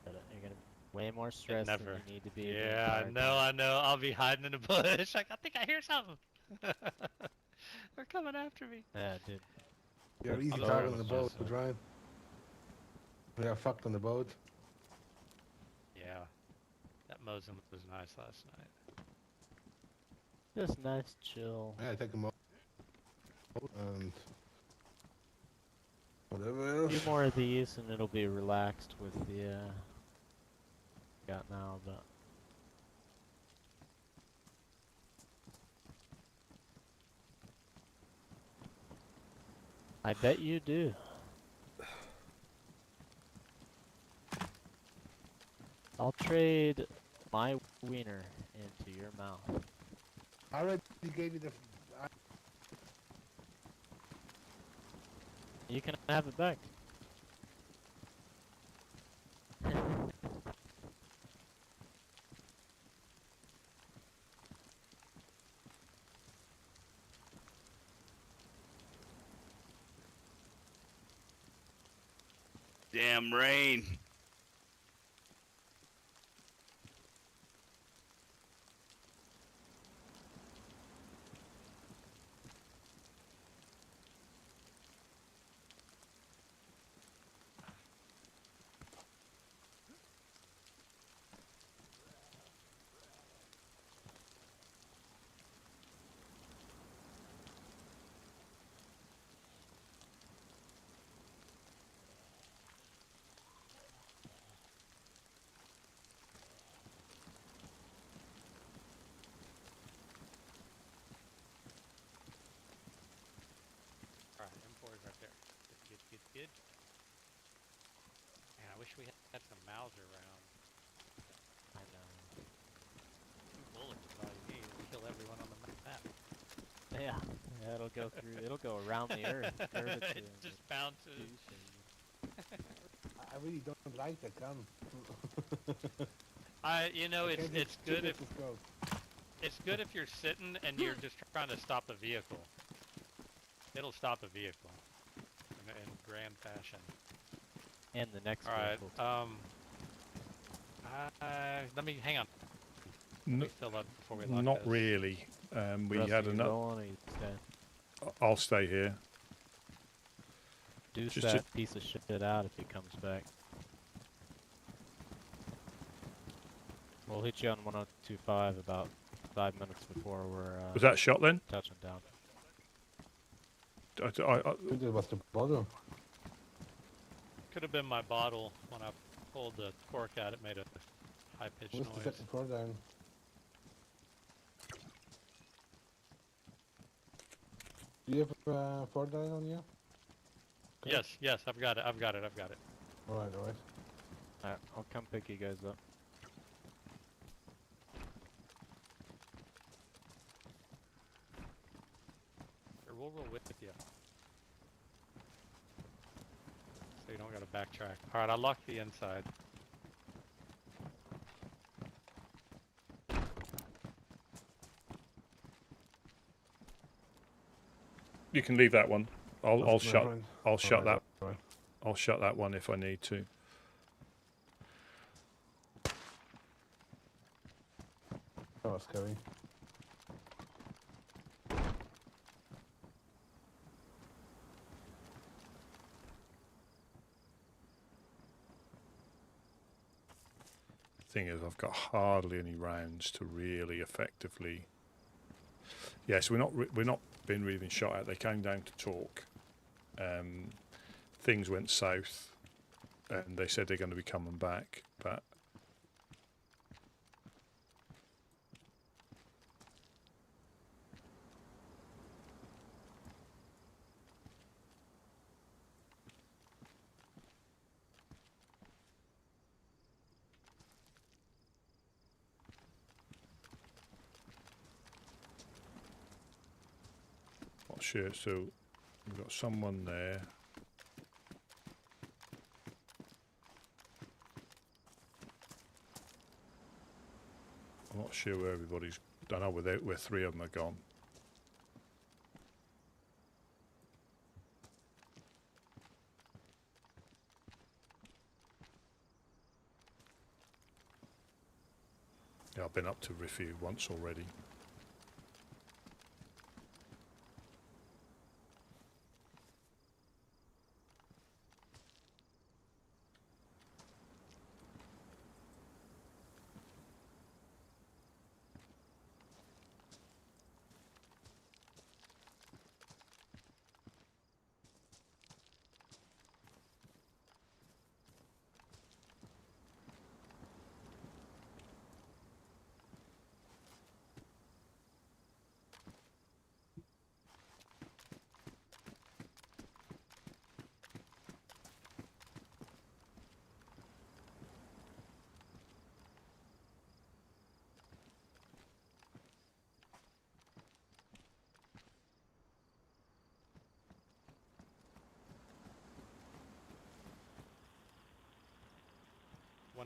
F: You're gonna be way more stressed than you need to be.
R: Yeah, I know. I'll be hiding in a bush. Like, I think I hear something. They're coming after me.
F: Yeah, dude.
S: You're easy target on the boat, Ryan. We are fucked on the boat.
R: Yeah. That Mosin was nice last night.
F: Just nice, chill.
S: Yeah, take them out. And whatever else.
F: A few more of these and it'll be relaxed with the got now, but I bet you do. I'll trade my wiener into your mouth.
S: I already gave you the.
F: You can have it back.
Q: Damn rain.
R: Alright, M4 is right there. Good. Man, I wish we had some Mauser rounds.
F: I know.
R: 2 bullets is all you need. It'll kill everyone on the map.
F: Yeah, it'll go through. It'll go around the earth.
R: It just bounces.
S: I really don't like the gun.
R: You know,
S: Okay,
R: it's good if
S: let's go.
R: it's good if you're sitting and you're just trying to stop a vehicle. It'll stop a vehicle in grand fashion.
F: And the next
R: vehicle. Let me hang on. Let me fill up before we lock
A: Not
R: this.
A: really. We
F: Russ,
A: had
F: you
A: enough.
F: go on or you stay?
A: I'll stay here.
F: Deuce
A: Just
F: that piece of shit out if he comes back. We'll hit you on 1025 about 5 minutes before we're
A: Was that shot then?
F: touching down.
A: I
S: think it was the bottom.
R: Could have been my bottle. When I pulled the cork out, it made a high-pitched
S: Where's the
R: noise.
S: second floor down? Do you have 4 down on you? Okay.
R: Yes, I've got it.
S: Alright.
F: Alright, I'll come pick you guys up.
R: Or we'll roll with you. So you don't gotta backtrack. Alright, I locked the inside.
A: You can leave that one. I'll shut.
S: fine.
A: I'll shut
S: Alright,
A: that.
S: alright.
A: I'll shut that one if I need to.
S: That was scary.
A: Thing is, I've got hardly any rounds to really effectively. Yes, we're not being really shot at. They came down to talk. Things went south, and they said they're going to be coming back, but. Not sure, so we've got someone there. I'm not sure where everybody's. I know where 3 of them are gone. Yeah, I've been up to Riffy once already.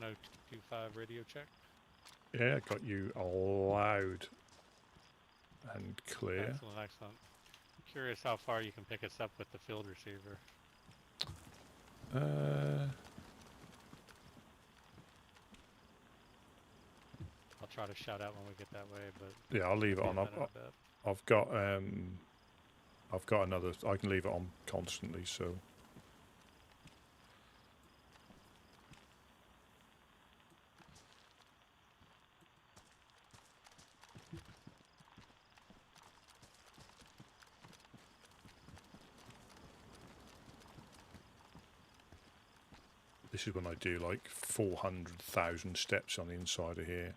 R: .025 radio check.
A: Yeah, I got you loud and clear.
R: Excellent. I'm curious how far you can pick us up with the field receiver. try to shout out when we get that way, but
A: Yeah, I'll leave it on. I've got another. I can leave it on constantly, so. This is when I do like 400,000 steps on the inside of here.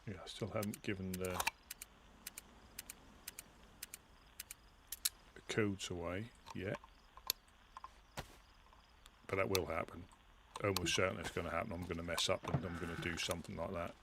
A: Yeah, I still haven't given the codes away yet, but that will happen. Almost certainly it's going to happen. I'm going to mess up and I'm going to do something like that.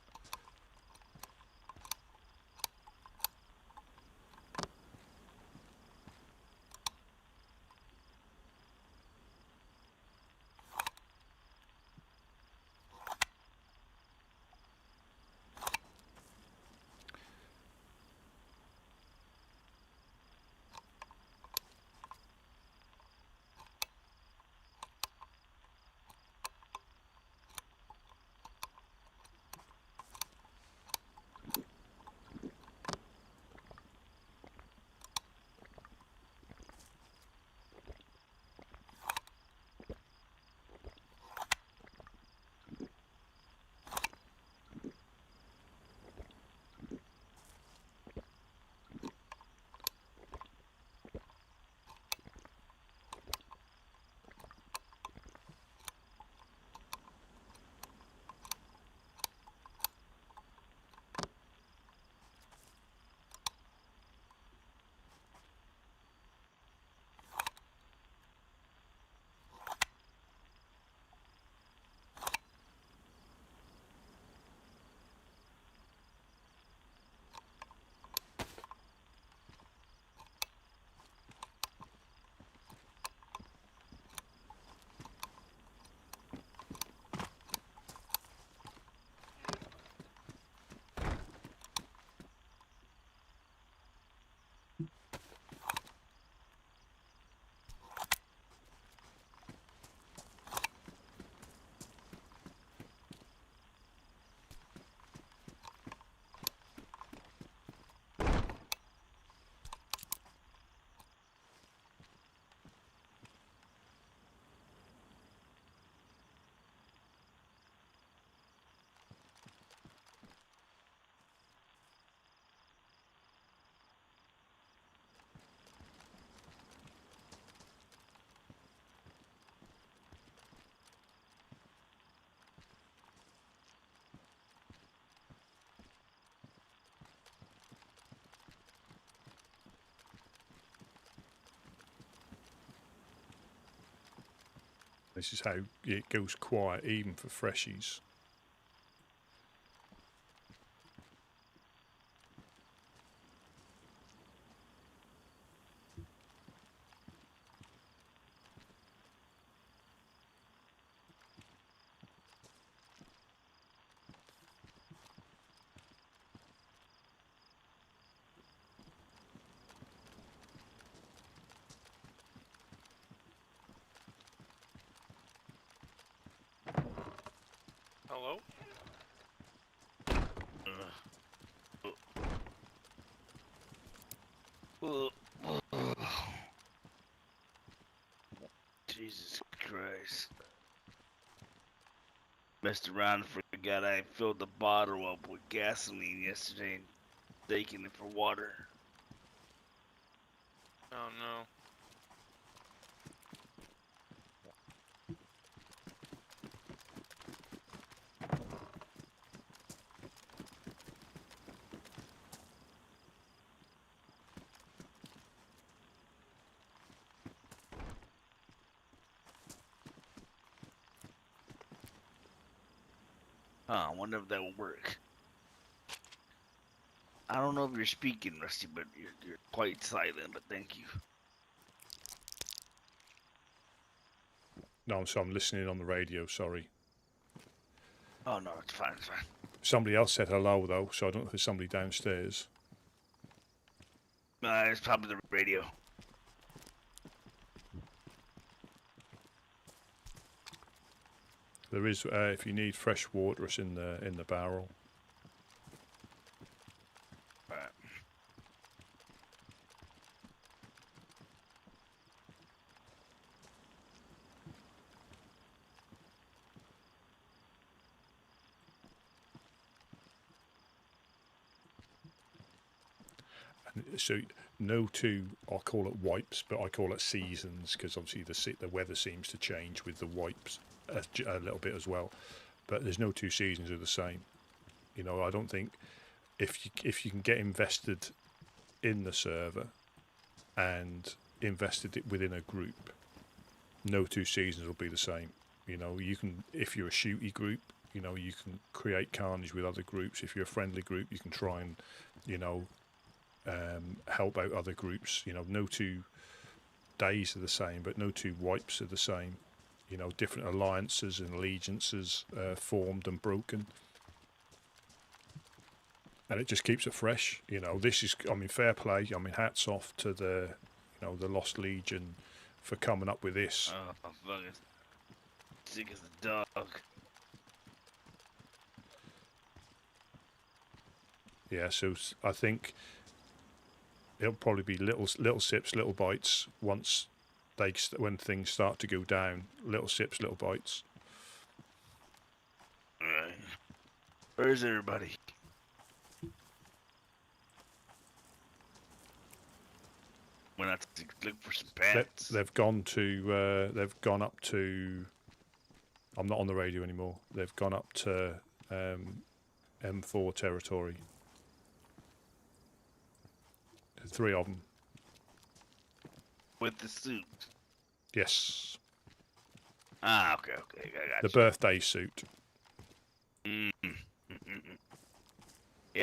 A: This is how it goes quiet, even for freshies.
Q: Hello? Jesus Christ. Messed around and forgot I filled the bottle up with gasoline yesterday and taking it for water.
T: Oh no.
Q: I wonder if that will work. I don't know if you're speaking, Rusty, but you're quite silent, but thank you.
A: No, so I'm listening on the radio, sorry.
Q: Oh no, it's fine, it's fine.
A: Somebody else said hello, though, so I don't know if there's somebody downstairs.
Q: It's probably the radio.
A: There is, if you need fresh water, it's in the barrel.
Q: Right.
A: So no two, I call it wipes, but I call it seasons because obviously the weather seems to change with the wipes a little bit as well. But there's no two seasons are the same. You know, I don't think if you can get invested in the server and invested it within a group, no two seasons will be the same. You know, you can, if you're a shooty group, you know, you can create carnage with other groups. If you're a friendly group, you can try and, you know, help out other groups. You know, no two days are the same, but no two wipes are the same. You know, different alliances and allegiances formed and broken, and it just keeps it fresh. You know, this is, I mean, fair play. I mean, hats off to the, you know, the Lost Legion for coming up with this.
Q: Oh, I'm fucking sick as a dog.
A: Yeah, so I think it'll probably be little sips, little bites once when things start to go down. Little sips, little bites.
Q: All right. Where's everybody? Went out to look for some pants.
A: They've gone to. They've gone up to. I'm not on the radio anymore. They've gone up to M4 territory. 3 of them.
Q: With the suit.
A: Yes.
Q: Ah, okay. I got
A: the birthday suit.
Q: Yeah,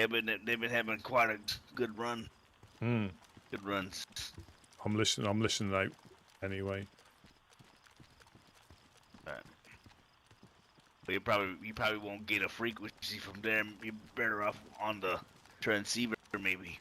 Q: but they've been having quite a good run. Good runs.
A: I'm listening out anyway.
Q: Right. But you probably won't get a frequency from them. You're better off on the transceiver maybe.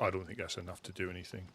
A: I don't think that's enough to do anything.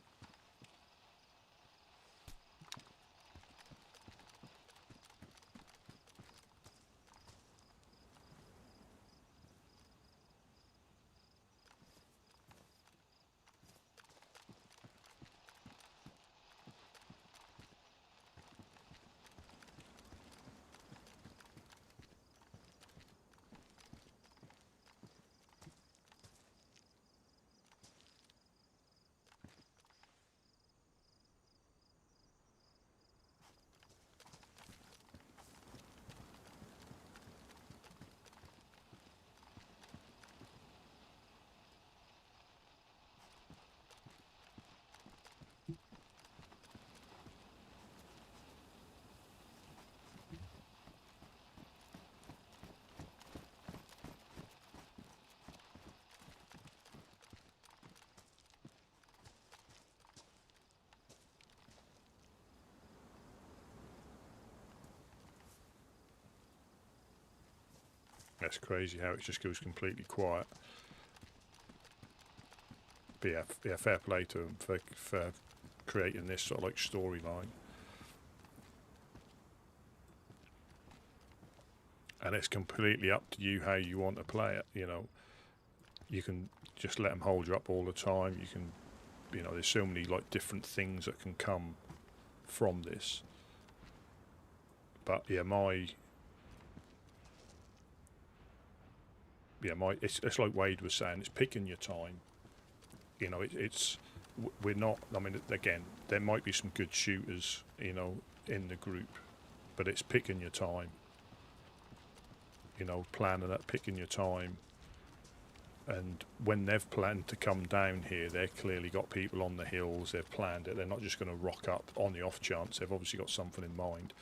A: That's crazy how it just goes completely quiet. But yeah, fair play to them for creating this sort of like storyline. And it's completely up to you how you want to play it. You know, you can just let them hold you up all the time. You can, you know, there's so many like different things that can come from this. But yeah, it's like Wade was saying, it's picking your time. You know, we're not, I mean, again, there might be some good shooters, you know, in the group, but it's picking your time. You know, planning that, picking your time. And when they've planned to come down here, they've clearly got people on the hills, they've planned it, they're not just going to rock up on the off chance, they've obviously got something in mind.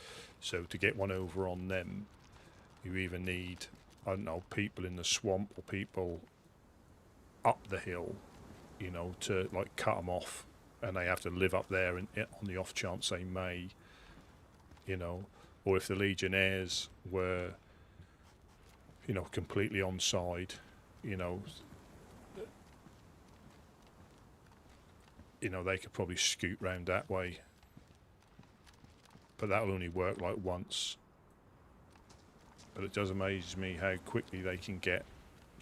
A: So to get one over on them, you either need, I don't know, people in the swamp or people up the hill, you know, to like cut them off, and they have to live up there on the off chance they may, you know, or if the Legionnaires were, you know, completely on side, you know, they could probably scoot round that way, but that'll only work like once. But it does amaze me how quickly they can get,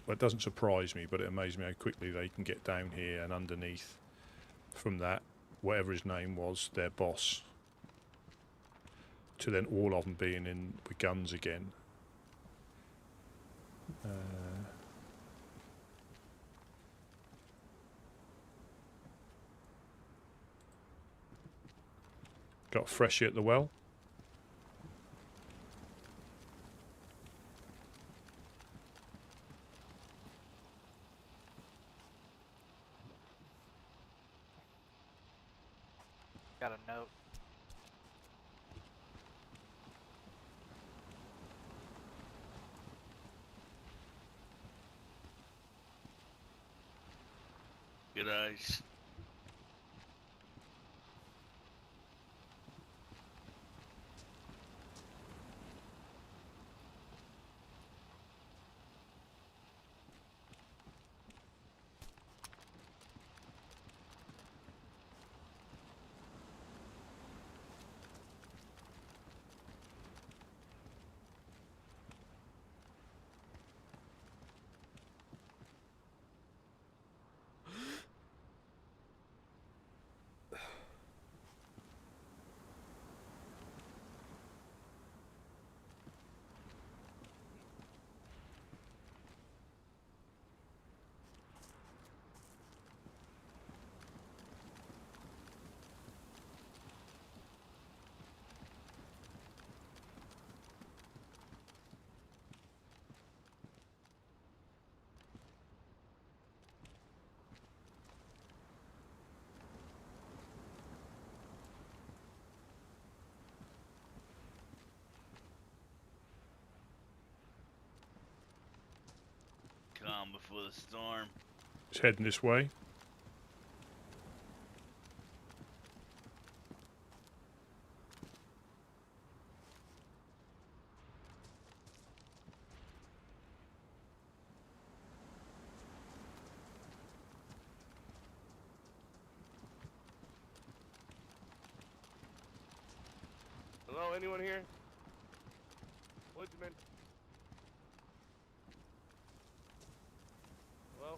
A: well, it doesn't surprise me, but it amazes me how quickly they can get down here and underneath from that, whatever his name was, their boss, to then all of them being in with guns again. Got a freshie at the well.
T: Got a note.
Q: Good eyes. Calm before the storm.
A: It's heading this way.
T: Hello, anyone here? Woodsman? Hello?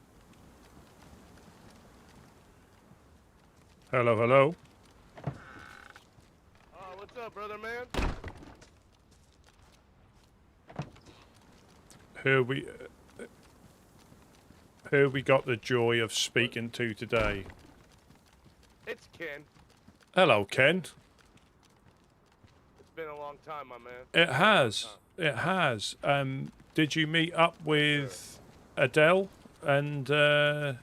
A: Hello, hello.
T: What's up, brother man?
A: Who we got the joy of speaking to today?
T: It's Ken.
A: Hello, Ken.
T: It's been a long time, my man.
A: It has. It has. Did you meet up with Adele and?
T: Yeah,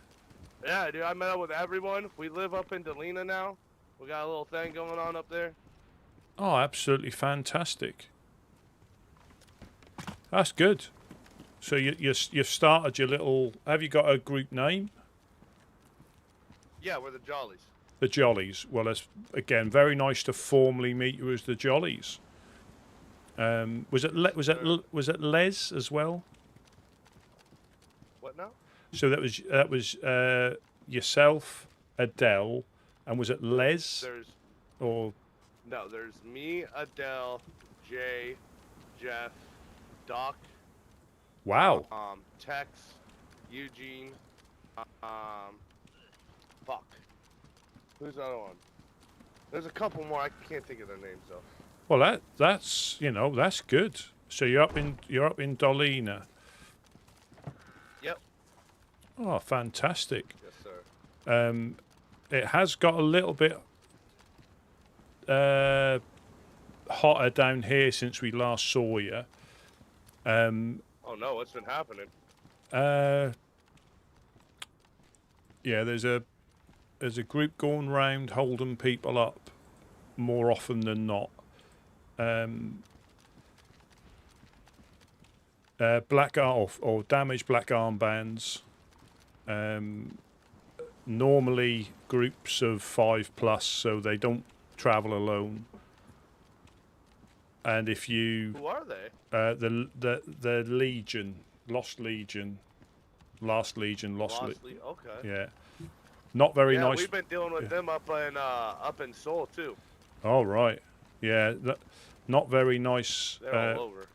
T: dude, I met up with everyone. We live up in Delina now. We got a little thing going on up there.
A: Oh, absolutely fantastic. That's good. So you've started your little. Have you got a group name?
T: Yeah, we're the Jollies.
A: The Jollies. Well, it's again very nice to formally meet you as the Jollies. Was it Les as well?
T: What now?
A: So that was yourself, Adele, and was it Les?
T: There's me, Adele, Jay, Jeff, Doc.
A: Wow.
T: Tex, Eugene. Fuck. Who's the other one? There's a couple more. I can't think of their names though.
A: Well, that's that's good. So you're up in Dolina.
T: Yep.
A: Oh, fantastic.
T: Yes, sir.
A: It has got a little bit hotter down here since we last saw you.
T: Oh no, what's been happening?
A: Yeah, there's a group going round holding people up more often than not. Black or damaged black armbands. Normally groups of 5+, so they don't travel alone. And if you
T: Who are they?
A: the Legion, Lost Legion.
T: Okay.
A: Yeah, not very nice.
T: Yeah, we've been dealing with them up in Seoul too.
A: All right. Yeah, not very nice.
T: They're all over.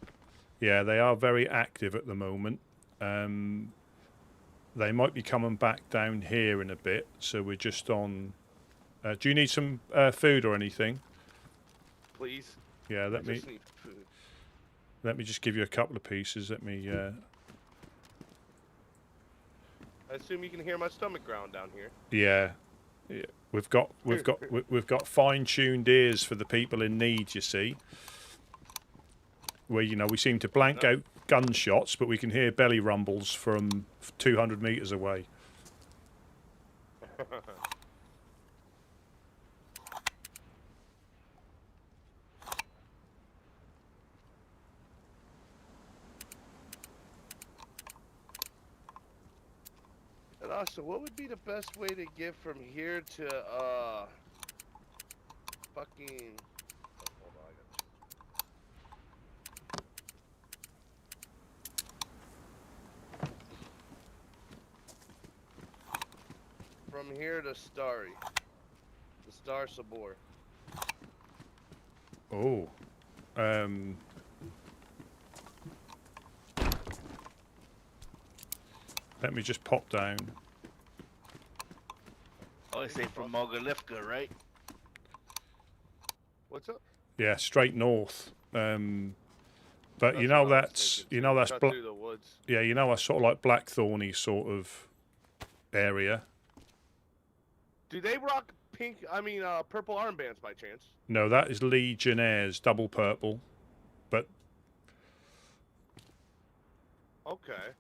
A: Yeah, they are very active at the moment. They might be coming back down here in a bit, so we're just on. Do you need some food or anything?
T: Please.
A: Yeah,
T: I just need food.
A: Let me just give you a couple of pieces. Let me.
T: I assume you can hear my stomach ground down here.
A: Yeah, we've got fine-tuned ears for the people in need. You see, where we seem to blank out gunshots, but we can hear belly rumbles from 200 meters away.
T: And also, what would be the best way to get from here to fucking? Oh, hold on, from here to Starry, the Star Sabor.
A: Oh, let me just pop down.
Q: Oh, I say from Mogalifka, right?
T: What's up?
A: Yeah, straight north. But that's that's
T: cut through the woods.
A: Yeah, that's sort of like Blackthorny sort of area.
T: Do they rock purple armbands by chance?
A: No, that is Legionnaires, double purple. But
T: okay.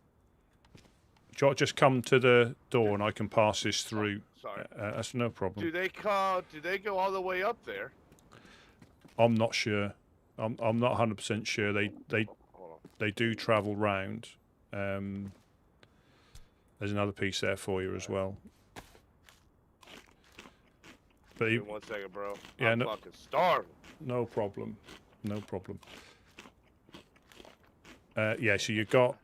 A: Do you just come to the door and I can pass this through?
T: Sorry.
A: That's no problem.
T: Do they go all the way up there?
A: I'm not sure. I'm not 100% sure. They do travel round. There's another piece there for you as well. But
T: Give me 1 second, bro.
A: Yeah,
T: I'm fucking starving.
A: No problem. No problem. Yeah, so you got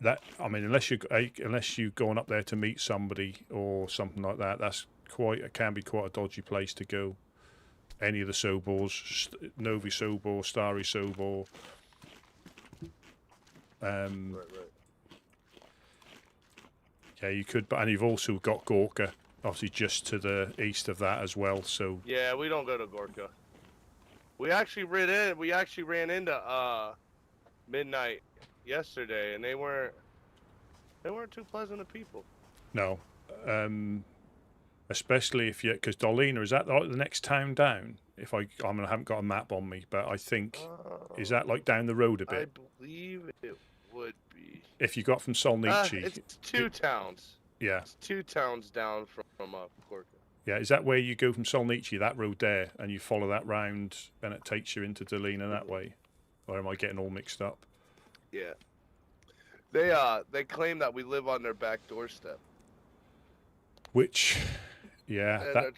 A: that. I mean, unless you're going up there to meet somebody or something like that, it can be quite a dodgy place to go. any of the Sobors, Novi Sobor, Starry Sobor.
T: Right.
A: Yeah, you could, and you've also got Gorka, obviously just to the east of that as well. So
T: Yeah, we don't go to Gorka. We actually ran into Midnight yesterday, and they weren't too pleasant of people.
A: no, especially if you, because Dolina, is that like the next town down? If I haven't got a map on me, but I think is that like down the road a bit?
T: I believe it would be.
A: If you got from Solnichi,
T: It's two towns.
A: Yeah.
T: It's 2 towns down from Gorka.
A: Yeah, is that where you go from Solnichi, that road there, and you follow that round, and it takes you into Dolina that way? Or am I getting all mixed up?
T: Yeah. They claim that we live on their back doorstep.
A: Which, yeah,
T: And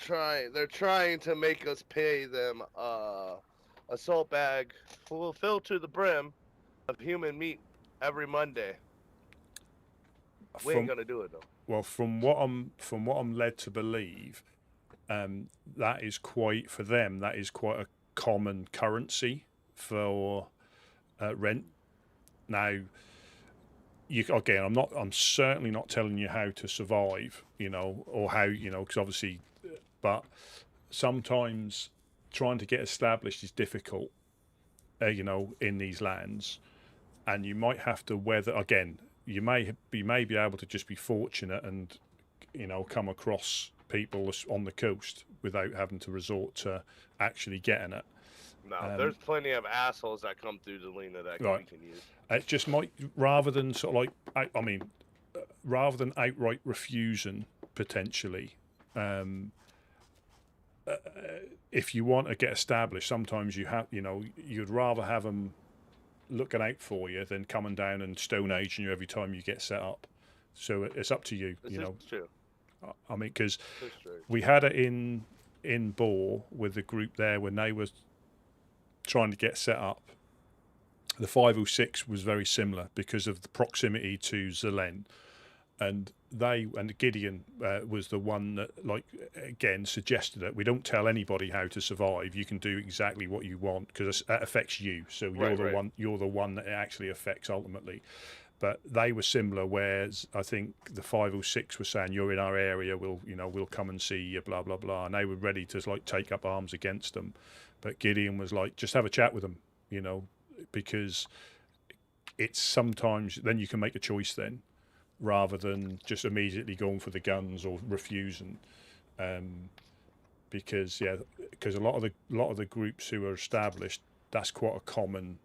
T: they're trying to make us pay them a salt bag filled to the brim of human meat every Monday. We ain't gonna do it though.
A: Well, from what I'm led to believe, that is quite for them. That is quite a common currency for rent. Now, I'm certainly not telling you how to survive, or how, because obviously, but sometimes trying to get established is difficult, in these lands, and you might have to weather again. You may be able to just be fortunate and, come across people on the coast without having to resort to actually getting it.
T: No, there's plenty of assholes that come through Dolina that we can use.
A: It just might, rather than sort of like, rather than outright refusing potentially, if you want to get established, sometimes you have, you'd rather have them looking out for you than coming down and stone aging you every time you get set up. So it's up to you.
T: This is true.
A: I mean, because we had it in Boar with the group there when they were trying to get set up. The 506 was very similar because of the proximity to Zelen, and Gideon was the one that, again, suggested it. We don't tell anybody how to survive. You can do exactly what you want because that affects you. So you're the one that it actually affects ultimately. But they were similar, whereas I think the 506 was saying, "You're in our area. We'll come and see you." Blah blah blah, and they were ready to take up arms against them. But Gideon was like, "Just have a chat with them," because it's sometimes then you can make a choice then, rather than just immediately going for the guns or refusing, because a lot of the groups who are established, that's quite a common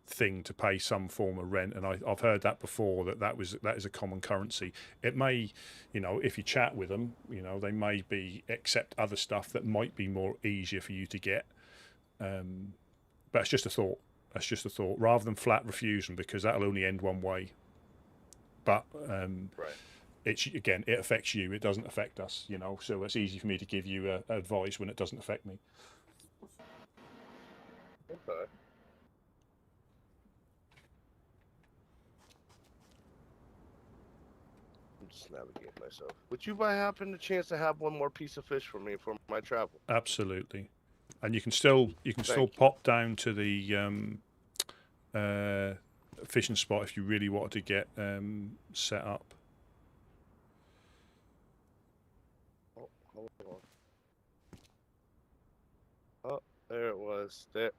A: thing to pay some form of rent, and I've heard that before that is a common currency. It may, if you chat with them, they may accept other stuff that might be more easier for you to get, but it's just a thought. That's just a thought, rather than flat refusing, because that'll only end one way. But it affects you. It doesn't affect us, So it's easy for me to give you advice when it doesn't affect me.
T: Okay. I'm just navigating myself. Would you by happen to chance to have one more piece of fish for me for my travel?
A: Absolutely, and you can still pop down to the fishing spot if you really wanted to get set up.
T: Oh, hold on. Oh, there it was. There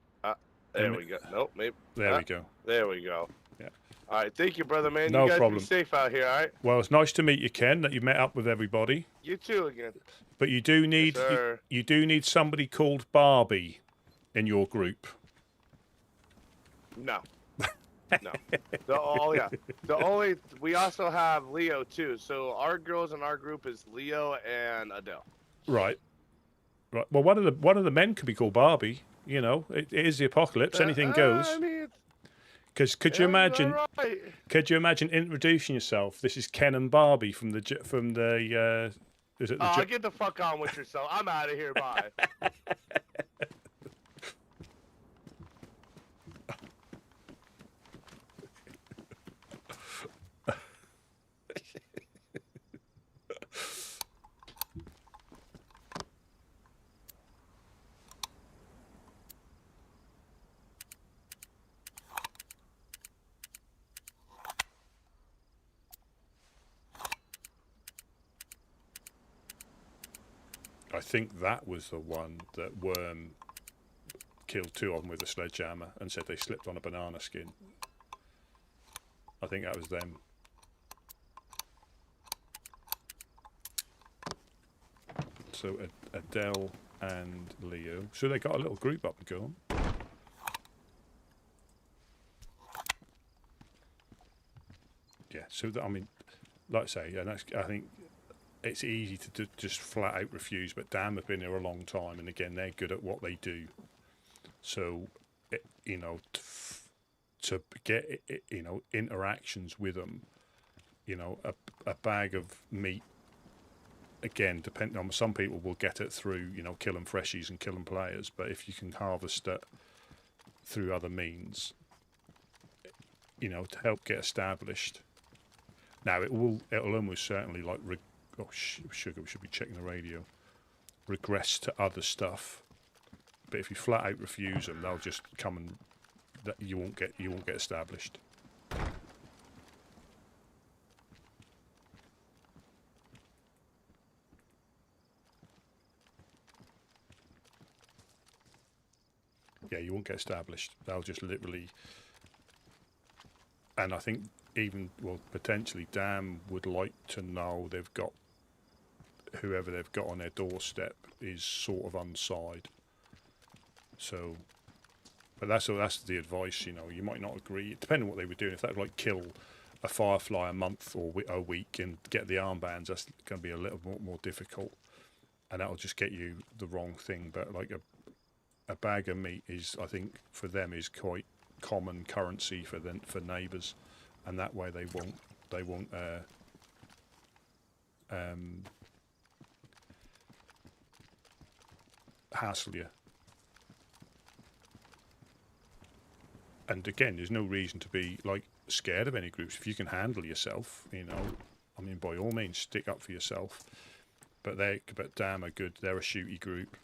T: we go. Nope, maybe.
A: There we go.
T: There we go.
A: Yeah.
T: All right, thank you, brother man.
A: No
T: you guys
A: problem.
T: Be safe out here, all right?
A: Well, it's nice to meet you, Ken. That you met up with everybody.
T: You too again.
A: But you do need you do need somebody called Barbie in your group.
T: No. No. We also have Leo too. So our girls in our group is Leo and Adele.
A: Right. Well, one of the men could be called Barbie. It is the apocalypse. Anything goes.
T: I mean,
A: because could you imagine?
T: Right.
A: Could you imagine introducing yourself? This is Ken and Barbie from the. Is it the?
T: Get the fuck on with yourself. I'm out of here. Bye.
A: I think that was the one that Worm killed 2 of them with a sledgehammer and said they slipped on a banana skin. I think that was them. So Adele and Leo. So they got a little group up and going. Yeah, so I mean, like I say, and that's, I think it's easy to just flat out refuse, but damn, have been here a long time, and again, they're good at what they do. So, you know, to get, you know, interactions with them, you know, a bag of meat, again, depending on, some people will get it through, you know, killing freshies and killing players, but if you can harvest it through other means, you know, to help get established. Now it'll almost certainly, like, sugar, we should be checking the radio, regress to other stuff. But if you flat out refuse them, they'll just come and you won't get established. Yeah, you won't get established. They'll just literally, and I think even, well, potentially Dan would like to know they've got, whoever they've got on their doorstep is sort of inside. So, but that's the advice, you know. You might not agree, depending on what they were doing. If they'd like kill a firefly a month or a week and get the armbands, that's going to be a little more difficult, and that'll just get you the wrong thing. But like a bag of meat is, I think, for them is quite common currency for neighbours, and that way they won't hassle you. And again, there's no reason to be like scared of any groups. If you can handle yourself, you know, I mean, by all means, stick up for yourself. But damn are good. They're a shooty group.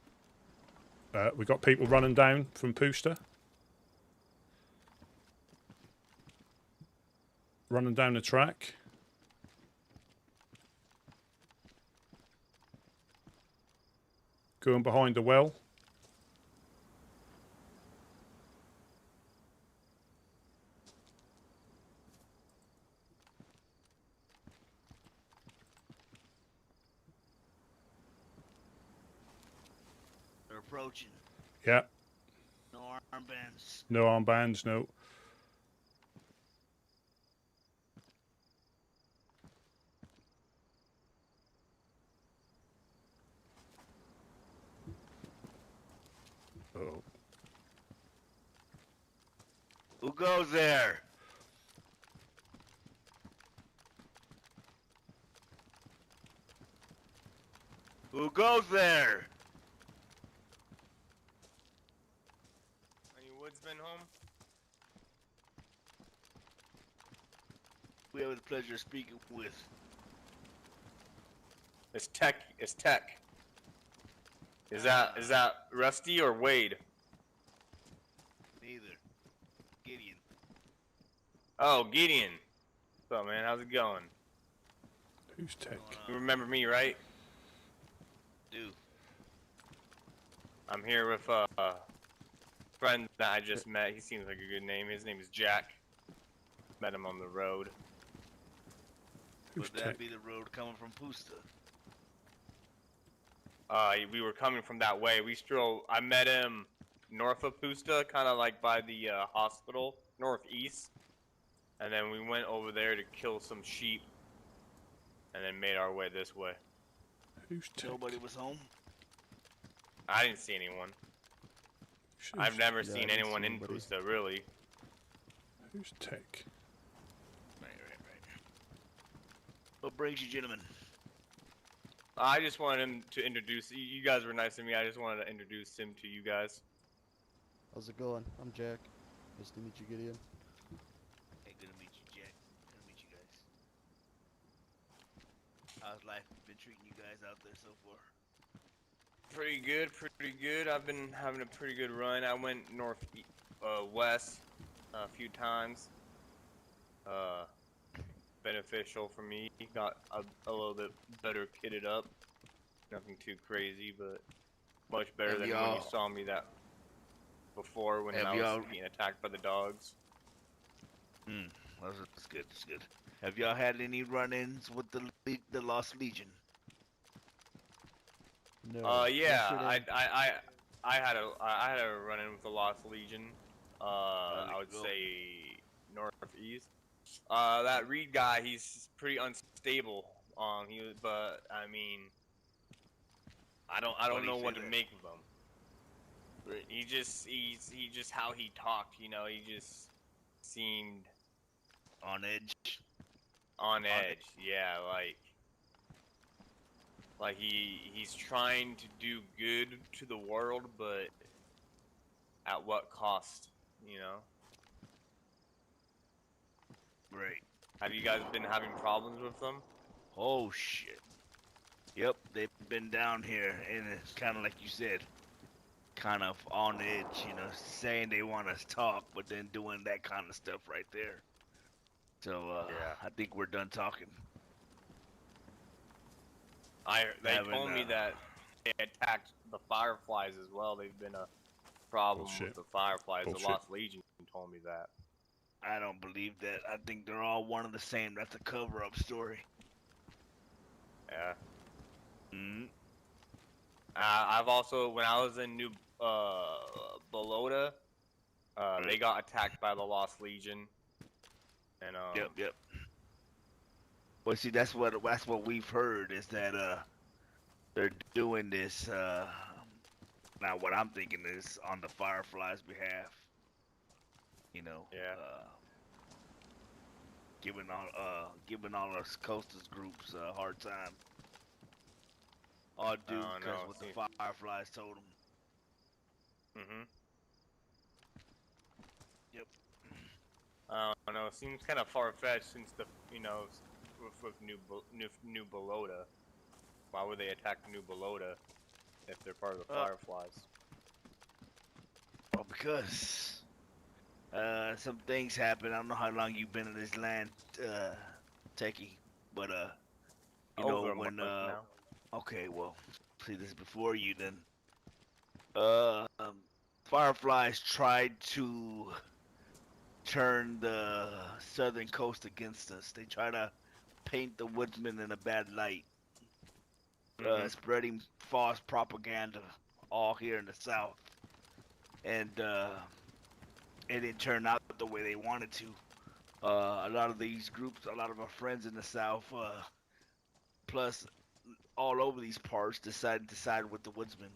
A: We got people running down from Pooster. Running down the track. Going behind the well.
Q: They're approaching.
A: Yeah.
Q: No armbands.
A: No armbands, no. Uh-oh.
Q: Who goes there? Who goes there?
U: Any woodsmen home?
Q: We have the pleasure of speaking with.
U: It's Tech. It's Tech. Is that Rusty or Wade?
Q: Neither. Gideon.
U: Oh, Gideon. What's up, man? How's it going?
A: Who's Tech?
U: You remember me, right?
Q: Do.
U: I'm here with a friend that I just met. He seems like a good name. His name is Jack. Met him on the road.
Q: Would that be the road coming from Pooster?
U: We were coming from that way. I met him north of Poosta, kind of like by the hospital, northeast. And then we went over there to kill some sheep. And then made our way this way.
A: Who's Tech?
Q: Nobody was home?
U: I didn't see anyone. I've never seen anyone in Poosta, really.
A: Who's Tech?
Q: Right. What brings you, gentlemen?
U: I just wanted him to introduce. You guys were nice to me. I just wanted to introduce him to you guys.
V: How's it going? I'm Jack. Nice to meet you, Gideon.
Q: Hey, good to meet you, Jack. Good to meet you guys. How's life been treating you guys out there so far?
U: Pretty good. I've been having a pretty good run. I went west a few times. Beneficial for me. Got a little bit better kitted up. Nothing too crazy, but much better
Q: Have
U: than when
Q: y'all-
U: you saw me that before when
Q: Have
U: I was
Q: y'all-
U: getting attacked by the dogs.
Q: That's good. That's good. Have y'all had any run-ins with the Lost Legion?
V: No.
U: Yeah,
V: Yesterday-
U: I had a run-in with the Lost Legion. I would say northeast. That Reed guy, he's pretty unstable. But I mean, I don't know what to make of him. He just how he talked, you know, he just seemed
Q: on edge.
U: On edge, yeah, like he's trying to do good to the world, but at what cost, you know?
Q: Right.
U: Have you guys been having problems with them?
Q: Oh shit. Yep, they've been down here, and it's kind of like you said, kind of on edge, you know, saying they want us to talk, but then doing that kind of stuff right there. So
U: yeah.
Q: I think we're done talking.
U: They told me that they attacked the Fireflies as well. They've been a problem with the Fireflies. The Lost Legion told me that.
Q: I don't believe that. I think they're all one and the same. That's a cover-up story.
U: Yeah. I've also, when I was in New Balota, they got attacked by the Lost Legion. And
Q: Yep. Well, see, that's what we've heard is that they're doing this. Now, what I'm thinking is on the Fireflies' behalf. You know.
U: Yeah.
Q: Giving all us Coasters groups a hard time. All due because what the Fireflies told them. Yep.
U: I don't know. It seems kind of far-fetched since the, you know, with New Balota. Why would they attack New Balota if they're part of the Fireflies?
Q: Well, because some things happen. I don't know how long you've been in this land, Techie, but you know
U: Over a
Q: when
U: month now.
Q: okay, well, see this is before you then. Fireflies tried to turn the southern coast against us. They try to paint the Woodsmen in a bad light, spreading false propaganda all here in the south, and it didn't turn out the way they wanted to. A lot of these groups, a lot of our friends in the south, plus all over these parts, decided to side with the Woodsmen,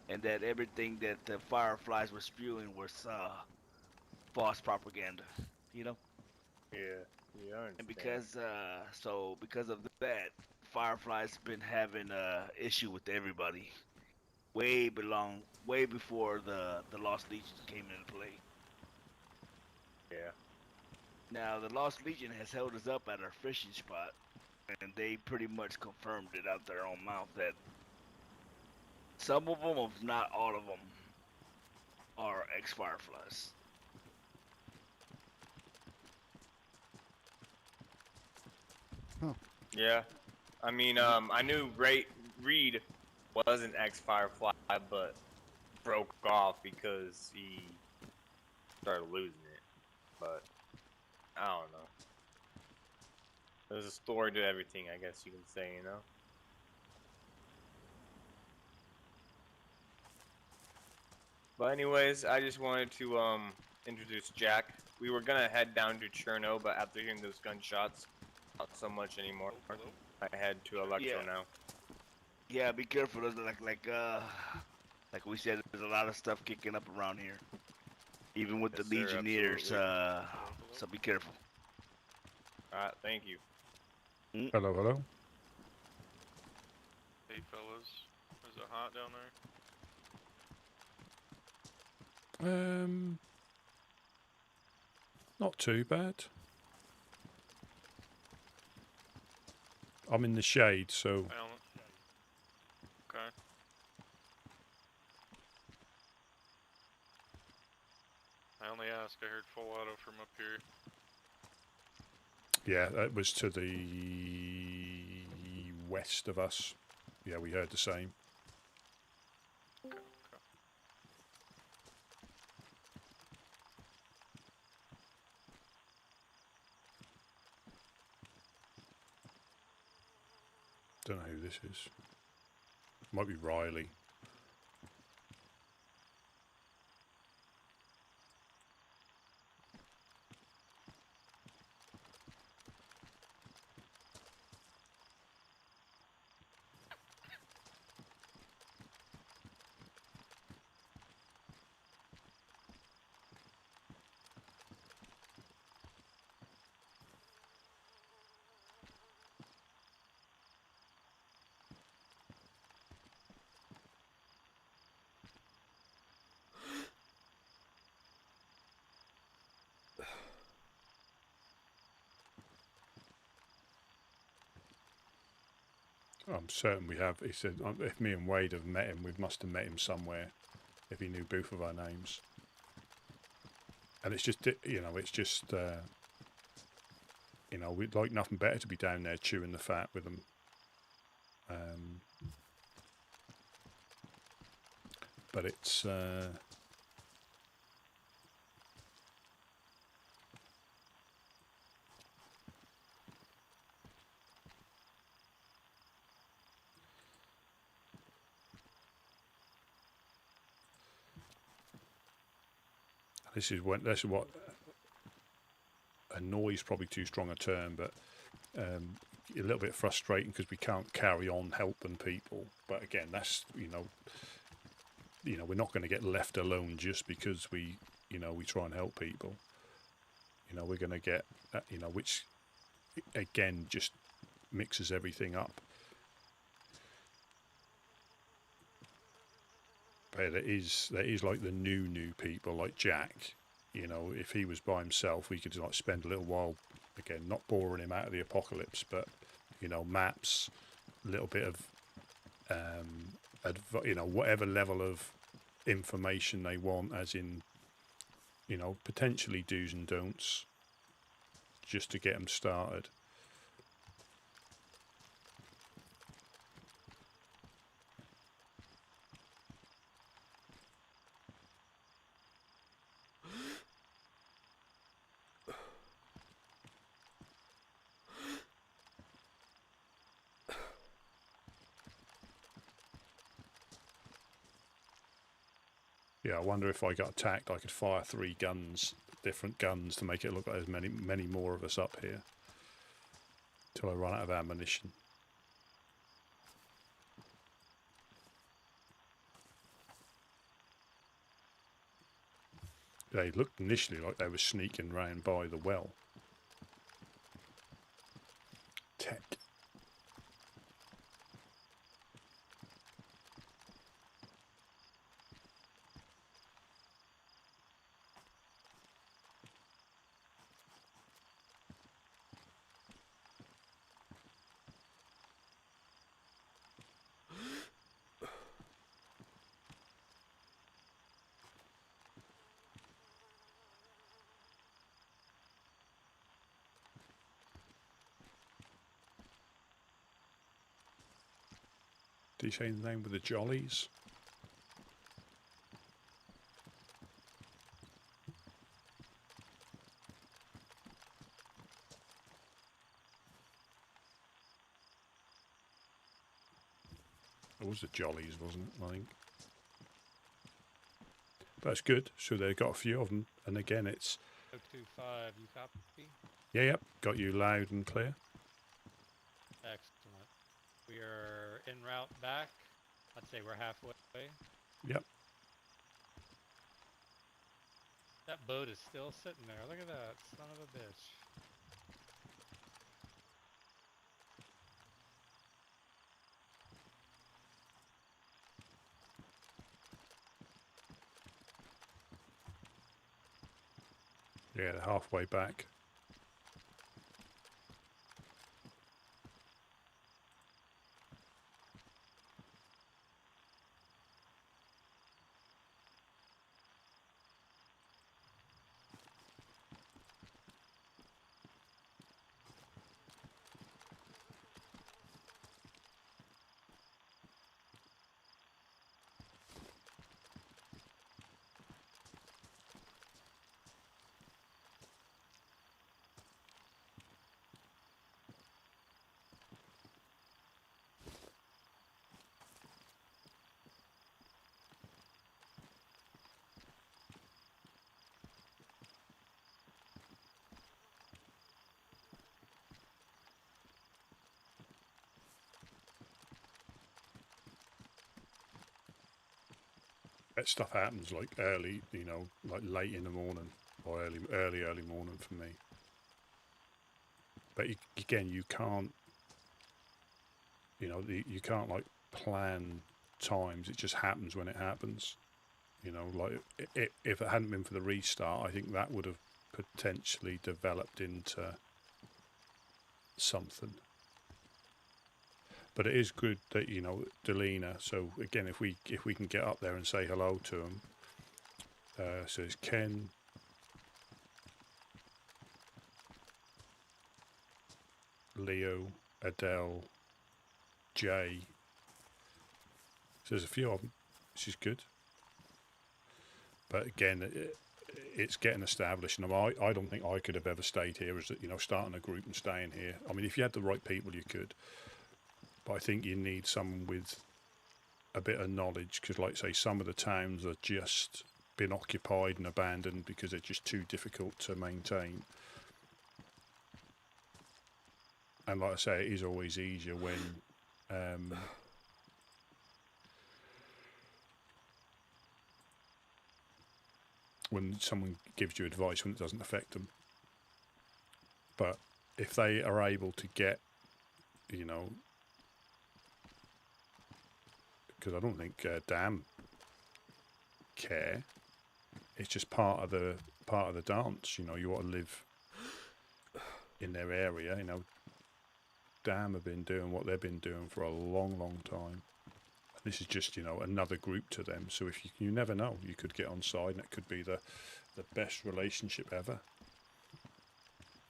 Q: and that everything that the Fireflies were spewing was false propaganda, you know?
U: Yeah, I understand.
Q: And because of that, Fireflies been having issue with everybody, way before the Lost Legion came into play.
U: Yeah.
Q: Now the Lost Legion has held us up at our fishing spot, and they pretty much confirmed it out their own mouth that some of them, if not all of them, are ex-Fireflies.
U: Yeah. I mean, I knew Reed was an ex-Firefly, but broke off because he started losing it. But I don't know. There's a story to everything, I guess you can say, you know? But anyways, I just wanted to introduce Jack. We were gonna head down to Cherno, but after hearing those gunshots, not so much anymore. I head to Electro now.
Q: Yeah, be careful. There's like we said, there's a lot of stuff kicking up around here, even with
U: Yes,
Q: the
U: sir,
Q: Legionnaires.
U: absolutely.
Q: So be careful.
U: Alright, thank you.
A: Hello.
C: Hey fellas, is it hot down there?
A: Not too bad. I'm in the shade, so.
C: Okay. I only ask. I heard full auto from up here.
A: Yeah, that was to the west of us. Yeah, we heard the same. Don't know who this is. Might be Riley. I'm certain we have. He said if me and Wade have met him, we must have met him somewhere. If he knew both of our names. And it's just, you know, it's just, you know, we'd like nothing better to be down there chewing the fat with them. But it's, this is what annoys, probably too strong a term, but a little bit frustrating because we can't carry on helping people. But again, that's, you know, we're not going to get left alone just because we try and help people. You know, we're going to get, you know, which again just mixes everything up. But there is like the new people like Jack. You know, if he was by himself, we could like spend a little while, again, not boring him out of the apocalypse, but, you know, maps, a little bit of, you know, whatever level of information they want, as in, you know, potentially do's and don'ts, just to get them started. Yeah, I wonder if I got attacked, I could fire 3 guns, different guns, to make it look like there's many more of us up here. Till I run out of ammunition. They looked initially like they were sneaking round by the well. Tech. Did he say the name with the Jollies? It was the Jollies, wasn't it, I think? But that's good. So they've got a few of them. And again, it's...
R: 025, you copy?
A: Yeah, yep. Got you loud and clear.
R: Excellent. We are en route back. I'd say we're halfway.
A: Yep.
R: That boat is still sitting there. Look at that, son of a bitch.
A: Yeah, they're halfway back. that stuff happens like early, you know, like late in the morning or early morning for me. But again, you can't, you know, you can't like plan times. It just happens when it happens. You know, like if it hadn't been for the restart, I think that would have potentially developed into something. But it is good that, you know, Delina. So again, if we can get up there and say hello to him. So it's Ken, Leo, Adele, Jay. So there's a few of them, which is good. But again, it's getting established. And I don't think I could have ever stayed here as, you know, starting a group and staying here. I mean, if you had the right people, you could. But I think you need someone with a bit of knowledge, because, like I say, some of the towns are just been occupied and abandoned because they're just too difficult to maintain. And like I say, it is always easier when someone gives you advice when it doesn't affect them. But if they are able to get, you know, because I don't think Dam care. It's just part of the dance. You know, you want to live in their area. You know, Dam have been doing what they've been doing for a long, long time. This is just, you know, another group to them. So if you never know, you could get on side, and it could be the best relationship ever.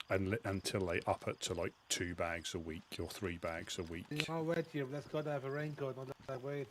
A: And until they up it to like 2 bags a week or 3 bags a week.
S: No, wait here. Let's go to have a raincoat. Not that wait.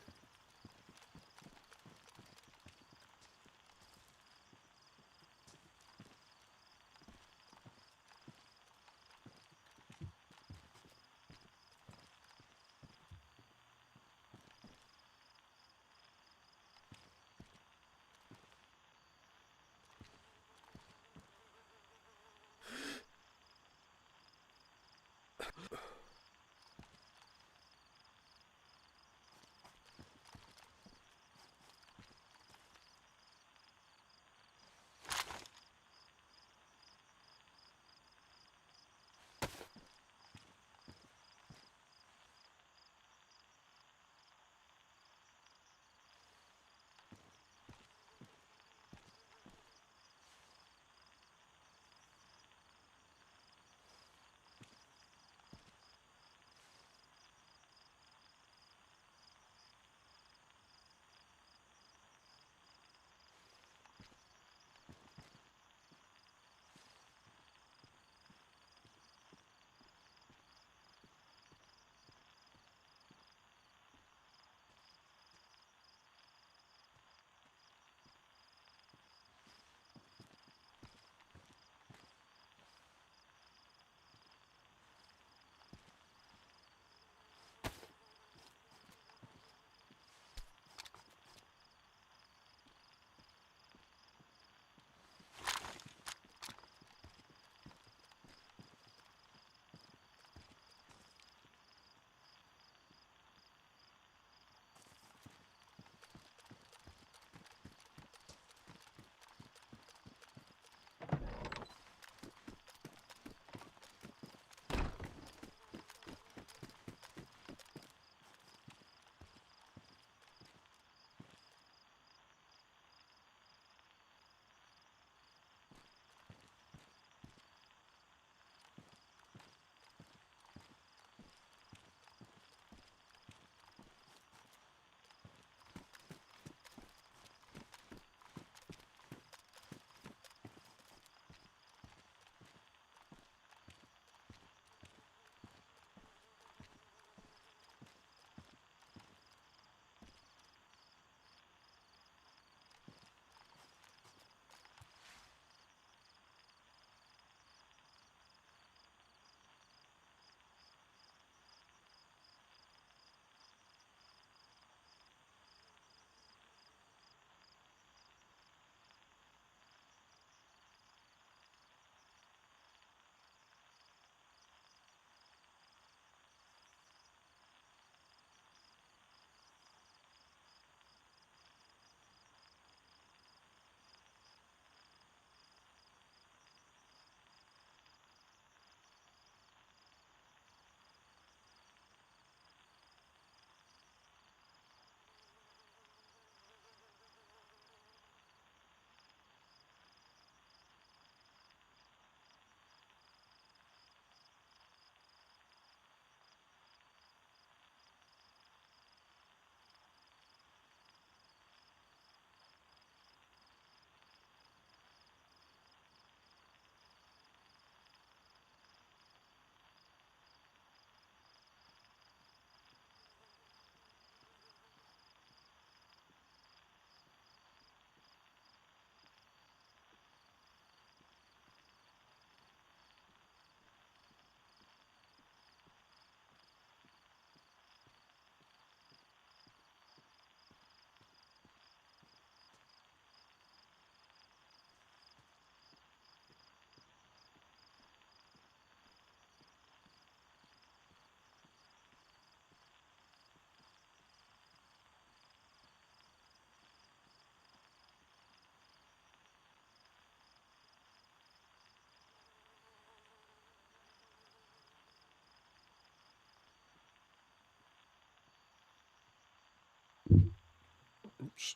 A: Oops.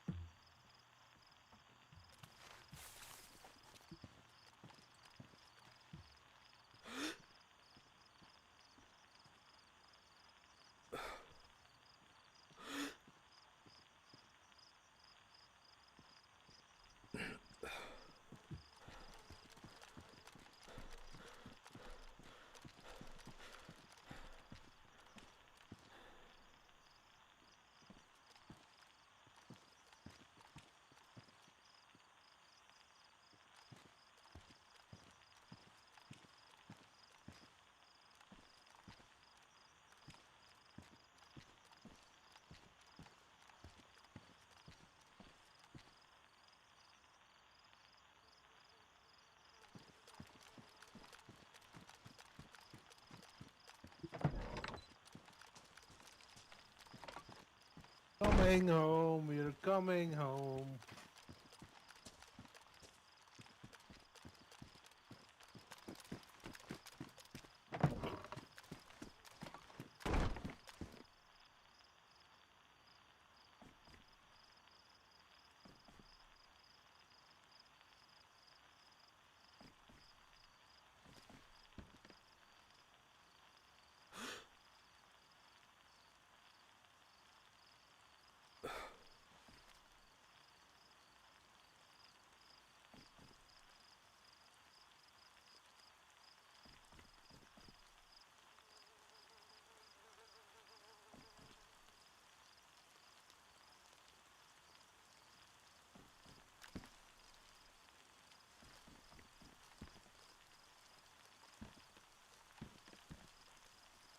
S: Coming home, we're coming home.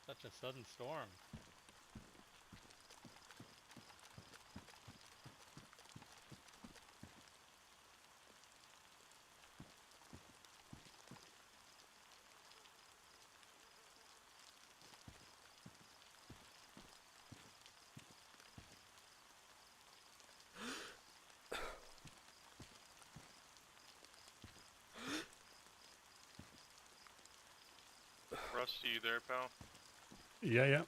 R: Such a sudden storm.
C: Rusty, you there, pal?
A: Yeah, yeah.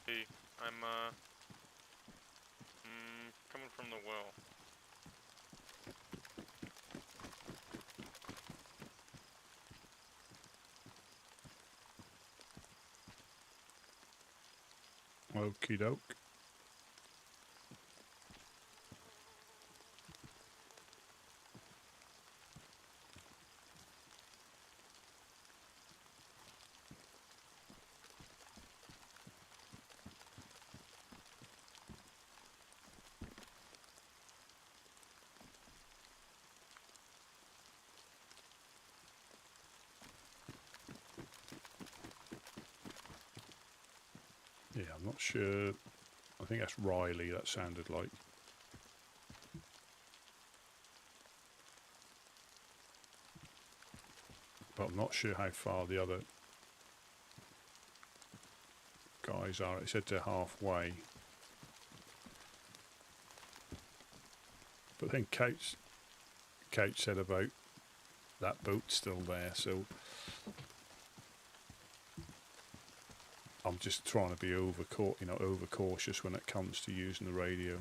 C: Hey, I'm coming from the well.
A: Okie doke. Yeah, I'm not sure. I think that's Riley, that sounded like. But I'm not sure how far the other guys are. It said they're halfway. But then Kate said about that boat still there, so I'm just trying to be over cautious when it comes to using the radio.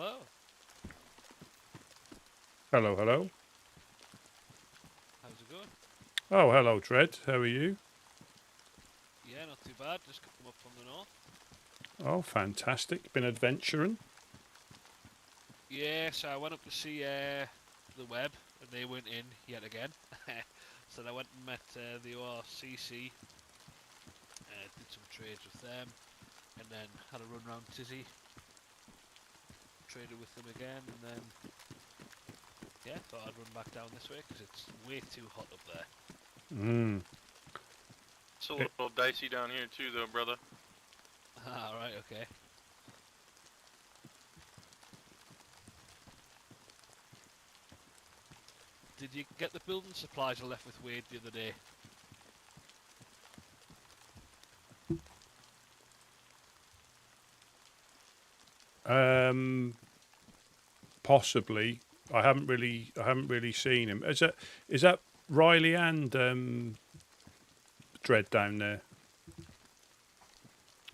D: Hello.
A: Hello, hello.
D: How's it going?
A: Oh, hello, Dread. How are you?
D: Yeah, not too bad. Just come up from the north.
A: Oh, fantastic. Been adventuring?
D: Yeah, so I went up to see the web, and they weren't in yet again. So I went and met the ORCC, did some trades with them, and then had a run round Tizzy, traded with them again, and then yeah, thought I'd run back down this way because it's way too hot up there.
A: Mm.
C: It's a little dicey down here too, though, brother.
D: Ah, right, okay. Did you get the building supplies I left with Wade the other day?
A: Possibly. I haven't really seen him. Is that Riley and Dread down there?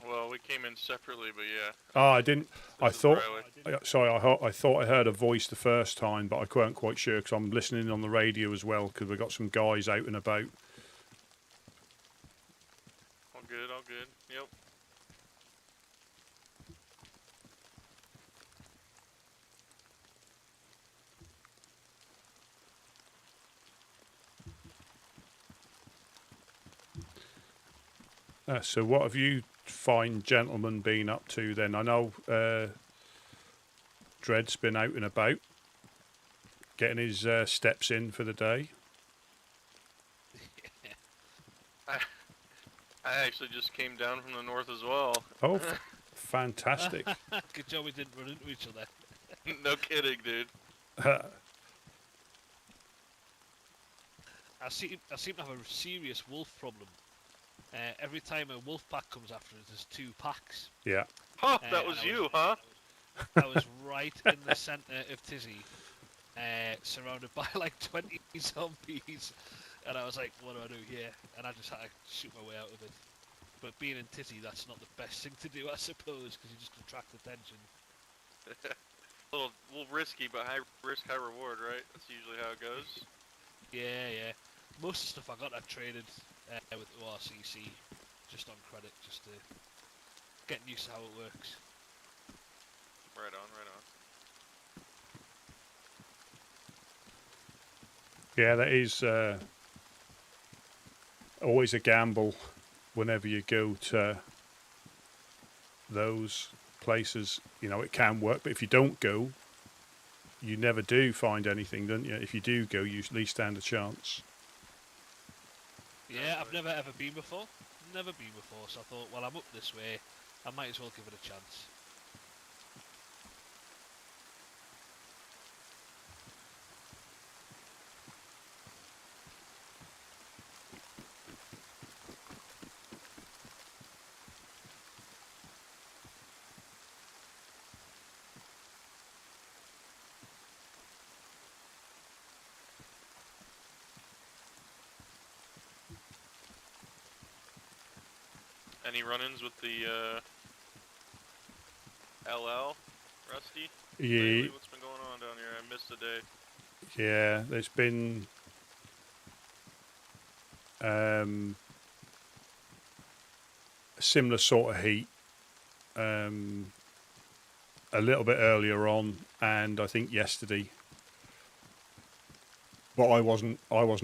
C: Well, we came in separately, but yeah.
A: Oh, I didn't. I thought.
C: Riley.
A: Sorry, I thought I heard a voice the first time, but I weren't quite sure because I'm listening on the radio as well because we've got some guys out and about.
C: All good, all good. Yep.
A: So what have you fine gentlemen been up to then? I know Dread's been out and about, getting his steps in for the day.
C: I actually just came down from the north as well.
A: Oh, fantastic.
D: Good job we didn't run into each other.
C: No kidding, dude.
D: I seem to have a serious wolf problem. Every time a wolf pack comes after us, there's 2 packs.
A: Yeah.
C: Huh, that was you, huh?
D: I was right in the centre of Tizzy, surrounded by like 20 zombies, and I was like, what do I do here? And I just had to shoot my way out of it. But being in Tizzy, that's not the best thing to do, I suppose, because you just attract attention.
C: a little risky, but high risk, high reward, right? That's usually how it goes.
D: Yeah. Most of the stuff I got, I traded with ORCC, just on credit, just to get used to how it works.
C: Right on, right on.
A: Yeah, that is always a gamble whenever you go to those places. You know, it can work, but if you don't go, you never do find anything, don't you? If you do go, you at least stand a chance.
D: Yeah, I've never ever been before. Never been before, so I thought, well, I'm up this way, I might as well give it a chance.
C: Any run-ins with the LL, Rusty?
A: Yeah.
C: Lately, what's been going on down here? I missed a day.
A: Yeah, there's been a similar sort of heat a little bit earlier on, and I think yesterday. But I wasn't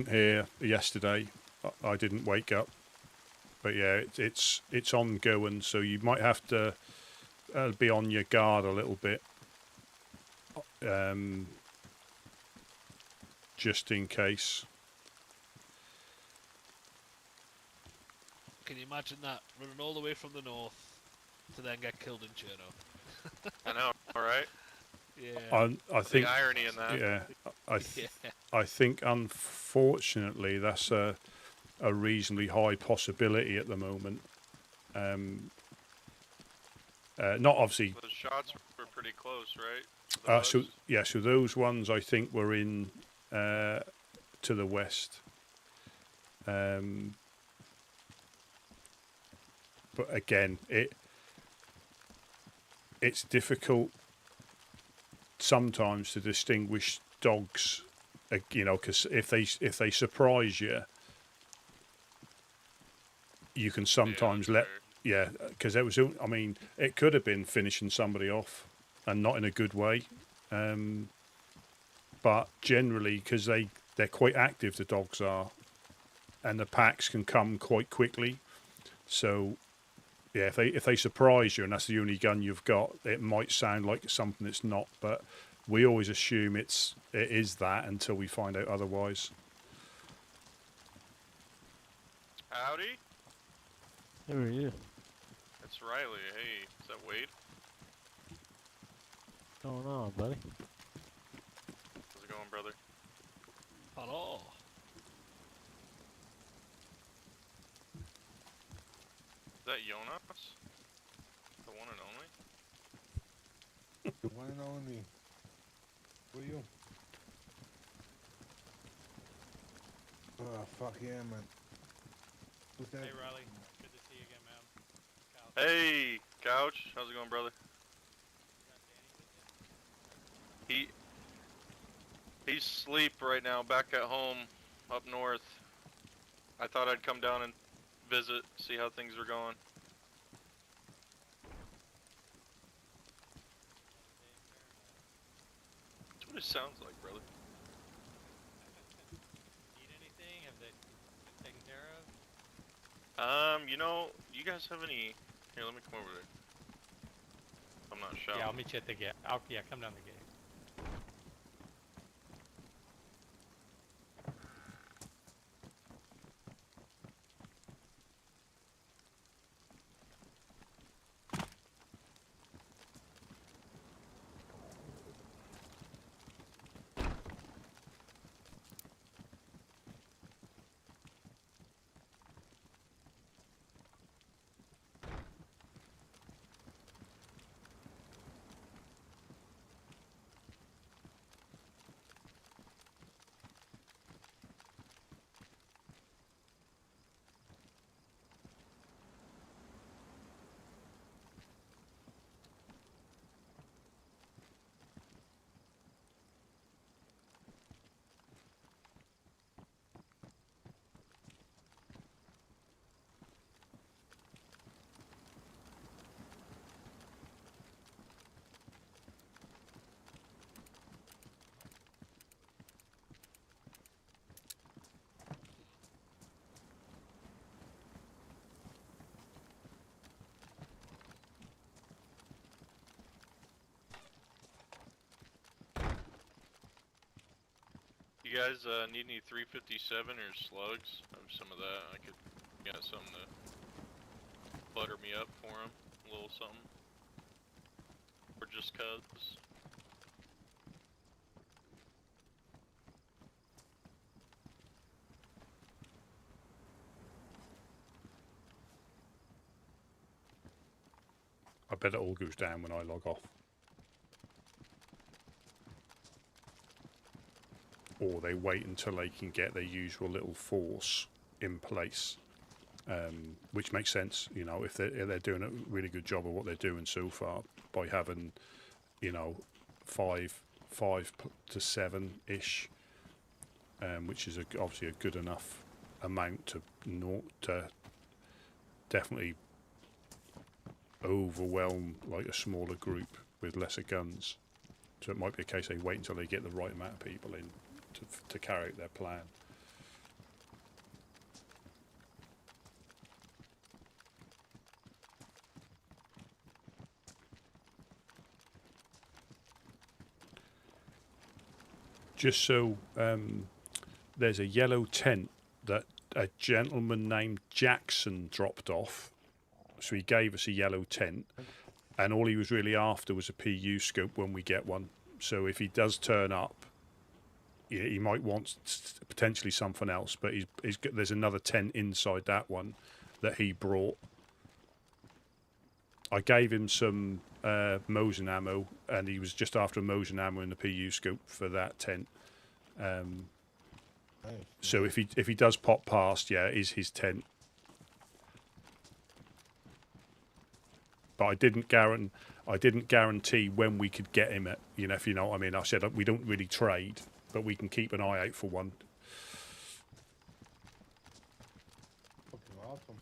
A: here yesterday. I didn't wake up. But yeah, it's ongoing, so you might have to be on your guard a little bit, just in case.
D: Can you imagine that? Running all the way from the north to then get killed in Cherno.
C: I know, alright?
D: Yeah.
A: I think
C: the irony in that.
A: Yeah, I think unfortunately that's a reasonably high possibility at the moment. Not obviously.
C: The shots were pretty close, right?
A: So those ones I think were in to the west. But again, it's difficult sometimes to distinguish dogs, you know, because if they surprise you, you can sometimes because there was, I mean, it could have been finishing somebody off, and not in a good way, but generally because they're quite active, the dogs are, and the packs can come quite quickly, so. Yeah, if they surprise you and that's the only gun you've got, it might sound like something it's not, but we always assume it is that until we find out otherwise.
C: Howdy.
F: Who are you?
C: It's Riley. Hey, is that Wade?
F: What's going on, buddy?
C: How's it going, brother?
D: Hello.
C: Is that Jonas? The one and only?
S: The one and only. Who are you? Oh, fuck yeah, man. Who's that?
R: Hey, Riley. Good to see you again, man.
C: Hey, Couch. How's it going, brother? He's asleep right now, back at home, up north. I thought I'd come down and visit, see how things are going. That's what it sounds like, brother.
R: Need anything? Have they been taken care of?
C: You know, you guys have any... Here, let me come over there. I'm not shouting.
R: Yeah, I'll meet you at the gate. Yeah, come down the gate.
C: You guys need any 357 or slugs? I have some of that. I could get something to butter me up for him. A little something. Or just cuz.
A: I bet it all goes down when I log off. Or they wait until they can get their usual little force in place, which makes sense, you know, if they're doing a really good job of what they're doing so far by having, you know, 5 to 7-ish, which is obviously a good enough amount to definitely overwhelm like a smaller group with lesser guns. So it might be a case they wait until they get the right amount of people in to carry out their plan. Just so there's a yellow tent that a gentleman named Jackson dropped off. So he gave us a yellow tent, and all he was really after was a PU scope when we get one. So if he does turn up, he might want potentially something else, but there's another tent inside that one that he brought. I gave him some Mosin ammo, and he was just after a Mosin ammo in the PU scope for that tent. So if he does pop past, yeah, it is his tent. but I didn't guarantee when we could get him at, you know, if you know what I mean. I said we don't really trade, but we can keep an eye out for one.
S: Fucking awesome.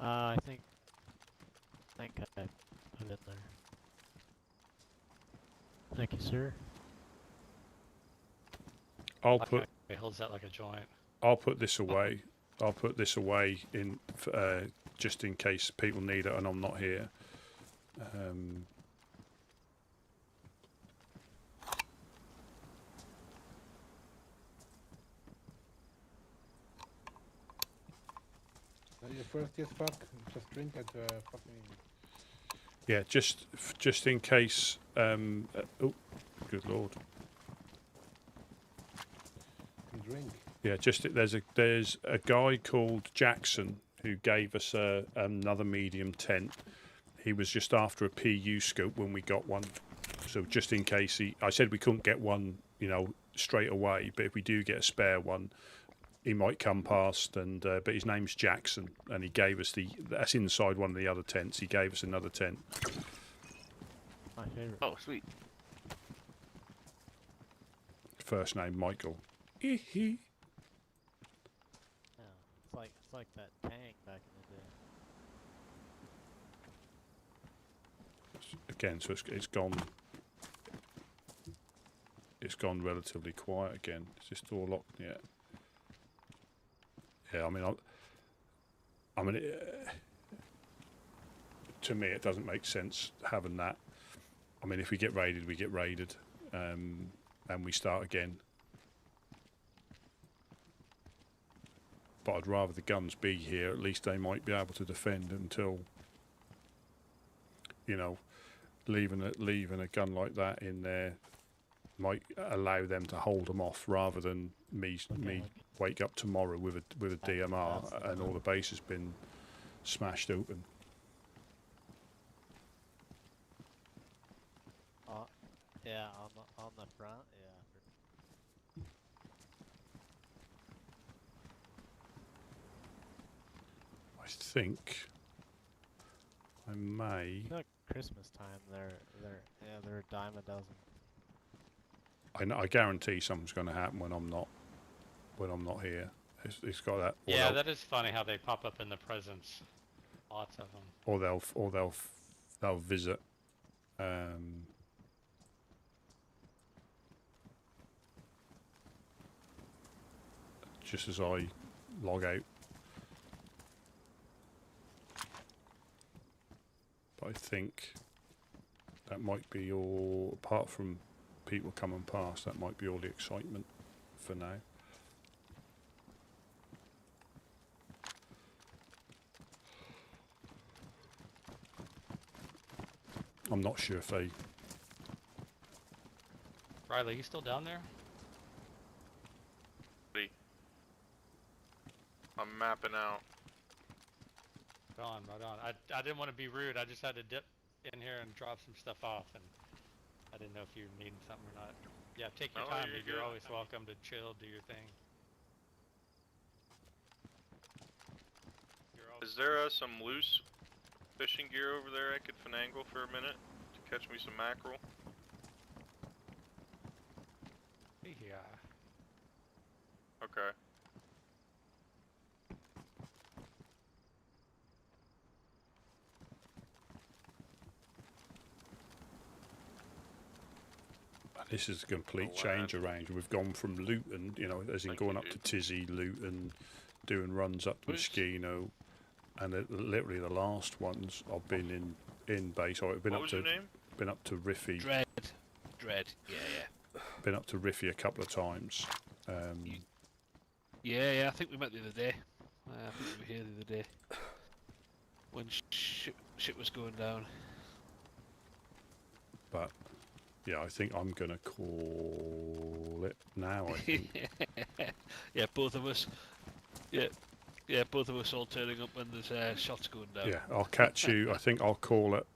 F: I think I'm in there. Thank you, sir.
A: I'll put.
R: It holds that like a joint.
A: I'll put this away. I'll put this away in just in case people need it and I'm not here.
S: Your first yes, fuck. Just drink it. Fucking.
A: Yeah, just in case. Oh, good lord.
S: Drink.
A: Yeah, there's a guy called Jackson who gave us another medium tent. He was just after a PU scope when we got one, so just in case I said we couldn't get one, you know, straight away, but if we do get a spare one, he might come past. And but his name's Jackson, and he gave us that's inside one of the other tents. He gave us another tent.
F: My favorite.
Q: Oh, sweet.
A: First name Michael.
F: Yeah, it's like that tank back in the day.
A: Again, so it's gone. It's gone relatively quiet again. Is this door locked yet? Yeah, I mean, to me, it doesn't make sense having that. I mean, if we get raided, we get raided, and we start again. But I'd rather the guns be here. At least they might be able to defend until, you know, leaving a gun like that in there might allow them to hold them off, rather than me wake up tomorrow with a DMR and all the base has been smashed open.
F: Yeah, on the front, yeah.
A: I think I may.
F: You know, at Christmas time, they're a dime a dozen.
A: I guarantee something's going to happen when I'm not here. It's got that.
R: Yeah, that is funny how they pop up in the presents. Lots of them.
A: Or they'll visit. Just as I log out. But I think that might be all, apart from people coming past, that might be all the excitement for now. I'm not sure if they...
R: Riley, you still down there?
C: I'm mapping out.
R: Right on, right on. I didn't want to be rude. I just had to dip in here and drop some stuff off, and I didn't know if you were needing something or not. Yeah, take your time, dude. You're always welcome to chill, do your thing.
C: Is there some loose fishing gear over there I could finagle for a minute to catch me some mackerel?
R: Yeah.
C: Okay.
A: This is a complete change around. We've gone from Luton, you know, as in going up to Tizzy, Luton, doing runs up to Moschino, and literally the last ones I've been in base. I've been
C: What was your name?
A: Been up to Riffy.
B: Dread. Yeah.
A: Been up to Riffy a couple of times.
D: Yeah, I think we met the other day. I think we were here the other day. When shit was going down.
A: But yeah, I think I'm gonna call it now. I think.
D: Yeah, both of us. Yeah, both of us all turning up when there's shots going down.
A: Yeah, I'll catch you. I think I'll call it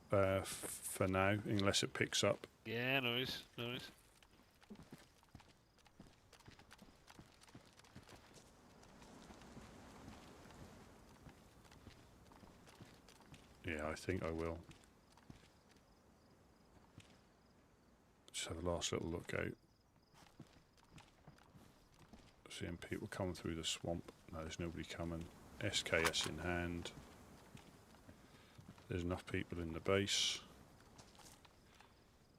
A: for now, unless it picks up.
D: Yeah, no worries.
A: Yeah, I think I will. Just have a last little look out. Seeing people coming through the swamp. No, there's nobody coming. SKS in hand. There's enough people in the base.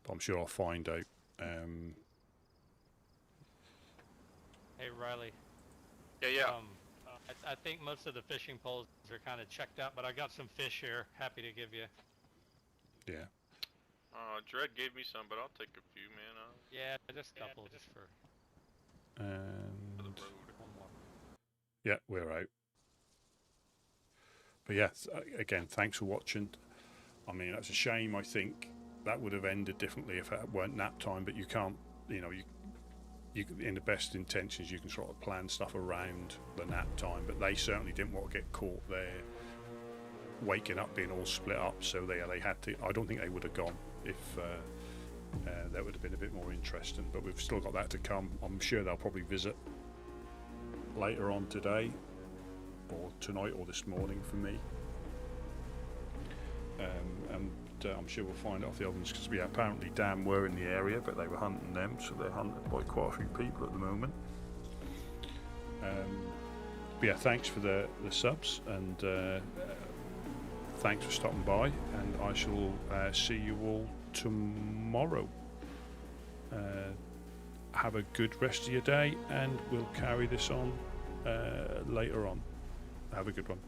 A: But I'm sure I'll find out.
R: Hey Riley.
U: Yeah.
R: I think most of the fishing poles are kind of checked out, but I got some fish here. Happy to give you.
A: Yeah.
C: Dredd gave me some, but I'll take a few, man.
R: Yeah, just a couple, just for
A: And
C: the road.
R: One more.
A: yeah, we're out. But yeah, again, thanks for watching. I mean, that's a shame. I think that would have ended differently if it weren't nap time. But you can't, you in the best intentions, you can sort of plan stuff around the nap time. But they certainly didn't want to get caught there, waking up being all split up. So they had to. I don't think they would have gone if that would have been a bit more interesting. But we've still got that to come. I'm sure they'll probably visit later on today, or tonight, or this morning for me. And I'm sure we'll find out off the others, because apparently Dan were in the area, but they were hunting them, so they're hunted by quite a few people at the moment. But yeah, thanks for the subs, and thanks for stopping by, and I shall see you all tomorrow. Have a good rest of your day, and we'll carry this on later on. Have a good one.